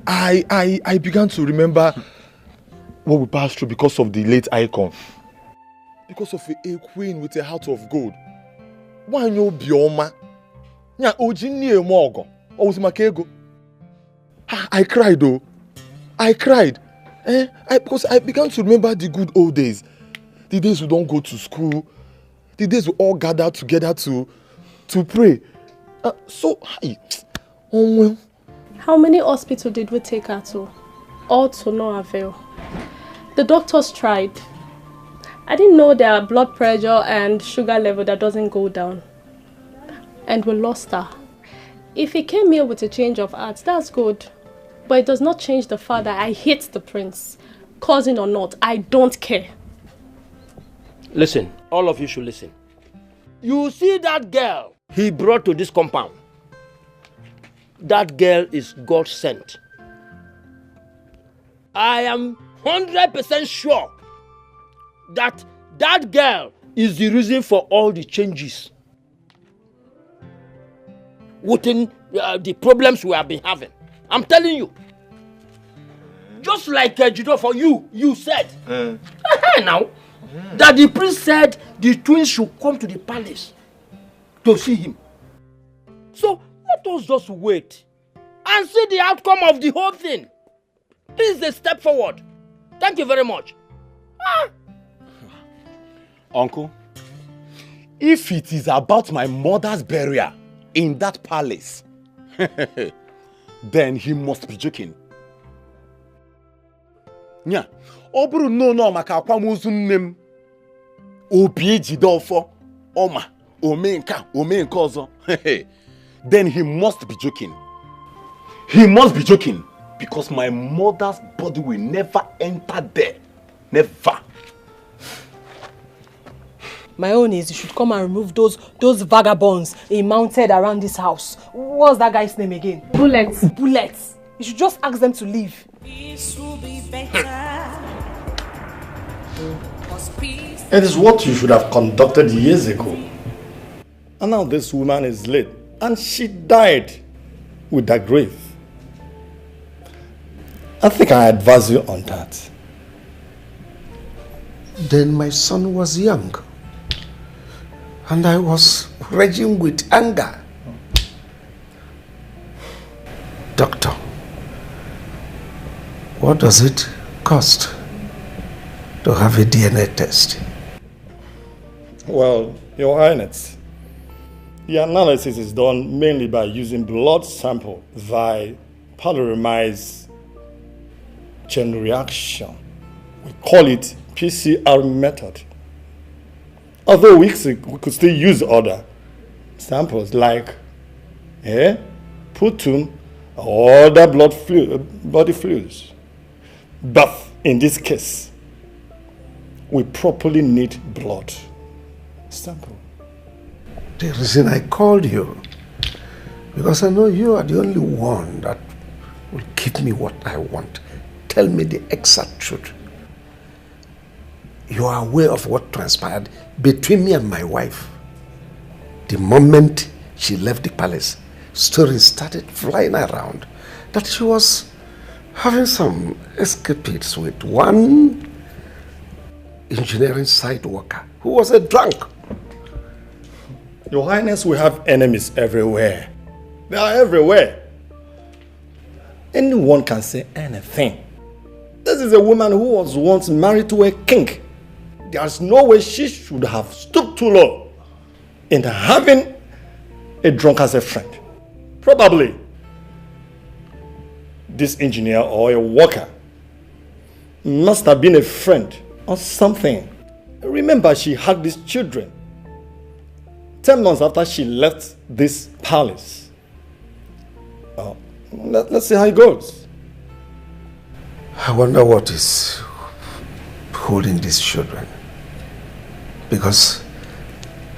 I began to remember what we passed through because of the late icon. Because of a queen with a heart of gold. Why no bioma? Nya ojini emogo. I cried though. I cried. Because I began to remember the good old days. The days we don't go to school. The days we all gather together to pray. How many hospitals did we take her to? All to no avail. The doctors tried. I didn't know their blood pressure and sugar level that doesn't go down. And we lost her. If he came here with a change of heart, that's good. But it does not change the fact that I hate the prince. Cousin or not, I don't care. Listen, all of you should listen. You see that girl he brought to this compound? That girl is God sent. I am 100% sure that that girl is the reason for all the changes within the problems we have been having. I'm telling you. Just like Judo for you said. Now, that the prince said the twins should come to the palace to see him. So let us just wait and see the outcome of the whole thing. This is a step forward. Thank you very much. Uncle, if it is about my mother's burial in that palace, then he must be joking. Nya, oburu no maka akwamozu nnem. Obi jidofo, oma, omenka ozo. Then he must be joking. He must be joking because my mother's body will never enter there. Never. My own is you should come and remove those vagabonds he mounted around this house. What's that guy's name again? Bullets. Bullets. You should just ask them to leave. It is what you should have conducted years ago. And now this woman is late. And she died with that grave. I think I advise you on that. Then my son was young. And I was raging with anger. Doctor, what does it cost to have a DNA test? Well, Your Highness, the analysis is done mainly by using blood sample via polymerase chain reaction. We call it PCR method. Although we could still use other samples like hair, putum, or other body fluids. But in this case, we properly need blood sample. The reason I called you, because I know you are the only one that will give me what I want. Tell me the exact truth. You are aware of what transpired between me and my wife. The moment she left the palace, stories started flying around that she was having some escapades with one engineering site worker who was a drunk. Your Highness, we have enemies everywhere. They are everywhere. Anyone can say anything. This is a woman who was once married to a king. There's no way she should have stooped too low in having a drunk as a friend. Probably this engineer or a worker must have been a friend or something. Remember, she had these children 10 months after she left this palace. Let's see how it goes. I wonder what is holding these children. Because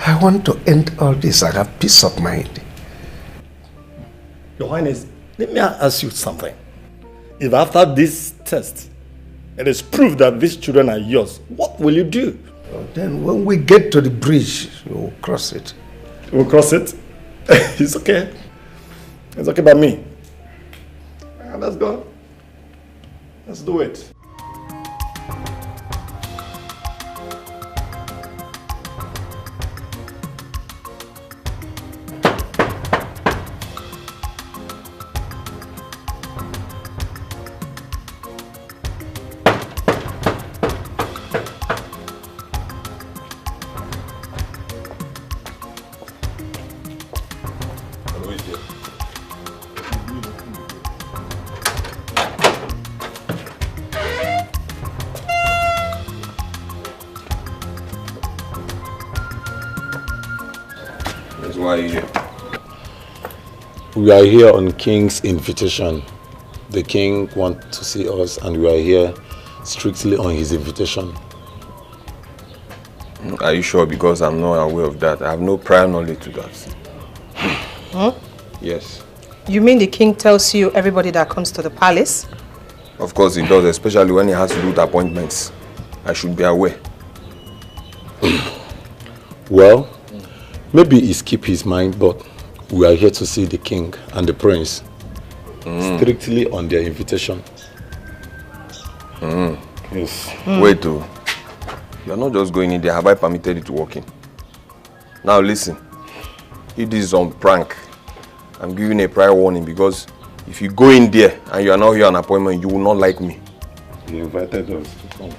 I want to end all this. I have peace of mind. Your Highness, let me ask you something. If after this test, it is proved that these children are yours, what will you do? Well, then when we get to the bridge, we'll cross it. We'll cross it? It's okay. It's okay by me. Let's go. Let's do it. Yes, why are you here? We are here on King's invitation. The King wants to see us and we are here strictly on his invitation. Are you sure? Because I'm not aware of that. I have no prior knowledge to that. Huh? Yes. You mean the king tells you everybody that comes to the palace? Of course he does, especially when he has to do with appointments. I should be aware. Well, maybe he skipped his mind, but we are here to see the king and the prince. Strictly on their invitation. Yes. Wait, though. You are not just going in there. Have I permitted you to walk in? Now listen. If this is on prank, I'm giving a prior warning because if you go in there and you are not here on appointment, you will not like me. He invited us to come.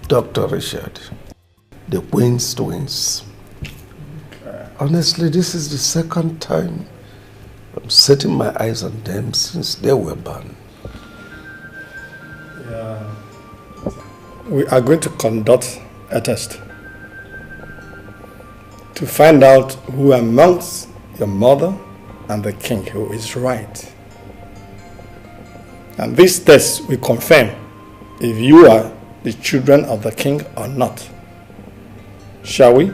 Dr. Richard, the Queen's twins. Honestly, this is the second time I'm setting my eyes on them since they were born. Yeah. We are going to conduct a test to find out who amongst your mother and the king who is right. And this test will confirm if you are the children of the king or not. Shall we?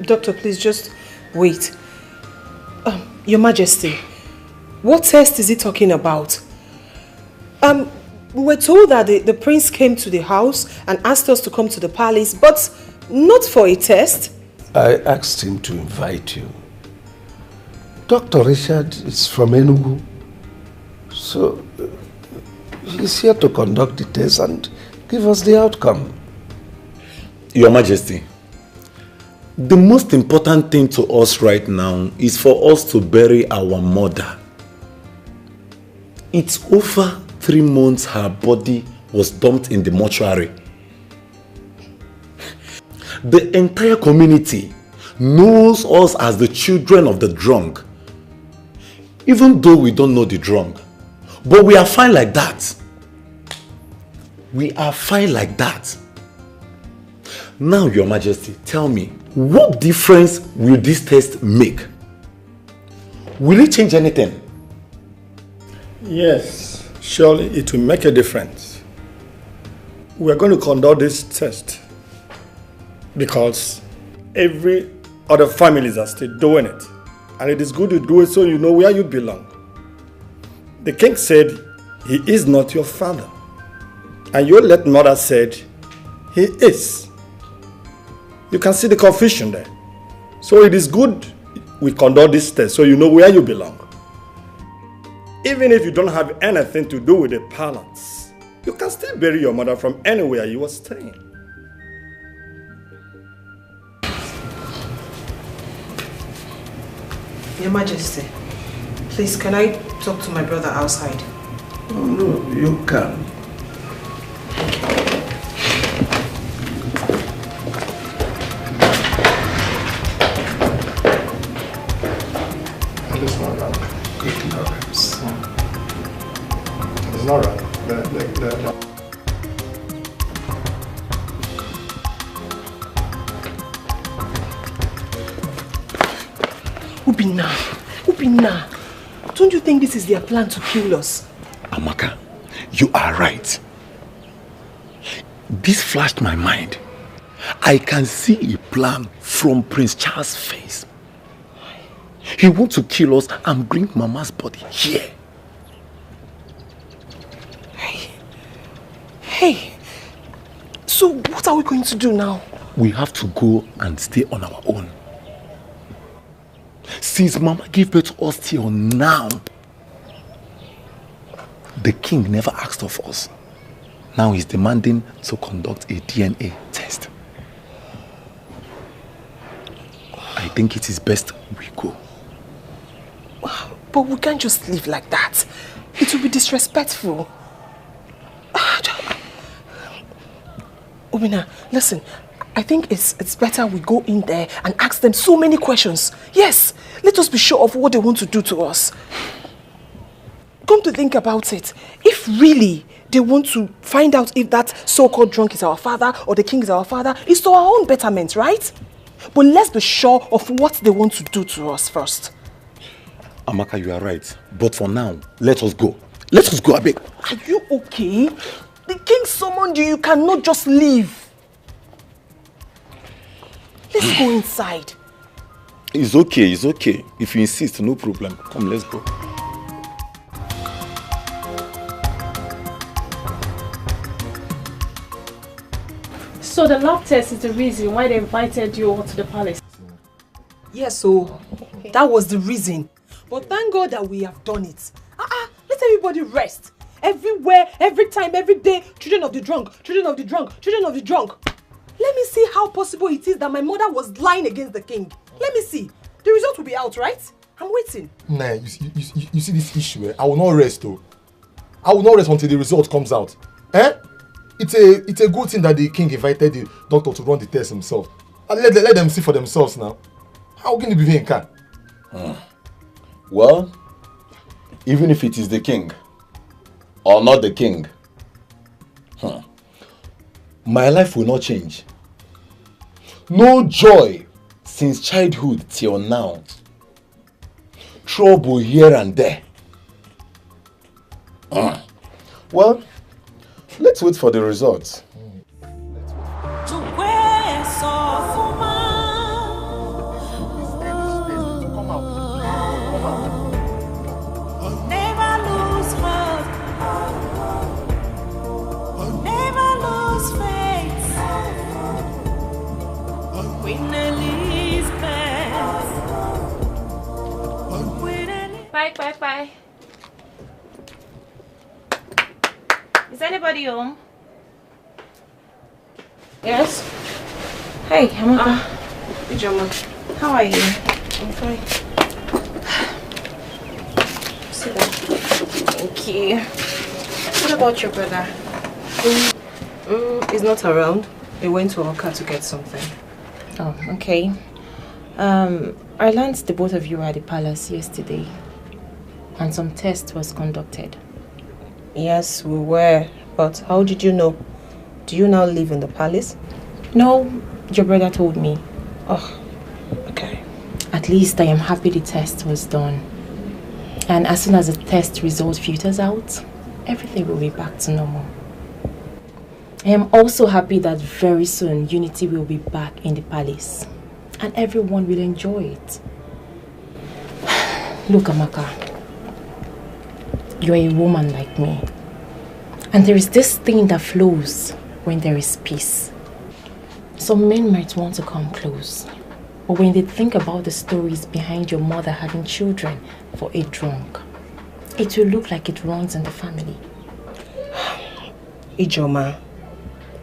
Doctor, please just wait. Your Majesty, what test is he talking about? We were told that the prince came to the house and asked us to come to the palace, but not for a test. I asked him to invite you. Dr. Richard is from Enugu, so he's here to conduct the test and give us the outcome. Your Majesty, the most important thing to us right now is for us to bury our mother. It's over 3 months her body was dumped in the mortuary. The entire community knows us as the children of the drunk. Even though we don't know the drunk. But we are fine like that. We are fine like that. Now, Your Majesty, tell me, what difference will this test make? Will it change anything? Yes, surely it will make a difference. We are going to conduct this test because every other families are still doing it. And it is good to do it so you know where you belong. The king said he is not your father. And your late mother said he is. You can see the confusion there. So it is good we conduct this test so you know where you belong. Even if you don't have anything to do with the palace, you can still bury your mother from anywhere you were staying. Your Majesty, please can I talk to my brother outside? Oh no, you can. It's not wrong. Ignorance. It's not wrong. Ubina, don't you think this is their plan to kill us? Amaka, you are right. This flashed my mind. I can see a plan from Prince Charles' face. He wants to kill us and bring Mama's body here. Hey, so what are we going to do now? We have to go and stay on our own. Since Mama gave birth to us till now, the king never asked of us. Now he's demanding to conduct a DNA test. I think it is best we go. But we can't just live like that. It will be disrespectful. Obina, listen. I think it's better we go in there and ask them so many questions. Yes, let us be sure of what they want to do to us. Come to think about it, if really they want to find out if that so-called drunk is our father or the king is our father, it's to our own betterment, right? But let's be sure of what they want to do to us first. Amaka, you are right. But for now, let us go. Let us go, Abeg. Are you okay? The king summoned you. You cannot just leave. Let's go inside. It's okay, it's okay. If you insist, no problem. Come, let's go. So the lab test is the reason why they invited you all to the palace? Yes, so that was the reason. But thank God that we have done it. Let everybody rest. Everywhere, every time, every day, children of the drunk, children of the drunk, children of the drunk. Let me see how possible it is that my mother was lying against the king. Let me see. The result will be out, right? I'm waiting. Nah, you see this issue, eh? I will not rest, though. I will not rest until the result comes out. Eh? It's a good thing that the king invited the doctor to run the test himself. And let them see for themselves now. How can you be here in car? Well, even if it is the king or not the king, my life will not change. No joy since childhood till now. Trouble here and there. Well, let's wait for the results. Bye. Is anybody home? Yes? Hey, Amaka. Ijoma. How are you? I'm fine. Sit down. Thank you. What about your brother? He's not around. He went to Oka to get something. Oh, okay. I learned the both of you were at the palace yesterday. And some test was conducted. Yes, we were. But how did you know? Do you now live in the palace? No, your brother told me. Oh, okay. At least I am happy the test was done. And as soon as the test result filters out, everything will be back to normal. I am also happy that very soon unity will be back in the palace. And everyone will enjoy it. Look, Amaka. You are a woman like me. And there is this thing that flows when there is peace. Some men might want to come close. But when they think about the stories behind your mother having children for a drunk, it will look like it runs in the family. Ijoma,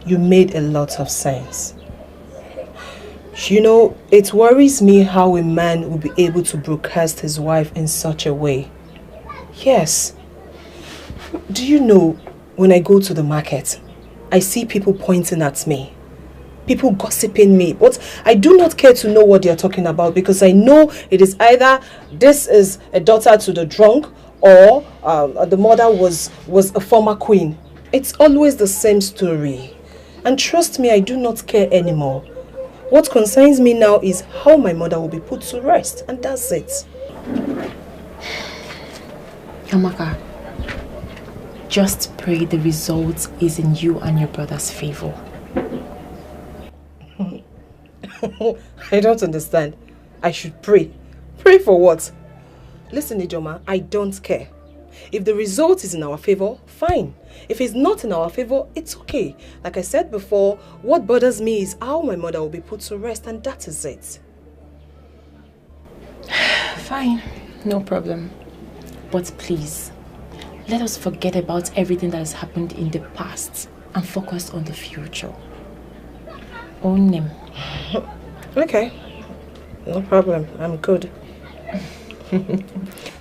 you made a lot of sense. You know, it worries me how a man will be able to broadcast his wife in such a way. Yes. Do you know, when I go to the market, I see people pointing at me. People gossiping me. But I do not care to know what they are talking about because I know it is either this is a daughter to the drunk or the mother was a former queen. It's always the same story. And trust me, I do not care anymore. What concerns me now is how my mother will be put to rest. And that's it. Amaka, just pray the result is in you and your brother's favor. I don't understand. I should pray. Pray for what? Listen, Ijoma, I don't care. If the result is in our favor, fine. If it's not in our favor, it's okay. Like I said before, what bothers me is how my mother will be put to rest, and that is it. Fine, no problem. But please, let us forget about everything that has happened in the past and focus on the future. Own him. Okay, no problem. I'm good.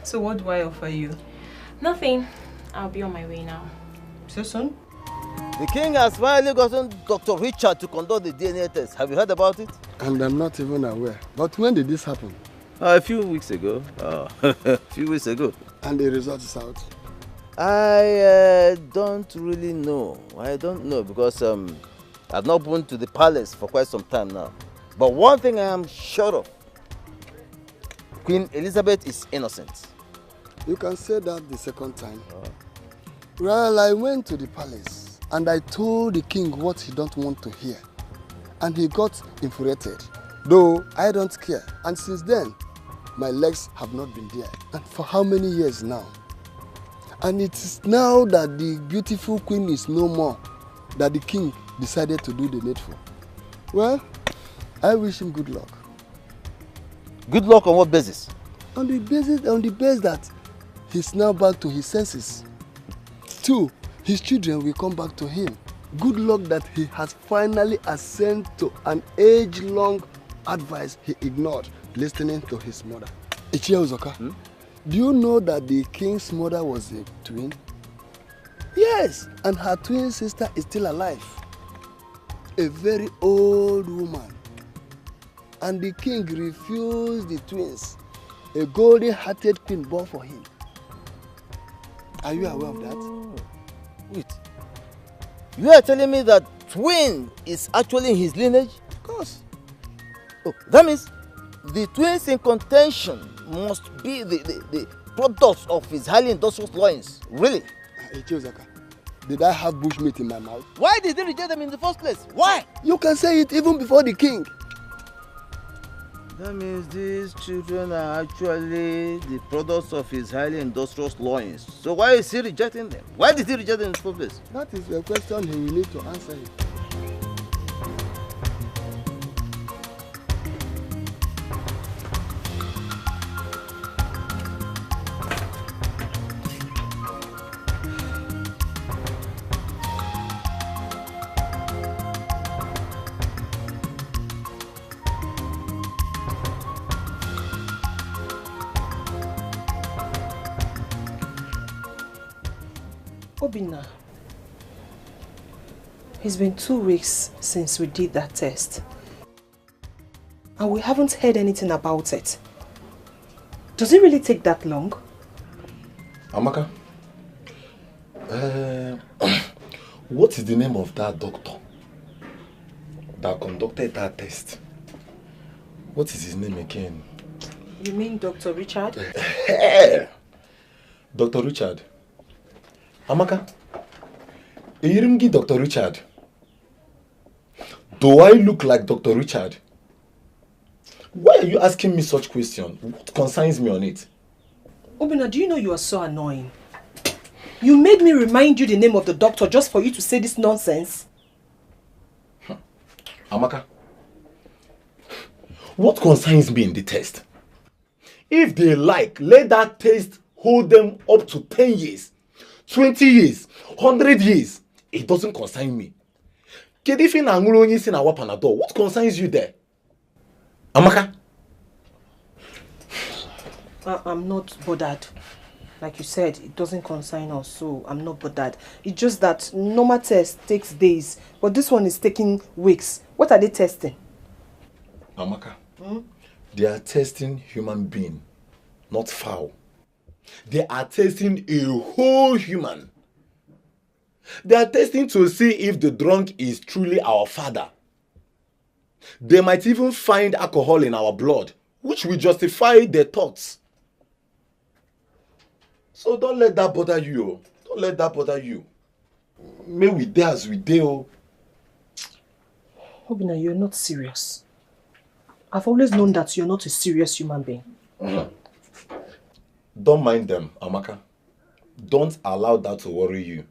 So what do I offer you? Nothing. I'll be on my way now. So soon? The king has finally gotten Dr. Richard to conduct the DNA test. Have you heard about it? And I'm not even aware. But when did this happen? A few weeks ago. A few weeks ago. And the result is out? I don't really know. I don't know because I've not been to the palace for quite some time now. But one thing I am sure of, Queen Elizabeth is innocent. You can say that the second time. Well, I went to the palace and I told the king what he don't want to hear. And he got infuriated. Though I don't care. And since then, my legs have not been there. And for how many years now? And it is now that the beautiful queen is no more that the king decided to do the needful. Well, I wish him good luck. Good luck on what basis? On the basis that he's now back to his senses. 2, his children will come back to him. Good luck that he has finally ascended to an age-long advice he ignored, listening to his mother. Ichie Uzoka, do you know that the king's mother was a twin? Yes, and her twin sister is still alive. A very old woman. And the king refused the twins, a golden-hearted queen born for him. Are you aware of that? Wait. You are telling me that twin is actually in his lineage? Of course. Oh, that means the twins in contention must be the products of his highly industrious loins. Really? Ichizaka, did I have bushmeat in my mouth? Why did they reject them in the first place? Why? You can say it even before the king. That means these children are actually the products of his highly industrious loins. So why is he rejecting them? Why did he reject them in the first place? That is a question he will need to answer him. Obinna, it's been 2 weeks since we did that test. And we haven't heard anything about it. Does it really take that long? Amaka, what is the name of that doctor that conducted that test? What is his name again? You mean Dr. Richard? Dr. Richard. Amaka, Irimgi Dr. Richard. Do I look like Dr. Richard? Why are you asking me such question? What concerns me on it? Obinna, do you know you are so annoying? You made me remind you the name of the doctor just for you to say this nonsense. Amaka, what concerns me in the test? If they like, let that test hold them up to 10 years. 20 years, 100 years, it doesn't concern me. What concerns you there? Amaka? I'm not bothered. Like you said, it doesn't concern us, so I'm not bothered. It's just that normal test takes days, but this one is taking weeks. What are they testing? Amaka, they are testing human being, not fowl. They are testing a whole human. They are testing to see if the drunk is truly our father. They might even find alcohol in our blood, which will justify their thoughts. So don't let that bother you. Don't let that bother you. May we dare as we dare. Obinna, you're not serious. I've always known that you're not a serious human being. Don't mind them, Amaka. Don't allow that to worry you.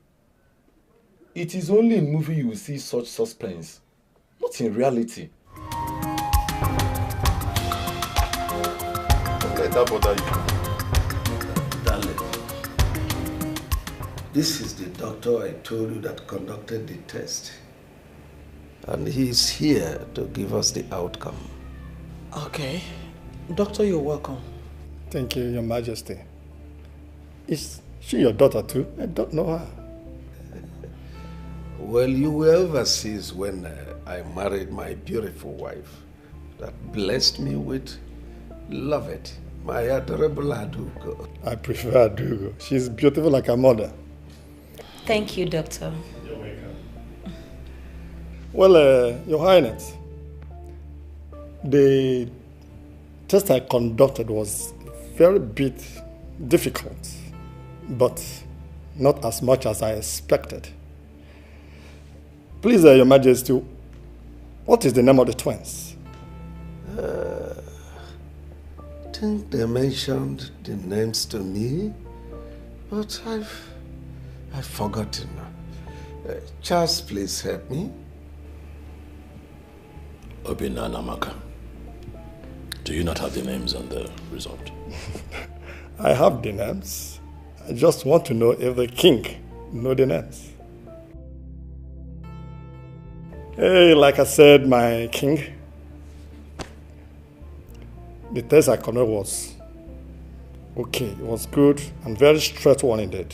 It is only in movie you will see such suspense, not in reality. Don't let that bother you. Darling, this is the doctor I told you that conducted the test. And he is here to give us the outcome. Okay. Doctor, you're welcome. Thank you, Your Majesty. Is she your daughter too? I don't know her. Well, you were overseas when I married my beautiful wife that blessed me with Lovett, my adorable Adugo. I prefer Adugo. She's beautiful like her mother. Thank you, Doctor. You're welcome. Well, Your Highness, the test I conducted was very bit difficult, but not as much as I expected. Please, Your Majesty, what is the name of the twins? I think they mentioned the names to me, but I've forgotten. Charles, please help me. Obinna and Amaka, do you not have the names on the result? I have the names. I just want to know if the king knows the names. Hey, like I said, my king, the test I conducted was okay. It was good and very straight one indeed.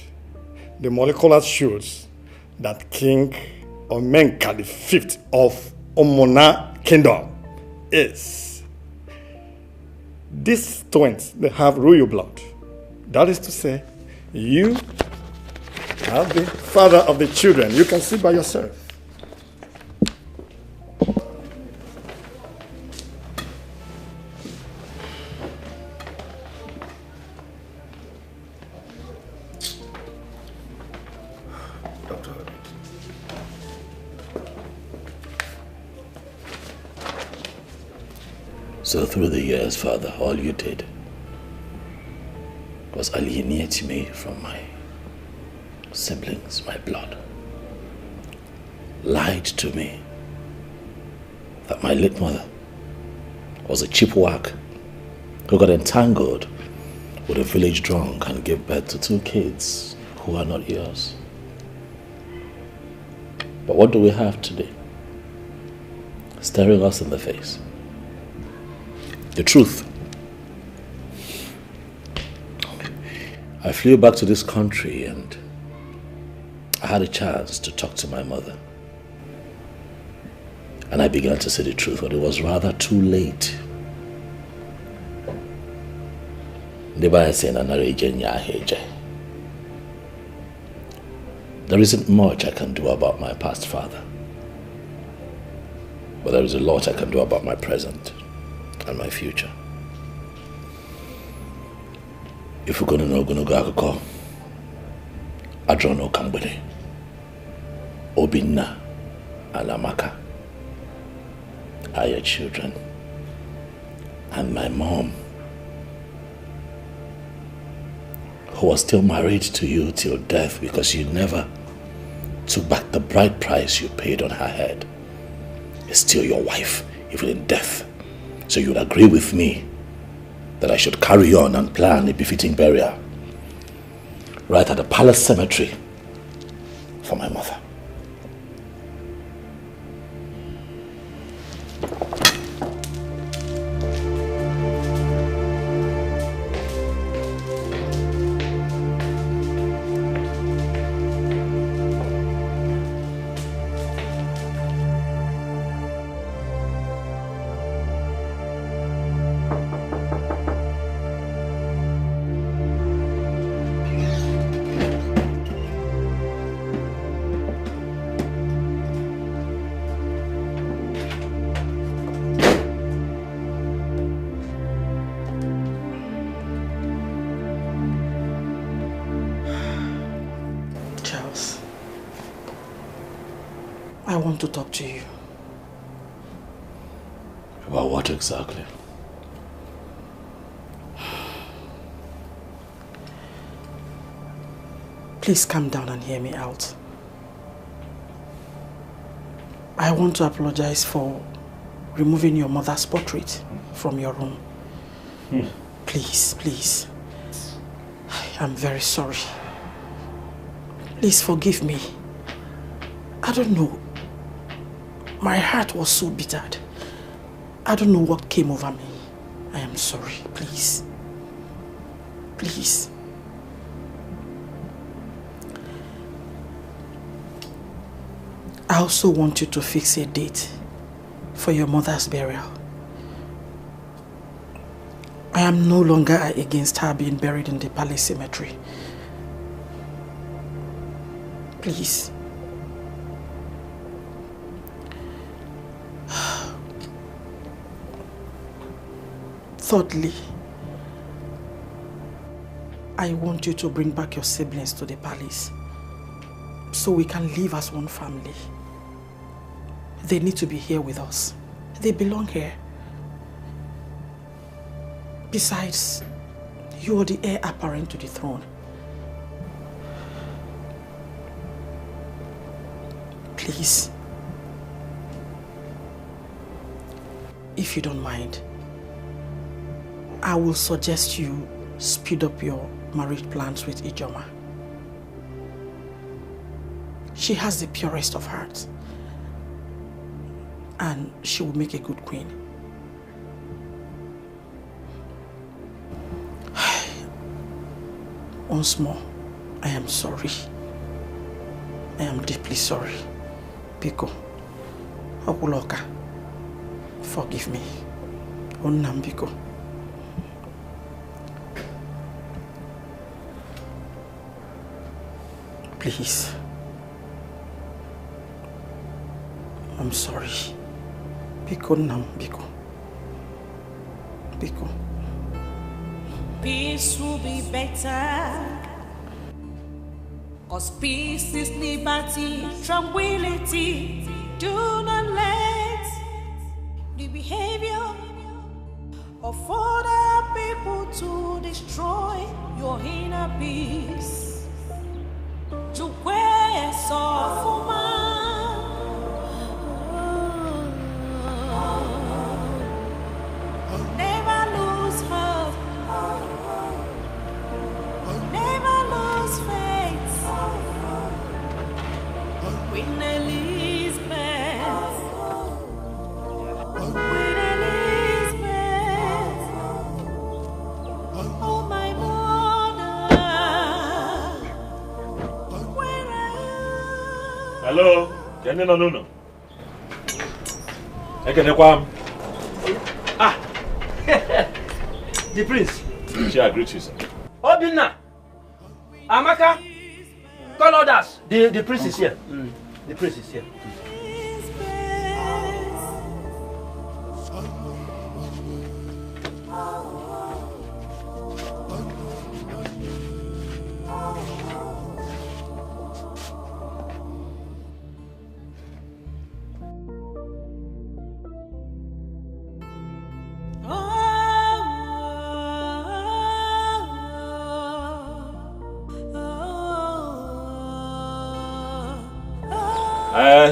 The molecular shows that King Omenka the fifth of Omona Kingdom is. These twins, they have royal blood. That is to say, you are the father of the children. You can see by yourself. So through the years, Father, all you did was alienate me from my siblings, my blood. Lied to me that my late mother was a cheap whack who got entangled with a village drunk and gave birth to 2 kids who are not yours. But what do we have today? Staring us in the face. The truth. I flew back to this country and I had a chance to talk to my mother. And I began to say the truth, but it was rather too late. There isn't much I can do about my past, Father. But there is a lot I can do about my present and my future. If we're going to know Akụkọ, Adrono Kambele, Obinna and Amaka are your children, and my mom, who was still married to you till death because you never took back the bride price you paid on her head, is still your wife, even in death. So you would agree with me that I should carry on and plan a befitting burial right at the palace cemetery for my mother. I want to talk to you. About what exactly? Please calm down and hear me out. I want to apologize for removing your mother's portrait from your room. Please, please. I'm very sorry. Please forgive me. I don't know. My heart was so bittered. I don't know what came over me. I am sorry, please. Please. I also want you to fix a date for your mother's burial. I am no longer against her being buried in the palace cemetery. Please. Thirdly, I want you to bring back your siblings to the palace so we can live as one family. They need to be here with us. They belong here. Besides, you are the heir apparent to the throne. Please, if you don't mind, I will suggest you speed up your marriage plans with Ijoma. She has the purest of hearts, and she will make a good queen. Once more, I am sorry. I am deeply sorry. Biko, Okuloka, forgive me. Onnam Biko. Please. I'm sorry. Biko nam, Biko. Biko. Peace will be better. 'Cause peace is liberty, tranquility. Do not let the behavior of other people to destroy your inner peace. To where so never lose hope. Never lose faith. Queen Elizabeth. Queen Elizabeth. Oh my mother. Where are you? Hello, Jenny no. Ekenekwam. Ah, the prince. She agreed to you, sir. Obinna, Amaka, call others. The prince is here. The prince is here.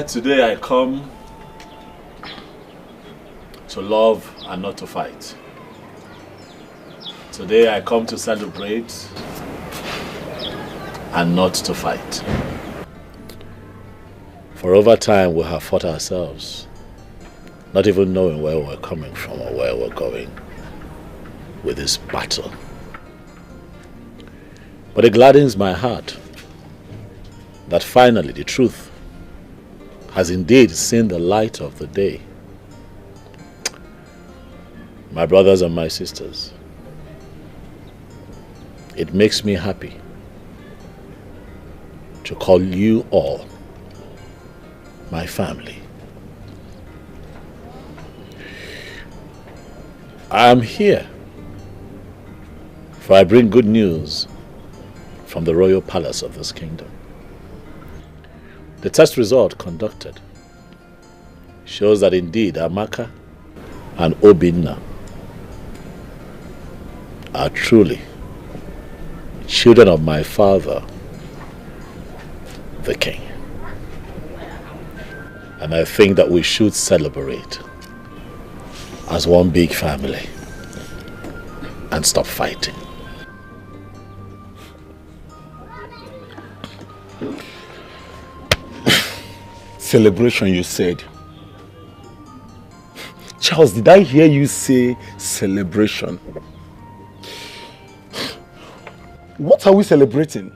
Today I come to love and not to fight. Today I come to celebrate and not to fight. For over time we have fought ourselves, not even knowing where we're coming from or where we're going with this battle. But it gladdens my heart that finally the truth has indeed seen the light of the day. My brothers and my sisters, it makes me happy to call you all my family. I am here, for I bring good news from the royal palace of this kingdom. The test result conducted shows that indeed Amaka and Obinna are truly children of my father, the king. And I think that we should celebrate as one big family and stop fighting. Celebration, you said. Charles, did I hear you say celebration? What are we celebrating?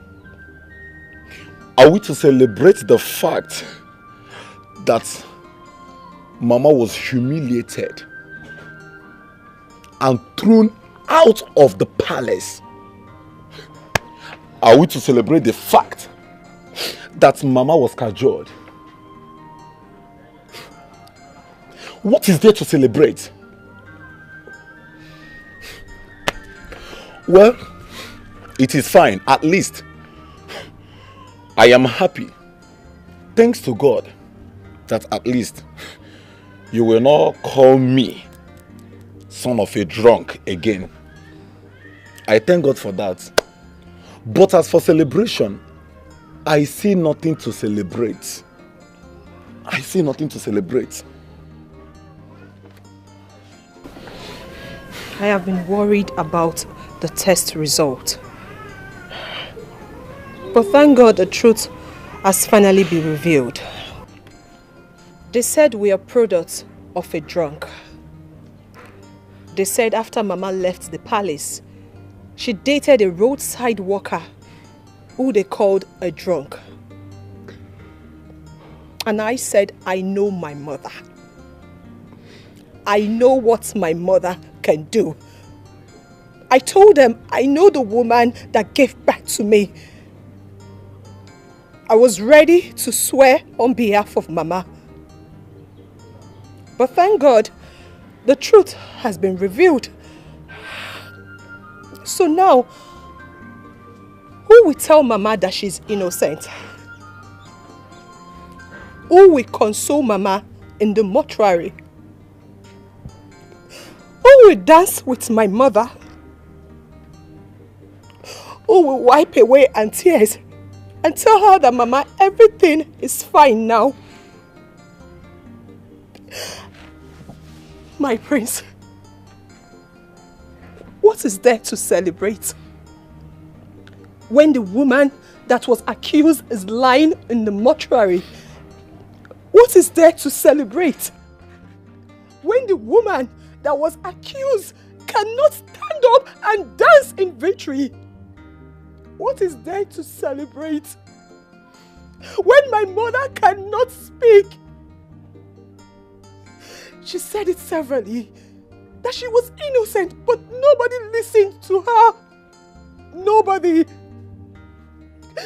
Are we to celebrate the fact that Mama was humiliated and thrown out of the palace? Are we to celebrate the fact that Mama was cajoled? What is there to celebrate? Well, it is fine. At least I am happy, thanks to God, that at least you will not call me son of a drunk again. I thank God for that. But as for celebration, I see nothing to celebrate. I see nothing to celebrate. I have been worried about the test result. But thank God the truth has finally been revealed. They said we are products of a drunk. They said after Mama left the palace, she dated a roadside walker who they called a drunk. And I said, I know my mother. I know what my mother can do. I told them I know the woman that gave birth to me. I was ready to swear on behalf of Mama. But thank God, the truth has been revealed. So now, who will tell Mama that she's innocent? Who will console Mama in the mortuary? Who will dance with my mother? Who will wipe away her tears and tell her that Mama, everything is fine now? My prince, what is there to celebrate? When the woman that was accused is lying in the mortuary, what is there to celebrate? When the woman that was accused cannot stand up and dance in victory, what is there to celebrate? When my mother cannot speak, she said it severally, that she was innocent, but nobody listened to her. Nobody.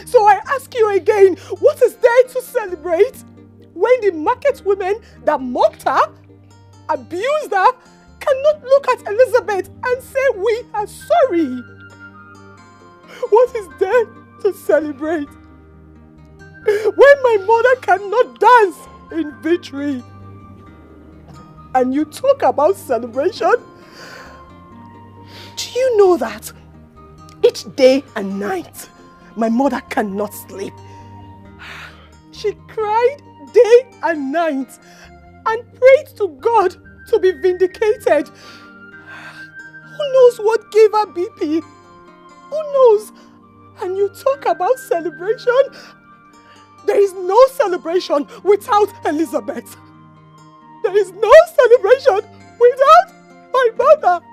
So I ask you again, what is there to celebrate? When the market women that mocked her, abused her, cannot look at Elizabeth and say, we are sorry. What is there to celebrate? When my mother cannot dance in victory, and you talk about celebration, do you know that each day and night my mother cannot sleep? She cried day and night and prayed to God to be vindicated. Who knows what gave her BP? Who knows? And you talk about celebration? There is no celebration without Elizabeth. There is no celebration without my mother.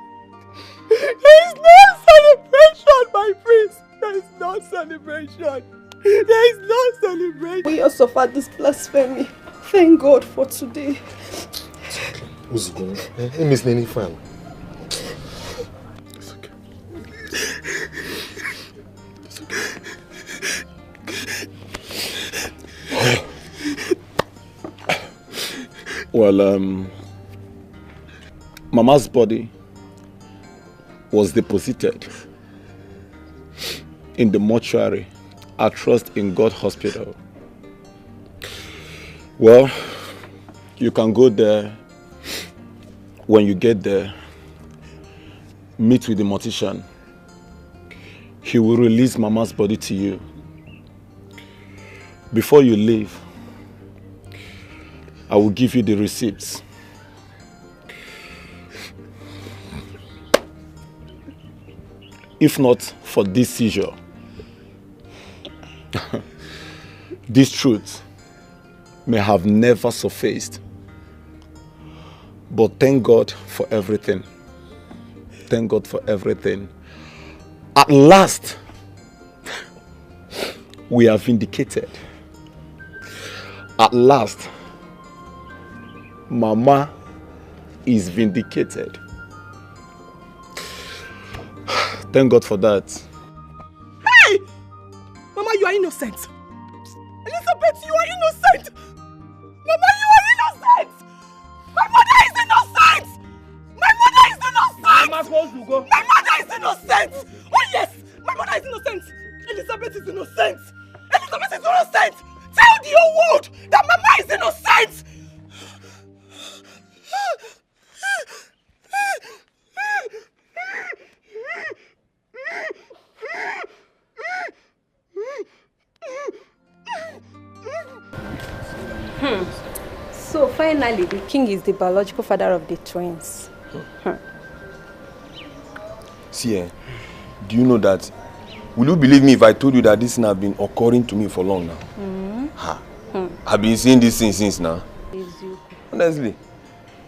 There is no celebration, my prince. There is no celebration. There is no celebration. We also suffered this blasphemy. Thank God for today. Who's going? Miss Nene fan. It's okay. It's okay. Well, Mama's body was deposited in the mortuary at Trust in God Hospital. Well, you can go there. When you get there, meet with the mortician. He will release Mama's body to you. Before you leave, I will give you the receipts. If not for this seizure, this truth may have never surfaced. But thank God for everything. Thank God for everything. At last, we are vindicated. At last, Mama is vindicated. Thank God for that. Hey! Mama, you are innocent. Elizabeth, you are innocent. Mama, you are innocent. My mother is innocent. My mother is innocent. Mama, supposed to go. My mother is innocent. Oh yes, my mother is innocent. Elizabeth is innocent. Elizabeth is innocent. Tell the whole world that Mama is innocent. So finally, the king is the biological father of the twins. See, do you know that? Will you believe me if I told you that this thing has been occurring to me for long now? I've been seeing this thing since now. Honestly,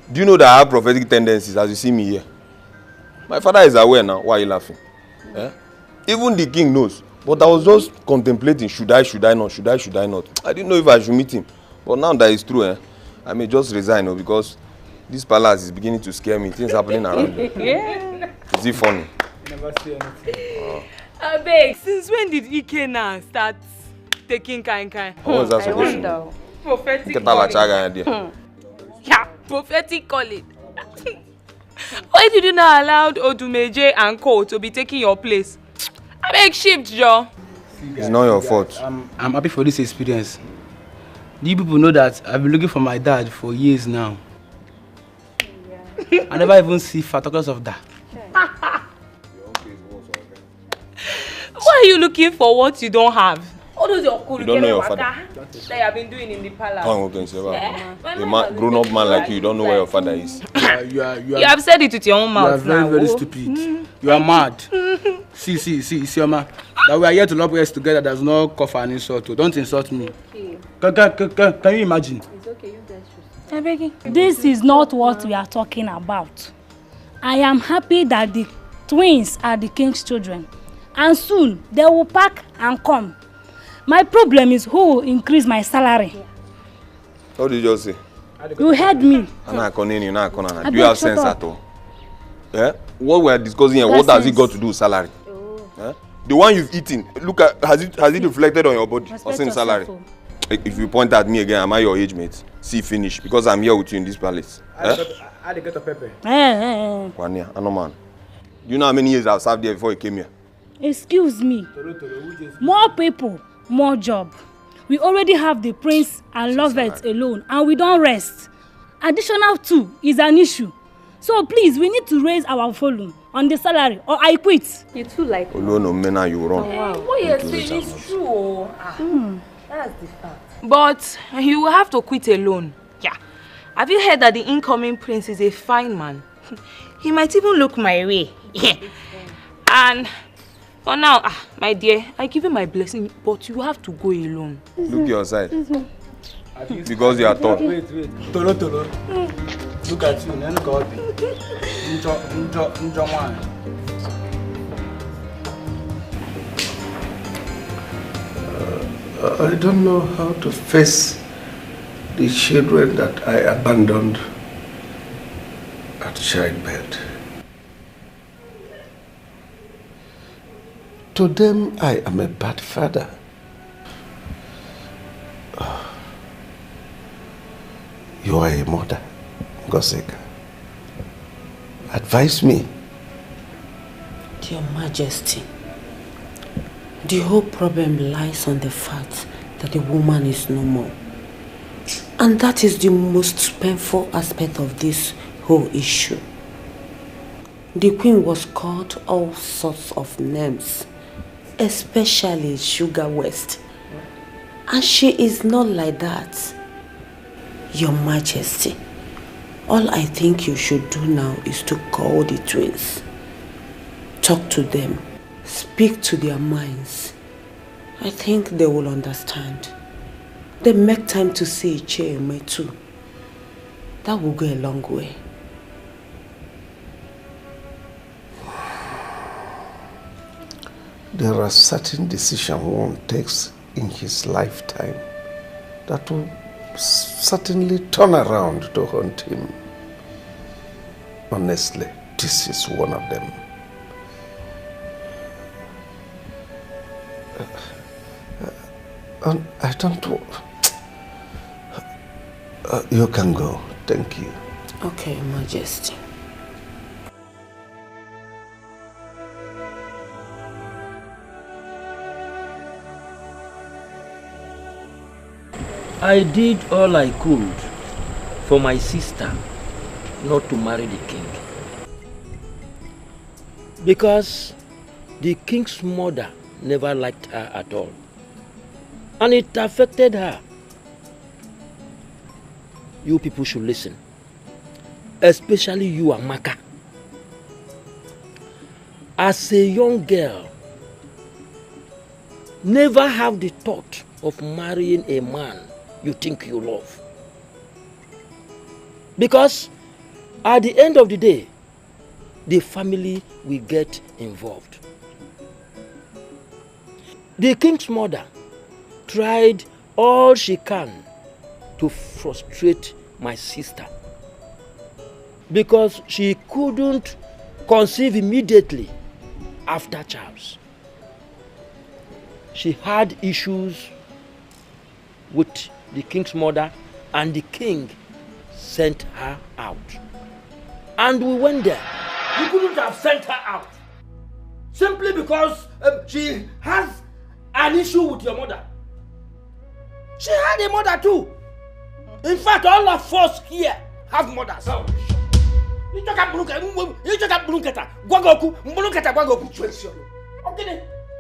do you know that I have prophetic tendencies as you see me here? My father is aware now. Why are you laughing? Even the king knows. But I was just contemplating, should I not? I didn't know if I should meet him. But now that it's true, I may just resign because this palace is beginning to scare me. Things happening around me. Is it funny? Never see anything. Beg, since when did Ike now start taking kind? What was that supposed to do? Prophetic calling. Yeah, prophetic calling. Why did you not allow Odumeje and Co to be taking your place? I beg shift, Joe. It's not your fault. I'm happy for this experience. You people know that I've been looking for my dad for years now. I never even see photographs of that. Why are you looking for what you don't have? All those You don't know your father. that you have been doing in the palace. A grown-up man like you don't know where your father is. You have said it with your own mouth. You are very stupid. You are mad. See, Oma. That we are here to love us together does not call for an insult. Don't insult me. Can you imagine? It's okay, you guys should. This is not what we are talking about. I am happy that the twins are the king's children. And soon they will pack and come. My problem is who will increase my salary. What did you just say? You heard me. Do you have sense at all? What we are discussing here, what has it got to do with salary? The one you've eaten, look at, has it reflected on your body or same salary? If you point at me again, am I your age mate? See, finish, because I'm here with you in this palace. I get a pepper. Kwania, man. Do you know how many years I've served there before you came here? Excuse me. More people, more job. We already have the prince and Lovett alone, and we don't rest. Additional 2 is an issue. So please, we need to raise our volume on the salary, or I quit. You too like. No, Mena, you wrong. What you're saying is true. That's the fact. But you will have to quit alone. Yeah. Have you heard that the incoming prince is a fine man? He might even look my way. Yeah. And for now, my dear, I give you my blessing, but you have to go alone. Look your side. Because you are tall. Wait. Tolo. Look at you, then God. I don't know how to face the children that I abandoned at childbed. To them, I am a bad father. You are a mother, Goseka. Advise me. Your Majesty, the whole problem lies on the fact that the woman is no more. And that is the most painful aspect of this whole issue. The queen was called all sorts of names, especially Sugar West. And she is not like that. Your Majesty, all I think you should do now is to call the twins. Talk to them. Speak to their minds. I think they will understand. They make time to see Cheme too. That will go a long way. There are certain decisions one takes in his lifetime that will certainly turn around to haunt him. Honestly, this is one of them. I don't know. You can go. Thank you. Okay, Majesty. I did all I could for my sister not to marry the king. Because the king's mother never liked her at all. And it affected her. You people should listen. Especially you, Amaka. As a young girl, never have the thought of marrying a man you think you love. Because at the end of the day, the family will get involved. The king's mother tried all she can to frustrate my sister because she couldn't conceive immediately after Charles. She had issues with the king's mother, and the king sent her out. And we went there. You couldn't have sent her out simply because she has an issue with your mother. She had a mother too. In fact, all of us here have mothers. You talk about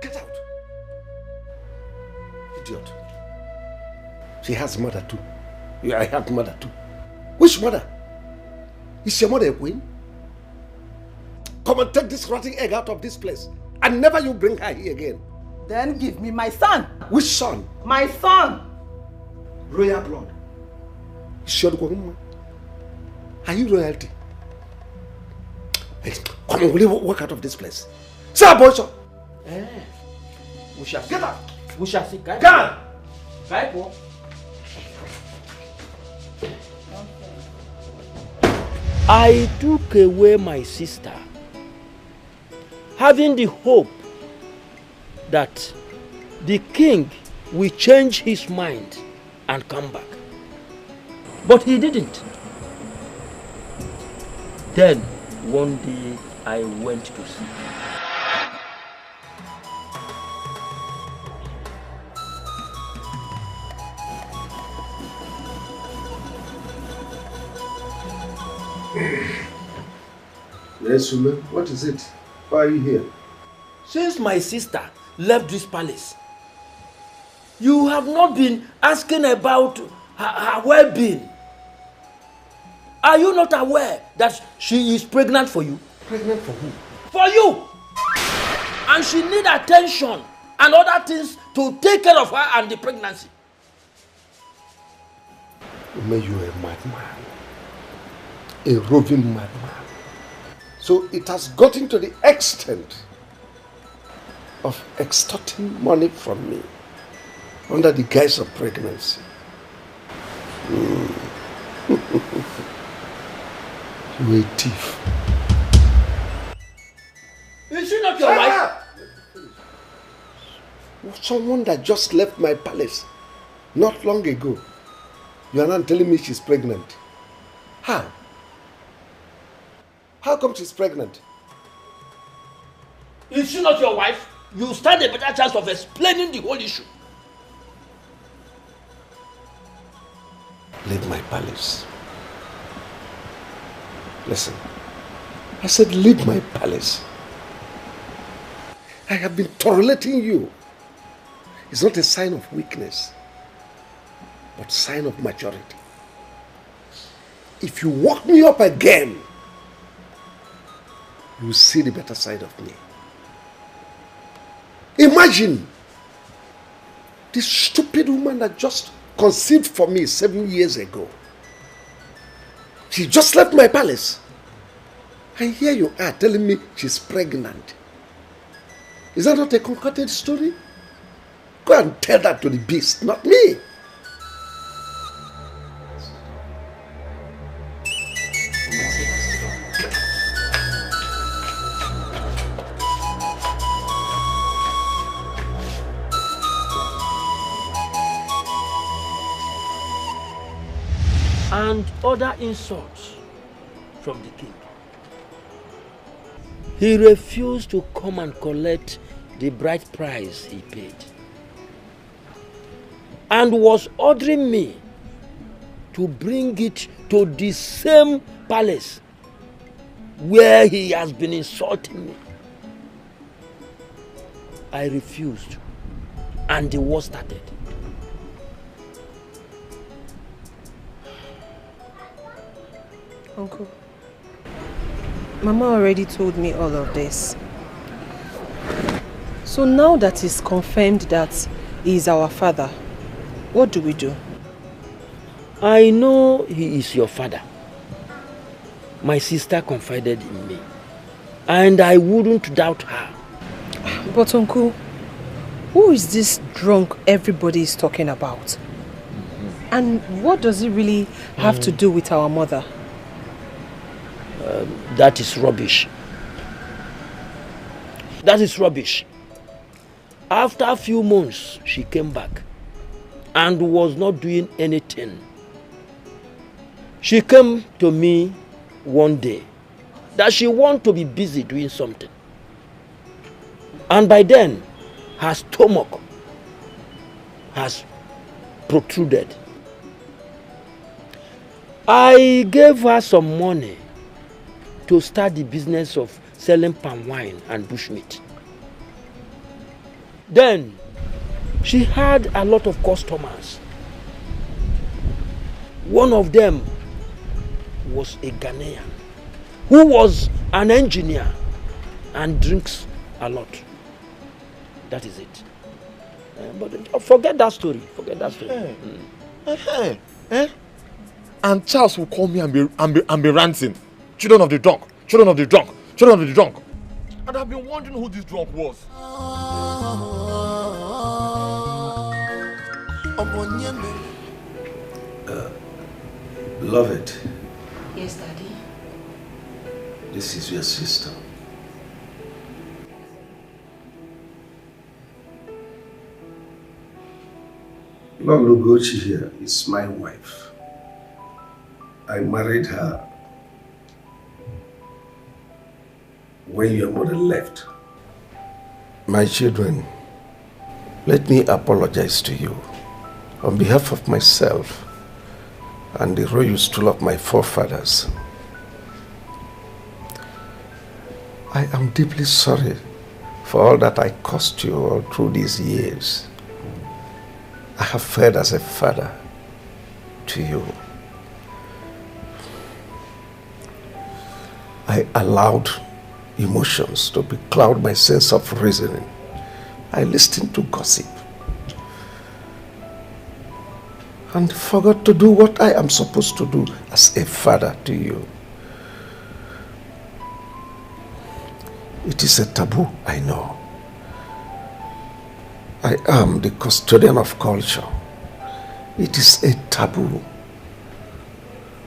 Get out. Idiot. She has a mother too. Yeah, I have mother too. Which mother? Is your mother a queen? Come and take this rotting egg out of this place. And never you bring her here again. Then give me my son. Which son? My son. Royal blood. Are you royalty? Hey, come on, will you walk out of this place? Sir, boy, sir. We shall see. Get out. We shall see. Get out. I took away my sister, having the hope that the king will change his mind and come back. But he didn't. Then, one day, I went to see. Yes, woman. What is it? Why are you here? Since my sister left this palace, you have not been asking about her well-being. Are you not aware that she is pregnant for you? Pregnant for who? For you! And she needs attention and other things to take care of her and the pregnancy. Woman, you are a madman. A roving madman. So it has gotten to the extent of extorting money from me under the guise of pregnancy. You a thief. Is she not your wife? Someone that just left my palace not long ago. You are not telling me she's pregnant. How? How come she's pregnant? Is she not your wife? You stand a better chance of explaining the whole issue. Leave my palace. Listen, I said leave my palace. I have been tolerating you. It's not a sign of weakness, but sign of maturity. If you walk me up again, you will see the better side of me. Imagine this stupid woman that just conceived for me 7 years ago. She just left my palace. And here you are telling me she's pregnant. Is that not a concocted story? Go and tell that to the beast, not me. And other insults from the king. He refused to come and collect the bride price he paid, and was ordering me to bring it to the same palace where he has been insulting me. I refused, and the war started. Uncle, Mama already told me all of this. So now that it's confirmed that he is our father, what do we do? I know he is your father. My sister confided in me, and I wouldn't doubt her. But Uncle, who is this drunk everybody is talking about? And what does it really have to do with our mother? That is rubbish. That is rubbish. After a few months, she came back and was not doing anything. She came to me one day that she wanted to be busy doing something. And by then, her stomach has protruded. I gave her some money to start the business of selling palm wine and bushmeat. Then, she had a lot of customers. One of them was a Ghanaian who was an engineer and drinks a lot. That is it. But forget that story. Forget that story. And Charles will call me and be ranting. Children of the drunk, children of the drunk, children of the drunk. And I've been wondering who this drunk was. Beloved. Yes, Daddy. This is your sister. Lord Ugezu here is my wife. I married her when your mother left. My children, let me apologize to you on behalf of myself and the royal stool of my forefathers. I am deeply sorry for all that I caused you all through these years. I have fared as a father to you. I allowed emotions to becloud my sense of reasoning. I listened to gossip and forgot to do what I am supposed to do as a father to you. It is a taboo, I know. I am the custodian of culture. It is a taboo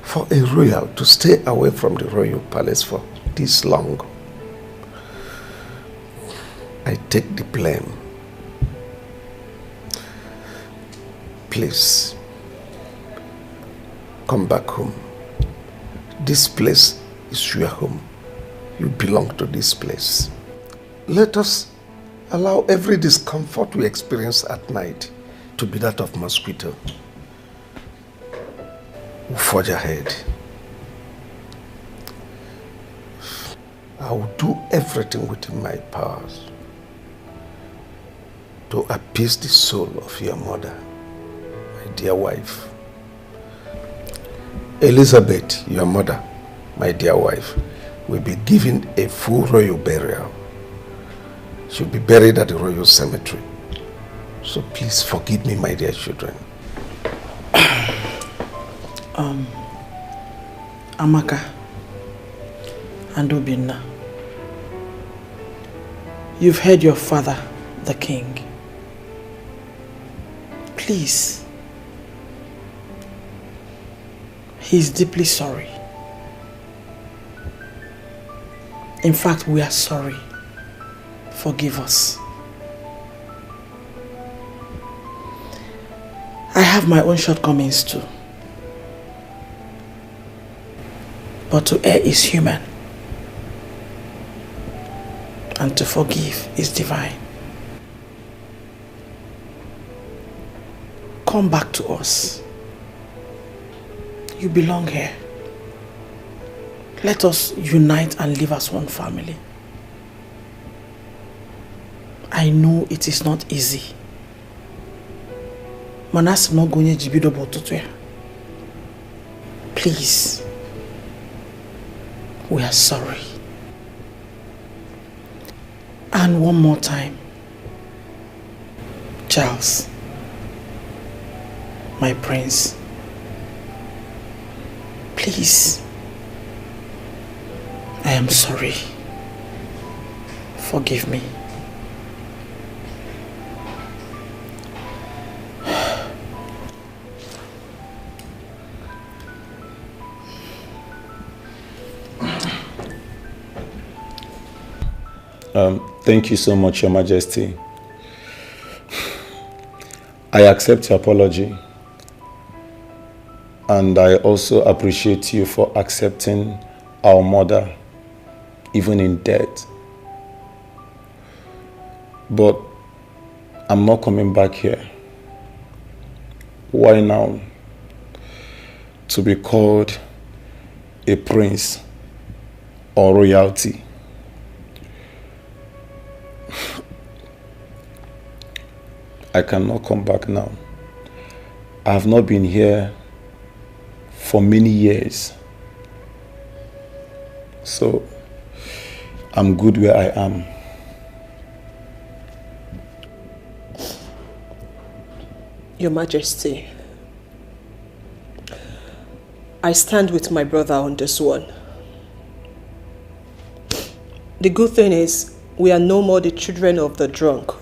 for a royal to stay away from the royal palace for this long. I take the blame. Please, come back home. This place is your home. You belong to this place. Let us allow every discomfort we experience at night to be that of mosquito. We'll forge ahead. I will do everything within my powers to appease the soul of your mother, my dear wife. Elizabeth, your mother, my dear wife, will be given a full royal burial. She'll be buried at the royal cemetery. So please forgive me, my dear children. Amaka and Obinna, you've heard your father, the king. Please. He's deeply sorry. In fact, we are sorry. Forgive us. I have my own shortcomings too. But to err is human. And to forgive is divine. Come back to us. You belong here. Let us unite and live as one family. I know it is not easy. Manas no gonye jibido botutu. Please. We are sorry. And one more time. Charles. My prince. Please. I am sorry. Forgive me. Thank you so much, Your Majesty. I accept your apology. And I also appreciate you for accepting our mother, even in death. But I'm not coming back here. Why now? To be called a prince or royalty. I cannot come back now. I have not been here for many years. So I'm good where I am. Your Majesty, I stand with my brother on this one. The good thing is, we are no more the children of the drunk.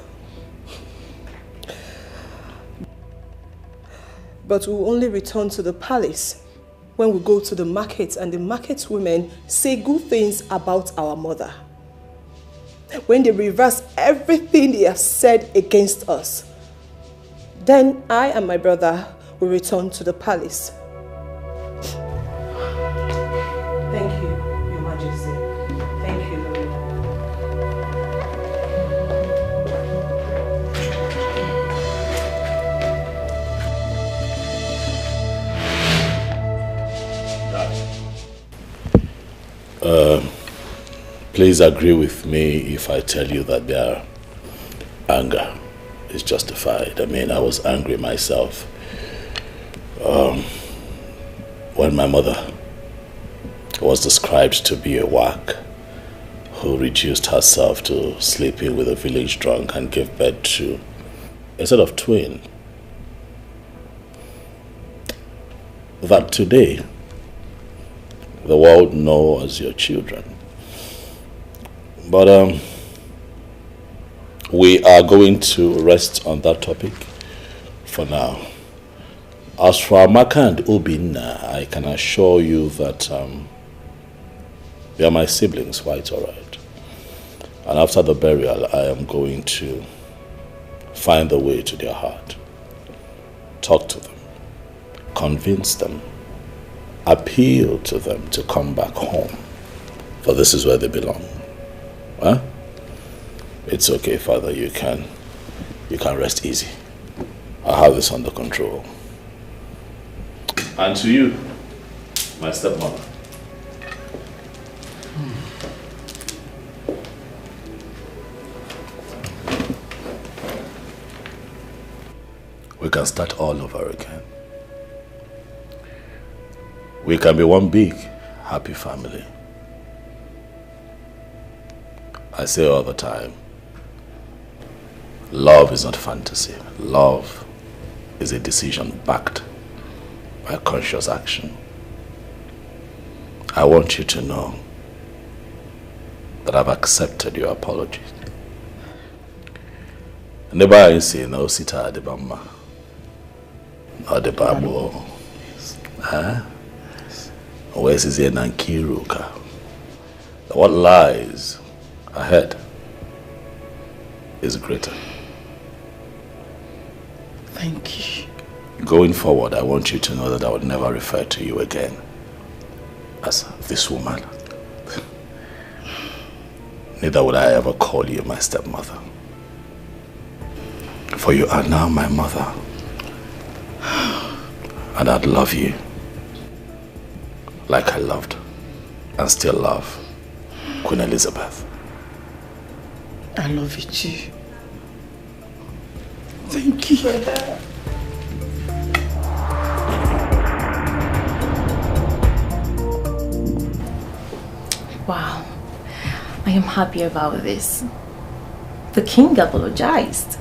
But we will only return to the palace when we go to the market and the market women say good things about our mother. When they reverse everything they have said against us, then I and my brother will return to the palace. Thank you, Your Majesty. Thank you very much. Please agree with me if I tell you that their anger is justified. I mean, I was angry myself when my mother was described to be a whack who reduced herself to sleeping with a village drunk and gave birth to a set of twin. That today the world know as your children. But we are going to rest on that topic for now. As for Amaka and Obinna, I can assure you that they are my siblings, quite alright. And after the burial, I am going to find the way to their heart. Talk to them. Convince them. Appeal to them to come back home. For this is where they belong. Huh? It's okay, Father. You can rest easy. I have this under control. And to you, my stepmother. We can start all over again. We can be one big, happy family. I say all the time, love is not fantasy. Love is a decision backed by conscious action. I want you to know that I've accepted your apologies. Never I say no sita de bamba. Adebabo. Huh? Where's his Nankiruka? What lies ahead is greater. Thank you. Going forward, I want you to know that I would never refer to you again as this woman. Neither would I ever call you my stepmother. For you are now my mother. And I'd love you like I loved and still love Queen Elizabeth. I love you too. Thank you. Wow, I am happy about this. The king apologized.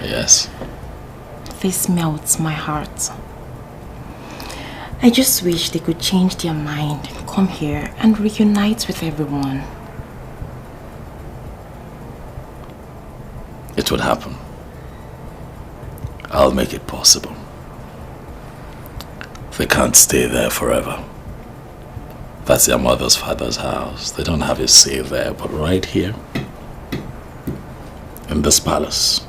Yes. This melts my heart. I just wish they could change their mind, come here and reunite with everyone. It would happen. I'll make it possible. They can't stay there forever. That's their mother's father's house. They don't have a say there, but right here, in this palace,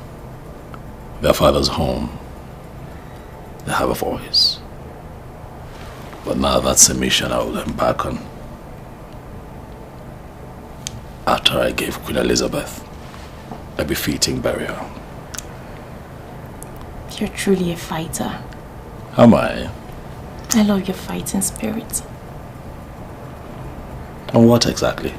their father's home, they have a voice. But now that's a mission I will embark on. After I gave Queen Elizabeth a befitting burial. You're truly a fighter. Am I? I love your fighting spirit. And what exactly?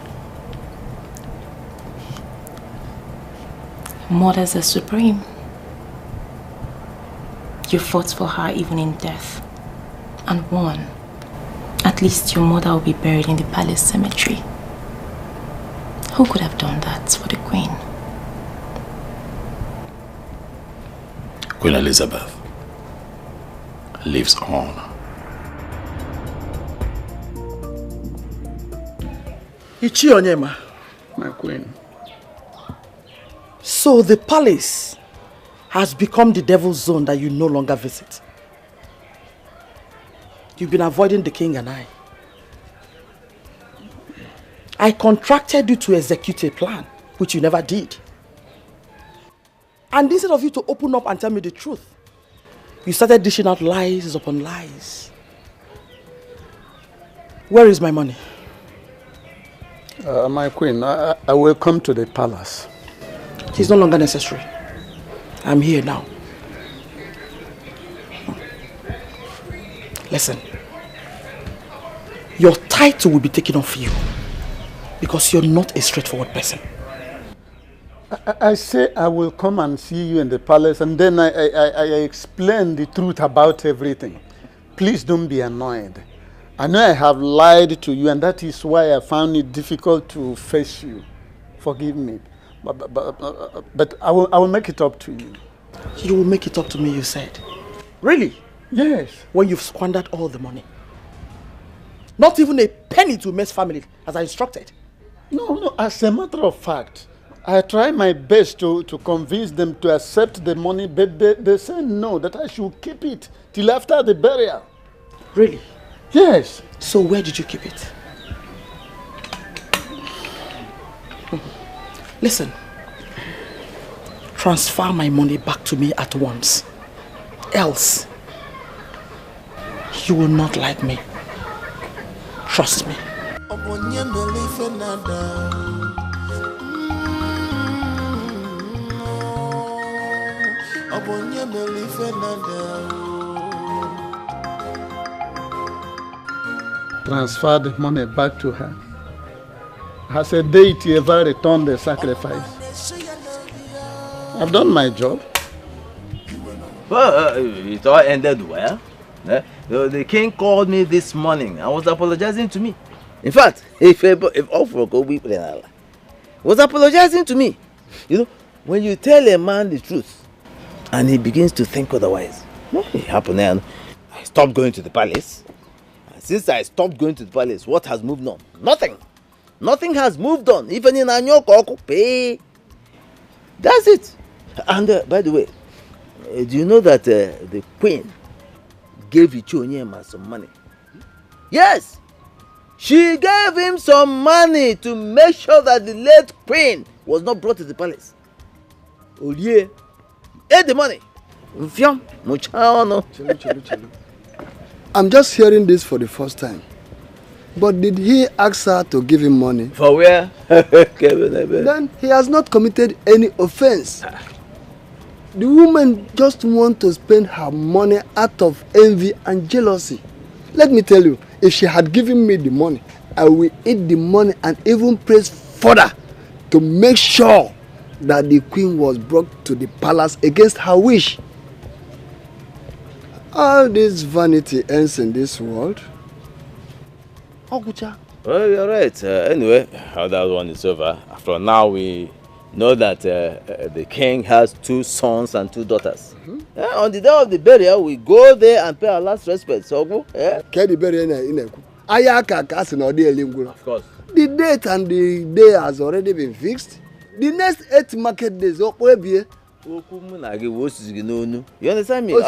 Mothers are supreme. You fought for her even in death. And won. At least your mother will be buried in the palace cemetery. Who could have done that for the queen? Queen Elizabeth lives on. Ichi Onyema, my queen. So the palace has become the devil's zone that you no longer visit. You've been avoiding the king and I. I contracted you to execute a plan, which you never did. And instead of you to open up and tell me the truth, you started dishing out lies upon lies. Where is my money? My queen, I will come to the palace. It's no longer necessary. I'm here now. Listen. Your title will be taken off you because you're not a straightforward person. I say I will come and see you in the palace and then I explain the truth about everything. Please don't be annoyed. I know I have lied to you and that is why I found it difficult to face you. Forgive me. But I will make it up to you. You will make it up to me, you said? Really? Yes. When you've squandered all the money. Not even a penny to May's family as I instructed. No, as a matter of fact, I try my best to convince them to accept the money, but they say no, that I should keep it till after the burial. Really? Yes. So where did you keep it? Listen, transfer my money back to me at once. Else, you will not like me. Trust me. Transfer the money back to her. Has a deity ever returned the sacrifice? I've done my job. Well, it all ended well. The king called me this morning and was apologizing to me. In fact, if all for go we was apologizing to me. You know, when you tell a man the truth and he begins to think otherwise, it happened and I stopped going to the palace. And since I stopped going to the palace, what has moved on? Nothing. Nothing has moved on. Even in Anyoko, pay. That's it. And by the way, do you know that the queen gave Ichonyema some money. Yes! She gave him some money to make sure that the late queen was not brought to the palace. Olie ate the money. I'm just hearing this for the first time. But did he ask her to give him money? For where? Then he has not committed any offense. The woman just wants to spend her money out of envy and jealousy. Let me tell you, if she had given me the money, I will eat the money and even press further to make sure that the queen was brought to the palace against her wish. All this vanity ends in this world. Well, you're right. Anyway, that one is over. After now, we know that the king has 2 sons and 2 daughters. On the day of the burial, we go there and pay our last respect. So go. Of course. The date and the day has already been fixed. The next 8 market days, you understand me? If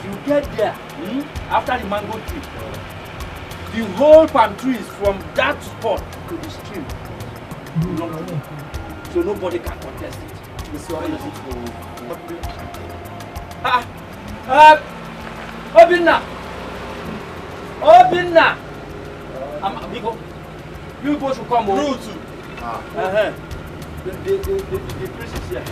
you get there after the mango tree, the whole palm tree is from that spot to the stream. So nobody can contest it. Obinna! You go to come over. The priest is here.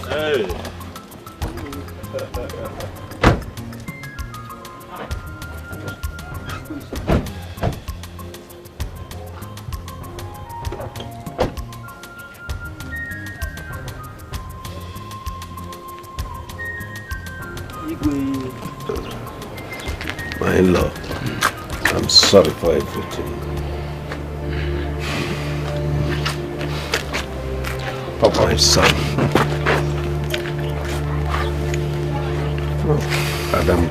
Hey. My love, I'm sorry for everything. Papa, my son. Adam.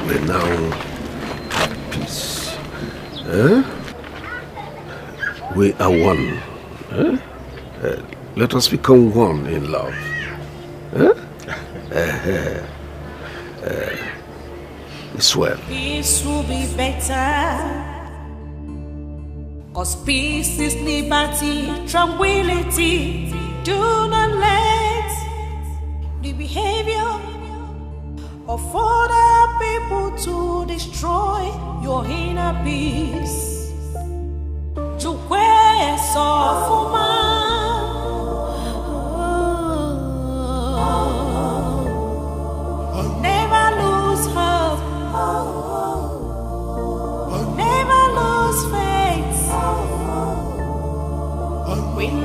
We're now at peace. We are one. Let us become one in love. It's well. Peace will be better. Cause peace is liberty, tranquility. Do not let the behavior of other people to destroy your inner peace. Jukwe sofuma. Never lose hope. Never lose faith. When